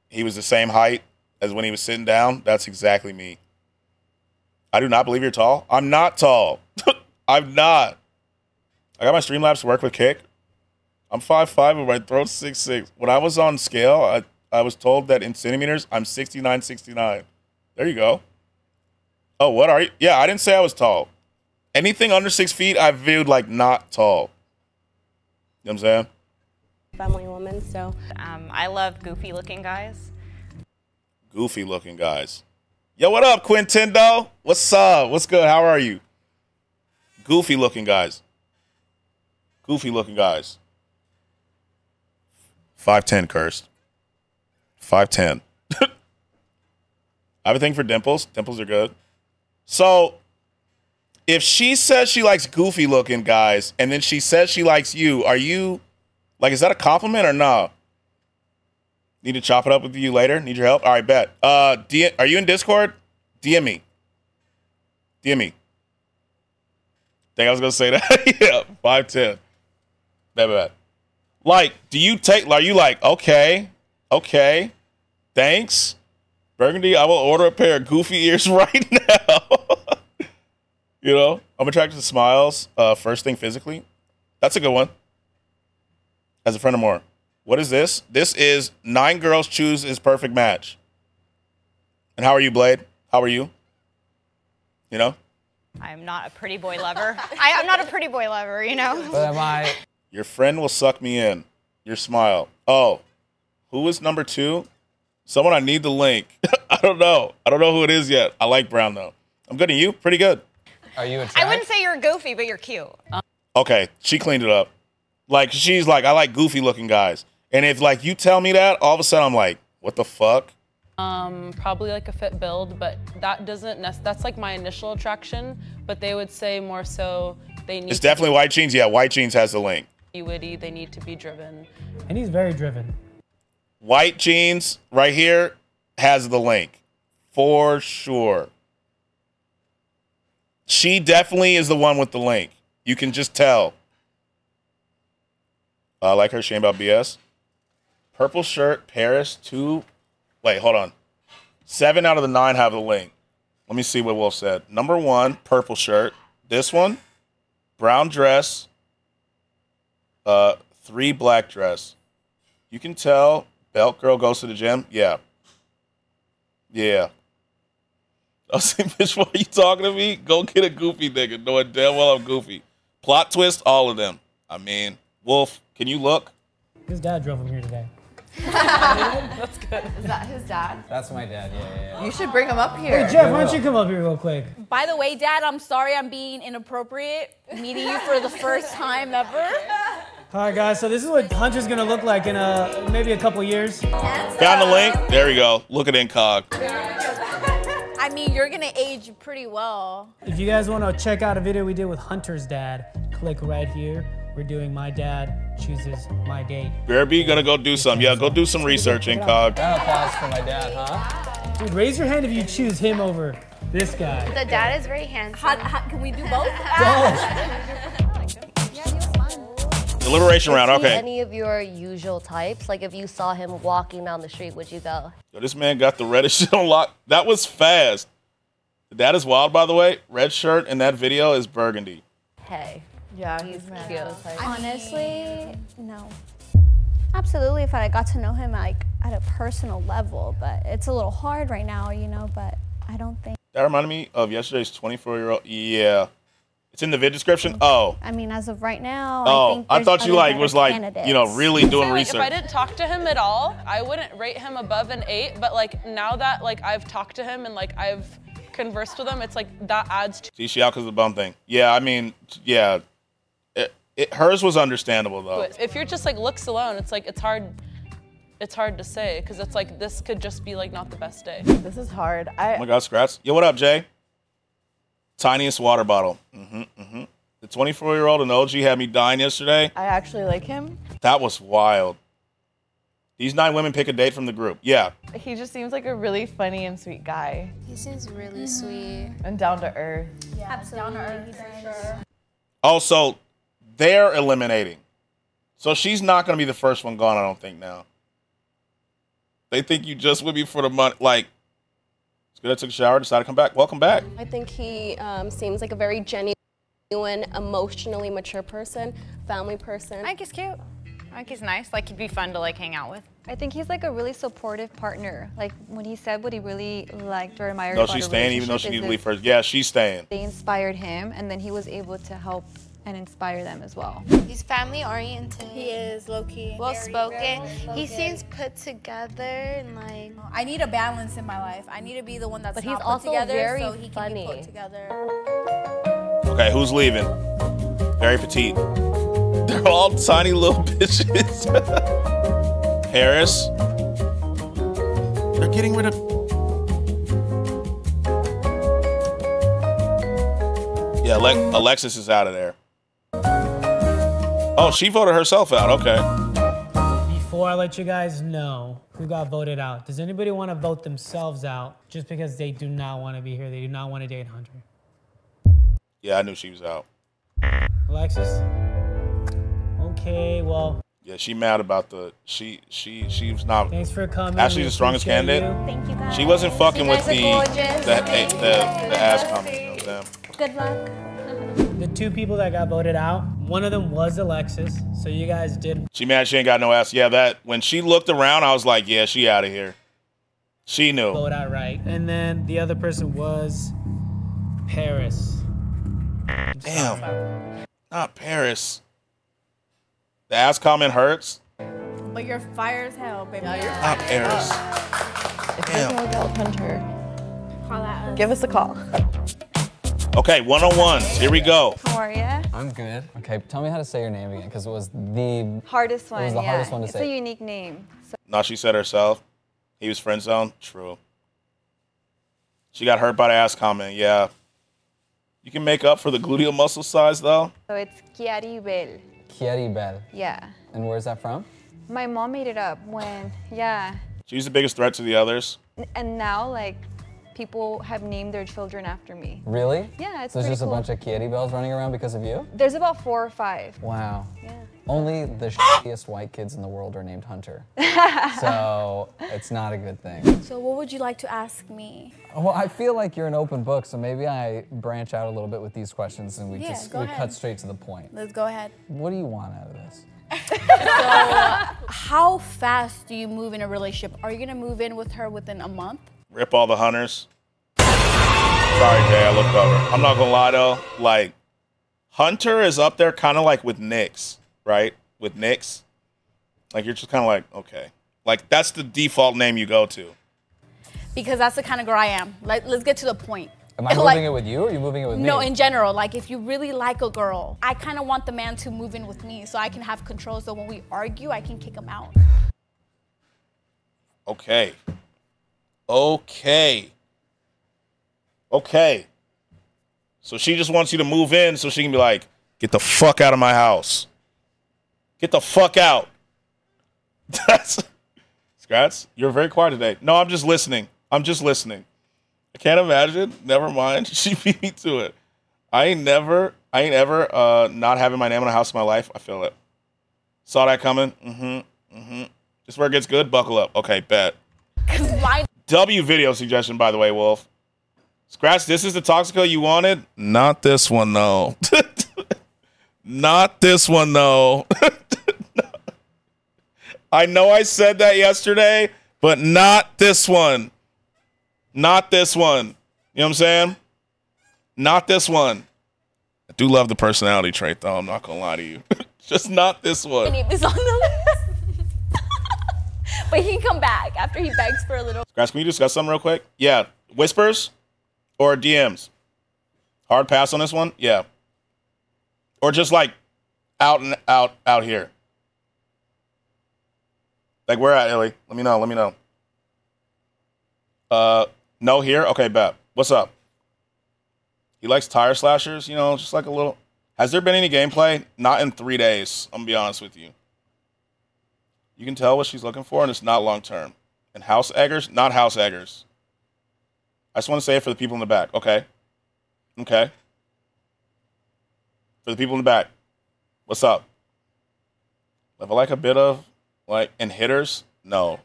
he was the same height as when he was sitting down, that's exactly me. I do not believe you're tall. I'm not tall. I'm not. I got my Streamlabs to work with Kick. I'm 5'5", but my throat's 6'6". When I was on scale, I was told that in centimeters, I'm 69. There you go. Oh, what are you? Yeah, I didn't say I was tall. Anything under 6 feet, I viewed like not tall. You know what I'm saying? family woman, so. I love goofy looking guys. Goofy looking guys. Yo, what up, Quintendo? What's up? What's good? How are you? Goofy looking guys. Goofy looking guys. 5'10", cursed. 5'10". I have a thing for dimples. Dimples are good. So, if she says she likes goofy looking guys and then she says she likes you, are you, like, is that a compliment or no? Need to chop it up with you later? Need your help? All right, bet. Are you in Discord? DM me. DM me. Think I was going to say that? Yeah, 5'10". Bet. Like, are you like, okay, thanks? Burgundy, I will order a pair of goofy ears right now. You know, I'm attracted to smiles. First thing physically. That's a good one. As a friend of more. What is this? This is 9 girls choose his perfect match. And how are you, Blade? How are you? You know? I'm not a pretty boy lover. I'm not a pretty boy lover, you know? But am I? Your friend will suck me in. Your smile. Oh. Who was number 2? Someone I need the link. I don't know. I don't know who it is yet. I like Brown, though. I'm good at you. Pretty good. Are you attracted? I wouldn't say you're goofy, but you're cute. Okay. She cleaned it up. Like, she's like, I like goofy-looking guys. And if, like, you tell me that, all of a sudden I'm like, what the fuck? Probably like a fit build, but that doesn't that's like my initial attraction, but they would say more so they need It's definitely White Jeans. Yeah, White Jeans has the link. Be witty, they need to be driven. And he's very driven. White Jeans right here has the link. For sure. She definitely is the one with the link. You can just tell. I like her. Shame about BS. Purple shirt, Paris, 2. Wait, hold on. 7 out of the 9 have the link. Let me see what Wolf said. Number 1, purple shirt. This one, brown dress. 3, black dress. You can tell Belt Girl goes to the gym. Yeah. Yeah. I was like, bitch, why are you talking to me? Go get a goofy nigga, knowing damn well I'm goofy. Plot twist, all of them. I mean, Wolf, can you look? His dad drove him here today. That's good. Is that his dad? That's my dad, yeah. You should bring him up here. Hey, Jeff, why don't you come up here real quick? By the way, Dad, I'm sorry I'm being inappropriate, meeting you for the first time ever. All right, guys, so this is what Hunter's gonna look like in maybe a couple years. Found the link. There we go. Look at Incog. I mean, you're gonna age pretty well. If you guys want to check out a video we did with Hunter's dad, click right here. We're doing My Dad Chooses My Date. BRB gonna go do some. Yeah, go do some research, Incog. Round of applause for my dad, huh? Dude, raise your hand if you choose him over this guy. The dad is very handsome. Can we do both? Deliberation round, Is he okay. any of your usual types? Like if you saw him walking down the street, would you go? Yo, this man got the reddish shit on lock. That was fast. The dad is wild, by the way. Red shirt in that video is burgundy. Hey. Yeah, he's cute. Honestly, no. Absolutely, if I got to know him like at a personal level, but it's a little hard right now, you know, but I don't think. That reminded me of yesterday's 24-year-old. Yeah. It's in the vid description? Oh. I mean, as of right now, Oh, I think I there's thought you other like was better like, candidates. you know, really doing Like, research. if I didn't talk to him at all, I wouldn't rate him above an 8, but like now that like I've talked to him and like I've conversed with him, it's like that adds to See, she out because of the bum thing. Yeah, I mean, yeah. Hers was understandable, though. it. If you're just like looks alone, it's like it's hard to say because it's like this could just be like not the best day. This is hard. Oh my God, Scratch. Yo, what up, Jay? Tiniest water bottle. The 24-year-old and OG had me dying yesterday. I actually like him. That was wild. These 9 women pick a date from the group. Yeah. He just seems like a really funny and sweet guy. He seems really sweet. And down to earth. Yeah, absolutely. Down to earth for sure. Also, they're eliminating. So she's not going to be the first one gone, I don't think, now. They think you just with me for the money. Like, it's good I took a shower, decided to come back. Welcome back. I think he seems like a very genuine, emotionally mature person, family person. I think he's cute. I think he's nice. Like he'd be fun to like hang out with. I think he's like a really supportive partner. Like when he said what he really liked or admired No, about she's a staying, even though she relationship needs to is leave first. Yeah, she's staying. they inspired him, and then he was able to help and inspire them as well. He's family oriented. He is low-key. Well spoken. Very well-spoken. He seems put together and like. I need a balance in my life. I need to be the one that's But not he's put also together, very so he can be funny. put together. Okay, who's leaving? Very petite. They're all tiny little bitches. Harris. They're getting rid of... Yeah, Alexis is out of there. Oh, she voted herself out. Okay. Before I let you guys know who got voted out, does anybody want to vote themselves out just because they do not want to be here? They do not want to date Hunter. Yeah, I knew she was out. Alexis? Okay, well. Yeah, she mad about the she was not. Thanks for coming. Actually, the strongest candidate. Thank you guys. She wasn't fucking You with guys the are gorgeous. the ass comment. You know what I'm saying? Good luck. The two people that got voted out, one of them was Alexis. So you guys did. She mad she ain't got no ass. Yeah, that when she looked around, I was like, yeah, she out of here. She knew. Vote out right. And then the other person was Paris. Damn. Not Paris. The ass comment hurts. But you're fire as hell, baby. Not Paris. If you can work out Hunter, Call at us. give us a call. Okay, 101s. Here we go. How are ya? I'm good. Okay, tell me how to say your name again, because it was the Hardest one, It was the yeah. hardest one to It's say. a unique name. So No, she said herself. He was friend zone. True. She got hurt by the ass comment. Yeah. You can make up for the gluteal muscle size though. it's Chiaribel. Chiaribel. Yeah. And where's that from? My mom made it up when, yeah. She's the biggest threat to the others. And now, like, people have named their children after me. Really? Yeah, it's So there's pretty just cool. a bunch of Chiaribels running around because of you? There's about 4 or 5. Wow. Yeah. Only the shittiest white kids in the world are named Hunter. So it's not a good thing. So what would you like to ask me? Well, I feel like you're an open book, so maybe I branch out a little bit with these questions and we Yeah, just go we ahead. cut straight to the point. Let's go ahead. What do you want out of this? So how fast do you move in a relationship? Are you gonna move in with her within a month? Rip all the hunters. Sorry, Jay, I looked over. I'm not gonna lie though, like Hunter is up there kind of like with Nyx, right? With Nyx. Like you're just kind of like, okay. Like that's the default name you go to. Because that's the kind of girl I am. Like, let's get to the point. Am I moving it with you or are you moving it with me? No, in general, like if you really like a girl, I kind of want the man to move in with me so I can have control. So when we argue, I can kick him out. Okay. Okay. Okay. So she just wants you to move in so she can be like, get the fuck out of my house. Get the fuck out. That's Scratch, you're very quiet today. No, I'm just listening. I'm just listening. I can't imagine. Never mind. She beat me to it. I ain't ever not having my name on a house in my life. I feel it. Saw that coming. This is where it gets good. Buckle up. Okay, bet. W video suggestion, by the way, Wolf. Scratch, this is the Toxico you wanted? Not this one, though. Not this one, though. I know I said that yesterday, but not this one. Not this one. You know what I'm saying? Not this one. I do love the personality trait, though. I'm not going to lie to you. Just not this one. Name is on the list. But he can come back after he begs for a little. Scratch, can we discuss something real quick? Yeah. Whispers or DMs? Hard pass on this one? Yeah. Or just like out here. Like where at, Illy? Let me know. No here? Okay, bet. What's up? He likes tire slashers, you know, just like a little. Has there been any gameplay? Not in 3 days, I'm gonna be honest with you. You can tell what she's looking for, and it's not long term. And house eggers? Not house eggers. I just want to say it for the people in the back. Okay. Okay. For the people in the back. What's up? If I like a bit of, like, and hitters? No.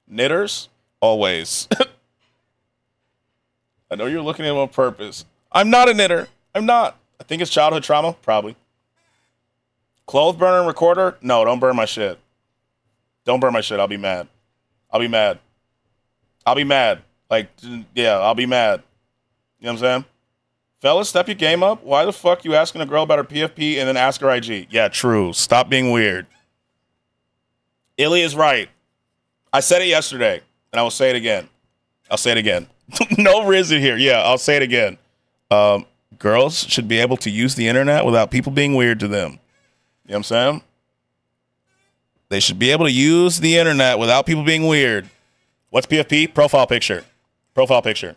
Knitters? Always. I know you're looking at him on purpose. I'm not a knitter. I'm not. I think it's childhood trauma. Probably. Clothes burner and recorder? No, don't burn my shit. Don't burn my shit. I'll be mad. I'll be mad. I'll be mad. Like, yeah, I'll be mad. You know what I'm saying? Fellas, step your game up. Why the fuck you asking a girl about her PFP and then ask her IG? Yeah, true. Stop being weird. Illy is right. I said it yesterday, and I will say it again. I'll say it again. No Rizzy here. Yeah, I'll say it again. Girls should be able to use the internet without people being weird to them. You know what I'm saying? They should be able to use the internet without people being weird. What's PFP? Profile picture. Profile picture.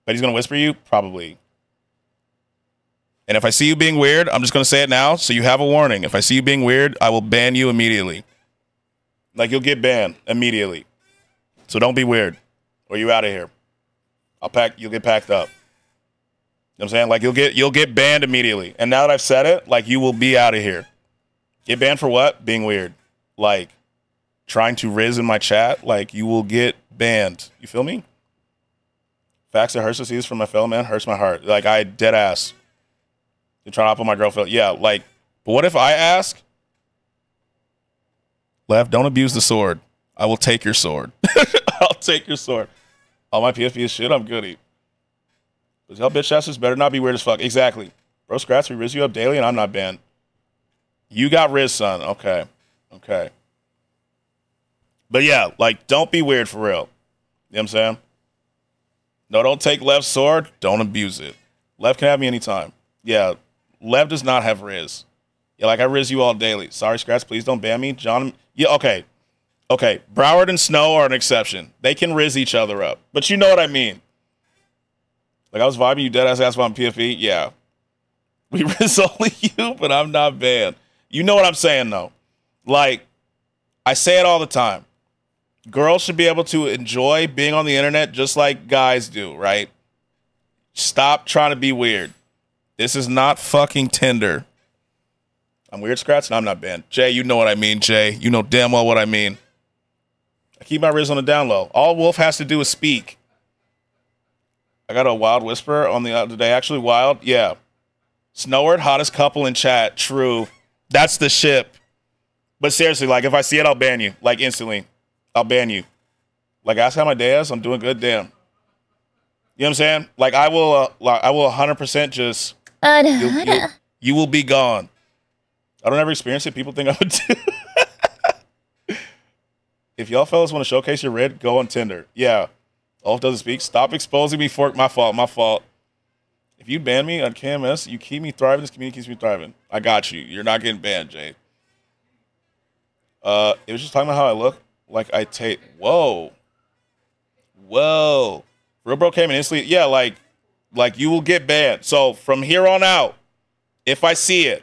But he's going to whisper you? Probably. And if I see you being weird, I'm just going to say it now so you have a warning. If I see you being weird, I will ban you immediately. Like, you'll get banned immediately. So don't be weird, or you out of here. You'll get packed up. You know what I'm saying? Like, you'll get banned immediately. And now that I've said it, like, you will be out of here. Get banned for what? Being weird. Like, trying to riz in my chat. Like, you will get banned. You feel me? Facts that hurts to see this from my fellow man hurts my heart. Like, I dead ass. You're trying to hop on my girlfriend. Yeah, like, but what if I ask? Lev, don't abuse the sword. I will take your sword. I'll take your sword. All my PFP is shit. I'm goody. Because y'all bitch asses better not be weird as fuck. Exactly. Bro, Scratch, we riz you up daily and I'm not banned. You got riz, son. Okay. Okay. But yeah, like, don't be weird for real. You know what I'm saying? No, don't take Lev's sword. Don't abuse it. Lev can have me anytime. Yeah, Lev does not have riz. Yeah, like, I riz you all daily. Sorry, Scratch, please don't ban me. John, yeah, okay. Okay, Broward and Snow are an exception. They can riz each other up. But you know what I mean. Like, I was vibing you dead ass about PFE. Yeah. We riz only you, but I'm not banned. You know what I'm saying, though. Like, I say it all the time. Girls should be able to enjoy being on the internet just like guys do, right? Stop trying to be weird. This is not fucking Tinder. I'm weird, Scratch, and I'm not banned. Jay, you know what I mean, Jay. You know damn well what I mean. I keep my riz on the down low. All Wolf has to do is speak. I got a wild whisper on the other day. Actually, wild? Yeah. Snoward, hottest couple in chat. True. That's the ship. But seriously, like, if I see it, I'll ban you. Like, instantly. I'll ban you. Like, ask how my day is. I'm doing good. Damn. You know what I'm saying? Like, I will 100% just... you will be gone. I don't ever experience it. People think I would do. If y'all fellas want to showcase your red, go on Tinder. Yeah. Olaf doesn't speak. Stop exposing me, Fork. My fault. My fault. If you ban me on KMS, you keep me thriving. This community keeps me thriving. I got you. You're not getting banned, Jade. It was just talking about how I look. Like I take. Whoa. Whoa. Real bro came in instantly. Yeah, like you will get banned. So from here on out, if I see it,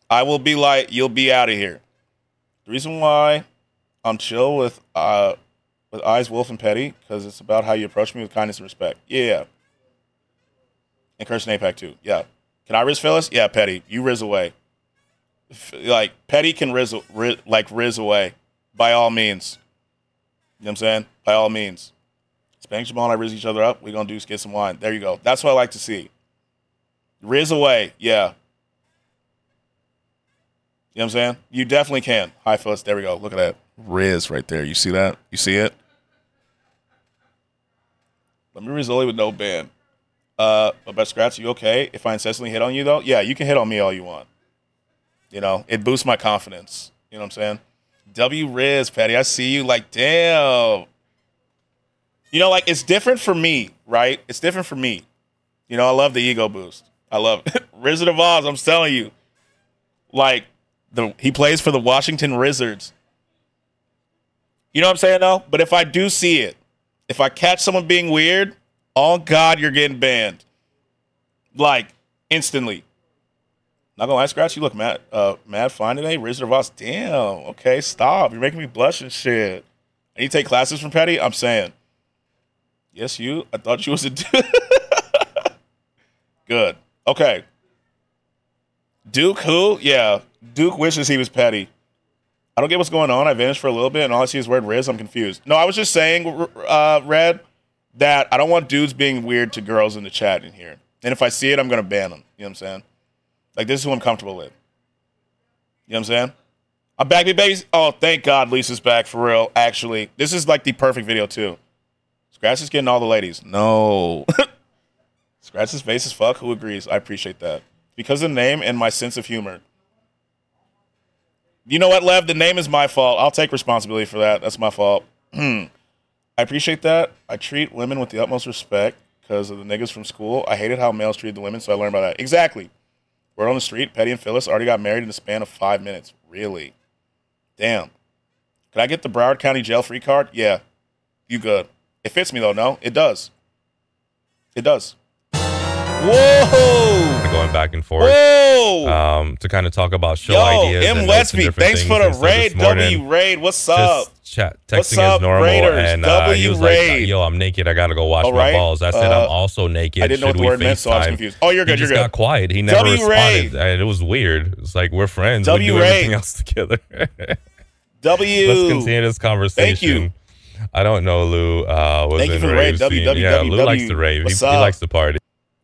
I will be like, you'll be out of here. The reason why I'm chill with Eyes, Wolf, and Petty, because it's about how you approach me with kindness and respect. Yeah. And Curse and APAC too. Yeah. Can I riz Phyllis? Yeah, Petty. You riz away. Like, Petty can riz away. By all means. You know what I'm saying? By all means. Spank Jamal and I riz each other up. We're going to get some wine. There you go. That's what I like to see. Riz away. Yeah. You know what I'm saying? You definitely can. Hi, Phyllis. There we go. Look at that. Riz right there. You see that? You see it? Let me Rizzoli with no ban. But Best Scratch, you okay? If I incessantly hit on you, though? Yeah, you can hit on me all you want. You know, it boosts my confidence. You know what I'm saying? W Riz, Patty, I see you. Like, damn. You know, like, it's different for me, right? It's different for me. You know, I love the ego boost. I love it. Wizard of Oz, I'm telling you. Like, he plays for the Washington Wizards. You know what I'm saying, though? But if I do see it, if I catch someone being weird, oh, God, you're getting banned. Like, instantly. Not gonna lie, Scratch, you look mad fine today. Wizard of Oz, damn. Okay, stop. You're making me blush and shit. I need to take classes from Petty? I'm saying. Yes, you? I thought you was a dude. Good. Okay. Duke who? Yeah. Duke wishes he was Petty. I don't get what's going on. I vanished for a little bit, and all I see is word Riz. I'm confused. No, I was just saying, Red, that I don't want dudes being weird to girls in the chat in here. And if I see it, I'm going to ban them. You know what I'm saying? Like, this is who I'm comfortable with. You know what I'm saying? I'm back, babies. Oh, thank God Lisa's back, for real, actually. This is, like, the perfect video, too. Scratch is getting all the ladies. No. Scratch's face as fuck. Who agrees? I appreciate that. Because of the name and my sense of humor. You know what, Lev? The name is my fault. I'll take responsibility for that. That's my fault. I appreciate that. I treat women with the utmost respect because of the niggas from school. I hated how males treated the women, so I learned about that. Exactly. We're on the street. Petty and Phyllis already got married in the span of 5 minutes. Really? Damn. Can I get the Broward County jail free card? Yeah. You good. It fits me, though, no? It does. It does. Whoa! going back and forth. Whoa! To kind of talk about show ideas. M. and Westby, different thanks things. for the And so raid. this morning, W Raid, what's up? Texting What's up, is normal, Raiders? and he was Raid. like, "Yo, I'm naked. I gotta go wash All my right. balls." I said, "I'm also naked." I didn't know what Should the we word meant, so I was FaceTime? confused. Oh, you're good. He You're just good. got quiet. He never W Raid. responded, and it was weird. It's like we're friends. We W do Raid. everything else together. W. Let's continue this conversation. Thank you. I don't know, Lou. Was Thank you in for the rave raid. scene. WWW. Yeah, Lou likes to rave. He What's up? likes to party.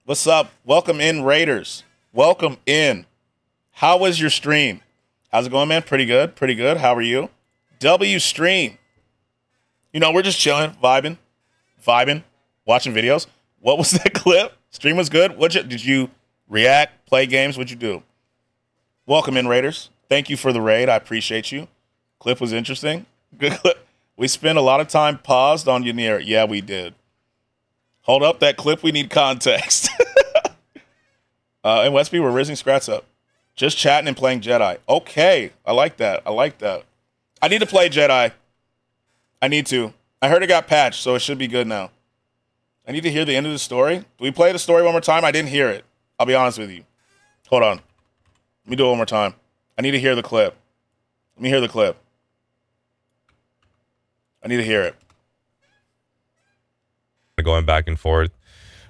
What's up? Welcome in, Raiders. Welcome in. How was your stream? How's it going, man? Pretty good. Pretty good. How are you? W stream. You know, we're just chilling, vibing, watching videos. What was that clip? Stream was good. Did you react, play games? What'd you do? Welcome in, Raiders. Thank you for the raid. I appreciate you. Clip was interesting. Good clip. We spent a lot of time paused on Yanir. Yeah, we did. Hold up that clip. We need context. And Westby, we're raising Scrats up. Just chatting and playing Jedi. Okay. I like that. I like that. I need to play Jedi. I need to. I heard it got patched, so it should be good now. I need to hear the end of the story. Do we play the story one more time? I didn't hear it. I'll be honest with you. Hold on. Let me do it one more time. I need to hear the clip. Let me hear the clip. I need to hear it. Going back and forth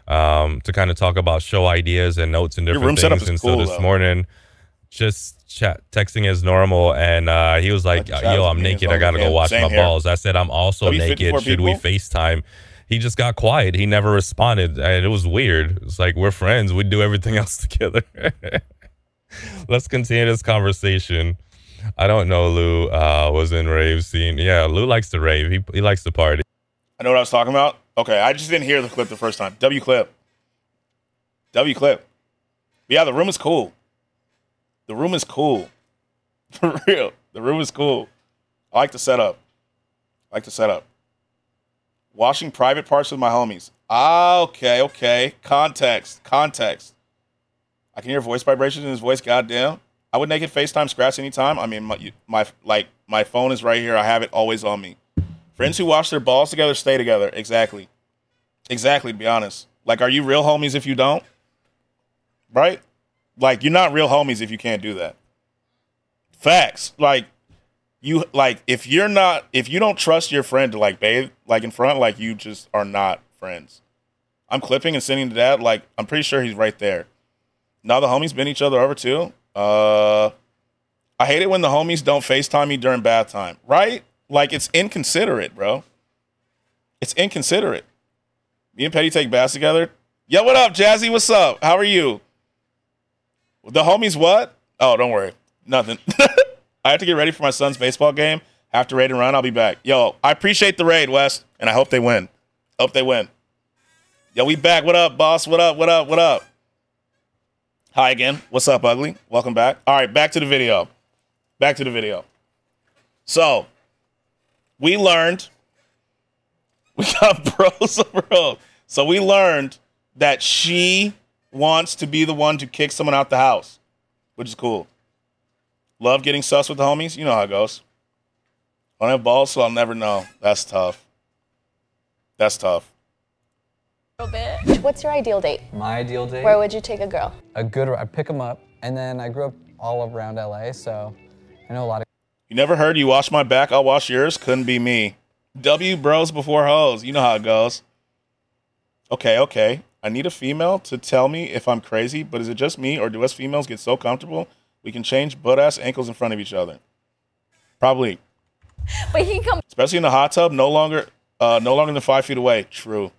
to kind of talk about show ideas and notes and different room things. setup is and cool, so this though. morning, just texting as normal, and he was like, "Yo, I'm naked. I gotta go wash my balls." I said, "I'm also naked. Should we FaceTime?" He just got quiet. He never responded, and it was weird. It's like we're friends. We do everything else together. Let's continue this conversation. I don't know. Lou was in rave scene. Yeah, Lou likes to rave. He likes to party. I know what I was talking about. Okay, I just didn't hear the clip the first time. W clip. W clip. Yeah, the room is cool. The room is cool. For real. The room is cool. I like the setup. Washing private parts with my homies. Ah, okay. Context. I can hear voice vibrations in his voice. Goddamn. I would naked FaceTime Scratch anytime. I mean, my phone is right here. I have it always on me. Friends who wash their balls together stay together. Exactly, to be honest. Like, are you real homies if you don't? Right? Like, you're not real homies if you can't do that. Facts. Like, if you don't trust your friend to, like, bathe, like, in front, like, you just are not friends. I'm clipping and sending to Dad. Like, I'm pretty sure he's right there. Now the homies bend each other over, too. I hate it when the homies don't FaceTime me during bath time. Right? Like, it's inconsiderate, bro. It's inconsiderate. Me and Petty take baths together. Yo, what up, Jazzy? What's up? How are you? The homies what? Oh, don't worry. Nothing. I have to get ready for my son's baseball game. After raid and run, I'll be back. Yo, I appreciate the raid, Wes, and I hope they win. Yo, we back. What up, boss? What up? Hi again. What's up, Ugly? Welcome back. All right, back to the video. So, we learned, we got bros over bros. So we learned that she wants to be the one to kick someone out the house, which is cool. Love getting sus with the homies. You know how it goes. I don't have balls, so I'll never know. That's tough. What's your ideal date? My ideal date? Where would you take a girl? I'd pick them up, and then I grew up all around LA, so I know a lot of. You never heard you wash my back, I'll wash yours? Couldn't be me. W bros before hoes. You know how it goes. Okay. I need a female to tell me if I'm crazy, but is it just me, or do us females get so comfortable we can change butt-ass ankles in front of each other? Probably. But he can come. Especially in the hot tub, no longer than 5 feet away. True.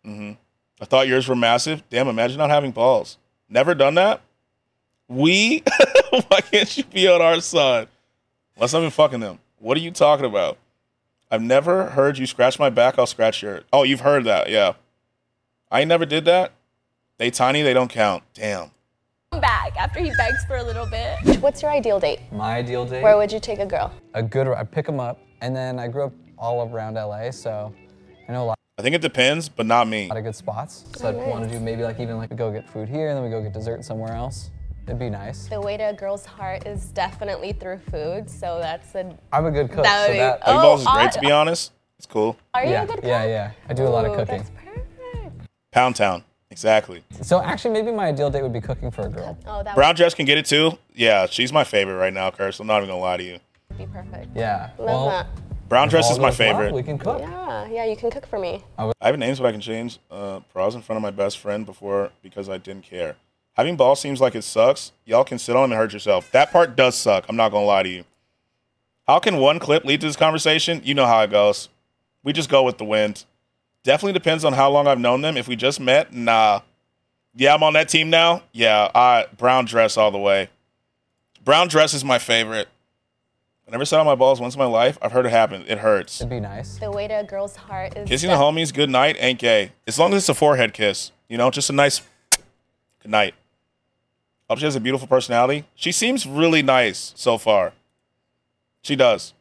I thought yours were massive. Damn, imagine not having balls. Never done that? Why can't you be on our side? Unless I've been fucking them. What are you talking about? I've never heard you scratch my back, I'll scratch yours. Oh, you've heard that, yeah. I never did that. They tiny, they don't count. Damn. Back after he begs for a little bit. What's your ideal date? My ideal date? Where would you take a girl? I'd pick them up, and then I grew up all around LA, so I know a lot. I think it depends, but not me. A lot of good spots. So I'd want to do maybe we go get food here, and then we go get dessert somewhere else. It'd be nice. The way to a girl's heart is definitely through food, so that's a. I'm a good cook, that so that. Balls is great, to be honest. It's cool. Are you a good cook? Yeah. I do a lot of cooking. That's perfect. Pound Town. Exactly. So actually, maybe my ideal date would be cooking for a girl. Oh, that Brown dress can get it too. Yeah, she's my favorite right now, Curse. I'm not even gonna lie to you. would be perfect. Yeah. Love that. Brown dress is my goes well, favorite. we can cook. Yeah, you can cook for me. I have names, but I can change. Pros in front of my best friend before because I didn't care. Having balls seems like it sucks. Y'all can sit on them and hurt yourself. That part does suck. I'm not gonna lie to you. How can one clip lead to this conversation? You know how it goes. We just go with the wind. Definitely depends on how long I've known them. If we just met, nah. Yeah, I'm on that team now. Yeah, brown dress all the way. Brown dress is my favorite. I never sat on my balls once in my life. I've heard it happen. It hurts. It'd be nice. The way to a girl's heart is Kissing the homies, good night, ain't gay. As long as it's a forehead kiss. You know, just a nice good night. Hope she has a beautiful personality. She seems really nice so far. She does.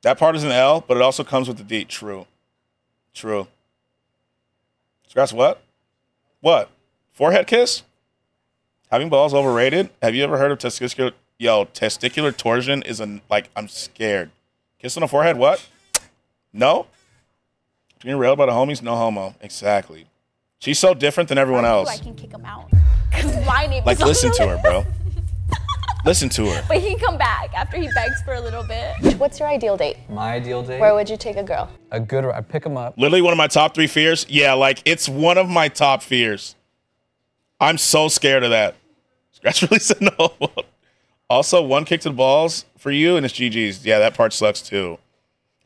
That part is an L, but it also comes with the D. True. True. Scratch what? What? Forehead kiss? Having balls overrated? Have you ever heard of testicular? Yo, testicular torsion is I'm scared. Kiss on the forehead? What? No? Being real about the homies? No homo. Exactly. She's so different than everyone else. I can kick him out. Because my name like, is listen to her, bro. Listen to her. But he can come back after he begs for a little bit. What's your ideal date? My ideal date? Where would you take a girl? I pick them up. Literally one of my top 3 fears. Yeah, it's one of my top fears. I'm so scared of that. Scratch really said no. Also, one kick to the balls for you and it's GG's. Yeah, that part sucks too.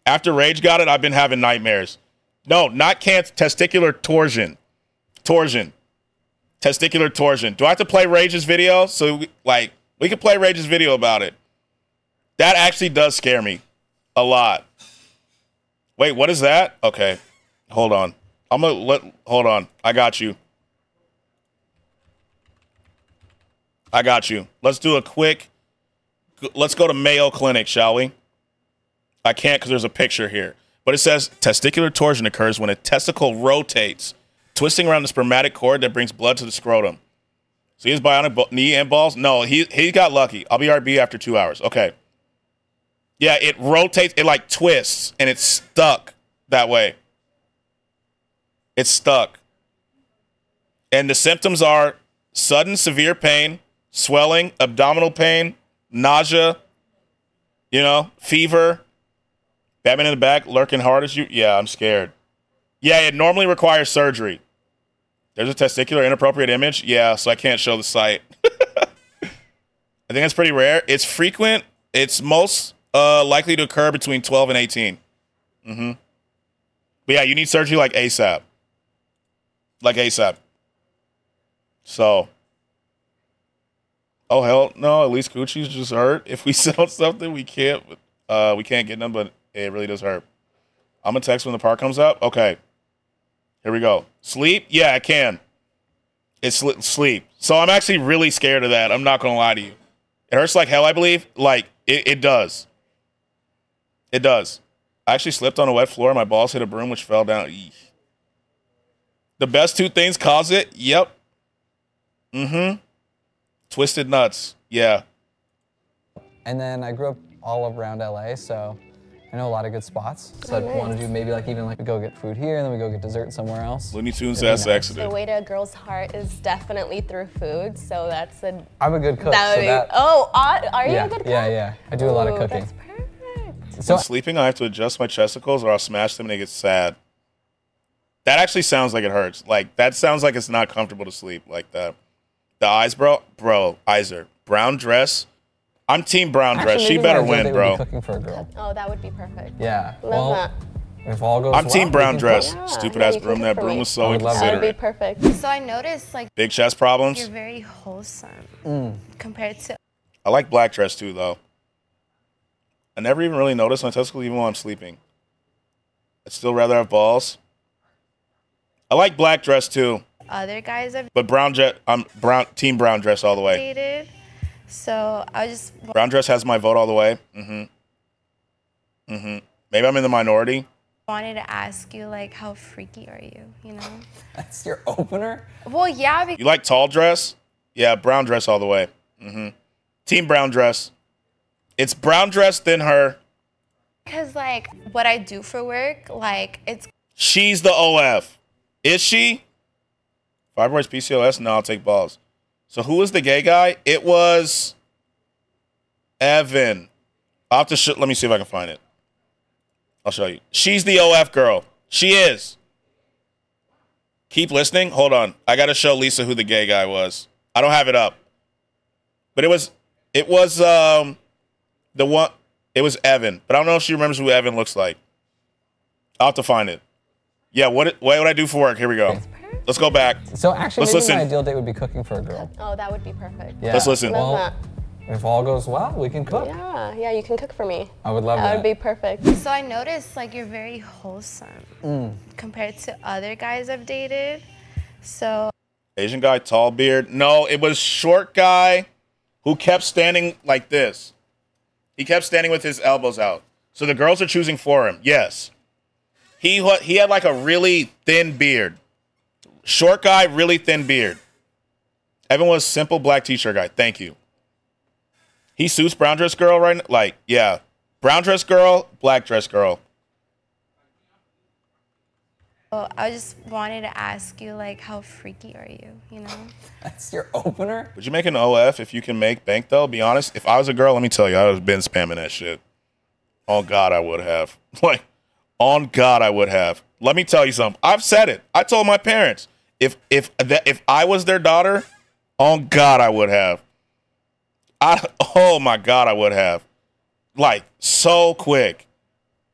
After Rage got it, I've been having nightmares. No, not cancer. Testicular torsion. Torsion. Testicular torsion. Do I have to play Rage's video? So, we can play Rage's video about it. That actually does scare me a lot. Wait, what is that? Okay. Hold on. Hold on. I got you. I got you. Let's do a quick, let's go to Mayo Clinic, shall we? I can't because there's a picture here. But it says testicular torsion occurs when a testicle rotates, twisting around the spermatic cord that brings blood to the scrotum. So he has bionic knee and balls? No, he got lucky. I'll be RB after 2 hours. Okay. Yeah, it rotates, it twists, and it's stuck that way. It's stuck. And the symptoms are sudden severe pain, swelling, abdominal pain, nausea, fever, Batman in the back, lurking hard as you. Yeah, I'm scared. Yeah, it normally requires surgery. There's a testicular inappropriate image. Yeah, so I can't show the site. I think that's pretty rare. It's frequent. It's most likely to occur between 12 and 18. Mm-hmm. But yeah, you need surgery ASAP. ASAP. So. Oh, hell no. At least Coochie's just hurt. If we sell something, we can't get them, but it really does hurt. I'm going to text when the part comes up. Okay. Here we go. Sleep? Yeah, I can. It's sleep. So I'm actually really scared of that. I'm not going to lie to you. It hurts like hell, I believe. It does. It does. I actually slipped on a wet floor. My balls hit a broom, which fell down. Eesh. The best 2 things cause it? Yep. Mm-hmm. Twisted nuts. Yeah. And then I grew up all around LA, so I know a lot of good spots. So I'd want to do maybe we go get food here and then we go get dessert somewhere else. Looney Tunes ass accident. The way to a girl's heart is definitely through food, so that's a... I'm a good cook, are you a good cook? Yeah. I do a lot of cooking. That's perfect. So when sleeping, I have to adjust my chesticles or I'll smash them and they get sad. That actually sounds like it hurts. That sounds like it's not comfortable to sleep like that. The eyes, bro, eyes are brown dress. I'm team brown dress. She better win, bro. Cooking for a girl. Oh, that would be perfect. Yeah. Love that. If all goes I'm team brown dress. Yeah. Stupid ass broom. That broom was so inconsiderate. That would be perfect. So I noticed big chest problems. You're very wholesome compared to. I like black dress too, though. I never even really notice my testicles even while I'm sleeping. I'd still rather have balls. I like black dress too. Other guys have. But I'm team brown dress all the way. Dated. So I just. Brown dress has my vote all the way. Mm-hmm. Mm-hmm. Maybe I'm in the minority. Wanted to ask you, how freaky are you? That's your opener? Well, yeah. You like tall dress? Yeah, brown dress all the way. Mm-hmm. Team brown dress. It's brown dress, then her. Because, what I do for work, it's. She's the OF. Is she? Fibroids, PCOS? No, I'll take balls. So who was the gay guy? It was Evan. I'll have to let me see if I can find it. I'll show you. She's the OF girl. She is. Keep listening. Hold on. I got to show Lisa who the gay guy was. I don't have it up. But it was the one, it was Evan. But I don't know if she remembers who Evan looks like. I'll have to find it. Yeah, what would I do for work? Here we go. Let's go back. So actually, let's maybe listen. my ideal date would be cooking for a girl. Oh, that would be perfect. Yeah. Let's listen. Well, if all goes well, we can cook. Yeah, you can cook for me. I would love that. That would be perfect. So I noticed like you're very wholesome compared to other guys I've dated. So Asian guy, tall beard. No, it was short guy who kept standing like this. He kept standing with his elbows out. So the girls are choosing for him. Yes. He had like a really thin beard. Short guy, really thin beard. Evan was simple black t-shirt guy. Thank you. He suits brown dress girl right now. Like, yeah. Brown dress girl, black dress girl. well, I just wanted to ask you, like, how freaky are you, you know? That's your opener? Would you make an OF if you can make bank, though? Be honest. If I was a girl, let me tell you, I would have been spamming that shit. On God, I would have. Like, on God, I would have. Let me tell you something. I've said it. I told my parents, if I was their daughter, on God, I would have. Oh, my God, I would have. Like, so quick.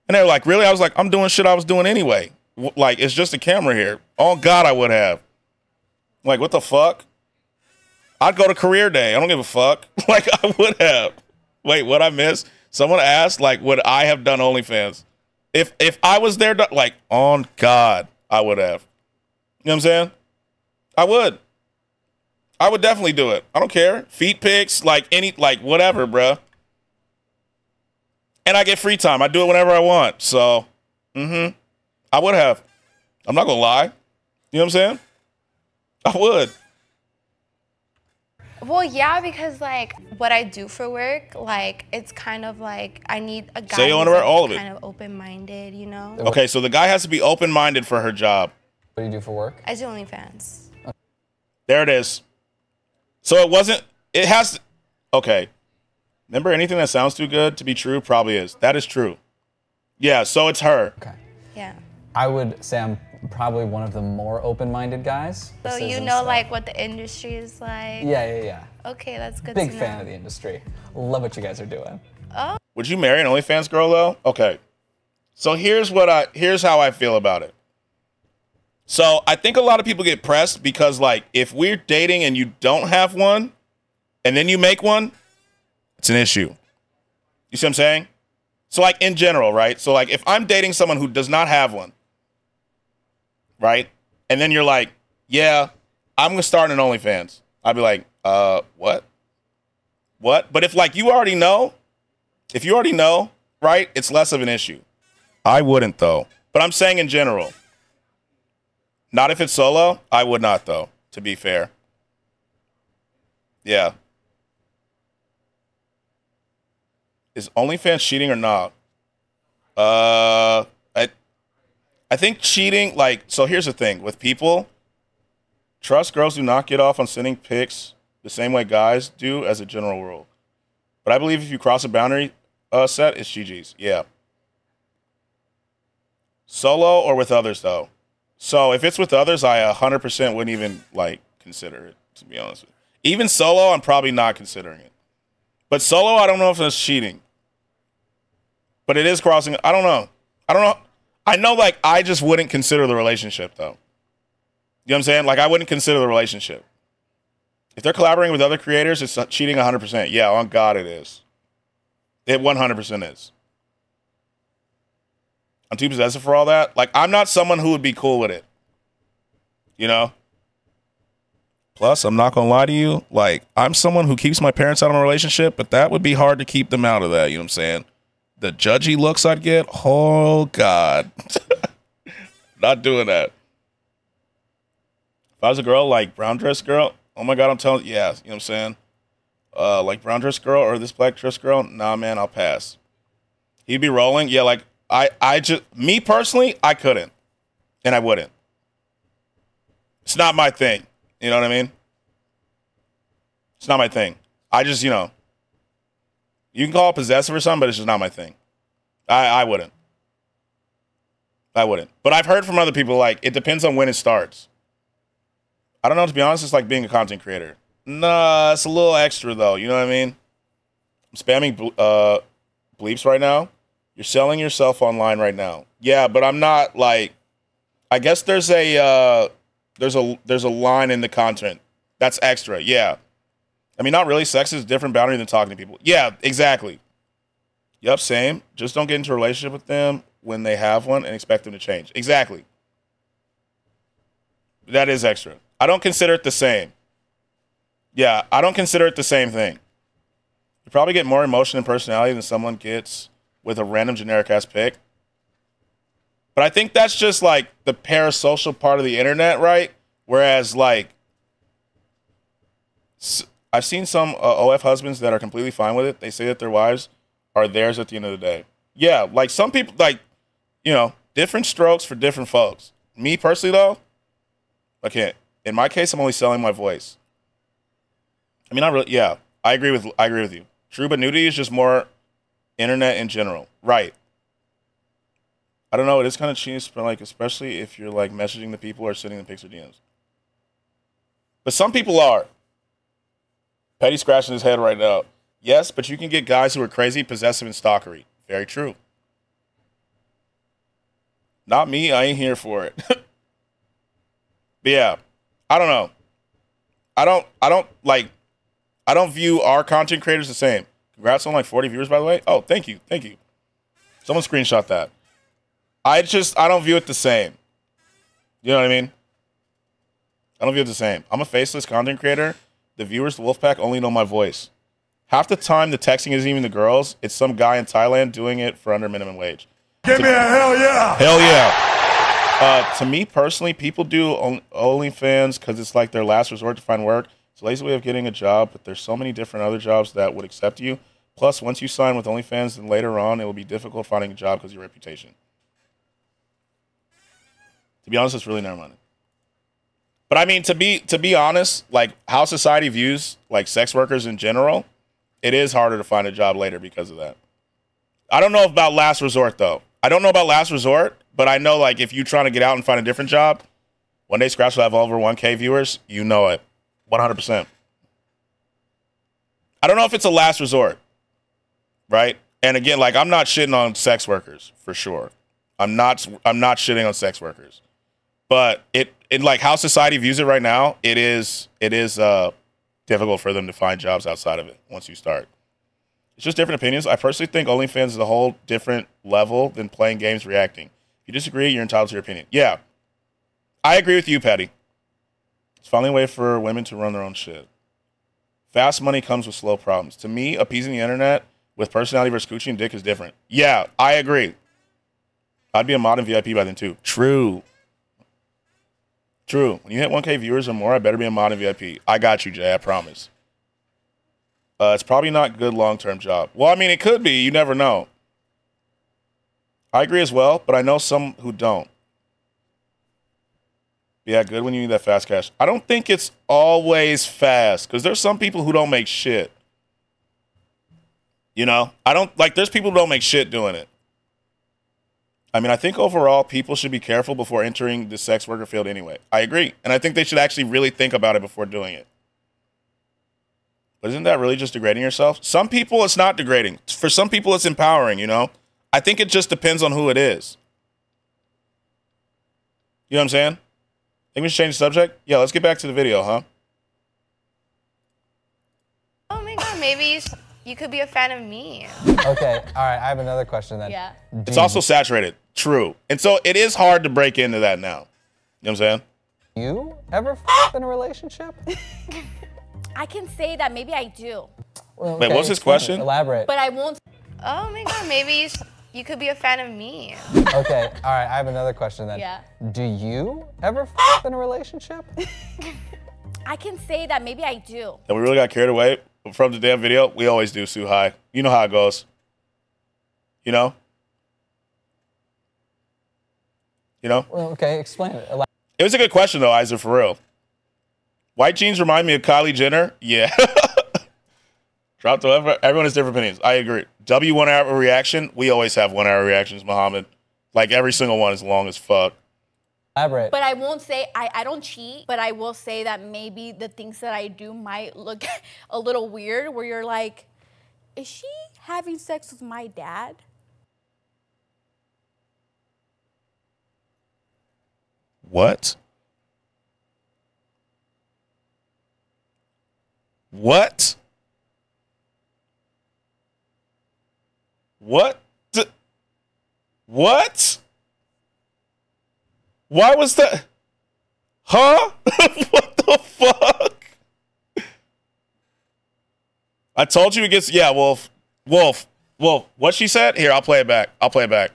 And they were like, really? I was like, I'm doing shit I was doing anyway. Like, it's just a camera here. On God, I would have. Like, what the fuck? I'd go to career day. I don't give a fuck. Like, I would have. Wait, what I missed? Someone asked, like, would I have done OnlyFans? If I was there, like, on God, I would have. You know what I'm saying? I would. I would definitely do it. I don't care. Feet pics, like, whatever, bruh. And I get free time. I do it whenever I want. So, I would have. I'm not going to lie. You know what I'm saying? I would. Well, yeah, because, like, what I do for work, like, it's kind of like I need a guy who's like, kind of open-minded, you know? Okay, so the guy has to be open-minded for her job. What do you do for work? I do OnlyFans. There it is. So it has to, okay. Remember, anything that sounds too good to be true probably is. That is true. Yeah, so it's her. Okay. Yeah. I would say I'm probably one of the more open-minded guys. So you know, like, what the industry is like? Yeah. Okay, that's good Big to know. fan of the industry. Love what you guys are doing. Oh. Would you marry an OnlyFans girl, though? Okay. So here's how I feel about it. So I think a lot of people get pressed because, like, if we're dating and you don't have one, and then you make one, it's an issue. You see what I'm saying? So, like, in general, right? So, like, if I'm dating someone who does not have one, right? And then you're like, yeah, I'm going to start an OnlyFans. I'd be like, what? What? But if, like, you already know, right, it's less of an issue. I wouldn't, though. But I'm saying in general. Not if it's solo. I would not, though, to be fair. Yeah. Is OnlyFans cheating or not? I think cheating, like, so here's the thing. With people, trust girls do not get off on sending pics the same way guys do as a general rule. But I believe if you cross a boundary set, it's GG's. Yeah. Solo or with others, though? So if it's with others, I 100% wouldn't even, like, consider it, to be honest with you. Even solo, I'm probably not considering it. But solo, I don't know if it's cheating. But it is crossing. I don't know. I know, like, I just wouldn't consider the relationship, though. You know what I'm saying? Like, I wouldn't consider the relationship. If they're collaborating with other creators, it's cheating 100%. Yeah, on God it is. It 100% is. I'm too possessive for all that. Like, I'm not someone who would be cool with it. You know? Plus, I'm not going to lie to you. Like, I'm someone who keeps my parents out of a relationship, but that would be hard to keep them out of that. You know what I'm saying? The judgy looks I'd get. Oh, God. Not doing that. If I was a girl, like brown dress girl, oh, my God, I'm telling you, yeah. You know what I'm saying? Like brown dress girl or this black dress girl, nah, man, I'll pass. He'd be rolling. Yeah, like, I just, me personally, I couldn't. And I wouldn't. It's not my thing. You know what I mean? It's not my thing. I just, you know, you can call it possessive or something, but it's just not my thing. I wouldn't. I wouldn't. But I've heard from other people, like, it depends on when it starts. I don't know, to be honest, it's like being a content creator. Nah, it's a little extra, though. You know what I mean? I'm spamming bleeps right now. You're selling yourself online right now. Yeah, but I'm not, like, I guess there's a line in the content that's extra. Yeah. I mean, not really. Sex is a different boundary than talking to people. Yeah, exactly. Yep, same. Just don't get into a relationship with them when they have one and expect them to change. Exactly. That is extra. I don't consider it the same. Yeah, I don't consider it the same thing. You probably get more emotion and personality than someone gets with a random generic-ass pic. But I think that's just, like, the parasocial part of the internet, right? Whereas, like, I've seen some OF husbands that are completely fine with it. They say that their wives are theirs at the end of the day. Yeah, like, some people, like, you know, different strokes for different folks. Me, personally, though, okay, in my case, I'm only selling my voice. I mean, not really, yeah, I agree with you. True, but nudity is just more internet in general. Right. I don't know, it is kind of cheap, but, like, especially if you're, like, messaging the people or sending the pics or DMs. But some people are. Petty scratching his head right now. Yes, but you can get guys who are crazy, possessive, and stalkery. Very true. Not me. I ain't here for it. But yeah, I don't know. I don't view our content creators the same. Congrats on like 40 viewers, by the way. Oh, thank you. Thank you. Someone screenshot that. I don't view it the same. You know what I mean? I don't view it the same. I'm a faceless content creator. The viewers, the Wolfpack, only know my voice. Half the time, the texting isn't even the girls. It's some guy in Thailand doing it for under minimum wage. Give me a hell yeah. Hell yeah. To me personally, people do OnlyFans because it's like their last resort to find work. It's a lazy way of getting a job, but there's so many different other jobs that would accept you. Plus, once you sign with OnlyFans, then later on, it will be difficult finding a job because of your reputation. To be honest, it's really never mind. But I mean, to be honest, like how society views like sex workers in general, it is harder to find a job later because of that. I don't know about last resort though. I don't know about last resort, but I know like if you're trying to get out and find a different job, one day Scratch will have over 1K viewers. You know it, 100%. I don't know if it's a last resort, right? And again, like I'm not shitting on sex workers for sure. I'm not shitting on sex workers, but it like how society views it right now, it is difficult for them to find jobs outside of it once you start. It's just different opinions. I personally think OnlyFans is a whole different level than playing games reacting. If you disagree, you're entitled to your opinion. Yeah, I agree with you, Petty. It's finally a way for women to run their own shit. Fast money comes with slow problems. To me, appeasing the internet with personality versus coochie and dick is different. Yeah, I agree. I'd be a mod and VIP by then too. True. When you hit 1K viewers or more, I better be a mod and VIP. I got you, Jay. I promise. It's probably not a good long-term job. Well, I mean, it could be. You never know. I agree as well, but I know some who don't. Yeah, good when you need that fast cash. I don't think it's always fast because there's some people who don't make shit. You know? There's people who don't make shit doing it. I mean, I think overall people should be careful before entering the sex worker field anyway. I agree. And I think they should actually really think about it before doing it. But isn't that really just degrading yourself? Some people, it's not degrading. For some people, it's empowering, you know? I think it just depends on who it is. You know what I'm saying? Think we should change the subject? Yeah, let's get back to the video, huh? Oh my god, maybe you could be a fan of me. Okay, all right, I have another question then. Yeah. It's also saturated. True. And so it is hard to break into that now. You know what I'm saying? You ever f***ed in a relationship? I can say that maybe I do. Well, Wait, what's his question? Elaborate. But I won't. Oh my god, maybe you could be a fan of me. Okay, all right, I have another question then. Yeah. Do you ever f*** in a relationship? I can say that maybe I do. And we really got carried away from the damn video. We always do, Sue High. You know how it goes. You know? You know? Well, okay, explain it. It was a good question, though, Isaac, for real. White jeans remind me of Kylie Jenner. Yeah. Drop the everyone has different opinions. I agree. W 1 hour reaction. We always have 1 hour reactions, Muhammad. Like every single one is long as fuck. Elaborate. But I won't say I don't cheat, but I will say that maybe the things that I do might look a little weird where you're like, is she having sex with my dad? What? What? What? What? Why was that? Huh? What the fuck? I told you it gets, yeah, Wolf. What she said? Here, I'll play it back.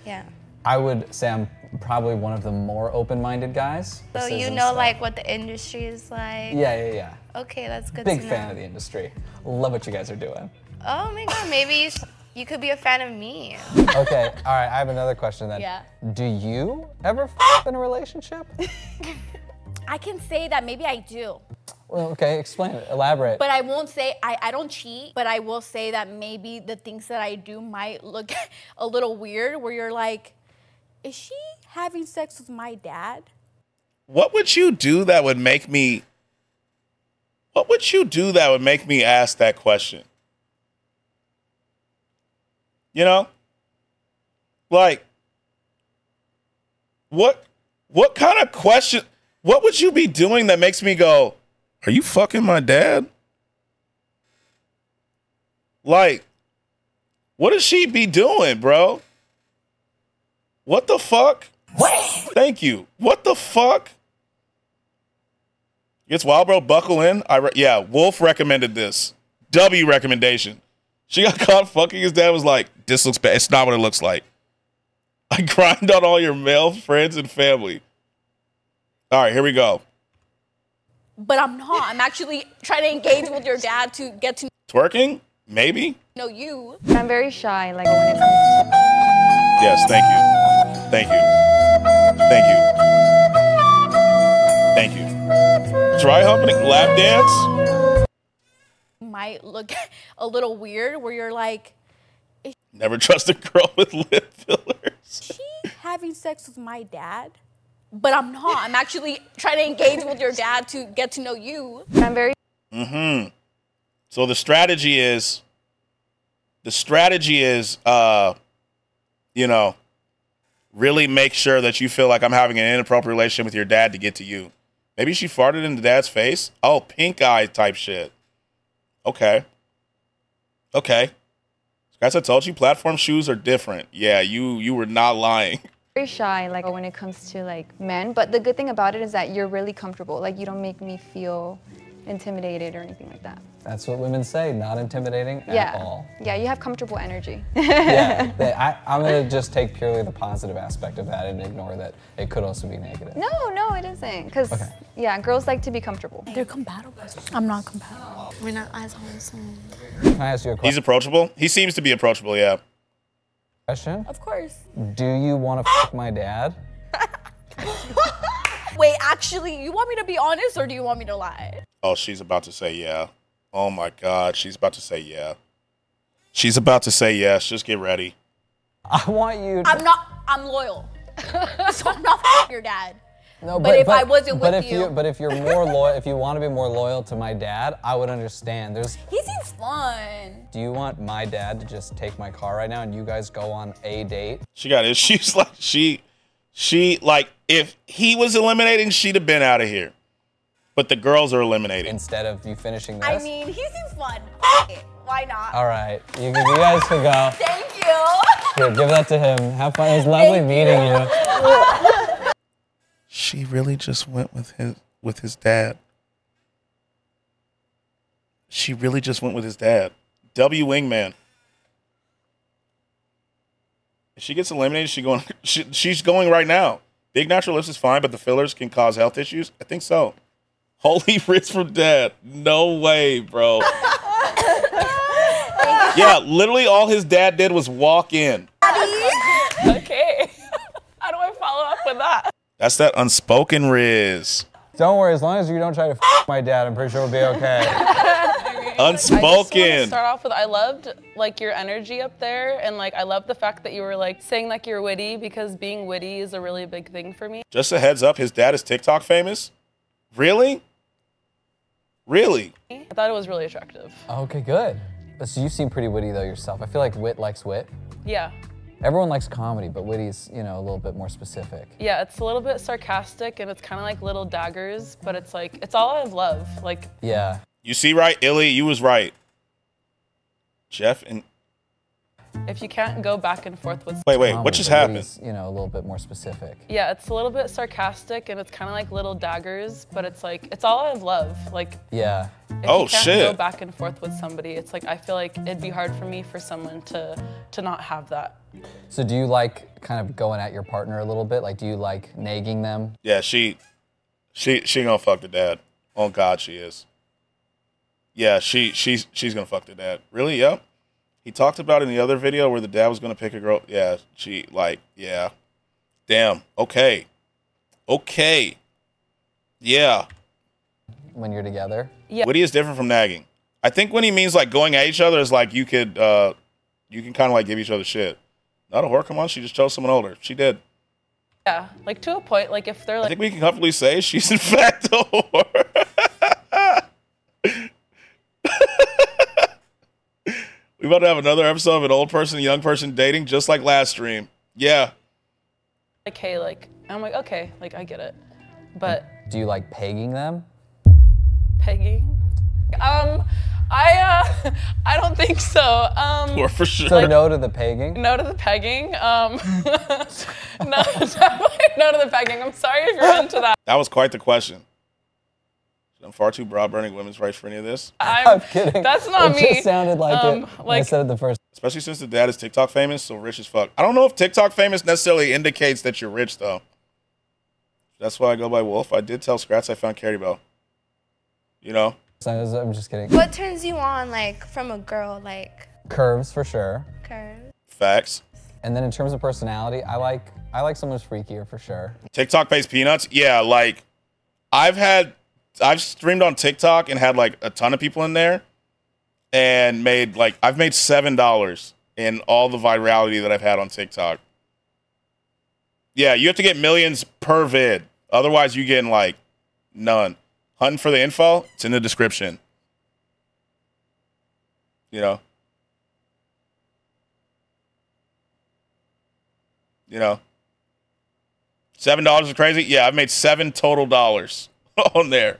Yeah. I would say I'm probably one of the more open-minded guys. So you know like what the industry is like? Yeah. Okay, that's good to know. Big fan of the industry. Love what you guys are doing. Oh my God, maybe you could be a fan of me. Okay, all right, I have another question then. Yeah. Do you ever f in a relationship? I can say that maybe I do. Well, okay, explain it, elaborate. But I won't say, I don't cheat, but I will say that maybe the things that I do might look a little weird where you're like, is she having sex with my dad? What would you do that would make me, ask that question? You know? Like, what kind of question, what would you be doing that makes me go, are you fucking my dad? Like, what does she be doing, bro? What the fuck? Thank you. What the fuck? Gets wild, bro. Buckle in. Yeah, Wolf recommended this. W recommendation. She got caught fucking his dad. Was like, this looks bad. It's not what it looks like. I grind on all your male friends and family. All right, here we go. But I'm not. I'm actually trying to engage with your dad to get to twerking. Maybe. Know you. I'm very shy. Like when it comes to. Yes. Thank you. Thank you. Thank you. Thank you. Dry humping, lap dance. Might look a little weird where you're like, never trust a girl with lip fillers. Is she having sex with my dad? But I'm not. I'm actually trying to engage with your dad to get to know you. I'm very. So the strategy is, you know, really make sure that you feel like I'm having an inappropriate relationship with your dad to get to you. Maybe she farted in the dad's face. Oh, pink eye type shit. Okay. Guys, I told you platform shoes are different. Yeah, you were not lying. Very shy, like when it comes to like men. But the good thing about it is that you're really comfortable. Like you don't make me feel intimidated or anything like that. That's what women say, not intimidating at all. Yeah, you have comfortable energy. Yeah, I'm gonna just take purely the positive aspect of that and ignore that it could also be negative. No, it isn't. Because, yeah, girls like to be comfortable. They're compatible. I'm not compatible. We're not as wholesome. Can I ask you a question? He's approachable? He seems to be approachable, yeah. Question? Of course. Do you want to f my dad? Wait, actually, you want me to be honest or do you want me to lie? Oh, she's about to say yeah. Oh my God, she's about to say yeah. She's about to say yes. Just get ready. I want you to... I'm loyal. So I'm not your dad. No, but if I wasn't with you... But if you're more loyal, if you want to be more loyal to my dad, I would understand. He seems fun. Do you want my dad to just take my car right now and you guys go on a date? She got it. She's like, she like, if he was eliminating, she'd have been out of here. But the girls are eliminating. Instead of you finishing this? I mean, he seems fun. Why not? All right, you guys can go. Thank you. Here, give that to him. Have fun. It was lovely meeting you. She really just went with his dad. She really just went with his dad. W Wingman. If she gets eliminated, she's going right now. Big natural lips is fine, but the fillers can cause health issues. I think so. Holy Ritz from dad. No way, bro. Yeah, literally all his dad did was walk in. Okay. How do I follow up with that? That's that unspoken Riz. Don't worry, as long as you don't try to my dad, I'm pretty sure we'll be okay. Unspoken. I just start off with, I loved like your energy up there, and like I love the fact that you were like saying like you're witty, because being witty is a really big thing for me. Just a heads up, his dad is TikTok famous? Really? Really? I thought it was really attractive. Okay, good. So you seem pretty witty though yourself. I feel like wit likes wit. Yeah. Everyone likes comedy, but witty's, you know, a little bit more specific. Yeah, it's a little bit sarcastic, and it's kind of like little daggers, but it's like, it's all out of love. Like. Yeah. You see right, Illy, you was right. Jeff and... If you can't go back and forth with... Wait, what just happened? You know, a little bit more specific. Yeah, it's a little bit sarcastic, and it's kind of like little daggers, but it's like, it's all out of love. Like, yeah. If you can't go back and forth with somebody, it's like, I feel like it'd be hard for me for someone to not have that. So do you like kind of going at your partner a little bit? Like, do you like nagging them? Yeah, she gonna fuck the dad. Oh God, she is. Yeah, she's gonna fuck the dad. Really? Yep. He talked about in the other video where the dad was gonna pick a girl. Yeah, yeah. Damn. Okay. Yeah. When you're together? Yeah. Witty is different from nagging. I think when he means like going at each other is like you can kind of like give each other shit. Not a whore, come on, she just chose someone older. She did. Yeah, like to a point, like if they're like... I think we can comfortably say she's in fact a whore. We about to have another episode of an old person, young person dating, just like last stream. Yeah. Like, hey, like, I'm like, okay, like, I get it. But... Do you like pegging them? Pegging? I don't think so. Or for sure. So no to the pegging? No to the pegging. No, definitely no to the pegging. I'm sorry if you're into that. That was quite the question. I'm far too broad-burning women's rights for any of this. I'm kidding. That's not me. It just sounded like it when I said it the first. Especially since the dad is TikTok famous, so rich as fuck. I don't know if TikTok famous necessarily indicates that you're rich, though. That's why I go by Wolf. I did tell Scratch I found Carrie Bell. You know? I'm just kidding. What turns you on, like, from a girl, like? Curves, for sure. Curves. Facts. And then in terms of personality, I like someone who's freakier, for sure. TikTok pays peanuts? Yeah, like, I've streamed on TikTok and had, like, a ton of people in there and made, like, I've made $7 in all the virality that I've had on TikTok. Yeah, you have to get millions per vid. Otherwise, you getting, like, none. Hunting for the info, it's in the description. You know? $7 is crazy? Yeah, I've made $7 total on there.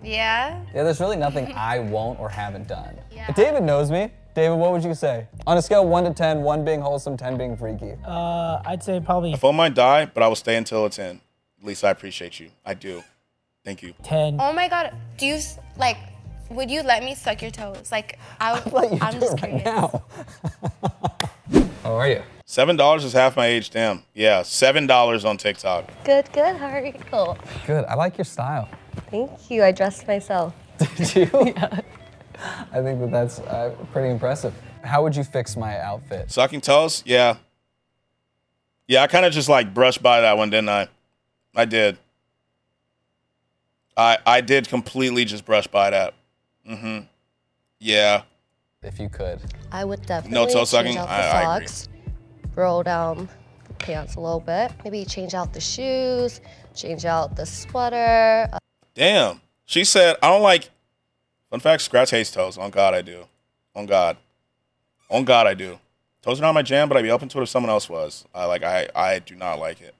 Yeah? Yeah, there's really nothing I won't or haven't done. Yeah. David knows me. David, what would you say? On a scale of 1 to 10, 1 being wholesome, 10 being freaky. I'd say probably... My phone might die, but I will stay until it's in. At least I appreciate you. I do. Thank you. 10. Oh my God, do you, like, would you let me suck your toes? Like, I'm just curious. Now. How are you? $7 is half my age, damn. Yeah, $7 on TikTok. Good, how are you? Cool. Good, I like your style. Thank you, I dressed myself. Did you? Yeah. I think that's pretty impressive. How would you fix my outfit? Sucking toes? Yeah. Yeah, I kind of just like brushed by that one, didn't I? I did. I did completely just brush by that. Mm-hmm. Yeah. If you could. I would definitely change out the socks, roll down the pants a little bit, maybe change out the shoes, change out the sweater. Damn. She said, I don't like, fun fact, Scratch hates toes. On God, I do. On God. On God, I do. Toes are not my jam, but I'd be open to it if someone else was. I do not like it.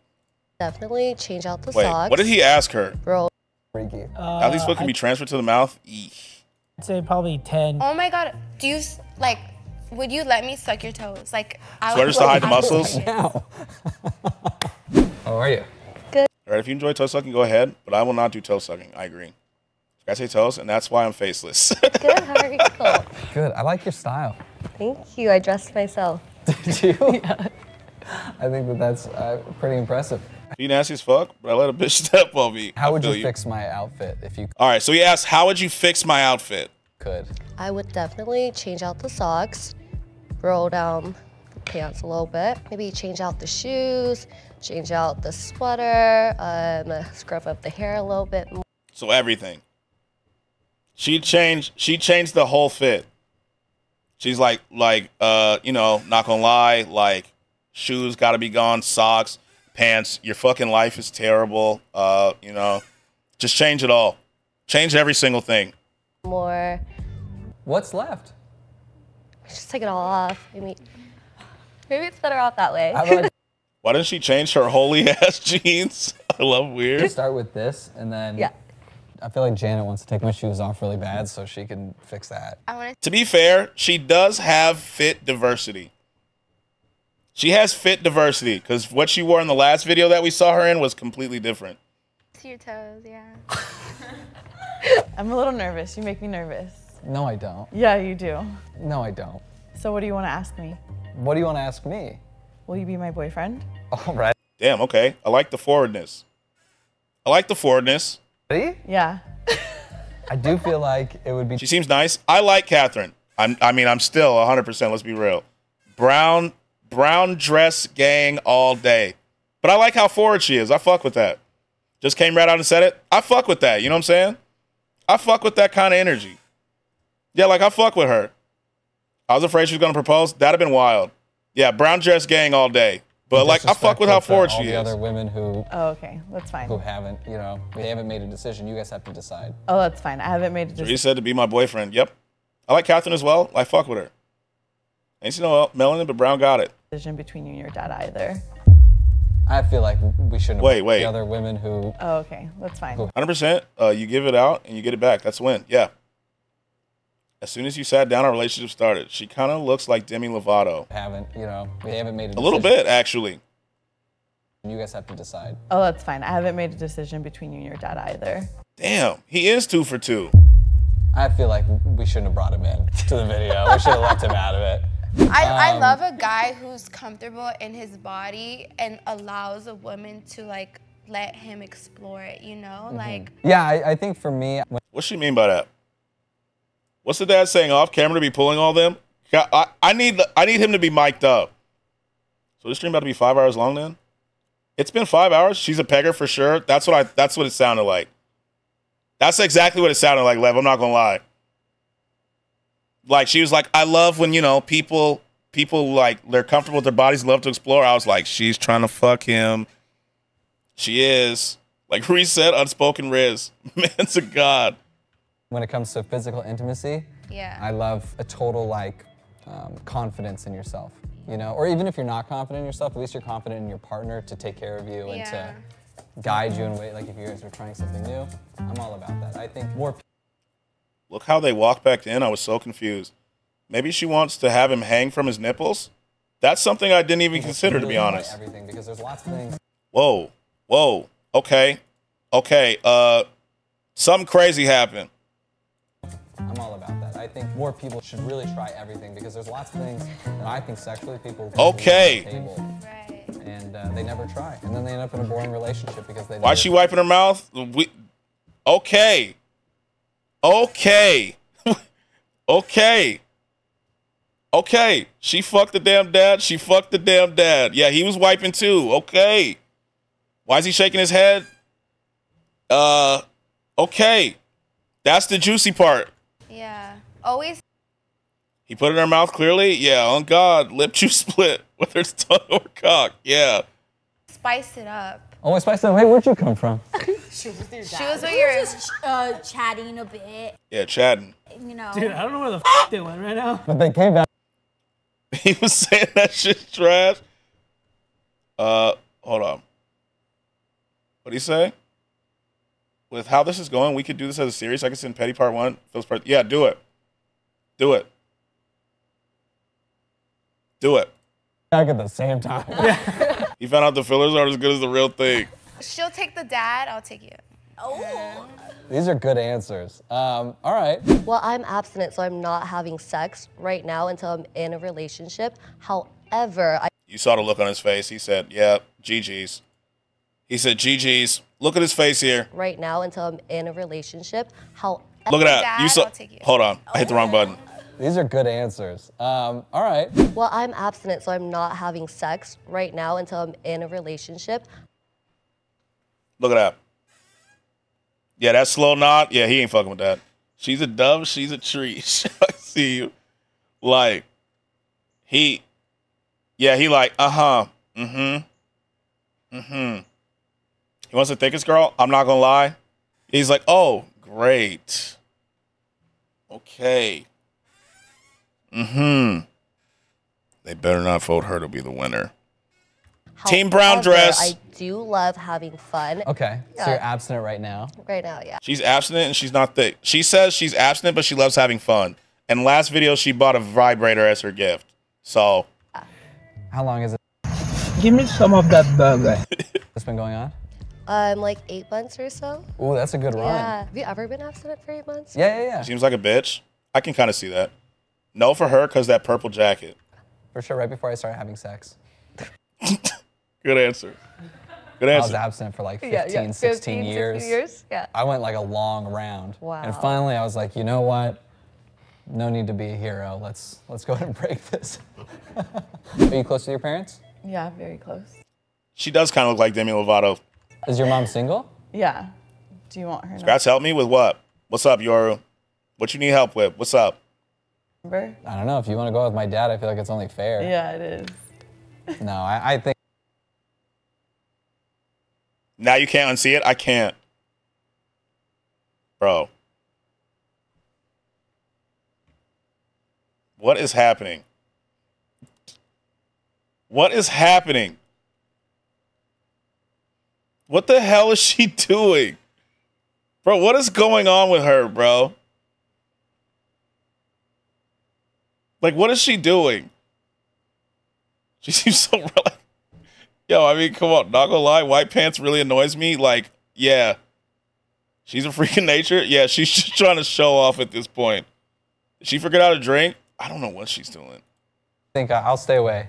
Definitely change out the socks. What did he ask her? Roll. Freaky. At least what can be transferred to the mouth? Eesh. I'd say probably 10. Oh my God, do you, like, would you let me suck your toes? Like, sweaters to hide the muscles? Now. How are you? Good. All right, if you enjoy toe sucking, go ahead, but I will not do toe sucking. I agree. I say toes, and that's why I'm faceless. Good, how are you? Cool. Good, I like your style. Thank you, I dressed myself. Did you? Yeah. I think that's pretty impressive. You nasty as fuck, but I let a bitch step on me. How would you fix my outfit if you... All right, so he asked, how would you fix my outfit? Could. I would definitely change out the socks, roll down the pants a little bit, maybe change out the shoes, change out the sweater, scrub up the hair a little bit more. So everything. She changed the whole fit. She's like, you know, not gonna lie, like, shoes gotta be gone, socks, pants, your fucking life is terrible, you know. Just change it all. Change every single thing. More. What's left? Just take it all off. Maybe it's better off that way. Why didn't she change her holy ass jeans? I love weird. Start with this, and then I feel like Janet wants to take my shoes off really bad so she can fix that. To be fair, she does have fit diversity. She has fit diversity because what she wore in the last video that we saw her in was completely different. To your toes, yeah. I'm a little nervous. You make me nervous. No, I don't. Yeah, you do. No, I don't. So what do you want to ask me? What do you want to ask me? Will you be my boyfriend? All right. Damn, okay. I like the forwardness. Ready? Yeah. I do feel like it would be... She seems nice. I like Catherine. I'm still 100%, let's be real. Brown dress gang all day. But I like how forward she is. I fuck with that. Just came right out and said it. I fuck with that. You know what I'm saying? I fuck with that kind of energy. Yeah, like I fuck with her. I was afraid she was going to propose. That'd have been wild. Yeah, brown dress gang all day. But like, I fuck with how forward she is. All the other women who... Oh, okay. That's fine. Who haven't, you know, they haven't made a decision. You guys have to decide. Oh, that's fine. I haven't made a decision. She said to be my boyfriend. Yep. I like Catherine as well. I fuck with her. Ain't seen no melanin, but Brown got it. Decision between you and your dad either. I feel like we shouldn't wait. The other women who... Oh, okay. That's fine. 100%. You give it out and you get it back. That's a win. Yeah. As soon as you sat down, our relationship started. She kind of looks like Demi Lovato. We haven't made a decision. A little bit, actually. You guys have to decide. Oh, that's fine. I haven't made a decision between you and your dad either. Damn, he is 2 for 2. I feel like we shouldn't have brought him in to the video. We should have left him out of it. I love a guy who's comfortable in his body and allows a woman to like let him explore it, you know? Like. Yeah, I think for me. What's she mean by that? What's the dad saying off camera to be pulling all them? I need him to be mic'd up. So this stream about to be 5 hours long then? It's been 5 hours. She's a pegger for sure. That's what it sounded like. That's exactly what it sounded like, Lev. I'm not gonna lie. Like she was like, I love when, you know, people like they're comfortable with their bodies, love to explore. I was like, she's trying to fuck him. She is. Like Reese said, unspoken Riz. Man's a god. When it comes to physical intimacy, I love a total like confidence in yourself, you know? Or even if you're not confident in yourself, at least you're confident in your partner to take care of you and to guide you in ways, like if you guys are trying something new, I'm all about that. I think more. Look how they walked back in. I was so confused. Maybe she wants to have him hang from his nipples? That's something I didn't even consider, to be honest. Everything, because there's lots of things. Whoa. Okay. Something crazy happened. I'm all about that. I think more people should really try everything because there's lots of things that I think sexually people okay. And they never try. And then they end up in a boring relationship because they Why is she wiping her mouth? Okay. She fucked the damn dad. Yeah, he was wiping too. Okay. Why is he shaking his head? Okay. That's the juicy part. Yeah. Always. He put it in her mouth clearly? Yeah, on God. Lip juice split, whether it's tongue or cock. Yeah. Spice it up. Oh, spice it up. Hey, where'd you come from? She was with your dad. She was with your... just chatting a bit. Yeah, chatting. You know. Dude, I don't know where the f they went right now. But they came back. He was saying that shit's trash. Hold on. What'd he say? With how this is going, we could do this as a series. I could send Petty Part 1. Phil's part. Yeah, do it. Back at the same time. He found out the fillers aren't as good as the real thing. She'll take the dad, I'll take you. Oh. These are good answers. All right. Well, I'm abstinent, so I'm not having sex right now until I'm in a relationship. However, You saw the look on his face. He said, yeah, GG's. He said, GG's. Look at his face here. Right now until I'm in a relationship. However, look at that. You saw. Hold on. I hit the wrong button. These are good answers. All right. Well, I'm abstinent, so I'm not having sex right now until I'm in a relationship. Look at that. Yeah, that slow nod. Yeah, he ain't fucking with that. She's a dove. She's a tree. I see you. Like, he like, he wants the thickest girl. I'm not gonna lie. He's like, oh, great. Okay. They better not vote her to be the winner. However, Team brown dress. I do love having fun. Okay, so you're abstinent right now. Right now, yeah. She's abstinent and she's not thick. She says she's abstinent, but she loves having fun. And last video, she bought a vibrator as her gift. So. How long is it? Give me some of that burger. What's been going on? Like 8 months or so. Ooh, that's a good run. Yeah. Have you ever been abstinent for 8 months? Yeah. Seems like a bitch. I can kind of see that. No for her, because that purple jacket. For sure, right before I started having sex. Good answer. Good answer. I was abstinent for like 15, 16 years. Yeah. I went like a long round. Wow. And finally I was like, you know what? No need to be a hero. Let's go ahead and break this. Are you close to your parents? Yeah, very close. She does kind of look like Demi Lovato. Is your mom single? Yeah. Do you want her? Scratch, help me with what? What's up, Yoru? What you need help with? What's up? Number? I don't know. If you want to go with my dad, I feel like it's only fair. Yeah, it is. No, I think. Now you can't unsee it? I can't. Bro. What is happening? What is happening? What the hell is she doing? Bro, what is going on with her, bro? Like, what is she doing? She seems so like, yo, I mean, come on, not gonna lie, white pants really annoys me. Like, yeah, she's a freak of nature. Yeah, she's just trying to show off at this point. Did she forget how to drink? I don't know what she's doing. I think I'll stay away.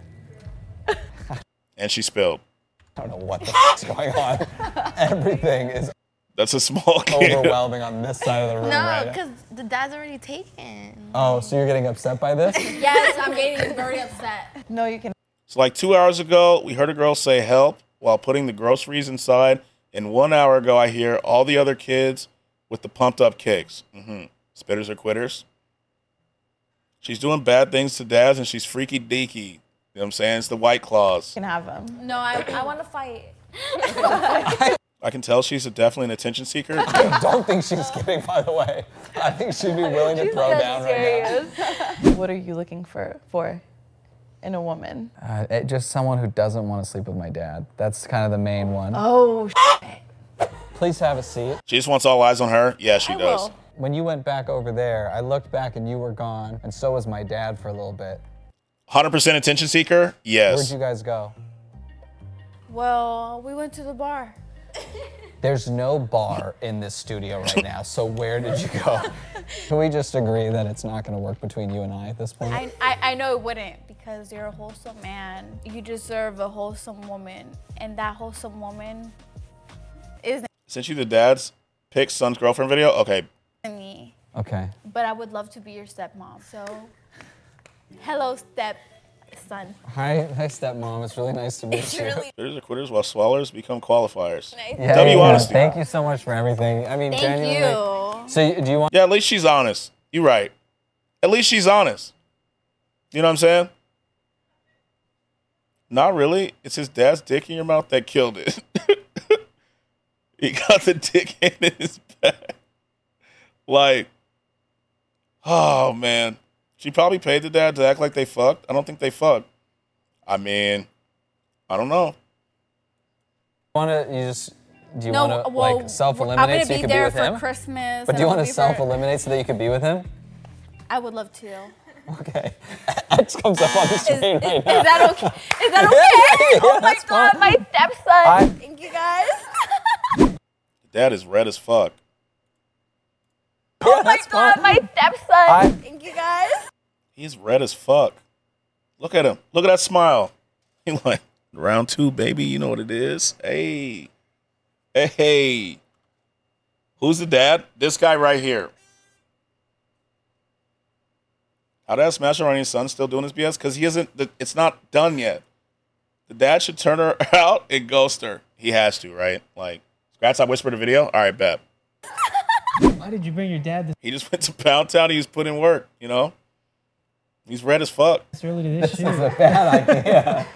And she spilled. I don't know what the fuck's going on. Everything is. That's a small kid. Overwhelming on this side of the room. No, because the dad's already taken. Oh, so you're getting upset by this? Yes, I'm getting very upset. No, you can. So like 2 hours ago, we heard a girl say help while putting the groceries inside. And 1 hour ago, I hear all the other kids with the pumped up kicks. Spitters or quitters. She's doing bad things to dads and she's freaky deaky. You know what I'm saying? It's the White Claws. You can have them. No, I want to fight. I can tell she's definitely an attention seeker. I don't think she's kidding, by the way. I think she'd be willing to throw down right now. What are you looking for in a woman? Just someone who doesn't want to sleep with my dad. That's kind of the main one. Oh, Please have a seat. She just wants all eyes on her? Yeah, she does. Will. When you went back over there, I looked back and you were gone, and so was my dad for a little bit. 100% attention seeker? Yes. Where'd you guys go? Well, we went to the bar. There's no bar in this studio right now, so where did you go? Can we just agree that it's not going to work between you and I at this point? I know it wouldn't, because you're a wholesome man. You deserve a wholesome woman, and that wholesome woman is Sent you the dad's pick son's girlfriend video? Okay. me. Okay. But I would love to be your stepmom. So, hello, stepson. Hi, stepmom. It's really nice to meet you. Quitters are quitters while swallowers become qualifiers. Nice. Yeah, honesty. Thank you so much for everything. I mean, Thank genuinely. you. So, do you want? Yeah, at least she's honest. You're right. At least she's honest. You know what I'm saying? Not really. It's his dad's dick in your mouth that killed it. He got the dick in his back. Like, oh, man. She probably paid the dad to act like they fucked. I don't think they fucked. I mean, I don't know. Do you want to like self-eliminate so you could be with him? I'm gonna be there for Christmas. But do you want to self-eliminate so that you could be with him? I would love to. Okay. X comes up on the screen right now. Is that okay? Is that okay? Oh my God, my stepson. Thank you guys. Dad is red as fuck. Oh my God, my stepson. Thank you guys. He's red as fuck. Look at him. Look at that smile. He like, round two, baby. You know what it is. Hey. Hey. Who's the dad? This guy right here. How did Smash Ronnie's son still doing his BS? Because he isn't. It's not done yet. The dad should turn her out and ghost her. He has to, right? Like, Scratch, I whispered a video. All right, bet. Why did you bring your dad He just went to Pound Town. He was putting in work, you know? He's red as fuck. this early to this shit? This is a bad idea.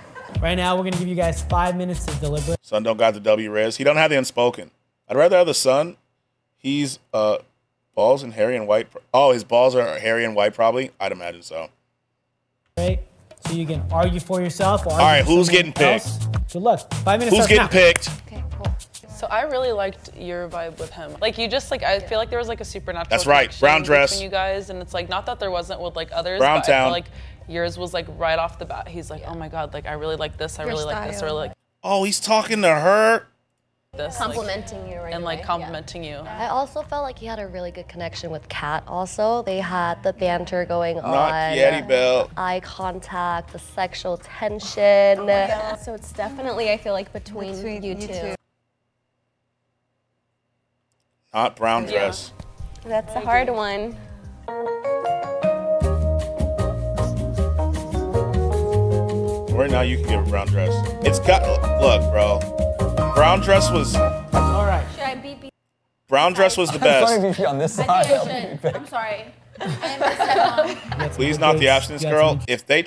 Right now, we're going to give you guys 5 minutes to deliberate. Son don't got the W-Res. He don't have the unspoken. I'd rather have the son. He's balls and hairy and white. Oh, his balls are hairy and white probably? I'd imagine so. Right? So you can argue for yourself. Or all right, who's getting picked? Good luck. 5 minutes. Who's getting picked? Okay, cool. So I really liked your vibe with him. Like you just like I feel like there was like a supernatural. That's right. Brown dress. Between you guys, and it's like not that there wasn't with like others. Brown but Town. I feel like yours was like right off the bat. He's like, oh my god, like I really like this. I really like this. I really like Oh, he's talking to her. this. Complimenting you right and like away. complimenting you. I also felt like he had a really good connection with Kat also. They had the banter going Not on. Kieti Bell. Eye contact, the sexual tension. So it's definitely, I feel like, between you two. Not brown dress. That's a hard one. Right now, you can give a brown dress. It's got, look, bro. Brown dress was. All right. Should I beep? Brown dress was the I'm sorry best. if you on this I side. think I should. I'm sorry. I am a stepmom. Please, not the abstinence girl. If they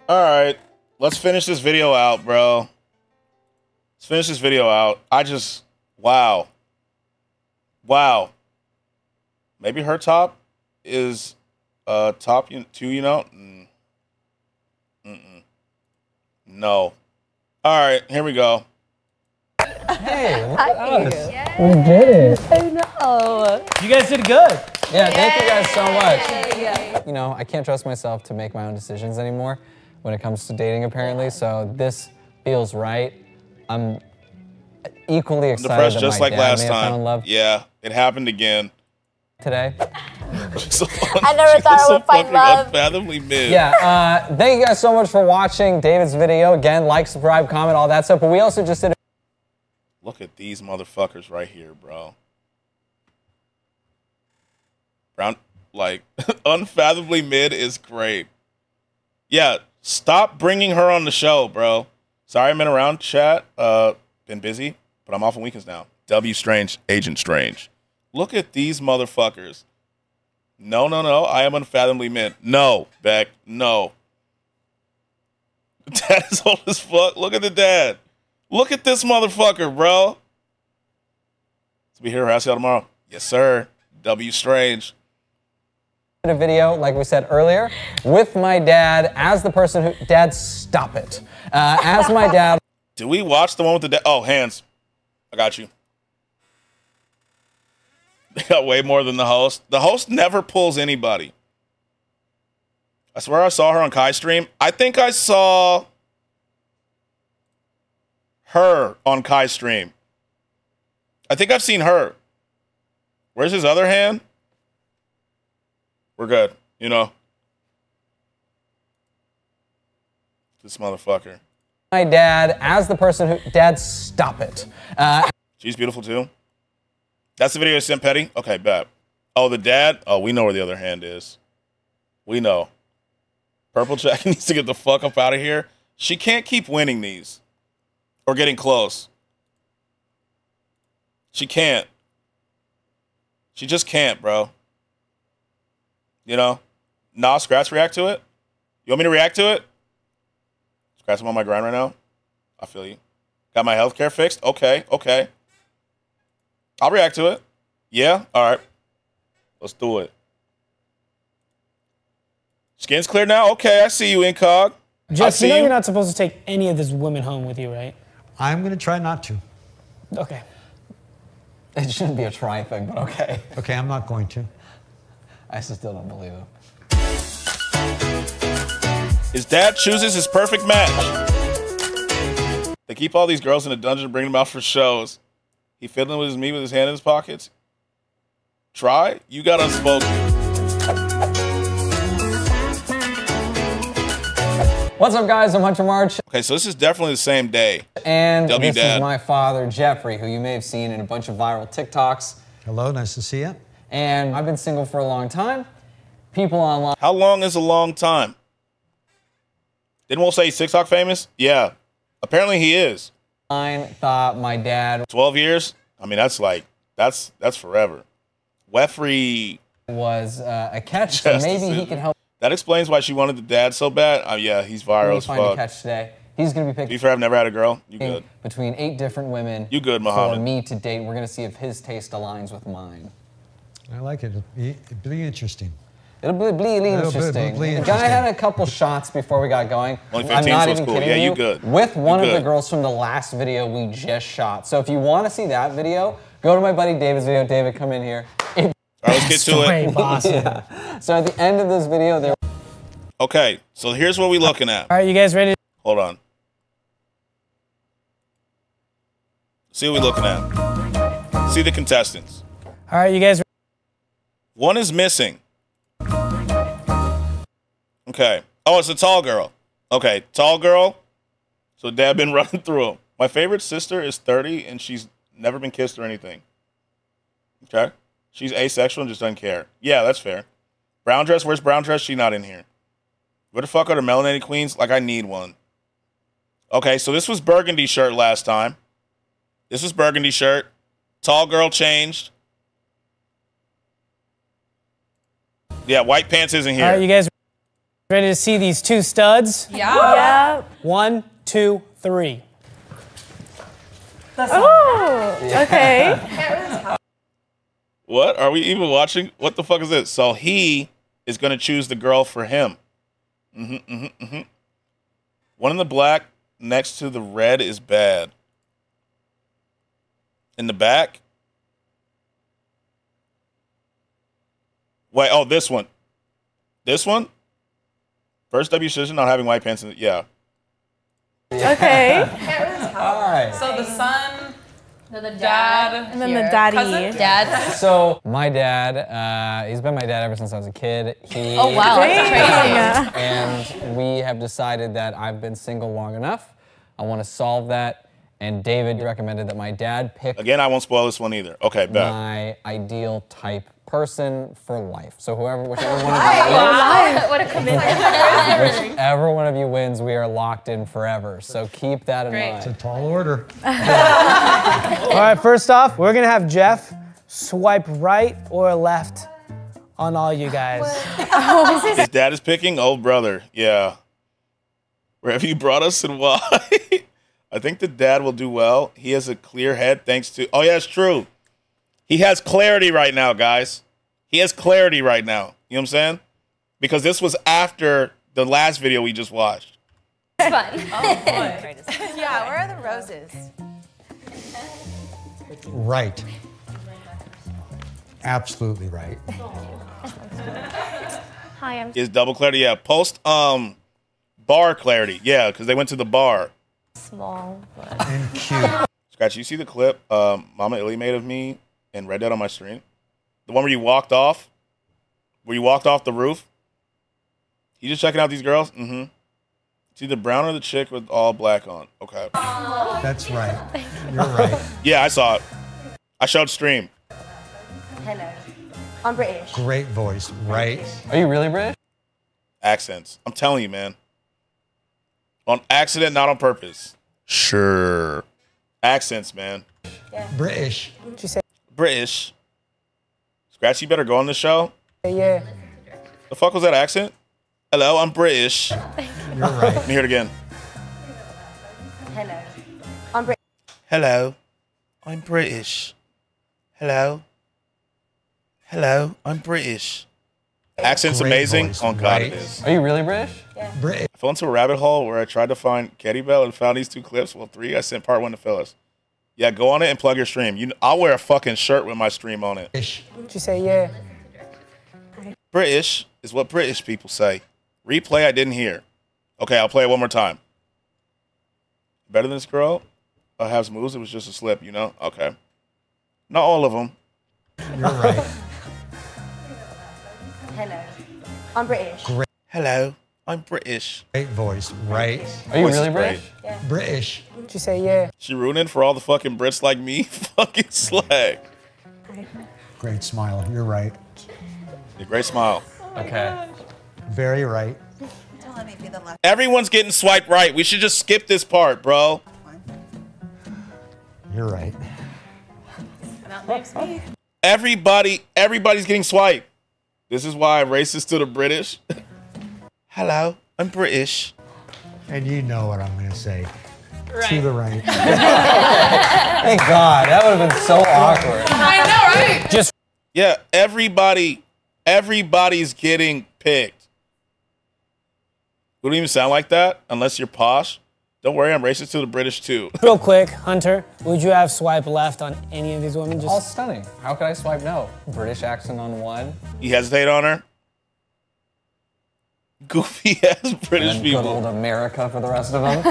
All right. Let's finish this video out, bro. Let's finish this video out. Wow. Wow. Maybe her top is top 2, you know? No. All right, here we go. Hey, look at us. We did it. I know. You guys did good. Yeah, thank you guys so much. You know, I can't trust myself to make my own decisions anymore when it comes to dating, apparently, so this feels right. I'm equally excited Depressed that just my like dad last may have time. found love Yeah, it happened again. today. I never thought I would find love. Unfathomably mid. Yeah, thank you guys so much for watching David's video. Again, like, subscribe, comment, all that stuff, but we also just did a Look at these motherfuckers right here, bro. Brown, like, unfathomably mid is great. Yeah, stop bringing her on the show, bro. Sorry I've been around, chat. Been busy, but I'm off on weekends now. W Strange, Agent Strange. Look at these motherfuckers. No, no, no. I am unfathomably mid. No, Beck. No. Dad is old as fuck. Look at the dad. Look at this motherfucker, bro. So be here, harass y'all tomorrow. Yes, sir. W Strange. a video, like we said earlier, with my dad as the person who... Dad, stop it. As my dad... Did we watch the one with the dad? Oh, hands. I got you. They got way more than the host. The host never pulls anybody. I swear I saw her on Kai's stream. I think I saw her on Kai's stream. I think I've seen her. Where's his other hand? We're good, you know. This motherfucker. My dad as the person who... Dad, stop it. She's beautiful too. That's the video of Sim Petty? Okay, bet. Oh, the dad? Oh, we know where the other hand is. We know. Purple Jack needs to get the fuck up out of here. She can't keep winning these. Or getting close. She can't. She just can't, bro. You know? Nah, Scratch, react to it? You want me to react to it? Scratch, I'm on my grind right now. I feel you. Got my healthcare fixed? Okay, okay. I'll react to it. Yeah? All right. Let's do it. Skin's clear now? Okay, I see you, Incog. Jeff, you know you're not supposed to take any of these women home with you, right? I'm going to try not to. Okay. It shouldn't be a try thing, but okay. Okay, I'm not going to. I still don't believe him. His dad chooses his perfect match. They keep all these girls in a dungeon and bring them out for shows. He fiddling with his meat with his hand in his pockets. Try? You got unspoken. What's up, guys? I'm Hunter March. Okay, so this is definitely the same day. And W this Dad. is my father, Jeffrey, who you may have seen in a bunch of viral TikToks. Hello, nice to see you. And I've been single for a long time. People online... How long is a long time? Didn't Will say he's TikTok famous? Yeah. Apparently he is. I thought my dad... 12 years? I mean, that's like, that's forever. Wefrey... was a catch, so maybe he can help... That explains why she wanted the dad so bad. Yeah, he's viral as find a fuck. catch today. He's going to be picking... Be fair, I've never had a girl. You good. Between 8 different women. You good, For Muhammad. me to date. We're going to see if his taste aligns with mine. I like it. It'll be interesting. It'll be interesting. The guy had a couple shots before we got going. Only 15, I'm not so it's even cool. kidding Yeah, you. you good. With one You of the good. girls from the last video we just shot. So if you want to see that video, go to my buddy David's video. David, come in here. All right, let's get to it. Yeah. So at the end of this video, there... Okay, so here's what we're looking at. All right, you guys ready? Hold on. See what we're looking at. See the contestants. All right, you guys. One is missing. Okay. Oh, it's a tall girl. Okay, tall girl. So dad been running through them. My favorite sister is 30 and she's never been kissed or anything. Okay. She's asexual and just doesn't care. Yeah, that's fair. Brown dress, where's brown dress? She not in here. Where the fuck are the melanated queens? Like, I need one. Okay, so this was burgundy shirt last time. This was burgundy shirt. Tall girl changed. Yeah, white pants isn't here. All right, you guys. Ready to see these two studs? Yeah. 1, 2, 3. Oh, okay. What? Are we even watching? What the fuck is this? So he is going to choose the girl for him. One in the black next to the red is bad. In the back? Wait, oh, this one. This one? First W decision, not having white pants. Yeah. Okay. All right. So the son, the dad, and then the daddy. Cousin? Dad. So my dad, he's been my dad ever since I was a kid. Oh wow, that's crazy. And we have decided that I've been single long enough. I want to solve that. And David recommended that my dad pick. Again, I won't spoil this one either. Okay, bet. My ideal type person for life. So whichever one of you What a commitment. whichever one of you wins, we are locked in forever. So keep that in mind. It's a tall order. All right, first off, we're going to have Jeff swipe right or left on all you guys. His dad is picking? Oh, brother. Yeah. Where have you brought us and why? I think the dad will do well. He has a clear head thanks to... Oh, yeah, it's true. He has clarity right now, guys. He has clarity right now. You know what I'm saying? Because this was after the last video we just watched. Fun. Oh, boy. Yeah, where are the roses? Right. Absolutely right. Hi, I'm Is double clarity? Yeah. Post bar clarity. Yeah, because they went to the bar. small. And cute. Scratch, you see the clip Mama Illy made of me and Red Dead on my stream? The one where you walked off? Where you walked off the roof? You just checking out these girls? Mm-hmm. It's either brown or the chick with all black on. Okay. That's right. You're right. Yeah, I saw it. I showed stream. Hello. I'm British. Great voice. Right. Are you really British? Accents. I'm telling you, man. On accident, not on purpose. Sure. Accents, man. Yeah. British. What'd you say? British. Scratch, you better go on the show. Yeah. The fuck was that accent? Hello, I'm British. You're right. Let me hear it again. Hello. I'm British. Hello, I'm British. Hello. Hello, I'm British. Accent's Great amazing. voice, Oh, God, right? it is. Are you really British? Yeah. British. I fell into a rabbit hole where I tried to find Katie Bell and found these two clips. Well, 3. I sent part 1 to Phyllis. Yeah, go on it and plug your stream. I'll wear a fucking shirt with my stream on it. What'd you say? Yeah. British is what British people say. Replay I didn't hear. Okay, I'll play it one more time. Better than this girl? Has moves. It was just a slip, you know? Okay. Not all of them. You're right. Hello. I'm British. Great. Hello, I'm British. Great voice. Right. Are you Voice really is British? great. Yeah. British. What'd you say? Yeah. She rooting for all the fucking Brits like me? Fucking slag. Great smile. You're right. A great smile. Okay. Very right. Don't let me be the left. Everyone's getting swiped right. We should just skip this part, bro. You're right. That leaves me. Everybody's getting swiped. This is why I'm racist to the British. Hello, I'm British. And you know what I'm going to say. Right. To the right. Thank God. That would have been so awkward. I know, right? Just Yeah, everybody's getting picked. We don't even sound like that unless you're posh. Don't worry, I'm racist to the British too. real quick, Hunter, would you have swipe left on any of these women? All stunning. How could I swipe no? British accent on one. You hesitate on her? Goofy ass British And people. good old America for the rest of them.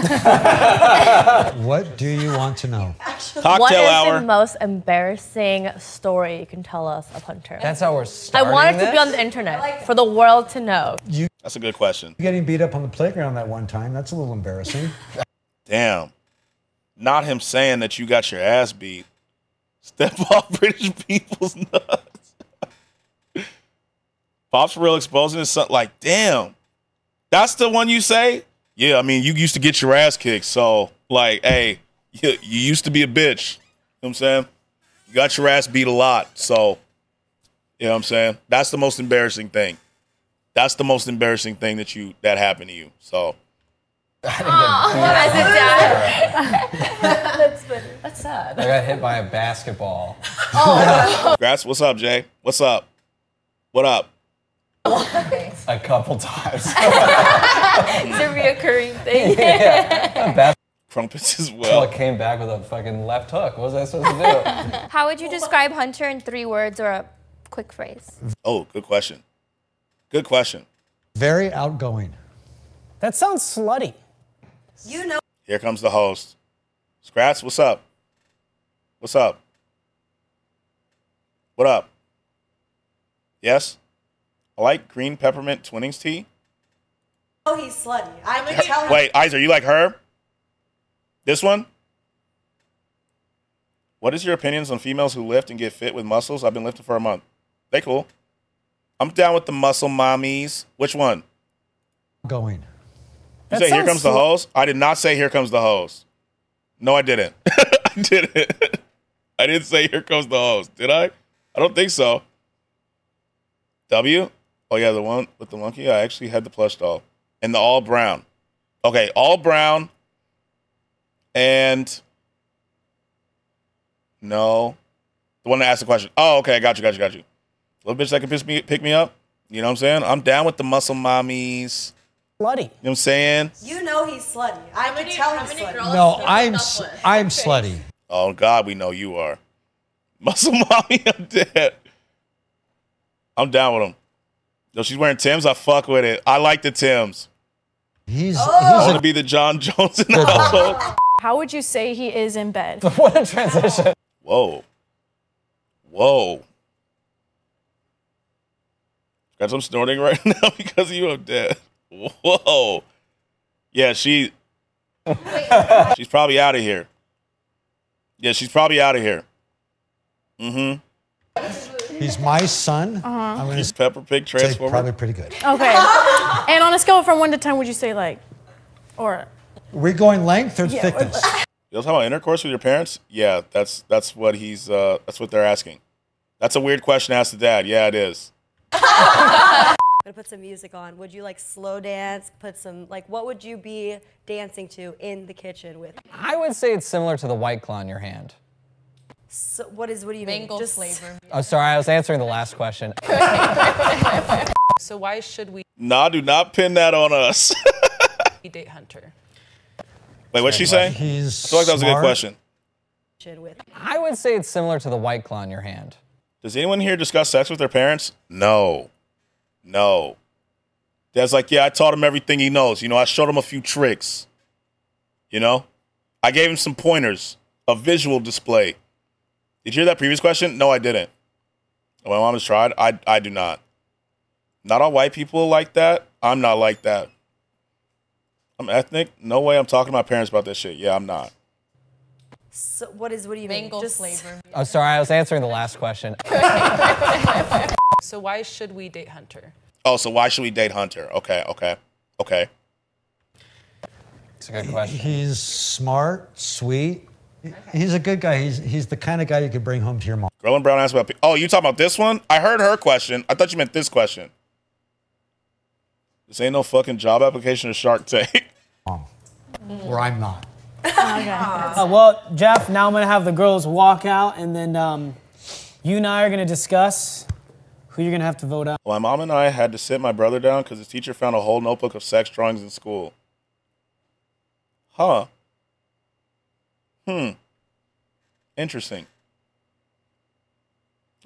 What do you want to know? Cocktail What is hour. the most embarrassing story you can tell us of Hunter? That's how we're I starting want it to this? be on the internet for the world to know. That's a good question. Getting beat up on the playground that one time. That's a little embarrassing. Damn. Not him saying that you got your ass beat. Step off British people's nuts. Pops for real exposing his son. Like, damn. That's the one you say? Yeah, I mean, you used to get your ass kicked. So, like, hey, you used to be a bitch. You know what I'm saying? You got your ass beat a lot. So, you know what I'm saying? That's the most embarrassing thing. That's the most embarrassing thing that happened to you. So. As a dad. That's funny. That's sad. I got hit by a basketball. Congrats. What's up, Jay? What's up? What up? A couple times. It's a reoccurring thing. Yeah. Crumpets as well. I came back with a fucking left hook. What was I supposed to do? How would you describe Hunter in 3 words or a quick phrase? Oh, good question. Good question. Very outgoing. That sounds slutty. You know. Here comes the host. Scratch, what's up? What's up? What up? Yes? I like green peppermint Twinings tea. Oh, he's slutty. I can tell him. Wait, Isa, you like her? This one? What is your opinions on females who lift and get fit with muscles? I've been lifting for a month. They cool. I'm down with the muscle mommies. Which one? Going. You say here comes the hose? I did not say here comes the hose. No, I didn't. I didn't. I didn't say here comes the hose. Did I? I don't think so. W? Oh, yeah, the one with the monkey? I actually had the plush doll. And the all brown. Okay, all brown. And no. The one that asked the question. Oh, okay, got you. Little bitch that can pick me up. You know what I'm saying? I'm down with the muscle mommies. Slutty. You know what I'm saying? You know he's slutty. I can tell he's slutty. No, I'm slutty. Oh, God, we know you are. Muscle mommy, I'm dead. I'm down with him. Yo, she's wearing Timbs. I fuck with it. I like the Timbs. He's I want to be the John Jones in the household. How would you say he is in bed? What a transition. Whoa. Got some snorting right now because you are dead. Whoa. Yeah, she's probably out of here. Yeah, she's probably out of here. Mm-hmm. He's my son. I'm He's Peppa Pig Transformer. Probably pretty good. Okay. And on a scale from 1 to 10, would you say like, or? We're going length or thickness? You talking about intercourse with your parents? Yeah, that's what that's what they're asking. That's a weird question to ask the dad. Yeah, it is. I'm gonna put some music on. Would you like slow dance? Put some what would you be dancing to in the kitchen with? I would say it's similar to the White Claw in your hand. So what do you mean? Mango flavor. Oh, sorry, I was answering the last question. So why should we Nah, do not pin that on us. date Hunter? Wait, what'd she say? He's I feel like that was a good question. I would say it's similar to the White Claw in your hand. Does anyone here discuss sex with their parents? No. Dad's like, yeah, I taught him everything he knows. You know, I showed him a few tricks. You know? I gave him some pointers, a visual display. Did you hear that previous question? No, I didn't. My mom has tried. I do not. Not all white people like that. I'm not like that. I'm ethnic. No way I'm talking to my parents about that shit. Yeah, I'm not. So what do you mean? Mango flavor. Oh, sorry, I was answering the last question. So why should we date Hunter? Oh, so why should we date Hunter? Okay. It's a good question. He's smart, sweet. He's a good guy. He's the kind of guy you could bring home to your mom. Girl and Brown asked about. Oh, you talking about this one? I heard her question. I thought you meant this question. This ain't no fucking job application or Shark Tank. Or I'm not. Well, Jeff, now I'm going to have the girls walk out, and then you and I are going to discuss who you're going to have to vote out. Well, my mom and I had to sit my brother down because his teacher found a whole notebook of sex drawings in school. Huh. Interesting.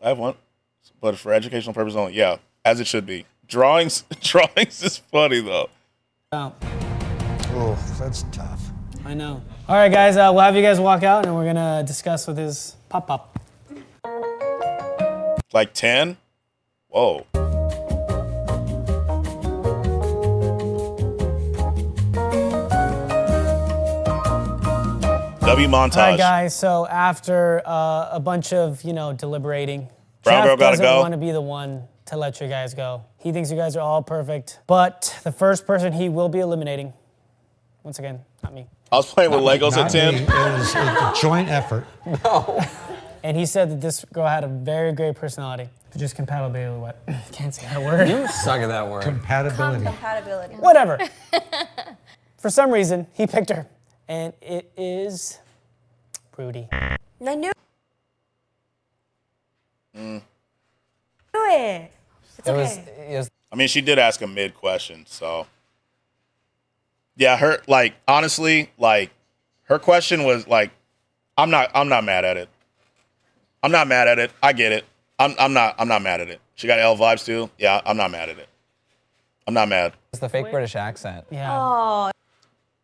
I have one, but for educational purposes only. Yeah, as it should be. Drawings is funny, though. Oh, that's tough. I know. All right, guys, we'll have you guys walk out, and we're going to discuss with his pop-up. Like 10? Whoa. W montage. All right, guys, so after a bunch of, deliberating, Brown girl Jeff gotta doesn't go. want to be the one to let you guys go. He thinks you guys are all perfect, but the first person he will be eliminating, once again, not me. I was playing with Legos at 10. It was a joint effort. No. And he said that this girl had a very great personality. Just compatibility. What? Can't say that word. You suck at that word. Compatibility. Compatibility. Whatever. For some reason, he picked her, and it is Rudy. I knew it. It's okay. I mean, she did ask a mid question, so yeah. Her like honestly, like her question was like, I'm not mad at it. I'm not mad at it. I get it. I'm not mad at it. She got L vibes too. Yeah, I'm not mad at it. I'm not mad. It's the fake British accent. Yeah.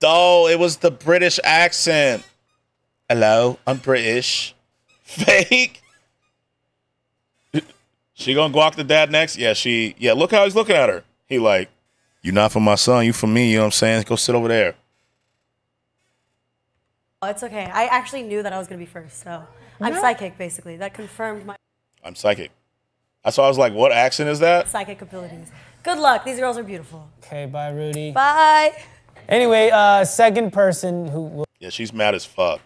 Oh, it was the British accent. Hello, I'm British. Fake. She gonna guac the dad next? Yeah, look how he's looking at her. He like, you not for my son, you for me, you know what I'm saying? Go sit over there. Oh, it's okay. I actually knew that I was gonna be first, so I'm psychic basically. That confirmed my I'm psychic. That's why I was like, what accent is that? psychic abilities. Good luck. These girls are beautiful. Okay, bye, Rudy. Bye. Anyway, second person who will. Yeah, she's mad as fuck.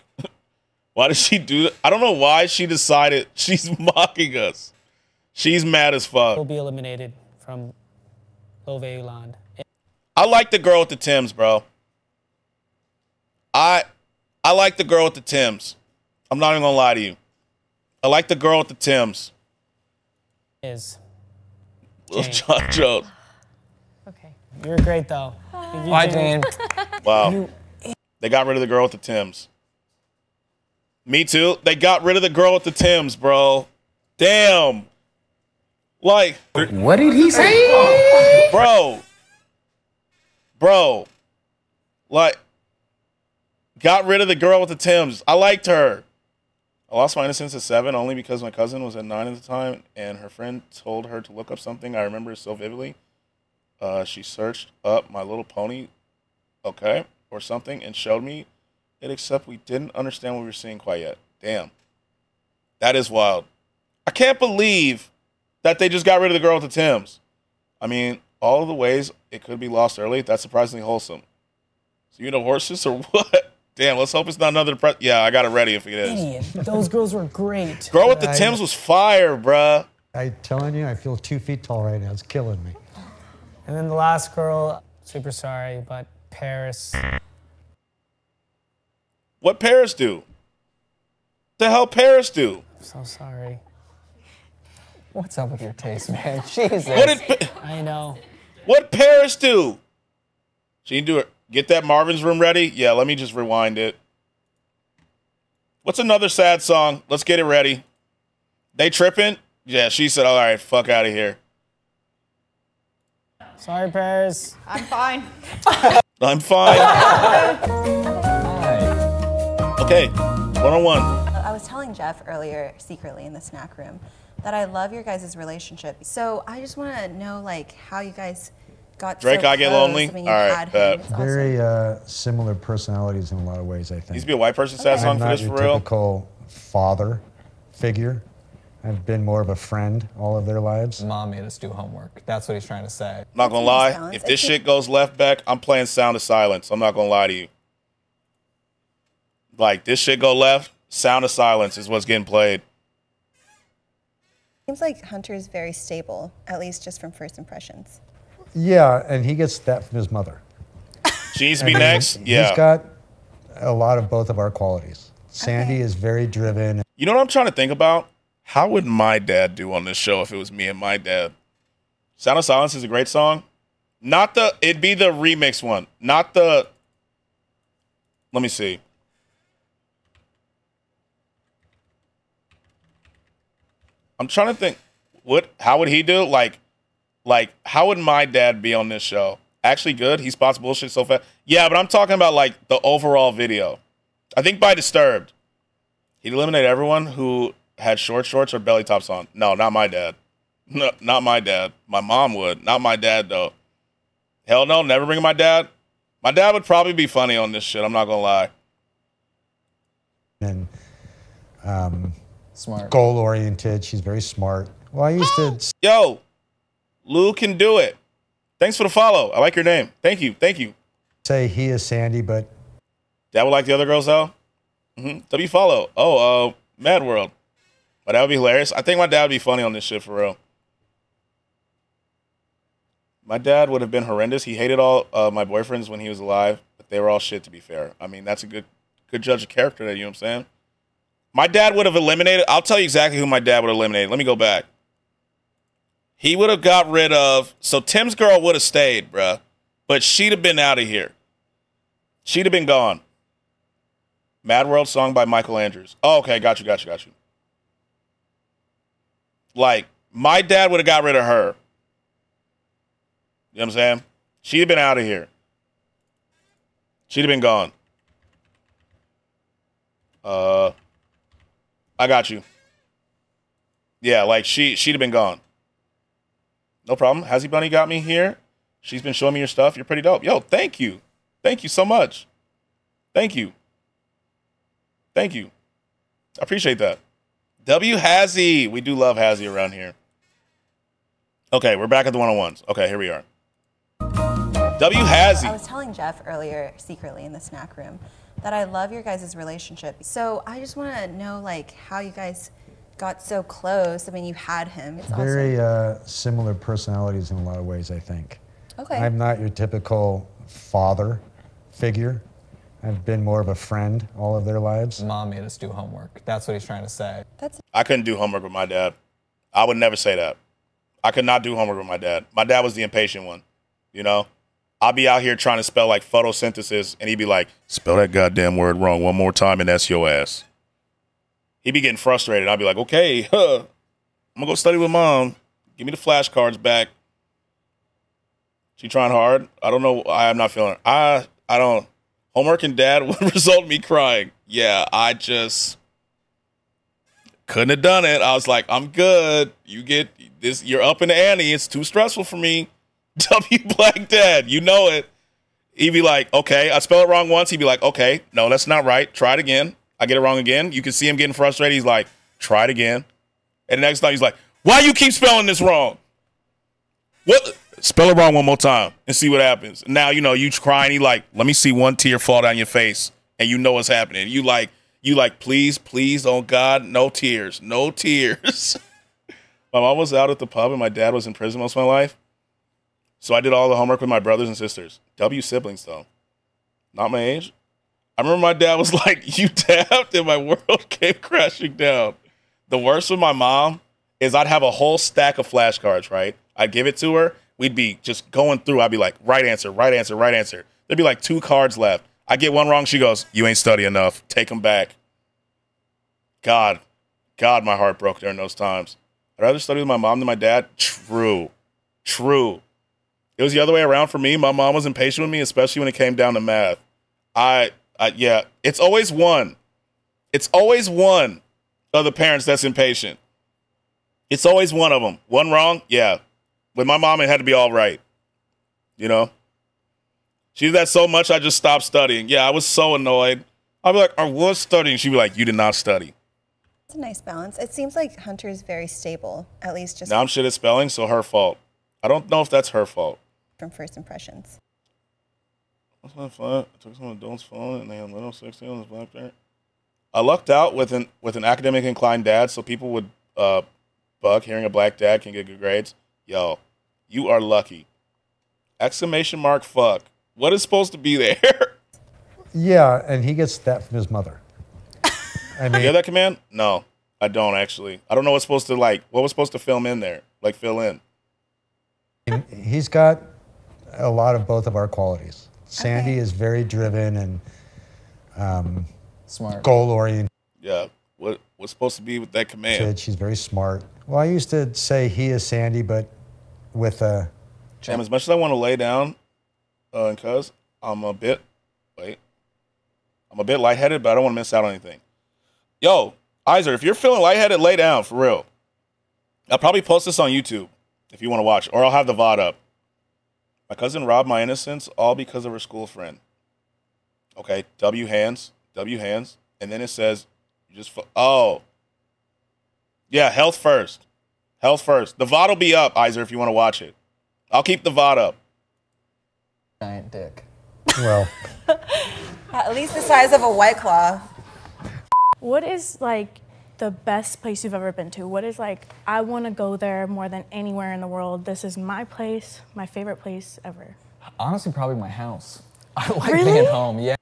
Why did she do that? I don't know why she decided she's mocking us. She's mad as fuck. Will be eliminated from Love Land. I like the girl with the Timbs, bro. I like the girl with the Timbs. I'm not even gonna lie to you. I like the girl with the Timbs. Is Lil Jon Jones. Okay. You're great though. Bye, Jane. Wow. They got rid of the girl with the Timbs. Me too. They got rid of the girl with the Timbs, bro. Damn. Like, What did he say? bro. Like, got rid of the girl with the Timbs. I liked her. I lost my innocence at 7 only because my cousin was at 9 at the time and her friend told her to look up something. I remember it so vividly. She searched up My Little Pony, okay, or something, and showed me it, except we didn't understand what we were seeing quite yet. Damn. That is wild. I can't believe that they just got rid of the girl with the Timbs. I mean, all of the ways it could be lost early, that's surprisingly wholesome. So you know horses or what? Damn, let's hope it's not another Yeah, I got it ready if it is. Idiot. Those girls were great. Girl with the Timbs was fire, bruh. I'm telling you, I feel 2 feet tall right now. It's killing me. And then the last girl, super sorry, but Paris. What Paris do? What the hell Paris do? I'm so sorry. What's up with your taste, man? Jesus. I know. What Paris do? She didn't do it. Get that Marvin's Room ready? Yeah, let me just rewind it. What's another sad song? Let's get it ready. They tripping? Yeah, she said, all right, fuck out of here. Sorry, Paris. I'm fine. I'm fine. Okay, one-on-one. I was telling Jeff earlier, secretly in the snack room, that I love your guys' relationship. So I just want to know, like, how you guys got Drake, so I Get Lonely? I mean, all right, bet. Very similar personalities in a lot of ways, I think. Needs to be a white person sad song for this, for real? I'm not your typical father figure. I've been more of a friend all of their lives. Mom made us do homework. That's what he's trying to say. Not gonna lie, if this shit goes left, Beck, I'm playing Sound of Silence. I'm not gonna lie to you. Like, this shit go left, Sound of Silence is what's getting played. Seems like Hunter is very stable, at least just from first impressions. Yeah, and he gets that from his mother. She needs to be next? Yeah. He's got a lot of both of our qualities. Sandy is very driven. You know what I'm trying to think about? How would my dad do on this show if it was me and my dad? Sound of Silence is a great song. Not the, it'd be the remix one. Not the, let me see. I'm trying to think, how would he do? Like, how would my dad be on this show? Actually good. He spots bullshit so fast. Yeah, but I'm talking about, like, the overall video. I think by Disturbed, he'd eliminate everyone who had short shorts or belly tops on. No, not my dad. No, not my dad. My mom would. Not my dad, though. Hell no, never bring my dad. My dad would probably be funny on this shit. I'm not going to lie. And smart. Goal-oriented. She's very smart. Well, I used to... Yo, Lou can do it. Thanks for the follow. I like your name. Thank you. Thank you. Say he is Sandy, but... Dad would like the other girls, though? W follow. Oh, Mad World. But that would be hilarious. I think my dad would be funny on this shit for real. My dad would have been horrendous. He hated all my boyfriends when he was alive, but they were all shit, to be fair. I mean, that's a good judge of character there, you know what I'm saying? My dad would have eliminated, I'll tell you exactly who my dad would have eliminated. Let me go back. He would have got rid of, so Tim's girl would have stayed, bruh, but she'd have been out of here. She'd have been gone. Mad World song by Michael Andrews. Oh, okay, got you. Like, my dad would have got rid of her. You know what I'm saying? She'd have been out of here. She'd have been gone. I got you. Yeah, like she'd have been gone. No problem. Hazzy Bunny got me here. She's been showing me your stuff. You're pretty dope. Yo, thank you. Thank you so much. Thank you. Thank you. I appreciate that. W Hazzy. We do love Hazzy around here. Okay, we're back at the 101s. Okay, here we are. W Hazzy. I was telling Jeff earlier, secretly in the snack room, that I love your guys' relationship. So I just want to know, like, how you guys got so close. I mean, you had him. It's very similar personalities in a lot of ways, I think. Okay. I'm not your typical father figure. I've been more of a friend all of their lives. Mom made us do homework. That's what he's trying to say. I couldn't do homework with my dad. I would never say that. I could not do homework with my dad. My dad was the impatient one, you know? I'll be out here trying to spell like photosynthesis, and he'd be like, spell that goddamn word wrong one more time, and that's your ass. He'd be getting frustrated. I'd be like, okay, I'm going to go study with Mom. Give me the flashcards back. She trying hard? I don't know. I'm not feeling it. I don't. Homework and dad would result in me crying. Yeah, I just couldn't have done it. I was like, I'm good. You get this. You're up in the ante. It's too stressful for me. W Black Dad, you know it. He'd be like, okay, I spelled it wrong once. He'd be like, okay, no, that's not right. Try it again. I get it wrong again. You can see him getting frustrated. He's like, try it again. And the next time he's like, why you keep spelling this wrong? What? Spell it wrong one more time and see what happens. Now, you know, you crying. He like, let me see one tear fall down your face. And you know what's happening. You like, please, oh God, no tears, no tears. My mom was out at the pub and my dad was in prison most of my life. So I did all the homework with my brothers and sisters. W siblings, though. Not my age. I remember my dad was like, you tapped and my world came crashing down. The worst with my mom is I'd have a whole stack of flashcards, right? I'd give it to her. We'd be just going through. I'd be like, right answer, right answer, right answer. There'd be like 2 cards left. I get one wrong. She goes, you ain't study enough. Take them back. God, my heart broke during those times. I'd rather study with my mom than my dad. True. It was the other way around for me. My mom was impatient with me, especially when it came down to math. Yeah, it's always one. It's always one of the parents that's impatient. It's always one of them. One wrong? Yeah. With my mom, it had to be all right. You know? She did that so much, I just stopped studying. Yeah, I was so annoyed. I'd be like, I was studying. She'd be like, you did not study. It's a nice balance. It seems like Hunter is very stable, at least just... Now I'm shit at spelling, so her fault. I don't know if that's her fault. From first impressions. That's not fun. I took some adults' phone and they had little 16 on his BlackBerry. I lucked out with an academic inclined dad, so people would bug hearing a black dad can get good grades. Yo, you are lucky. Exclamation mark fuck. What is supposed to be there? Yeah, and he gets that from his mother. I mean, you hear that command? No, I don't actually. I don't know what's supposed to what was supposed to film in there, like fill in. He's got a lot of both of our qualities. Sandy is very driven and smart, goal-oriented. Yeah, what's supposed to be with that command? She's very smart. Well, I used to say he is Sandy, but with a... Damn, as much as I want to lay down, because I'm a bit lightheaded, but I don't want to miss out on anything. Yo, Iser, if you're feeling lightheaded, lay down, for real. I'll probably post this on YouTube if you want to watch, or I'll have the VOD up. My cousin robbed my innocence, all because of her school friend. Okay, W hands, and then it says, oh. Yeah, health first. Health first. The VOD will be up, Iser, if you want to watch it. I'll keep the VOD up. Giant dick. Well. At least the size of a White Claw. What is, like, the best place you've ever been to? What is like, I want to go there more than anywhere in the world. This is my place, my favorite place ever. Honestly, probably my house. I like Really? being home, yeah.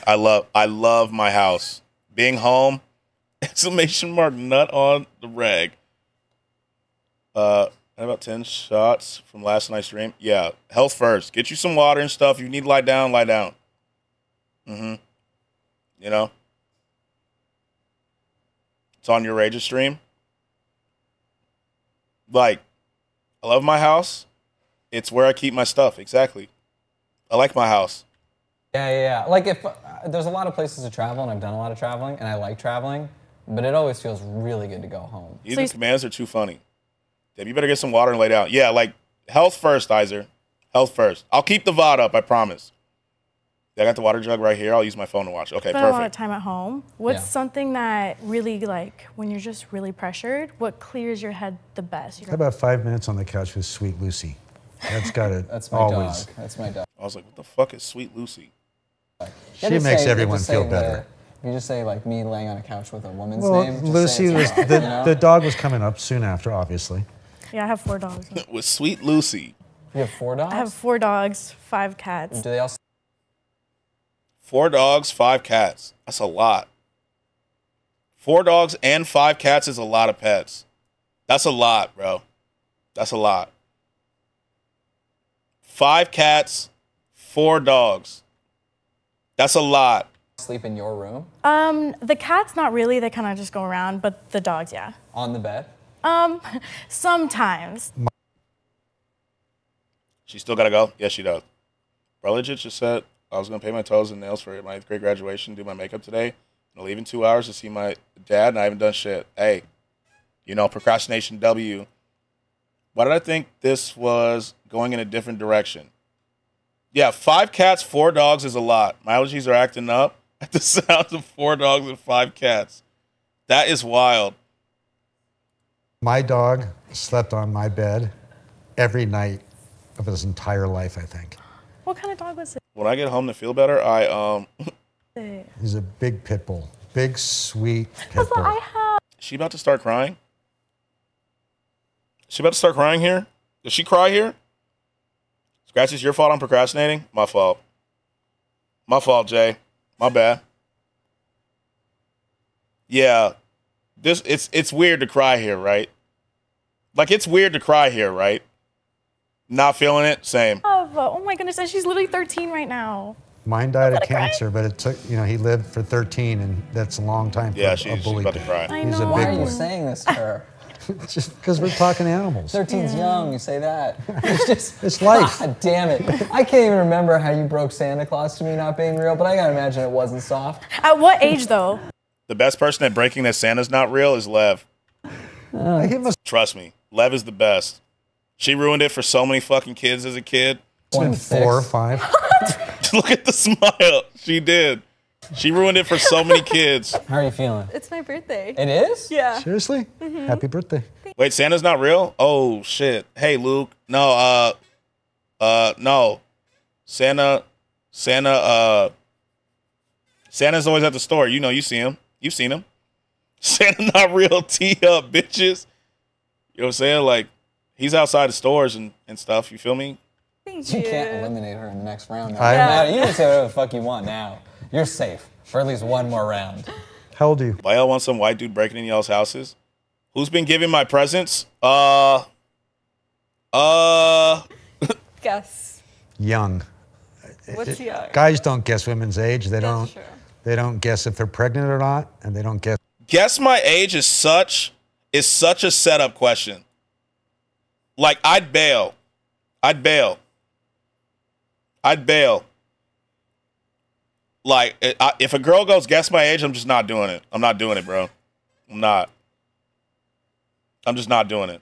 I love my house. Being home, exclamation mark, nut on the rag. About 10 shots from last night's stream. Yeah, health first. Get you some water and stuff. If you need to lie down, lie down. You know? It's on your Rageous stream. Like, I love my house. It's where I keep my stuff. Exactly. I like my house. Yeah. Like, if there's a lot of places to travel, and I've done a lot of traveling, and I like traveling, but it always feels really good to go home. These commands are too funny. Deb, you better get some water and lay down. Yeah, like, health first, Iser. Health first. I'll keep the VOD up, I promise. I got the water jug right here. I'll use my phone to watch. Okay, Spend perfect. a lot of time at home. What's something that really, like, when you're just really pressured, what clears your head the best? How about 5 minutes on the couch with Sweet Lucy? That's got it. That's my always. dog. That's my dog. I was like, what the fuck is Sweet Lucy? She makes everyone feel better. You just say, like, me laying on a couch with a woman's Well, name. Just Lucy say was it's you know? the dog was coming up soon after, obviously. Yeah, I have 4 dogs. With Sweet Lucy. You have 4 dogs? I have 4 dogs, 5 cats. Do they also? 4 dogs, 5 cats. That's a lot. 4 dogs and 5 cats is a lot of pets. That's a lot, bro. That's a lot. 5 cats, 4 dogs. That's a lot. Sleep in your room? The cats, not really. They kind of just go around, but the dogs, yeah. On the bed? Sometimes. She still gotta go? Yes, she does. Bro, legit just said I was gonna paint my toes and nails for my 8th grade graduation, do my makeup today, and I'll leave in 2 hours to see my dad, and I haven't done shit. Hey, you know, procrastination W. Why did I think this was going in a different direction? Yeah, 5 cats, 4 dogs is a lot. My allergies are acting up at the sound of 4 dogs and 5 cats. That is wild. My dog slept on my bed every night of his entire life, I think. What kind of dog was it? When I get home to feel better, He's a big pit bull. Big, sweet pit bull. have. Is she about to start crying? Is she about to start crying here? Does she cry here? Scratch, it's your fault I'm procrastinating? My fault. My fault, Jay. My bad. Yeah. It's weird to cry here, right? Like, it's weird to cry here, right? Not feeling it? Same. Oh my goodness, and she's literally 13 right now. Mine died of cancer, but it took, you know, he lived for 13, and that's a long time for a bully. She's about to cry. I He's know. a Why big are you boy. saying this to her? Just because we're talking animals. 13's young, you say that. It's just, It's life. God damn it. I can't even remember how you broke Santa Claus to me not being real, but I gotta imagine it wasn't soft. At what age, though? The best person at breaking that Santa's not real is Lev. Trust me. Lev is the best. She ruined it for so many fucking kids as a kid. It's been 4 or 5. Look at the smile. She did. She ruined it for so many kids. How are you feeling? It's my birthday. It is? Yeah. Seriously? Mhm. Happy birthday. Wait, Santa's not real? Oh, shit. Hey, Luke. No, no. Santa's always at the store. You know, you see him. You've seen him. Santa not real. Tee up, bitches. You know what I'm saying? Like, he's outside the stores and stuff. You feel me? Thank You can't eliminate her in the next round. Now. Yeah. You can say whatever the fuck you want now. You're safe for at least one more round. How old are you? Why y'all want some white dude breaking in y'all's houses? Who's been giving my presents? Guess. Young. What's young? Guys don't guess women's age. They don't. true. They don't guess if they're pregnant or not, and they don't guess. Guess my age is such a setup question. Like, I'd bail. Like, if a girl goes, guess my age, I'm just not doing it. I'm not doing it, bro. I'm just not doing it.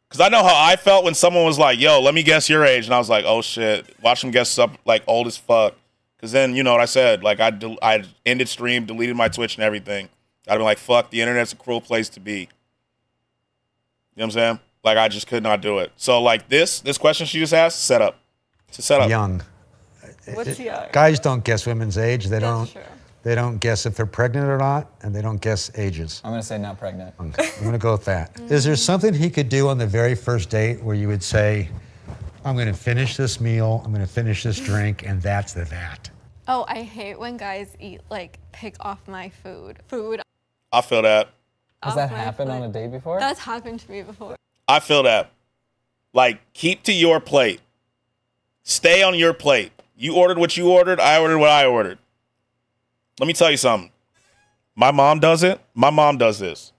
Because I know how I felt when someone was like, yo, let me guess your age. And I was like, oh, shit. Watch them guess up, like, old as fuck. Because then, you know what I said? Like, I ended stream, deleted my Twitch and everything. I'd be like, fuck, the internet's a cruel place to be. You know what I'm saying? Like, I just could not do it. So, like, this question she just asked, setup. It's a setup. Young. What's young? Guys don't guess women's age. They don't. true. They don't guess if they're pregnant or not, and they don't guess ages. I'm gonna say not pregnant. Okay. I'm gonna go with that. Is there something he could do on the very first date where you would say, I'm gonna finish this meal, I'm gonna finish this drink, and that's that? Oh, I hate when guys eat, like, pick off my food. I feel that. Has that happened on a date before? That's happened to me before. I feel that. Like, keep to your plate. Stay on your plate. You ordered what you ordered, I ordered what I ordered. Let me tell you something. My mom does it. My mom does this.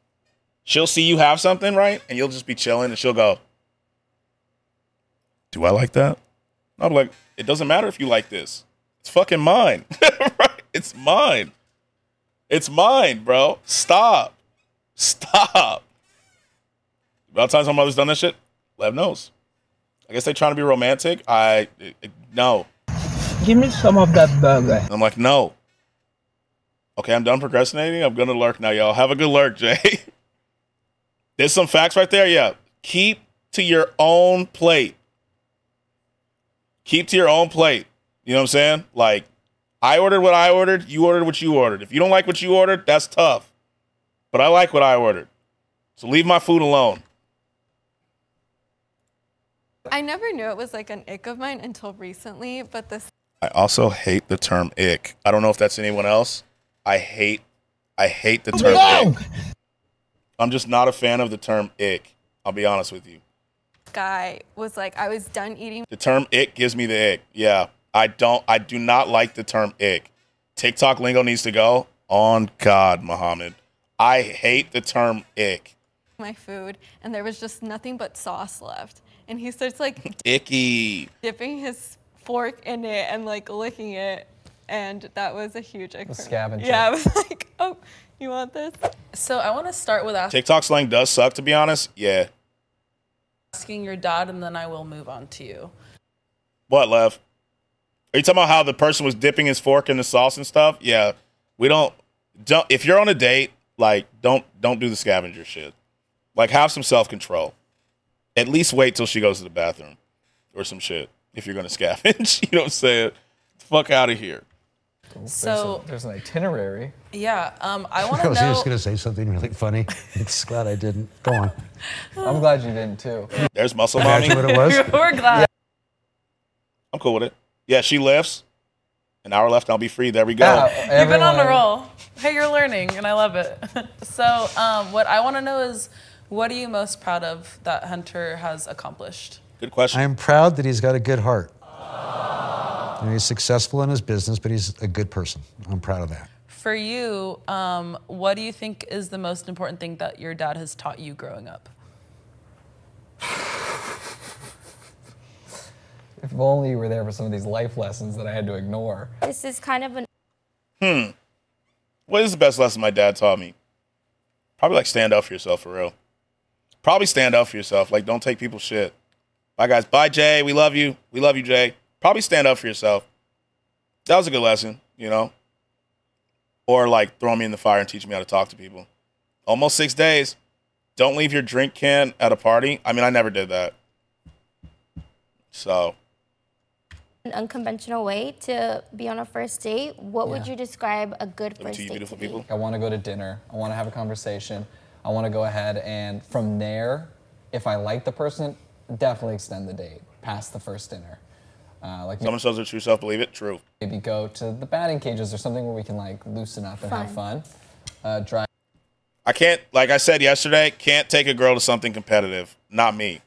She'll see you have something, right? And you'll just be chilling, and she'll go, do I like that? I'm like, it doesn't matter if you like this. It's fucking mine. Right? It's mine. It's mine, bro. Stop. Stop. About times my mother's done this shit, Lev knows. I guess they're trying to be romantic. No. Give me some of that burger. I'm like, no. Okay, I'm done procrastinating. I'm going to lurk now, y'all. Have a good lurk, Jay. There's some facts right there. Yeah. Keep to your own plate. Keep to your own plate. You know what I'm saying? Like, I ordered what I ordered. You ordered what you ordered. If you don't like what you ordered, that's tough. But I like what I ordered. So leave my food alone. I never knew it was like an ick of mine until recently, but this. I also hate the term ick. I don't know if that's anyone else. I hate the term ick. I'm just not a fan of the term ick. I'll be honest with you. Guy was like, I was done eating. The term ick gives me the ick. Yeah. I do not like the term ick. TikTok lingo needs to go. On God, Muhammad. I hate the term ick. My food, and there was just nothing but sauce left. And he starts like icky dipping his fork in it and like licking it. And that was a huge ick. Scavenger. Yeah, I was like, oh, you want this? So I want to start with TikTok slang does suck, to be honest. Yeah. Asking your dad, and then I will move on to you. What, Lev? Are you talking about how the person was dipping his fork in the sauce and stuff? Yeah. We don't if you're on a date, like, don't do the scavenger shit. Like, have some self-control. At least wait till she goes to the bathroom or some shit if you're going to scavenge. You know what I'm saying? Fuck out of here. So there's an itinerary. Yeah, I want to know. I was just going to say something really funny. It's glad I didn't. Go on. I'm glad you didn't, too. There's muscle mommy. Imagine what it was. We're glad. Yeah. I'm cool with it. Yeah, she lifts. An hour left, and I'll be free. There we go. Yeah, you've been on a roll. Hey, you're learning, and I love it. So what I want to know is, what are you most proud of that Hunter has accomplished? Good question. I'm proud that he's got a good heart. You know, he's successful in his business, but he's a good person. I'm proud of that. For you, what do you think is the most important thing that your dad has taught you growing up? If only you were there for some of these life lessons that I had to ignore. This is kind of an... What is the best lesson my dad taught me? Probably like stand up for yourself, for real. Probably stand up for yourself. Like, don't take people's shit. Bye, guys. Bye, Jay. We love you. We love you, Jay. Probably stand up for yourself. That was a good lesson, you know? Or like throwing me in the fire and teaching me how to talk to people. Almost 6 days. Don't leave your drink can at a party. I mean, I never did that. So... An unconventional way to be on a first date. What would you describe a good first date beautiful to be? people. I want to go to dinner. I want to have a conversation. I want to go ahead and from there, if I like the person, definitely extend the date past the first dinner. Like someone shows their true self, believe it, true. Maybe go to the batting cages or something where we can like loosen up and have fun. Drive. I can't, like I said yesterday, can't take a girl to something competitive. Not me.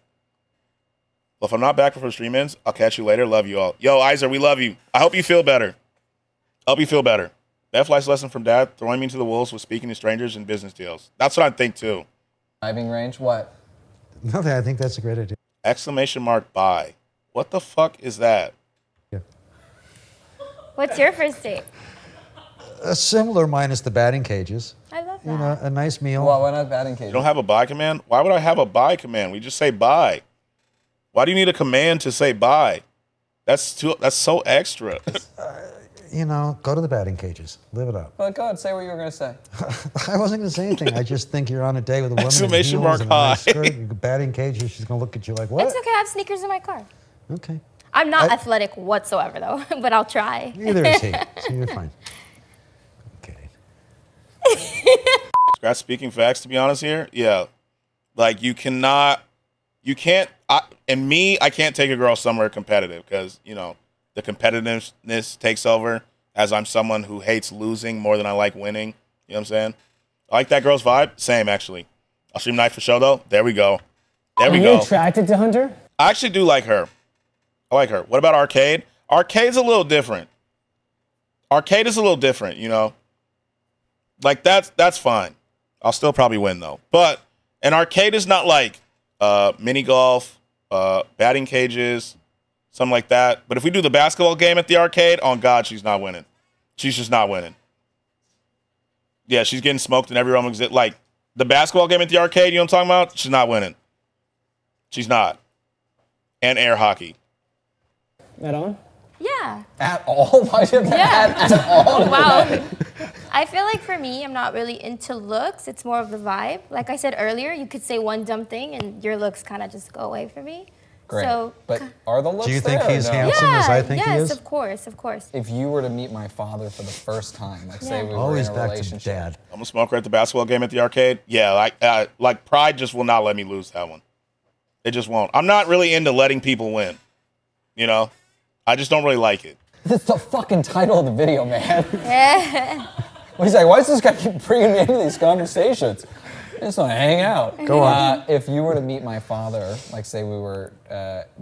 Well, if I'm not back for stream ends, I'll catch you later. Love you all. Yo, Iser, we love you. I hope you feel better. I hope you feel better. That life's lesson from Dad, throwing me to the wolves with speaking to strangers and business deals. That's what I think, too. Driving range, what? Nothing, I think that's a great idea. Exclamation mark, bye. What the fuck is that? Yeah. What's your first date? A similar minus the batting cages. I love that. You know, a nice meal. Well, why not batting cages? You don't have a bye command? Why would I have a bye command? We just say bye. Why do you need a command to say bye? That's so extra. You know, go to the batting cages. Live it up. Well, go ahead, say what you were going to say. I wasn't going to say anything. I just think you're on a date with a woman Exclamation in mark heels and a nice high. skirt, batting cages. She's going to look at you like, what? It's okay. I have sneakers in my car. Okay. I'm not athletic whatsoever, though, but I'll try. Neither is he, so you're fine. Scratch speaking facts, to be honest here. Yeah. Like, I can't take a girl somewhere competitive because, you know, the competitiveness takes over as I'm someone who hates losing more than I like winning. You know what I'm saying? I like that girl's vibe. Same, actually. I'll stream night for show, though. There we go. There we go. Are you attracted to Hunter? I actually do like her. I like her. What about Arcade? Arcade's a little different. Arcade is a little different, you know? Like, that's fine. I'll still probably win, though. But an Arcade is not like mini golf, batting cages, something like that. But if we do the basketball game at the Arcade, on God, she's not winning. She's just not winning. Yeah, she's getting smoked in every realm. Like, the basketball game at the Arcade, you know what I'm talking about? She's not winning. She's not. And air hockey. At all? Yeah. At all? Why do you have to add at all? Wow. I feel like for me, I'm not really into looks. It's more of the vibe. Like I said earlier, you could say one dumb thing and your looks kind of just go away for me. Great. So, but are the looks Do you think there, he's or no? handsome as I think he is? Yes, of course, of course. If you were to meet my father for the first time, like say we were Always in a back relationship. to dad. I'm a smoker at the basketball game at the Arcade. Yeah, like pride just will not let me lose that one. It just won't. I'm not really into letting people win. You know? I just don't really like it. That's the fucking title of the video, man. He's like, why does this guy keep bringing me into these conversations? I just want to hang out. Go on. If you were to meet my father, like say we were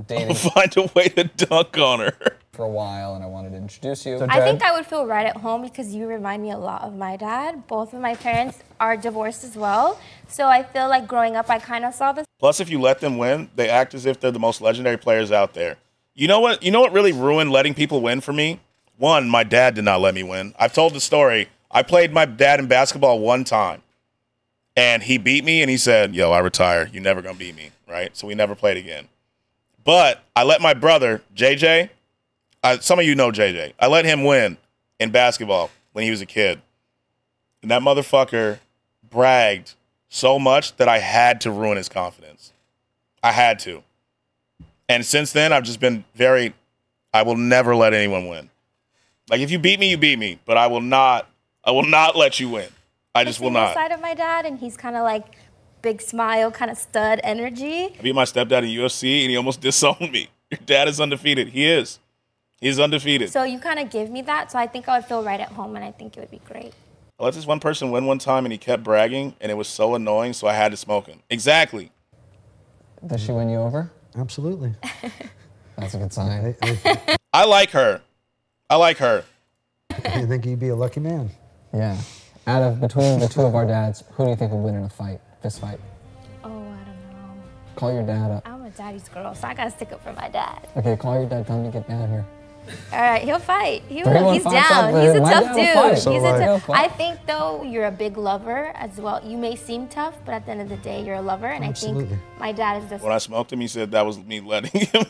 dating. I'll find a way to dunk on her. For a while, and I wanted to introduce you. I think I would feel right at home because you remind me a lot of my dad. Both of my parents are divorced as well. So I feel like growing up, I kind of saw this. Plus, if you let them win, they act as if they're the most legendary players out there. You know what? You know what really ruined letting people win for me? One, my dad did not let me win. I've told the story. I played my dad in basketball one time, and he beat me, and he said, yo, I retire. You're never going to beat me, right? So we never played again. But I let my brother, JJ, some of you know JJ, I let him win in basketball when he was a kid. And that motherfucker bragged so much that I had to ruin his confidence. I had to. And since then, I've just been I will never let anyone win. Like, if you beat me, you beat me. But I will not let you win. I just will not. Side of my dad, and he's kind of like big smile, kind of stud energy. I beat my stepdad in UFC, and he almost disowned me. Your dad is undefeated. He is. He's undefeated. So you kind of give me that, so I think I would feel right at home, and I think it would be great. I let this one person win one time, and he kept bragging, and it was so annoying, so I had to smoke him. Exactly. Does she win you over? Absolutely. That's a good sign. I like her. I like her. I think you'd be a lucky man. Yeah. Between the two of our dads, who do you think would win in a fight, fist fight? Oh, I don't know. Call your dad up. I'm a daddy's girl, so I gotta stick up for my dad. Okay, call your dad. Tell him to get down here. All right, he'll fight. He's 315 down. He's a tough dude. So He's a tough. I think though you're a big lover as well. You may seem tough, but at the end of the day, you're a lover, and Absolutely. I think my dad is the. When I smoked him, he said that was me letting him.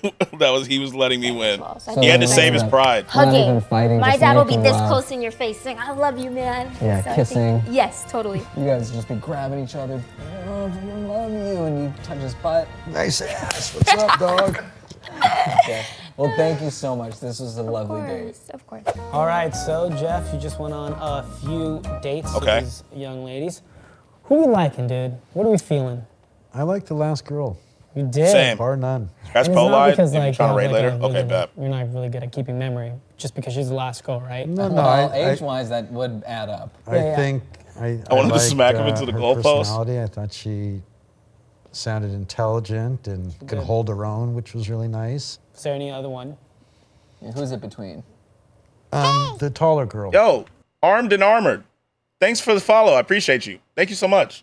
He was letting me win. So He had to save his pride. Hugging. Fighting, My dad will be this close in your face, saying, "I love you, man." Yeah, So I kissing. think- yes, totally. You guys just be grabbing each other. I love you, and you touch his butt. Nice ass. What's up, dog? Okay. Well, thank you so much. This was a lovely date. Of course. All right, so Jeff, you just went on a few dates with these young ladies. Who we liking, dude? What are we feeling? I like the last girl. You did? Same. Bar none. Scratch And it's Pro not live. because, If like, you're trying to you rate have, later. like, a Okay, bet. You're not really good at keeping memory, just because she's the last girl, right? No, no. Well, I age-wise, that would add up. I think I wanted to liked, smack him into the her goalpost. personality. I thought she sounded intelligent and could hold her own, which was really nice. Is there any other one? Yeah, who's it between? The taller girl. Yo, Armed and Armored. Thanks for the follow. I appreciate you. Thank you so much.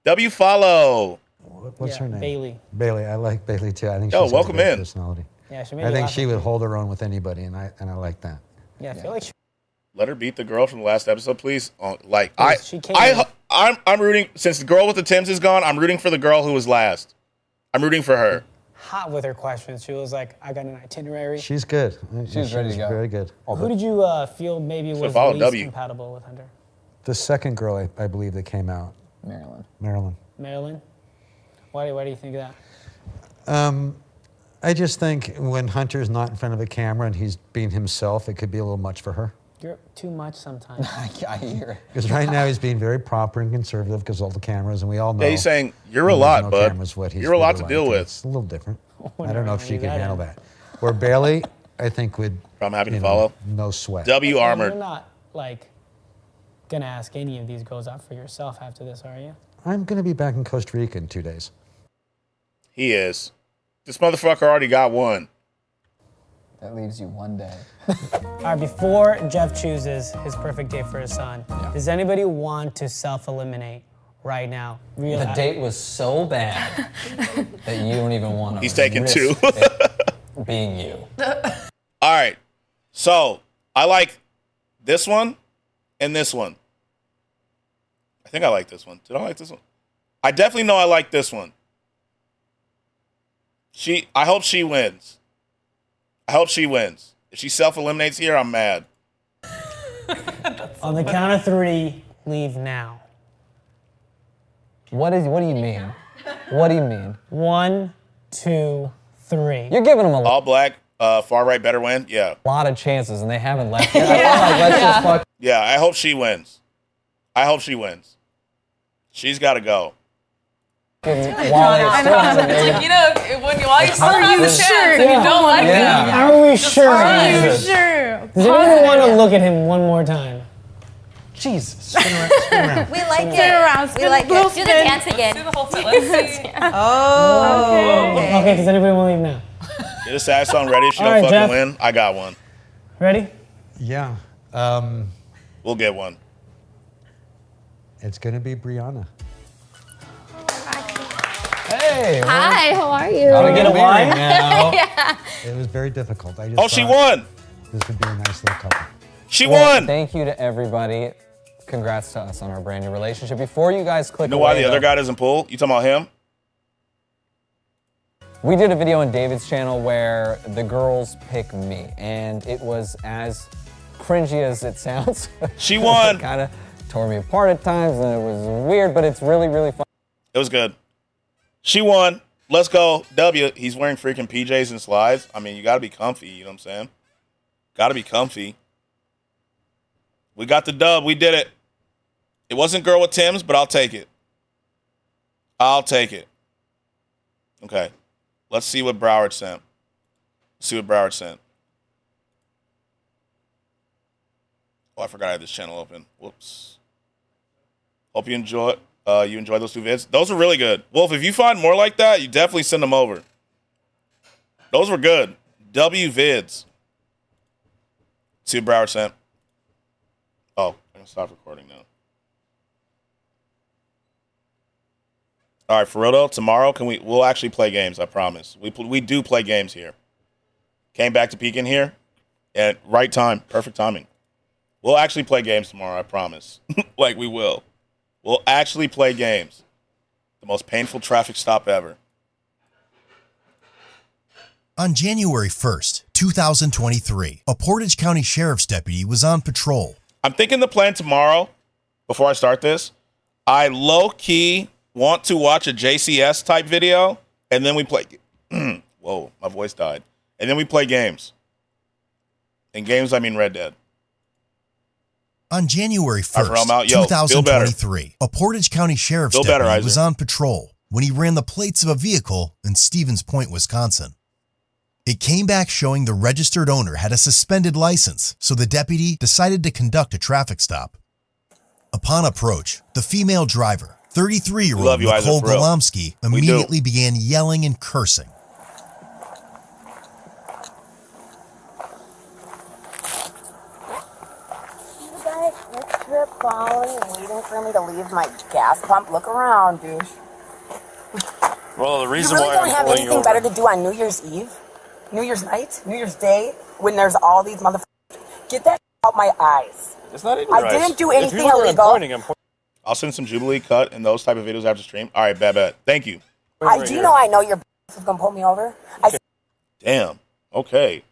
W follow. What's her name? Bailey. Bailey. I like Bailey too. I think Yo, she's got a welcome great in. personality. Yeah, she made I you think laugh she a would bit. hold her own with anybody, and I like that. Yeah, I feel like Let her beat the girl from the last episode, please. Like She came in- I'm rooting since the girl with the Timbs is gone. I'm rooting for the girl who was last. I'm rooting for her. hot with her questions. She was like, I got an itinerary. She's good. She's ready to go. Very good. Who did you feel maybe was follow least W. compatible with Hunter? The second girl, I believe, that came out. Marilyn. Marilyn? Why do you think of that? I just think when Hunter's not in front of a camera and he's being himself, it could be a little much for her. You're too much sometimes. I hear it. Because right now he's being very proper and conservative because of all the cameras, and we all know. Yeah, he's saying, you're when a there's lot, no bud. cameras, what he's You're a lot really to deal like. with. It's a little different. Oh, I don't know if no, she you could got handle it. that. Where Bailey, I think, would. I'm happy to you know, follow. No sweat. W armored. You're not, like, gonna ask any of these girls out for yourself after this, are you? I'm going to be back in Costa Rica in 2 days. He is. This motherfucker already got one. That leaves you 1 day. All right, before Jeff chooses his perfect date for his son, does anybody want to self-eliminate right now? The date was so bad that you don't even want to. He's taking risk 2. it being you. All right. So I like this one and this one. I think I like this one. Did I like this one? I definitely know I like this one. I hope she wins. I hope she wins. If she self-eliminates here, I'm mad. On the count of 3, leave now. What do you mean? What do you mean? 1, 2, 3. You're giving them a All black, far right, better win? Yeah. lot of chances, and they haven't left yet. I feel like let's just fuck. Yeah, I hope she wins. I hope she wins. She's got to go. While they still haven't made You know, while you still Are have you a chance sure and you you don't like Yeah. it. Are we sure? Are you Does sure? anyone want to look at him one more time? Jesus. Spin around. We like it. Spin around, We like spin it. Do the dance again. Do the whole thing. Let's see. Oh. Okay, does anybody want to leave now? Get a sad song ready. If she All don't right, fucking Jeff. win, I got one. Ready? Yeah. We'll get one. It's going to be Brianna. Hey. Hi, how are you? Gotta get a wine now. Yeah. It was very difficult. I just Oh, she thought won. This would be a nice little couple. She Well, won. Thank you to everybody. Congrats to us on our brand new relationship. Before you guys click You know why away, the other though, guy doesn't pull? You talking about him? we did a video on David's channel where the girls pick me, and it was as cringy as it sounds. She won. Kind of tore me apart at times, and it was weird, but it's really, really fun. It was good. She won. Let's go. W. He's wearing freaking PJs and slides. I mean, you got to be comfy. You know what I'm saying? Got to be comfy. We got the dub. We did it. It wasn't Girl with Tim's, but I'll take it. I'll take it. Okay. Let's see what Broward sent. Oh, I forgot I had this channel open. Whoops. Hope you enjoy those 2 vids. Those were really good. Wolf, if you find more like that, you definitely send them over. Those were good. W vids. See what Broward sent. Oh, I'm going to stop recording now. All right, for real though, tomorrow we'll actually play games, I promise. We do play games here. Came back to Pekin here at right time, perfect timing. We'll actually play games tomorrow, I promise. Like we will. We'll actually play games. The most painful traffic stop ever. On January 1st, 2023, a Portage County Sheriff's deputy was on patrol. I'm thinking the plan tomorrow, before I start this, I low-key want to watch a JCS type video, and then we play. Whoa, my voice died. And then we play games. In games, I mean Red Dead. On January All right, I'm out. 1st, Yo, feel better. 2023, a Portage County Sheriff's Feel better, deputy was Isaac. on patrol when he ran the plates of a vehicle in Stevens Point, Wisconsin. It came back showing the registered owner had a suspended license, so the deputy decided to conduct a traffic stop. Upon approach, the female driver, We 33-year-old love you, Isaac, Nicole for real. Golomsky, We do. immediately began yelling and cursing. You guys, this trip following and waiting for me to leave my gas pump. Look around, dude. Well, the reason You really why don't I'm have pulling anything over. better to do on New Year's Eve, New Year's night, New Year's Day, when there's all these motherfuckers. Get that out my eyes. It's not in I your eyes. didn't do If anything you look where I'm illegal. pointing, I'm pointing. I'll send some Jubilee cut and those type of videos after stream. All right, bet. Thank you. Do you know I know your is gonna pull me over? I Damn. Okay.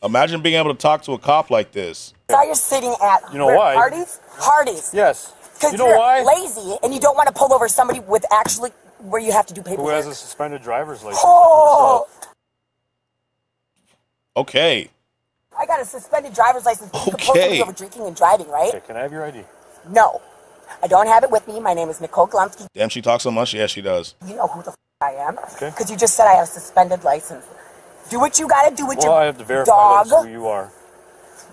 Imagine being able to talk to a cop like this. saw you're sitting at You know why? Hardee's. Hardee's. Yes. Because You know you're why? lazy and you don't want to pull over somebody with actually where you have to do Who paperwork. has a suspended driver's license? Oh, Okay. I got a suspended driver's license. You can post me over drinking and driving, right? Okay, can I have your ID? No. I don't have it with me. My name is Nicole Glumsky. Damn, she talks so much. Yeah, she does. You know who the I am. Okay. Because you just said I have a suspended license. Do what you gotta do with your I have to verify dog. that's who you are.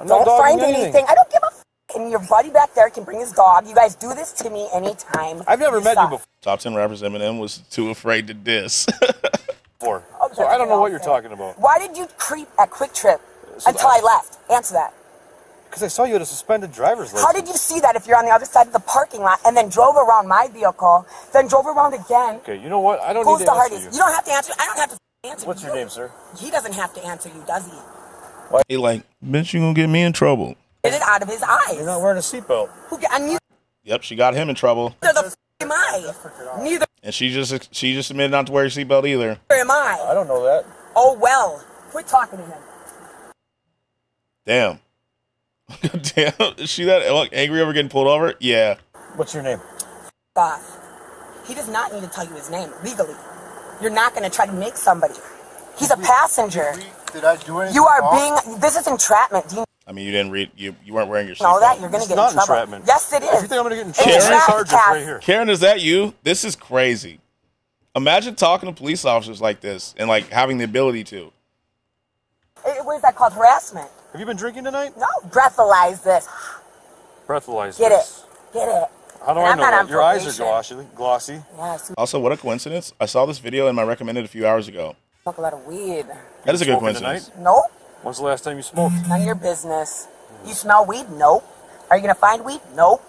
I'm not Don't dogging find anything. I don't give a f. And your buddy back there can bring his dog. You guys do this to me anytime. I've never met you before. Top 10 rappers Eminem was too afraid to diss. Oh, So I don't know what you're talking about. Why did you creep at Quick Trip until I left? Answer that. Because I saw you had a suspended driver's license. How did you see that if you're on the other side of the parking lot and then drove around my vehicle, then drove around again? Okay, you know what? I don't Who's need to the answer hardest? you. You don't have to answer. I don't have to answer. What's your name, sir? He doesn't have to answer you, does he? He like, bitch, you gonna get me in trouble. Get it out of his eyes. You're not wearing a seatbelt. And neither Yep, she got him in trouble. the f am I. Neither And she just admitted not to wear your seatbelt either. am I. I don't know that. Oh, well. Quit talking to him. Damn. Damn. Is she that angry over getting pulled over? Yeah. What's your name? God. He does not need to tell you his name legally. You're not going to try to make somebody. He's a passenger. Did I do anything You are wrong? being. This is entrapment. Do you I mean, you didn't read. You weren't wearing your know seatbelt. that? You're going to get in trouble. entrapment. Yes, it is. If you think I'm gonna get in It's trouble, traffic charges pass. right here. Karen, is that you? This is crazy. Imagine talking to police officers like this and like having the ability to. What is that called? Harassment. Have you been drinking tonight? No. Breathalyze this. Breathalyzer. Get it. Get it. How do And I I'm know not that? on Your eyes are probation. glossy. Yes. Also, what a coincidence! I saw this video in my recommended a few hours ago. Smoke a lot of weed. That is a good Smoking coincidence. Nope. When's the last time you smoked? None of your business. You smell weed? Nope. Are you going to find weed? Nope.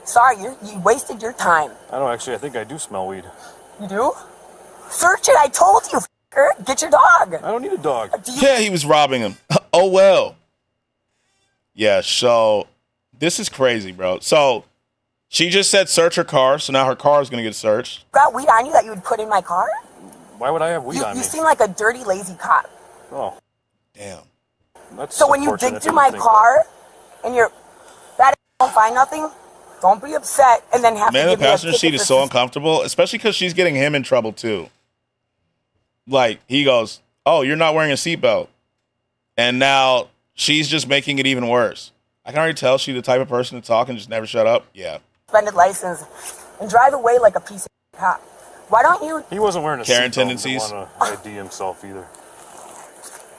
Sorry, you wasted your time. I don't actually. I think I do smell weed. You do? Search it. I told you, f***er. Get your dog. I don't need a dog. Yeah, he was robbing him. Oh well. Yeah. So this is crazy, bro. So she just said search her car, so now her car is gonna get searched. Got weed on you that you would put in my car? Why would I have weed You, on you me? seem like a dirty, lazy cop. Oh. Damn. That's So when you unfortunate dig to through my think car and you're that don't find nothing, don't be upset and then have Man, to the give me a passenger seat ticket is for so uncomfortable, especially because she's getting him in trouble too. Like he goes, "Oh, you're not wearing a seatbelt," and now she's just making it even worse. I can already tell she's the type of person to talk and just never shut up. Yeah. suspended license and drive away like a piece of cop. Why don't you? He wasn't wearing a Karen seatbelt. tendencies. He didn't want to ID himself either.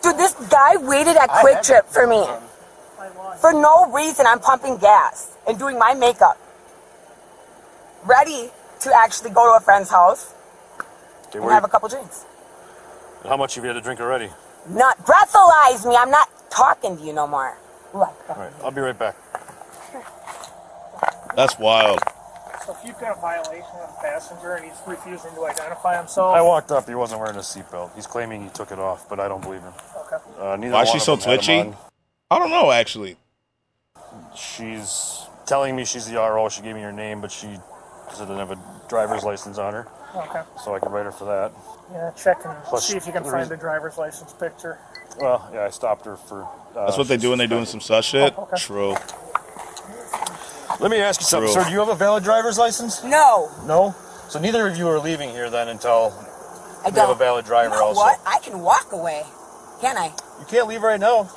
Dude, this guy waited at Quick Trip for me. For no reason, I'm pumping gas and doing my makeup. Ready to actually go to a friend's house Okay, and where have you, a couple drinks. how much have you had to drink already? Not breathalyze me. I'm not talking to you no more. All right, I'll be right back. That's wild. So if you've got a violation of a passenger and he's refusing to identify himself. I walked up. He wasn't wearing a seatbelt. He's claiming he took it off, but I don't believe him. Okay. Neither Why is one she of so them had him twitchy? on. I don't know actually. She's telling me she's the RO. She gave me her name, but she doesn't have a driver's license on her. Okay. So I can write her for that. Yeah, check and Plus, see if you can the find reason- the driver's license picture. Well, yeah, I stopped her for. That's what they do when they're doing some such shit. Oh, okay. True. Let me ask you something, True. sir. Do you have a valid driver's license? No. No? So neither of you are leaving here then until I you have a don't. valid driver You know also. what? I can walk away. Can I? You can't leave right now.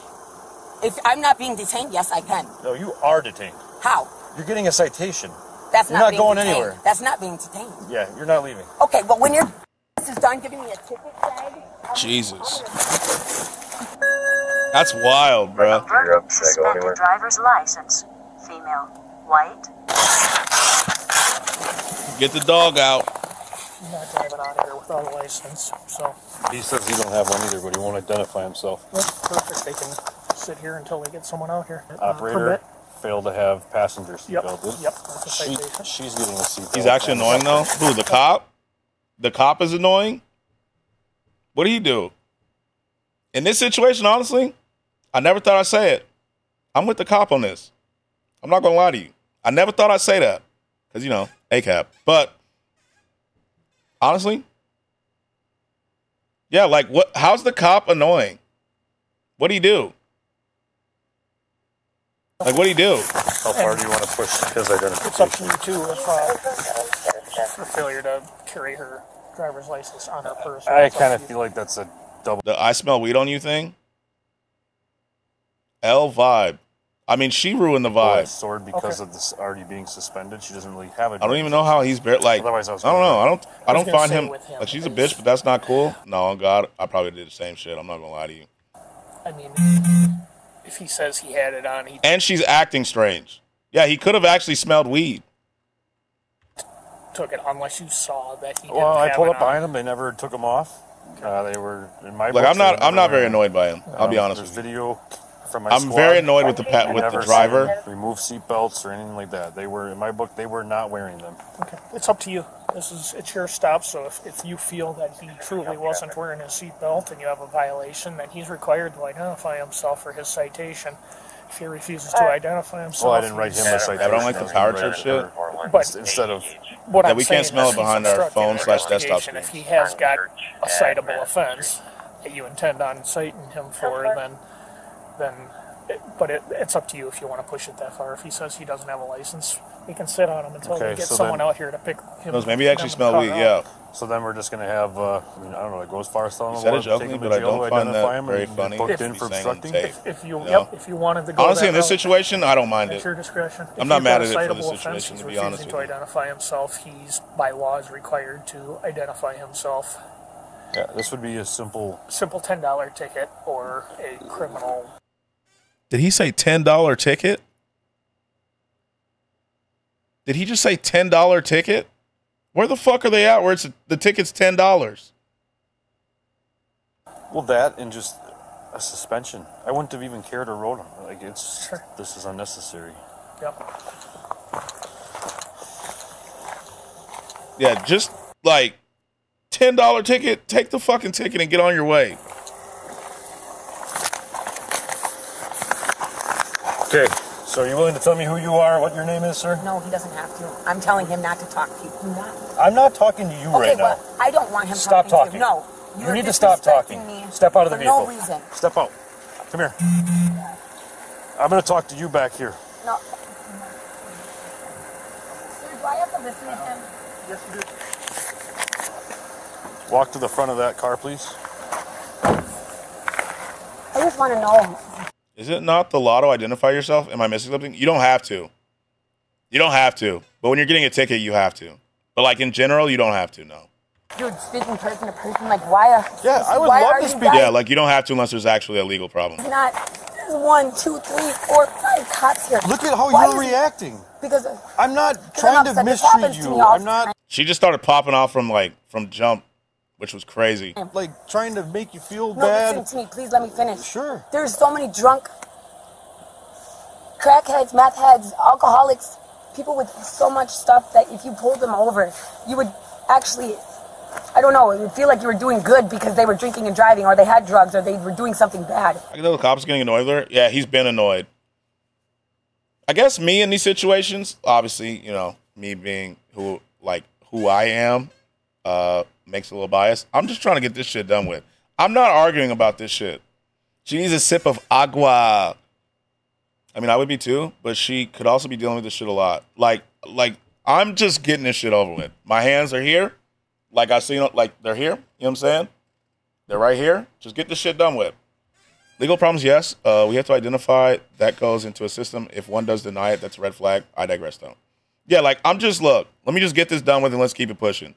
If I'm not being detained, yes, I can. No, you are detained. How? You're getting a citation. That's You're not not being going detained. anywhere. That's not being detained. Yeah, you're not leaving. Okay, well, when your is done giving me a ticket tag, Jesus. That's wild, bro. Suspended driver's license. Female. White. Get the dog out. I'm not driving out of here without a license. So He says he don't have one either, but he won't identify himself. that's perfect. They can sit here until we get someone out here. Operator Permit. failed to have passenger Yep, seatbelted. yep, that's a citation. She's getting a seatbelt. He's actually annoying though. Who? The cop? The cop is annoying. What do you do? In this situation, honestly, I never thought I'd say it. I'm with the cop on this. I'm not gonna lie to you. I never thought I'd say that. Because, you know, ACAB. But honestly, yeah, like what how's the cop annoying? What do you do? Like what do you do? How far do you want to push his identification? It's up to you too if for failure to carry her driver's license on her person. I It's up kind to of you. feel like that's a double. The I smell weed on you thing? L vibe. I mean, she ruined the vibe. Sword because of this already being suspended. She doesn't really have it. I don't even know how he's like. Otherwise, I don't know. I don't find him with him like she's a bitch, but that's not cool. No, God, I probably did the same shit. I'm not gonna lie to you. I mean, if he says he had it on, he And she's acting strange. Yeah, he could have actually smelled weed. took it unless you saw that he didn't Well, I have pulled it up behind on. them. They never took them off. They were in my. Like books, I'm not very annoyed by him. I'll be honest There's with you. video from my I'm squad. very annoyed with the I with never the driver. seen them remove seat belts or anything like that. They were in my book. They were not wearing them. Okay, it's up to you. It's your stop. So if you feel that he truly wasn't wearing his seatbelt and you have a violation, then he's required to identify himself for his citation. If he refuses to identify himself, Well, I didn't write him a citation. I don't like the power trip shit. But instead of what that I'm we can't saying smell is it behind he's our obstructing phone the / desktop investigation. screens. If he has got a citable offense that you intend on citing him for, then it's up to you if you want to push it that far. If he says he doesn't have a license, we can sit on him until we get someone out here to pick him. Maybe he actually smelled weed. Yeah. So then we're just going to have, I don't know, it goes far as You said it jokingly, but I don't find that very funny. Booked in for obstructing. If you wanted to go honestly, that in this route, situation, I don't mind it's it. your discretion. I'm not mad at If it he's for got a the citable offense, situation, he's to be honest refusing with to you. identify himself. He's by law is required to identify himself. Yeah, this would be a simple $10 ticket or a criminal. Did he say $10 ticket? Did he just say $10 ticket? Where the fuck are they at? Where the ticket's $10? Well, that and just a suspension. I wouldn't have even cared to roll him. Like this is unnecessary. Yep. Yeah, just like $10 ticket. Take the fucking ticket and get on your way. Okay. So are you willing to tell me who you are, what your name is, sir? No, he doesn't have to. I'm telling him not to talk to you. Do not. I'm not talking to you right now. Well, I don't want him Stop talking. talking. To you. No. You need to stop talking. Step out of the for vehicle. no reason. Step out. Come here. I'm going to talk to you back here. No. Sir, do I have to listen to him? Yes, you do. Walk to the front of that car, please. I just want to know. Is it not the law to identify yourself? Am I missing something? You don't have to. You don't have to. But when you're getting a ticket, you have to. But like in general, you don't have to, no. Dude, speaking person to person, like why? Yeah, I would why love are to you speak. guys- Yeah, like you don't have to unless there's actually a legal problem. It's not. There's 1, 2, 3, 4, 5 cops here. Look at how Why you're is it- reacting. Because I'm not because trying I'm to upset. This mistreat happens to you. me all I'm the not time. She just started popping off from jump, which was crazy. like trying to make you feel No, bad. listen to me. Please let me finish. Sure. There's so many drunk crackheads, meth heads, alcoholics, people with so much stuff that if you pulled them over, you would actually, I don't know, it would feel like you were doing good because they were drinking and driving or they had drugs or they were doing something bad. I can tell the cops getting annoyed with her. Yeah, he's been annoyed. I guess me in these situations, obviously, me being who I am, makes a little bias. I'm just trying to get this shit done with. I'm not arguing about this shit. She needs a sip of agua. I mean, I would be too, but she could also be dealing with this shit a lot. Like I'm just getting this shit over with. My hands are here. Like I see, like they're here. You know what I'm saying? They're right here. Just get this shit done with. Legal problems, yes. We have to identify. That goes into a system. If one does deny it, that's a red flag. I digress, though. Yeah, like, look, let me just get this done with and let's keep it pushing.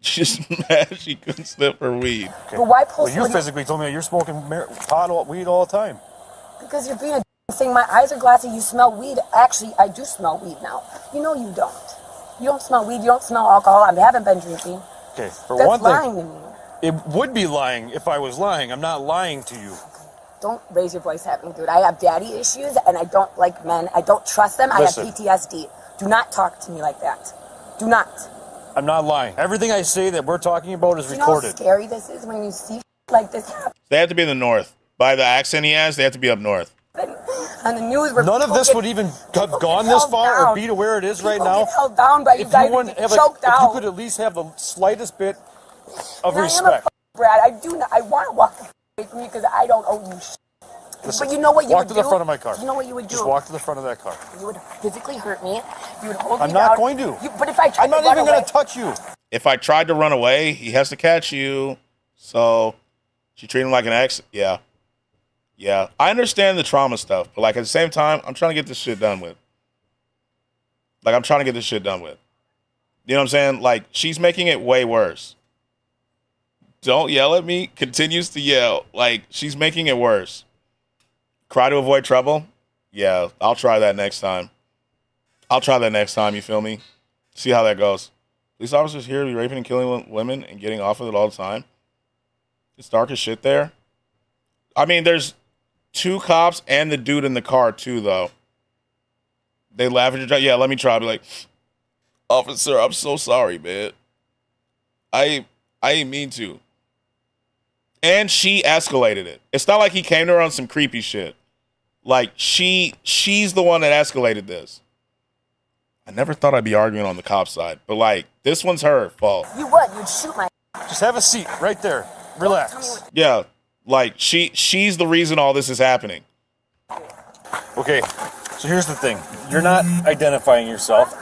She's mad she couldn't snip her weed. Okay. But why post Well, you physically told me you're smoking weed all the time. Because you're being a thing. My eyes are glassy. You smell weed. Actually, I do smell weed now. You know you don't. You don't smell weed. You don't smell alcohol. I haven't been drinking. Okay, for That's one thing, lying to me. it would be lying if I was lying. I'm not lying to you. Don't raise your voice at me, dude. I have daddy issues, and I don't like men. I don't trust them. Listen. I have PTSD. Do not talk to me like that. Do not. I'm not lying. Everything I say that we're talking about is Do you know how recorded. scary this is when you see like this happen They have to be in the north. By the accent he has, they have to be up north. on the news? Where None of people this get- would even people have get gone this held far or down. be to where it is right People now. get held down by you If guys you, wouldn't and have get choked if you out. could at least have the slightest bit of And respect. Brad, I do not. I want to walk away from you because I don't owe you shit. Listen, But you know what you walk would to do? the front of my car. You know what you would do? Just walk to the front of that car. You would physically hurt me. You would hold I'm me not down. going to. But if I tried I'm not to run even away, going to touch you. If I tried to run away, he has to catch you. So she treated him like an ex. Yeah. Yeah, I understand the trauma stuff, but like at the same time, I'm trying to get this shit done with. Like I'm trying to get this shit done with. You know what I'm saying? Like she's making it way worse. Don't yell at me. Continues to yell. Like she's making it worse. Cry to avoid trouble. Yeah, I'll try that next time. I'll try that next time. You feel me? See how that goes. Police officers here to be raping and killing women and getting off of it all the time. It's dark as shit there. I mean, there's 2 cops and the dude in the car too, though. They laugh at your job. Yeah, let me try. I'll be like, officer, I'm so sorry, man. I ain't mean to. And she escalated it. It's not like he came to her on some creepy shit. Like she's the one that escalated this. I never thought I'd be arguing on the cop side, but like this one's her fault. You would. You'd shoot my. Just have a seat right there. Relax. Yeah, like she's the reason all this is happening. Okay, so here's the thing. You're not identifying yourself.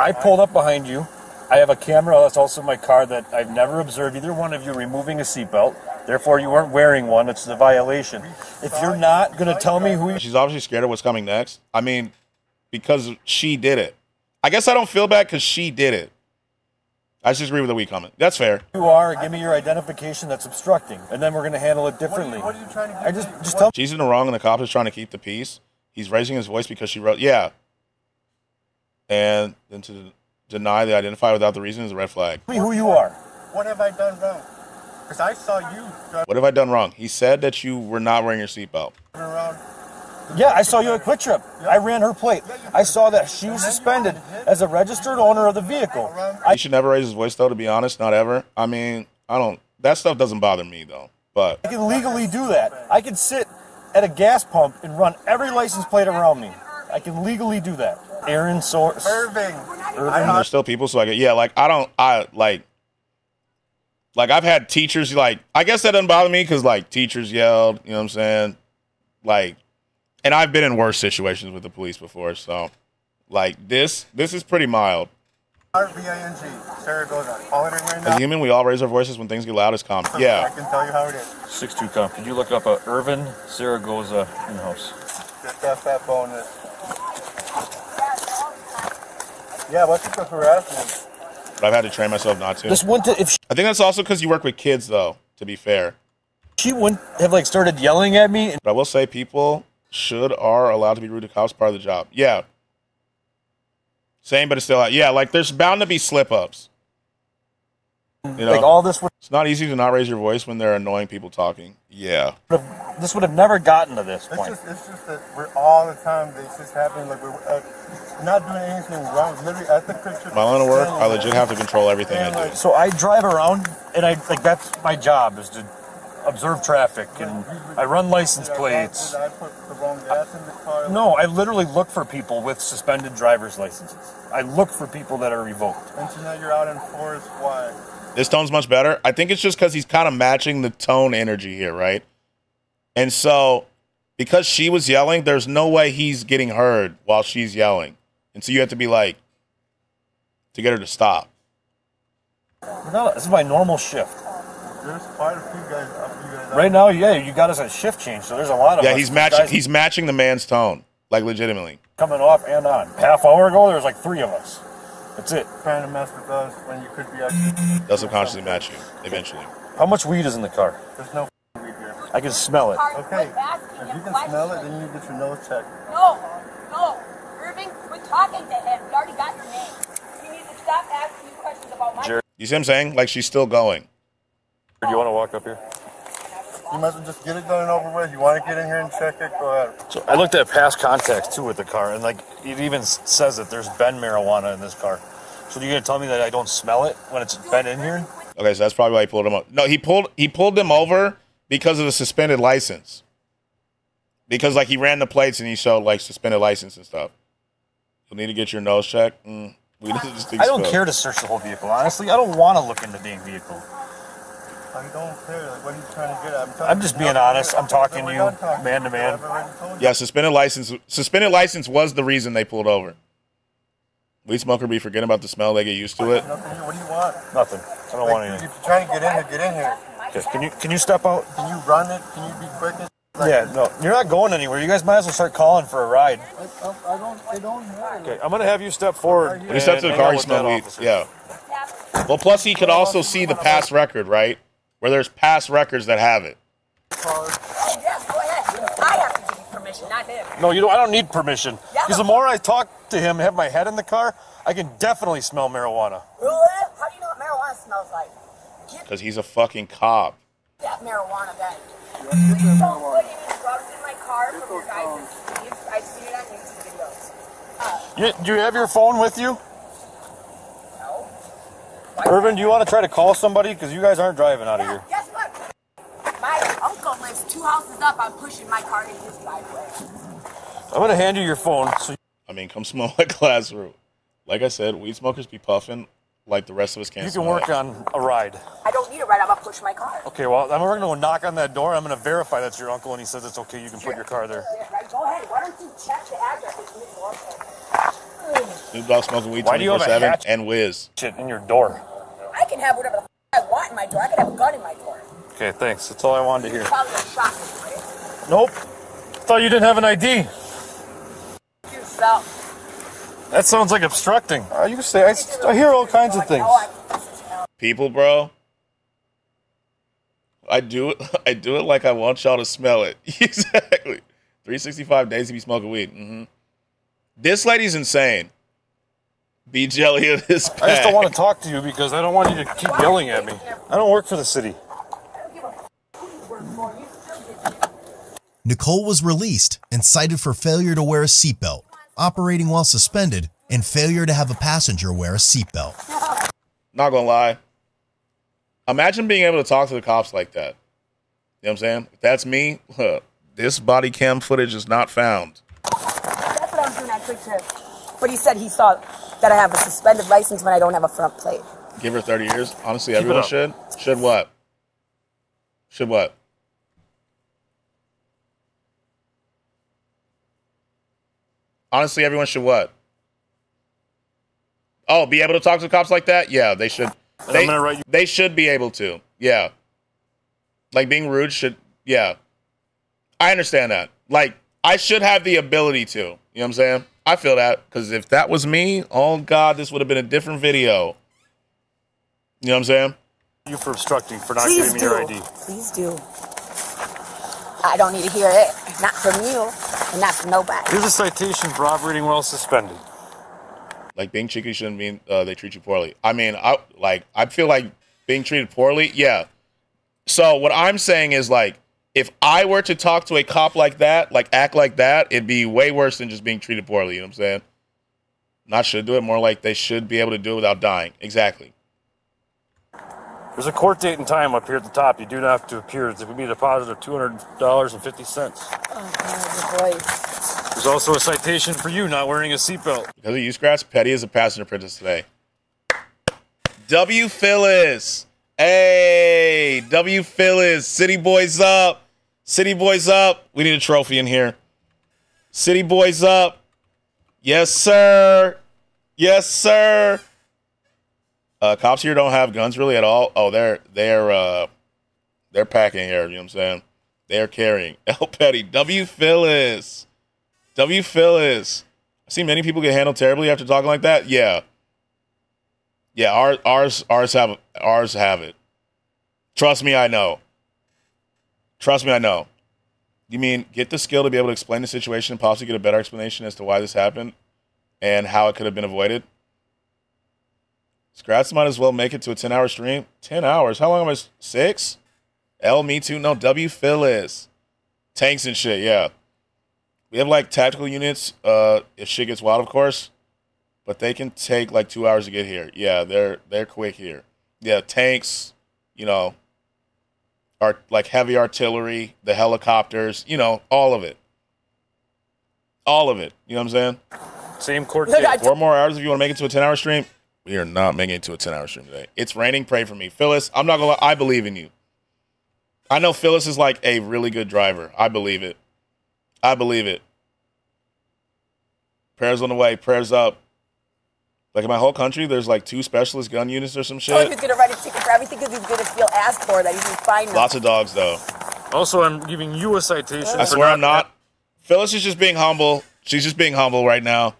I pulled up behind you. I have a camera that's also in my car that I've never observed either one of you removing a seatbelt. Therefore, you weren't wearing one. It's a violation. If you're not going to tell me who you... She's obviously scared of what's coming next. I mean, because she did it. I guess I don't feel bad because she did it. I just agree with the weak comment. That's fair. You are, give me your identification that's obstructing, and then we're going to handle it differently. What are you trying to do? Just tell me. She's in the wrong and the cop is trying to keep the peace. He's raising his voice because she wrote, yeah. And then to deny the identify without the reason is a red flag. Tell me who you are. What have I done wrong? Because I saw you driving What have I done wrong? He said that you were not wearing your seatbelt. around. Yeah, I saw you at Quick Trip. I ran her plate. I saw that she was suspended as a registered owner of the vehicle. He should never raise his voice, though, to be honest. Not ever. I mean, that stuff doesn't bother me, though. But I can legally do that. I can sit at a gas pump and run every license plate around me. I can legally do that. Aaron Source. Irving. There's still people, so like I've had teachers, like, I guess that doesn't bother me because, like, teachers yelled, you know what I'm saying? Like, and I've been in worse situations with the police before, so, like, this is pretty mild. R-V-I-N-G, Saragoza. All it in right now. As a human, we all raise our voices when things get loud as calm. Yeah. I can tell you how it is. 6'2" comp. Could you look up Irvin Saragoza in-house? Get that fat bonus. Yeah, what's the harassment? But I've had to train myself not to. This wouldn't, I think that's also because you work with kids, though, to be fair. She wouldn't have, like, started yelling at me. But I will say people are allowed to be rude to cops, part of the job. Yeah. Same, but it's still, yeah, like, there's bound to be slip-ups. You know, like, all this it's not easy to not raise your voice when there are annoying people talking. Yeah. This would have never gotten to this point. It's just that we're all the time, it's just happening, like, we're not doing anything wrong. Literally, at the picture. My line of work, I legit have to control everything I do. So I drive around, and that's my job, is to observe traffic, and I run license plates. Did I put the wrong gas in the car? No, I literally look for people with suspended driver's licenses. I look for people that are revoked. And so now you're out in force, why? This tone's much better. I think it's just because he's kind of matching the tone energy here, right? And so, because she was yelling, there's no way he's getting heard while she's yelling. And so you have to be like, to get her to stop. This is my normal shift. There's quite a few guys up. Right now, yeah, you got us a shift change, so there's a lot of us. He's matching the man's tone, like legitimately. Coming off and on. Half hour ago, there was like 3 of us. That's it. Trying to mess with us when you could be actually. They'll subconsciously match you, eventually. How much weed is in the car? There's no weed here. I can smell it. Okay, if you can smell it, then you get your nose checked. No. Irving, we're talking to him. We already got your name. You need to stop asking me questions about my... You see what I'm saying? Like, she's still going. Do you want to walk up here? You might as well just get it done and over with. You want to get in here and check it? Go ahead. So I looked at past contacts, too, with the car, and, like, it even says that there's been marijuana in this car. So you're going to tell me that I don't smell it when it's been in here? Okay, so that's probably why he pulled him up. No, he pulled them over because of the suspended license. Because, like, he ran the plates and he showed, like, suspended license and stuff. You'll need to get your nose checked. I don't care to search the whole vehicle, honestly. I don't want to look in the dang vehicle. I don't care. Like, what are you trying to get at? I'm just being honest. I'm talking to you, man to man. Yeah, suspended license. Suspended license was the reason they pulled over. Weed smoker be forgetting about the smell. They get used to it. What do you want? Nothing. I don't want anything. If you're trying to get in here, get in here. Okay. Can you step out? Can you run it? Can you be quick? Yeah, no, you're not going anywhere. You guys might as well start calling for a ride. I don't have Okay, I'm gonna have you step forward. When he stepped to the car, he smelled weed. Yeah. Well, plus he could also see the past record, right? Where there's past records that have it. Yes, go ahead. I have to give you permission, not him. No, you don't. I don't need permission. Because the more I talk to him, have my head in the car, I can definitely smell marijuana. Really? How do you know what marijuana smells like? Because he's a fucking cop. That marijuana bag. So, what do you need drugs in my car from you guys to see? I've seen it on YouTube videos. Do you have your phone with you? No. Irvin, do you want to try to call somebody? Because you guys aren't driving out of here. Guess what? My uncle lives 2 houses up. I'm pushing my car in his driveway. I'm going to hand you your phone. So I mean, come smell my classroom. Like I said, weed smokers be puffing like the rest of us can't. You can work on a ride. I don't need a ride. I'm going to push my car. Okay, well, I'm going to go knock on that door. I'm going to verify that's your uncle, and he says it's okay. You can put your car there. Yeah, right. Go ahead. Why don't you check the address? Snoop Dogg smoking weed Why do you have a 24/7 hatchet and whiz. Shit in your door. I can have whatever the I want in my door. I can have a gun in my door. Okay, thanks. That's all I wanted to hear. Probably a shotgun, right? Nope. Thought you didn't have an ID. Yourself. That sounds like obstructing. You can say, I hear all kinds of things. People, bro. I do it like I want y'all to smell it. Exactly. 365 days to be smoking weed. This lady's insane. Be jelly of this pack. I just don't want to talk to you because I don't want you to keep yelling at me. I don't work for the city. Nicole was released and cited for failure to wear a seatbelt, operating while suspended, and failure to have a passenger wear a seatbelt. Not gonna lie. Imagine being able to talk to the cops like that. You know what I'm saying? If that's me, this body cam footage is not found. That's what I was doing that quick trip. But he said he saw that I have a suspended license when I don't have a front plate. Give her 30 years. Honestly, everyone should. Should what? Should what? Honestly, everyone should what? Oh, be able to talk to the cops like that? Yeah, they should. They should be able to. Yeah. Like being rude should, yeah. I understand that. Like, I should have the ability to. You know what I'm saying? I feel that. Because if that was me, oh God, this would have been a different video. You know what I'm saying? You for obstructing, for not giving me your ID. Please do. I don't need to hear it. Not from you, and not from nobody. Here's a citation for operating while suspended. Like being cheeky shouldn't mean they treat you poorly. I mean, I feel like being treated poorly, yeah. So what I'm saying is like, if I were to talk to a cop like that, like act like that, it'd be way worse than just being treated poorly. You know what I'm saying? Not should do it, more like they should be able to do it without dying. Exactly. There's a court date and time up here at the top. You do not have to appear. It would be a deposit of $200.50. Oh, boy. There's also a citation for you not wearing a seatbelt. Because of you, Scratch, Petty is a passenger princess today. W. Phyllis. Hey, W. Phyllis. City boys up. City boys up. We need a trophy in here. City boys up. Yes, sir. Yes, sir. Cops here don't have guns really at all. Oh, they're packing here. You know what I'm saying? They're carrying. L. Petty. W. Phyllis. W. Phyllis. I've seen many people get handled terribly after talking like that. Yeah. Yeah, ours have it. Trust me, I know. Trust me, I know. You mean get the skill to be able to explain the situation and possibly get a better explanation as to why this happened and how it could have been avoided? Scratch might as well make it to a 10-hour stream. 10 hours? How long am I? 6? L, me too? No, W. Phyllis. Tanks and shit, yeah. We have, like, tactical units, if shit gets wild, of course. But they can take, like, 2 hours to get here. Yeah, they're quick here. Yeah, tanks, you know, are like heavy artillery, the helicopters, you know, all of it. All of it. You know what I'm saying? Same court date. 4 more hours if you want to make it to a 10-hour stream. We are not making it to a 10-hour stream today. It's raining. Pray for me. Phyllis, I'm not going to lie. I believe in you. I know Phyllis is like a really good driver. I believe it. I believe it. Prayers on the way. Prayers up. Like in my whole country, there's like 2 specialist gun units or some shit. Oh, he's going to write a ticket for everything because he's going to feel asked for that. He's going to find them. Lots of dogs, though. Also, I'm giving you a citation. I swear I'm not. Phyllis is just being humble. She's just being humble right now.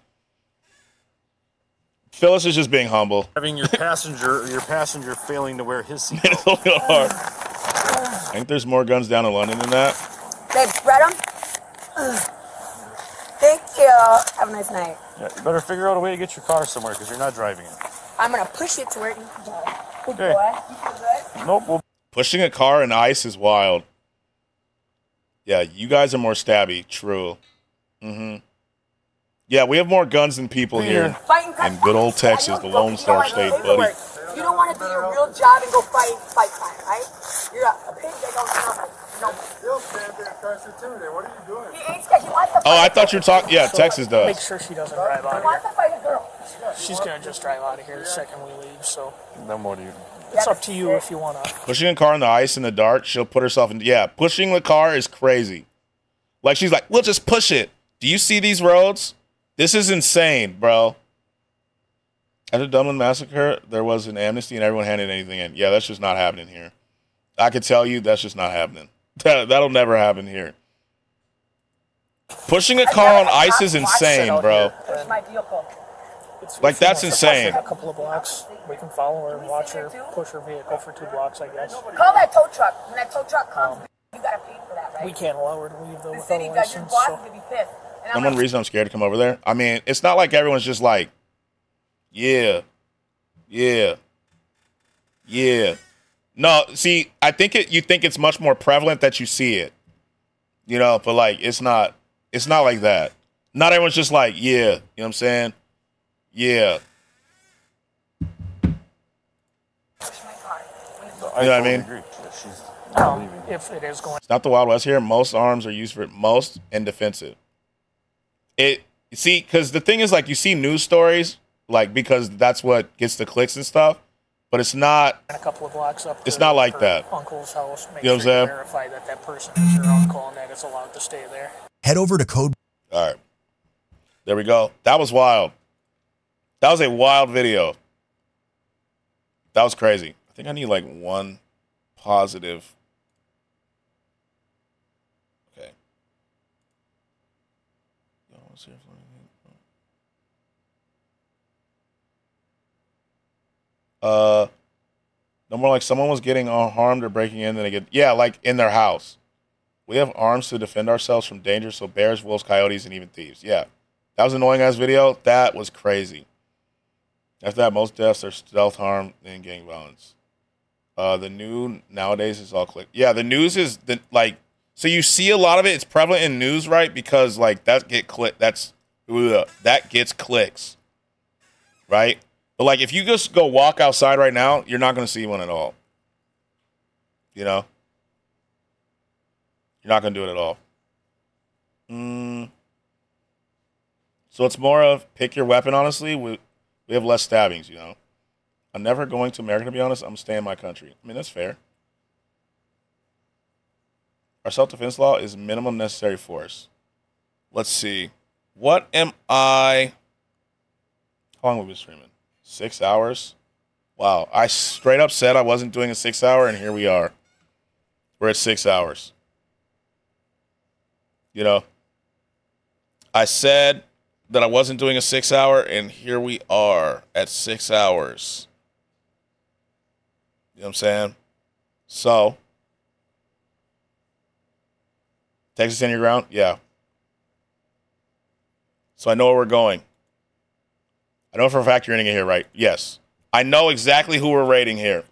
Phyllis is just being humble. Having your passenger failing to wear his seatbelt. It's a little hard. I think there's more guns down in London than that. Babe, read them? Thank you. Have a nice night. Yeah, you better figure out a way to get your car somewhere because you're not driving it. I'm going to push it to where you can go. Good Okay. boy. You feel good? Nope. Pushing a car in ice is wild. Yeah, you guys are more stabby. True. Mm-hmm. Yeah, we have more guns than people here in good old Texas, the Lone Star State, buddy. You don't want to do your real job and go fight crime, right? You're a pig that don't know. He'll stand there and crush it too. Then what are you doing? He ain't scared. He wants to fight. Oh, I thought you were talking. Yeah, Texas does. Make sure she doesn't drive out He of wants here. to fight a girl. She's gonna just drive out of here the second we leave. So Then what do you? it's up to you if you wanna. Pushing a car in the ice in the dark, she'll put herself in. Yeah, pushing the car is crazy. Like, she's like, we'll just push it. Do you see these roads? This is insane, bro. At the Dublin massacre, there was an amnesty and everyone handed anything in. Yeah, that's just not happening here. I can tell you that's just not happening. That'll never happen here. Pushing a car on ice is insane, bro. Push my vehicle. Like, that's insane. A couple of blocks, we can follow her and watch her push her vehicle for 2 blocks, I guess. Call that tow truck. When that tow truck comes, you got to pay for that, right? We can't allow her to leave though The without a city does. Your license. boss So. is going to be pissed. And And one reason I'm scared to come over there, I mean, it's not like everyone's just like, yeah. No, see, I think you think it's much more prevalent that you see it, you know, but like, it's not like that. Not everyone's just like, yeah, you know what I'm saying? Yeah. You know what I mean? Agree. She's If it is going. It's not the Wild West here. Most arms are used for most and defensive. Because the thing is, like, you see news stories, like, because that's what gets the clicks and stuff, but it's not. A couple of blocks up. It's to not like her that. Uncle's house. Make You know what I'm sure you saying? verify that that person is your uncle and that it's allowed to stay there. Head over to Code. All right. There we go. That was wild. That was a wild video. That was crazy. I think I need like one positive. Okay. No more like someone was getting harmed or breaking in, then they get, yeah, like in their house. We have arms to defend ourselves from danger, so bears, wolves, coyotes, and even thieves. Yeah. That was an annoying ass video. That was crazy. After that, most deaths are stealth harm and gang violence. The new nowadays is all click. Yeah, the news is like, so you see a lot of it. It's prevalent in news, right? Because like that gets clicks, right? But like if you just go walk outside right now, you're not going to see one at all. You know, you're not going to do it at all. So it's more of pick your weapon. Honestly, we have less stabbings. You know, I'm never going to America. To be honest, I'm staying in my country. I mean, that's fair. Our self-defense law is minimum necessary force. Let's see. What am I? How long have we been streaming? 6 hours? Wow. I straight up said I wasn't doing a 6 hour, and here we are. We're at 6 hours. You know, I said that I wasn't doing a 6 hour, and here we are at 6 hours. You know what I'm saying? So, Texas stand your ground? Yeah. So I know where we're going. I know for a fact you're ending it here, right? Yes. I know exactly who we're rating here.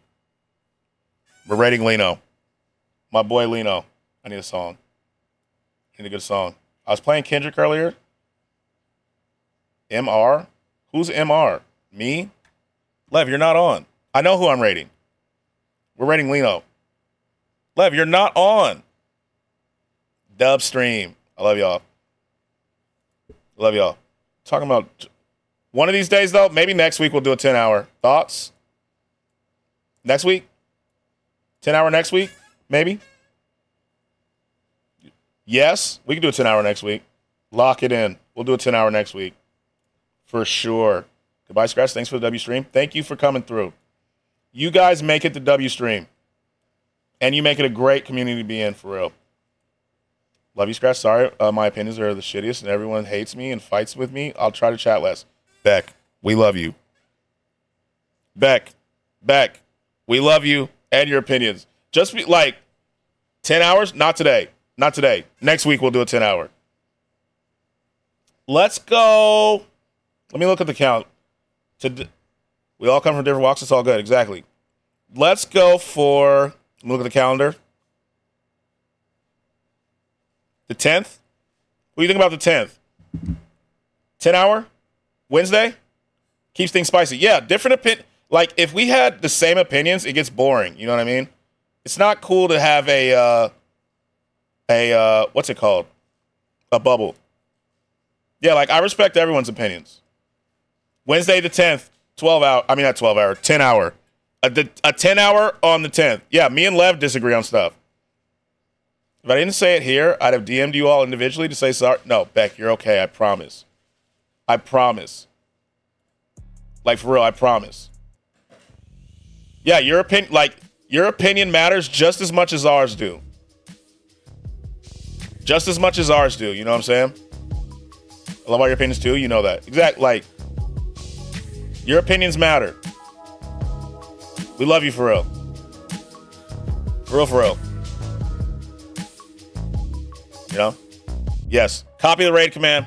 We're rating Lino. My boy Lino. I need a song. I need a good song. I was playing Kendrick earlier. MR? Who's MR? Me? Lev, you're not on. I know who I'm rating. We're rating Lino. Lev, you're not on. Dub stream. I love y'all. Love y'all. Talking about one of these days, though, maybe next week we'll do a 10-hour. Thoughts? Next week? 10-hour next week? Maybe? Yes, we can do a 10-hour next week. Lock it in. We'll do a 10-hour next week. For sure. Goodbye, Scratch. Thanks for the W stream. Thank you for coming through. You guys make it the W stream. And you make it a great community to be in, for real. Love you, Scratch. Sorry, my opinions are the shittiest and everyone hates me and fights with me. I'll try to chat less. Beck, we love you. Beck, we love you and your opinions. Just be like 10 hours? Not today. Not today. Next week we'll do a 10-hour. Let's go. Let me look at the count. We all come from different walks. It's all good. Exactly. Let's go for, let me look at the calendar. The 10th? What do you think about the 10th? 10-hour? Wednesday? Keeps things spicy. Yeah, different opinion. Like, if we had the same opinions, it gets boring. You know what I mean? It's not cool to have what's it called? A bubble. Yeah, like, I respect everyone's opinions. Wednesday the 10th, 12-hour. I mean, not 12-hour, 10-hour. A 10-hour on the 10th. Yeah, me and Lev disagree on stuff. If I didn't say it here, I'd have DM'd you all individually to say sorry. No, Beck, you're okay. I promise. I promise. Like, for real, I promise. Yeah, your opinion matters just as much as ours do. Just as much as ours do. You know what I'm saying? I love all your opinions too. You know that. Exactly. Like, your opinions matter. We love you for real. For real, for real. You know? Yes. Copy the raid command.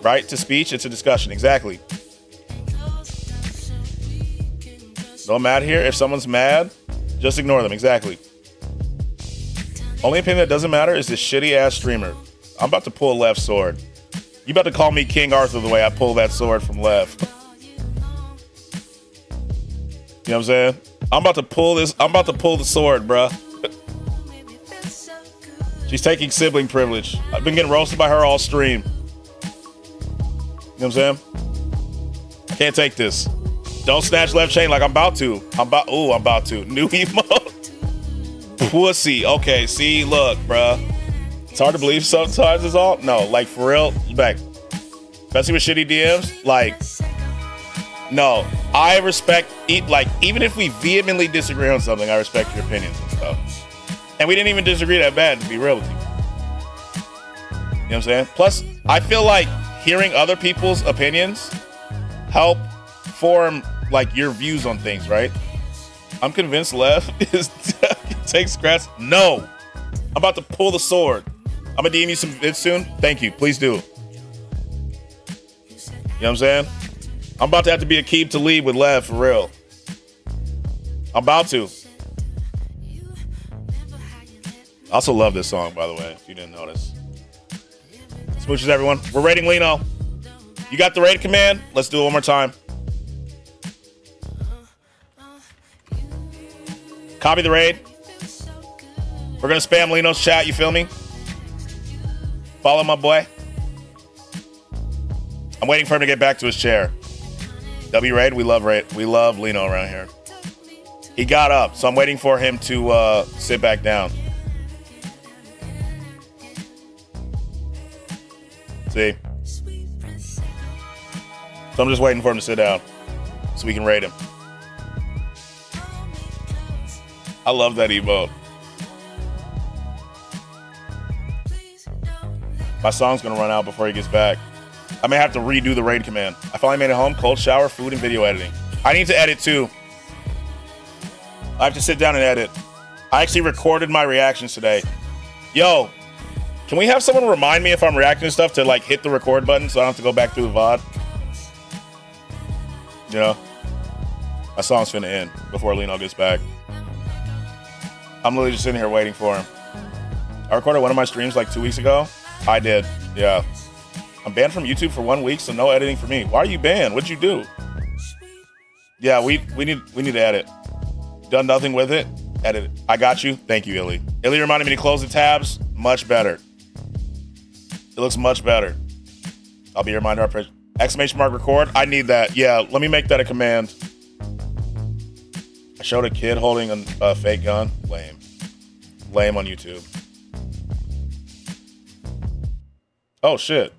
Right to speech, it's a discussion. Exactly. No mad here. If someone's mad, just ignore them. Exactly. Only opinion that doesn't matter is this shitty ass streamer. I'm about to pull a Left sword. You about to call me King Arthur the way I pull that sword from Left. You know what I'm saying? I'm about to pull the sword, bruh. She's taking sibling privilege. I've been getting roasted by her all stream. You know what I'm saying? I can't take this. Don't snatch left chain like I'm about to. I'm about to. New emote. Pussy. Okay, see, look, bruh. It's hard to believe sometimes it's all. No, like, for real, back. Especially with shitty DMs, like, no. I respect, even if we vehemently disagree on something, I respect your opinions and stuff. And we didn't even disagree that bad, to be real with you. You know what I'm saying? Plus, I feel like hearing other people's opinions help form, like, your views on things, right? I'm convinced Lev is take Scratch. No. I'm about to pull the sword. I'm going to DM you some vids soon. Thank you. Please do. You know what I'm saying? I'm about to have to be a keep to lead with Lev, for real. I'm about to. I also love this song, by the way, if you didn't notice. Smooches, everyone. We're raiding Lino. You got the raid command? Let's do it one more time. Copy the raid. We're going to spam Lino's chat, you feel me? Follow my boy. I'm waiting for him to get back to his chair. W raid, we love Lino around here. He got up, so I'm waiting for him to sit back down. See? So I'm just waiting for him to sit down so we can raid him. I love that emote. My song's gonna run out before he gets back. I may have to redo the raid command. I finally made it home. Cold shower, food, and video editing. I need to edit too. I have to sit down and edit. I actually recorded my reactions today. Yo, can we have someone remind me if I'm reacting to stuff to, like, hit the record button so I don't have to go back through the VOD? You know? My song's finna end before Lino gets back. I'm literally just sitting here waiting for him. I recorded one of my streams like 2 weeks ago. I did, yeah. I'm banned from YouTube for 1 week, so no editing for me. Why are you banned? What'd you do? Yeah, we need to edit. Done nothing with it. Edit it. I got you. Thank you, Illy. Illy reminded me to close the tabs. Much better. It looks much better. I'll be a reminder. Exclamation mark record. I need that. Yeah, let me make that a command. I showed a kid holding a fake gun. Lame. Lame on YouTube. Oh, shit.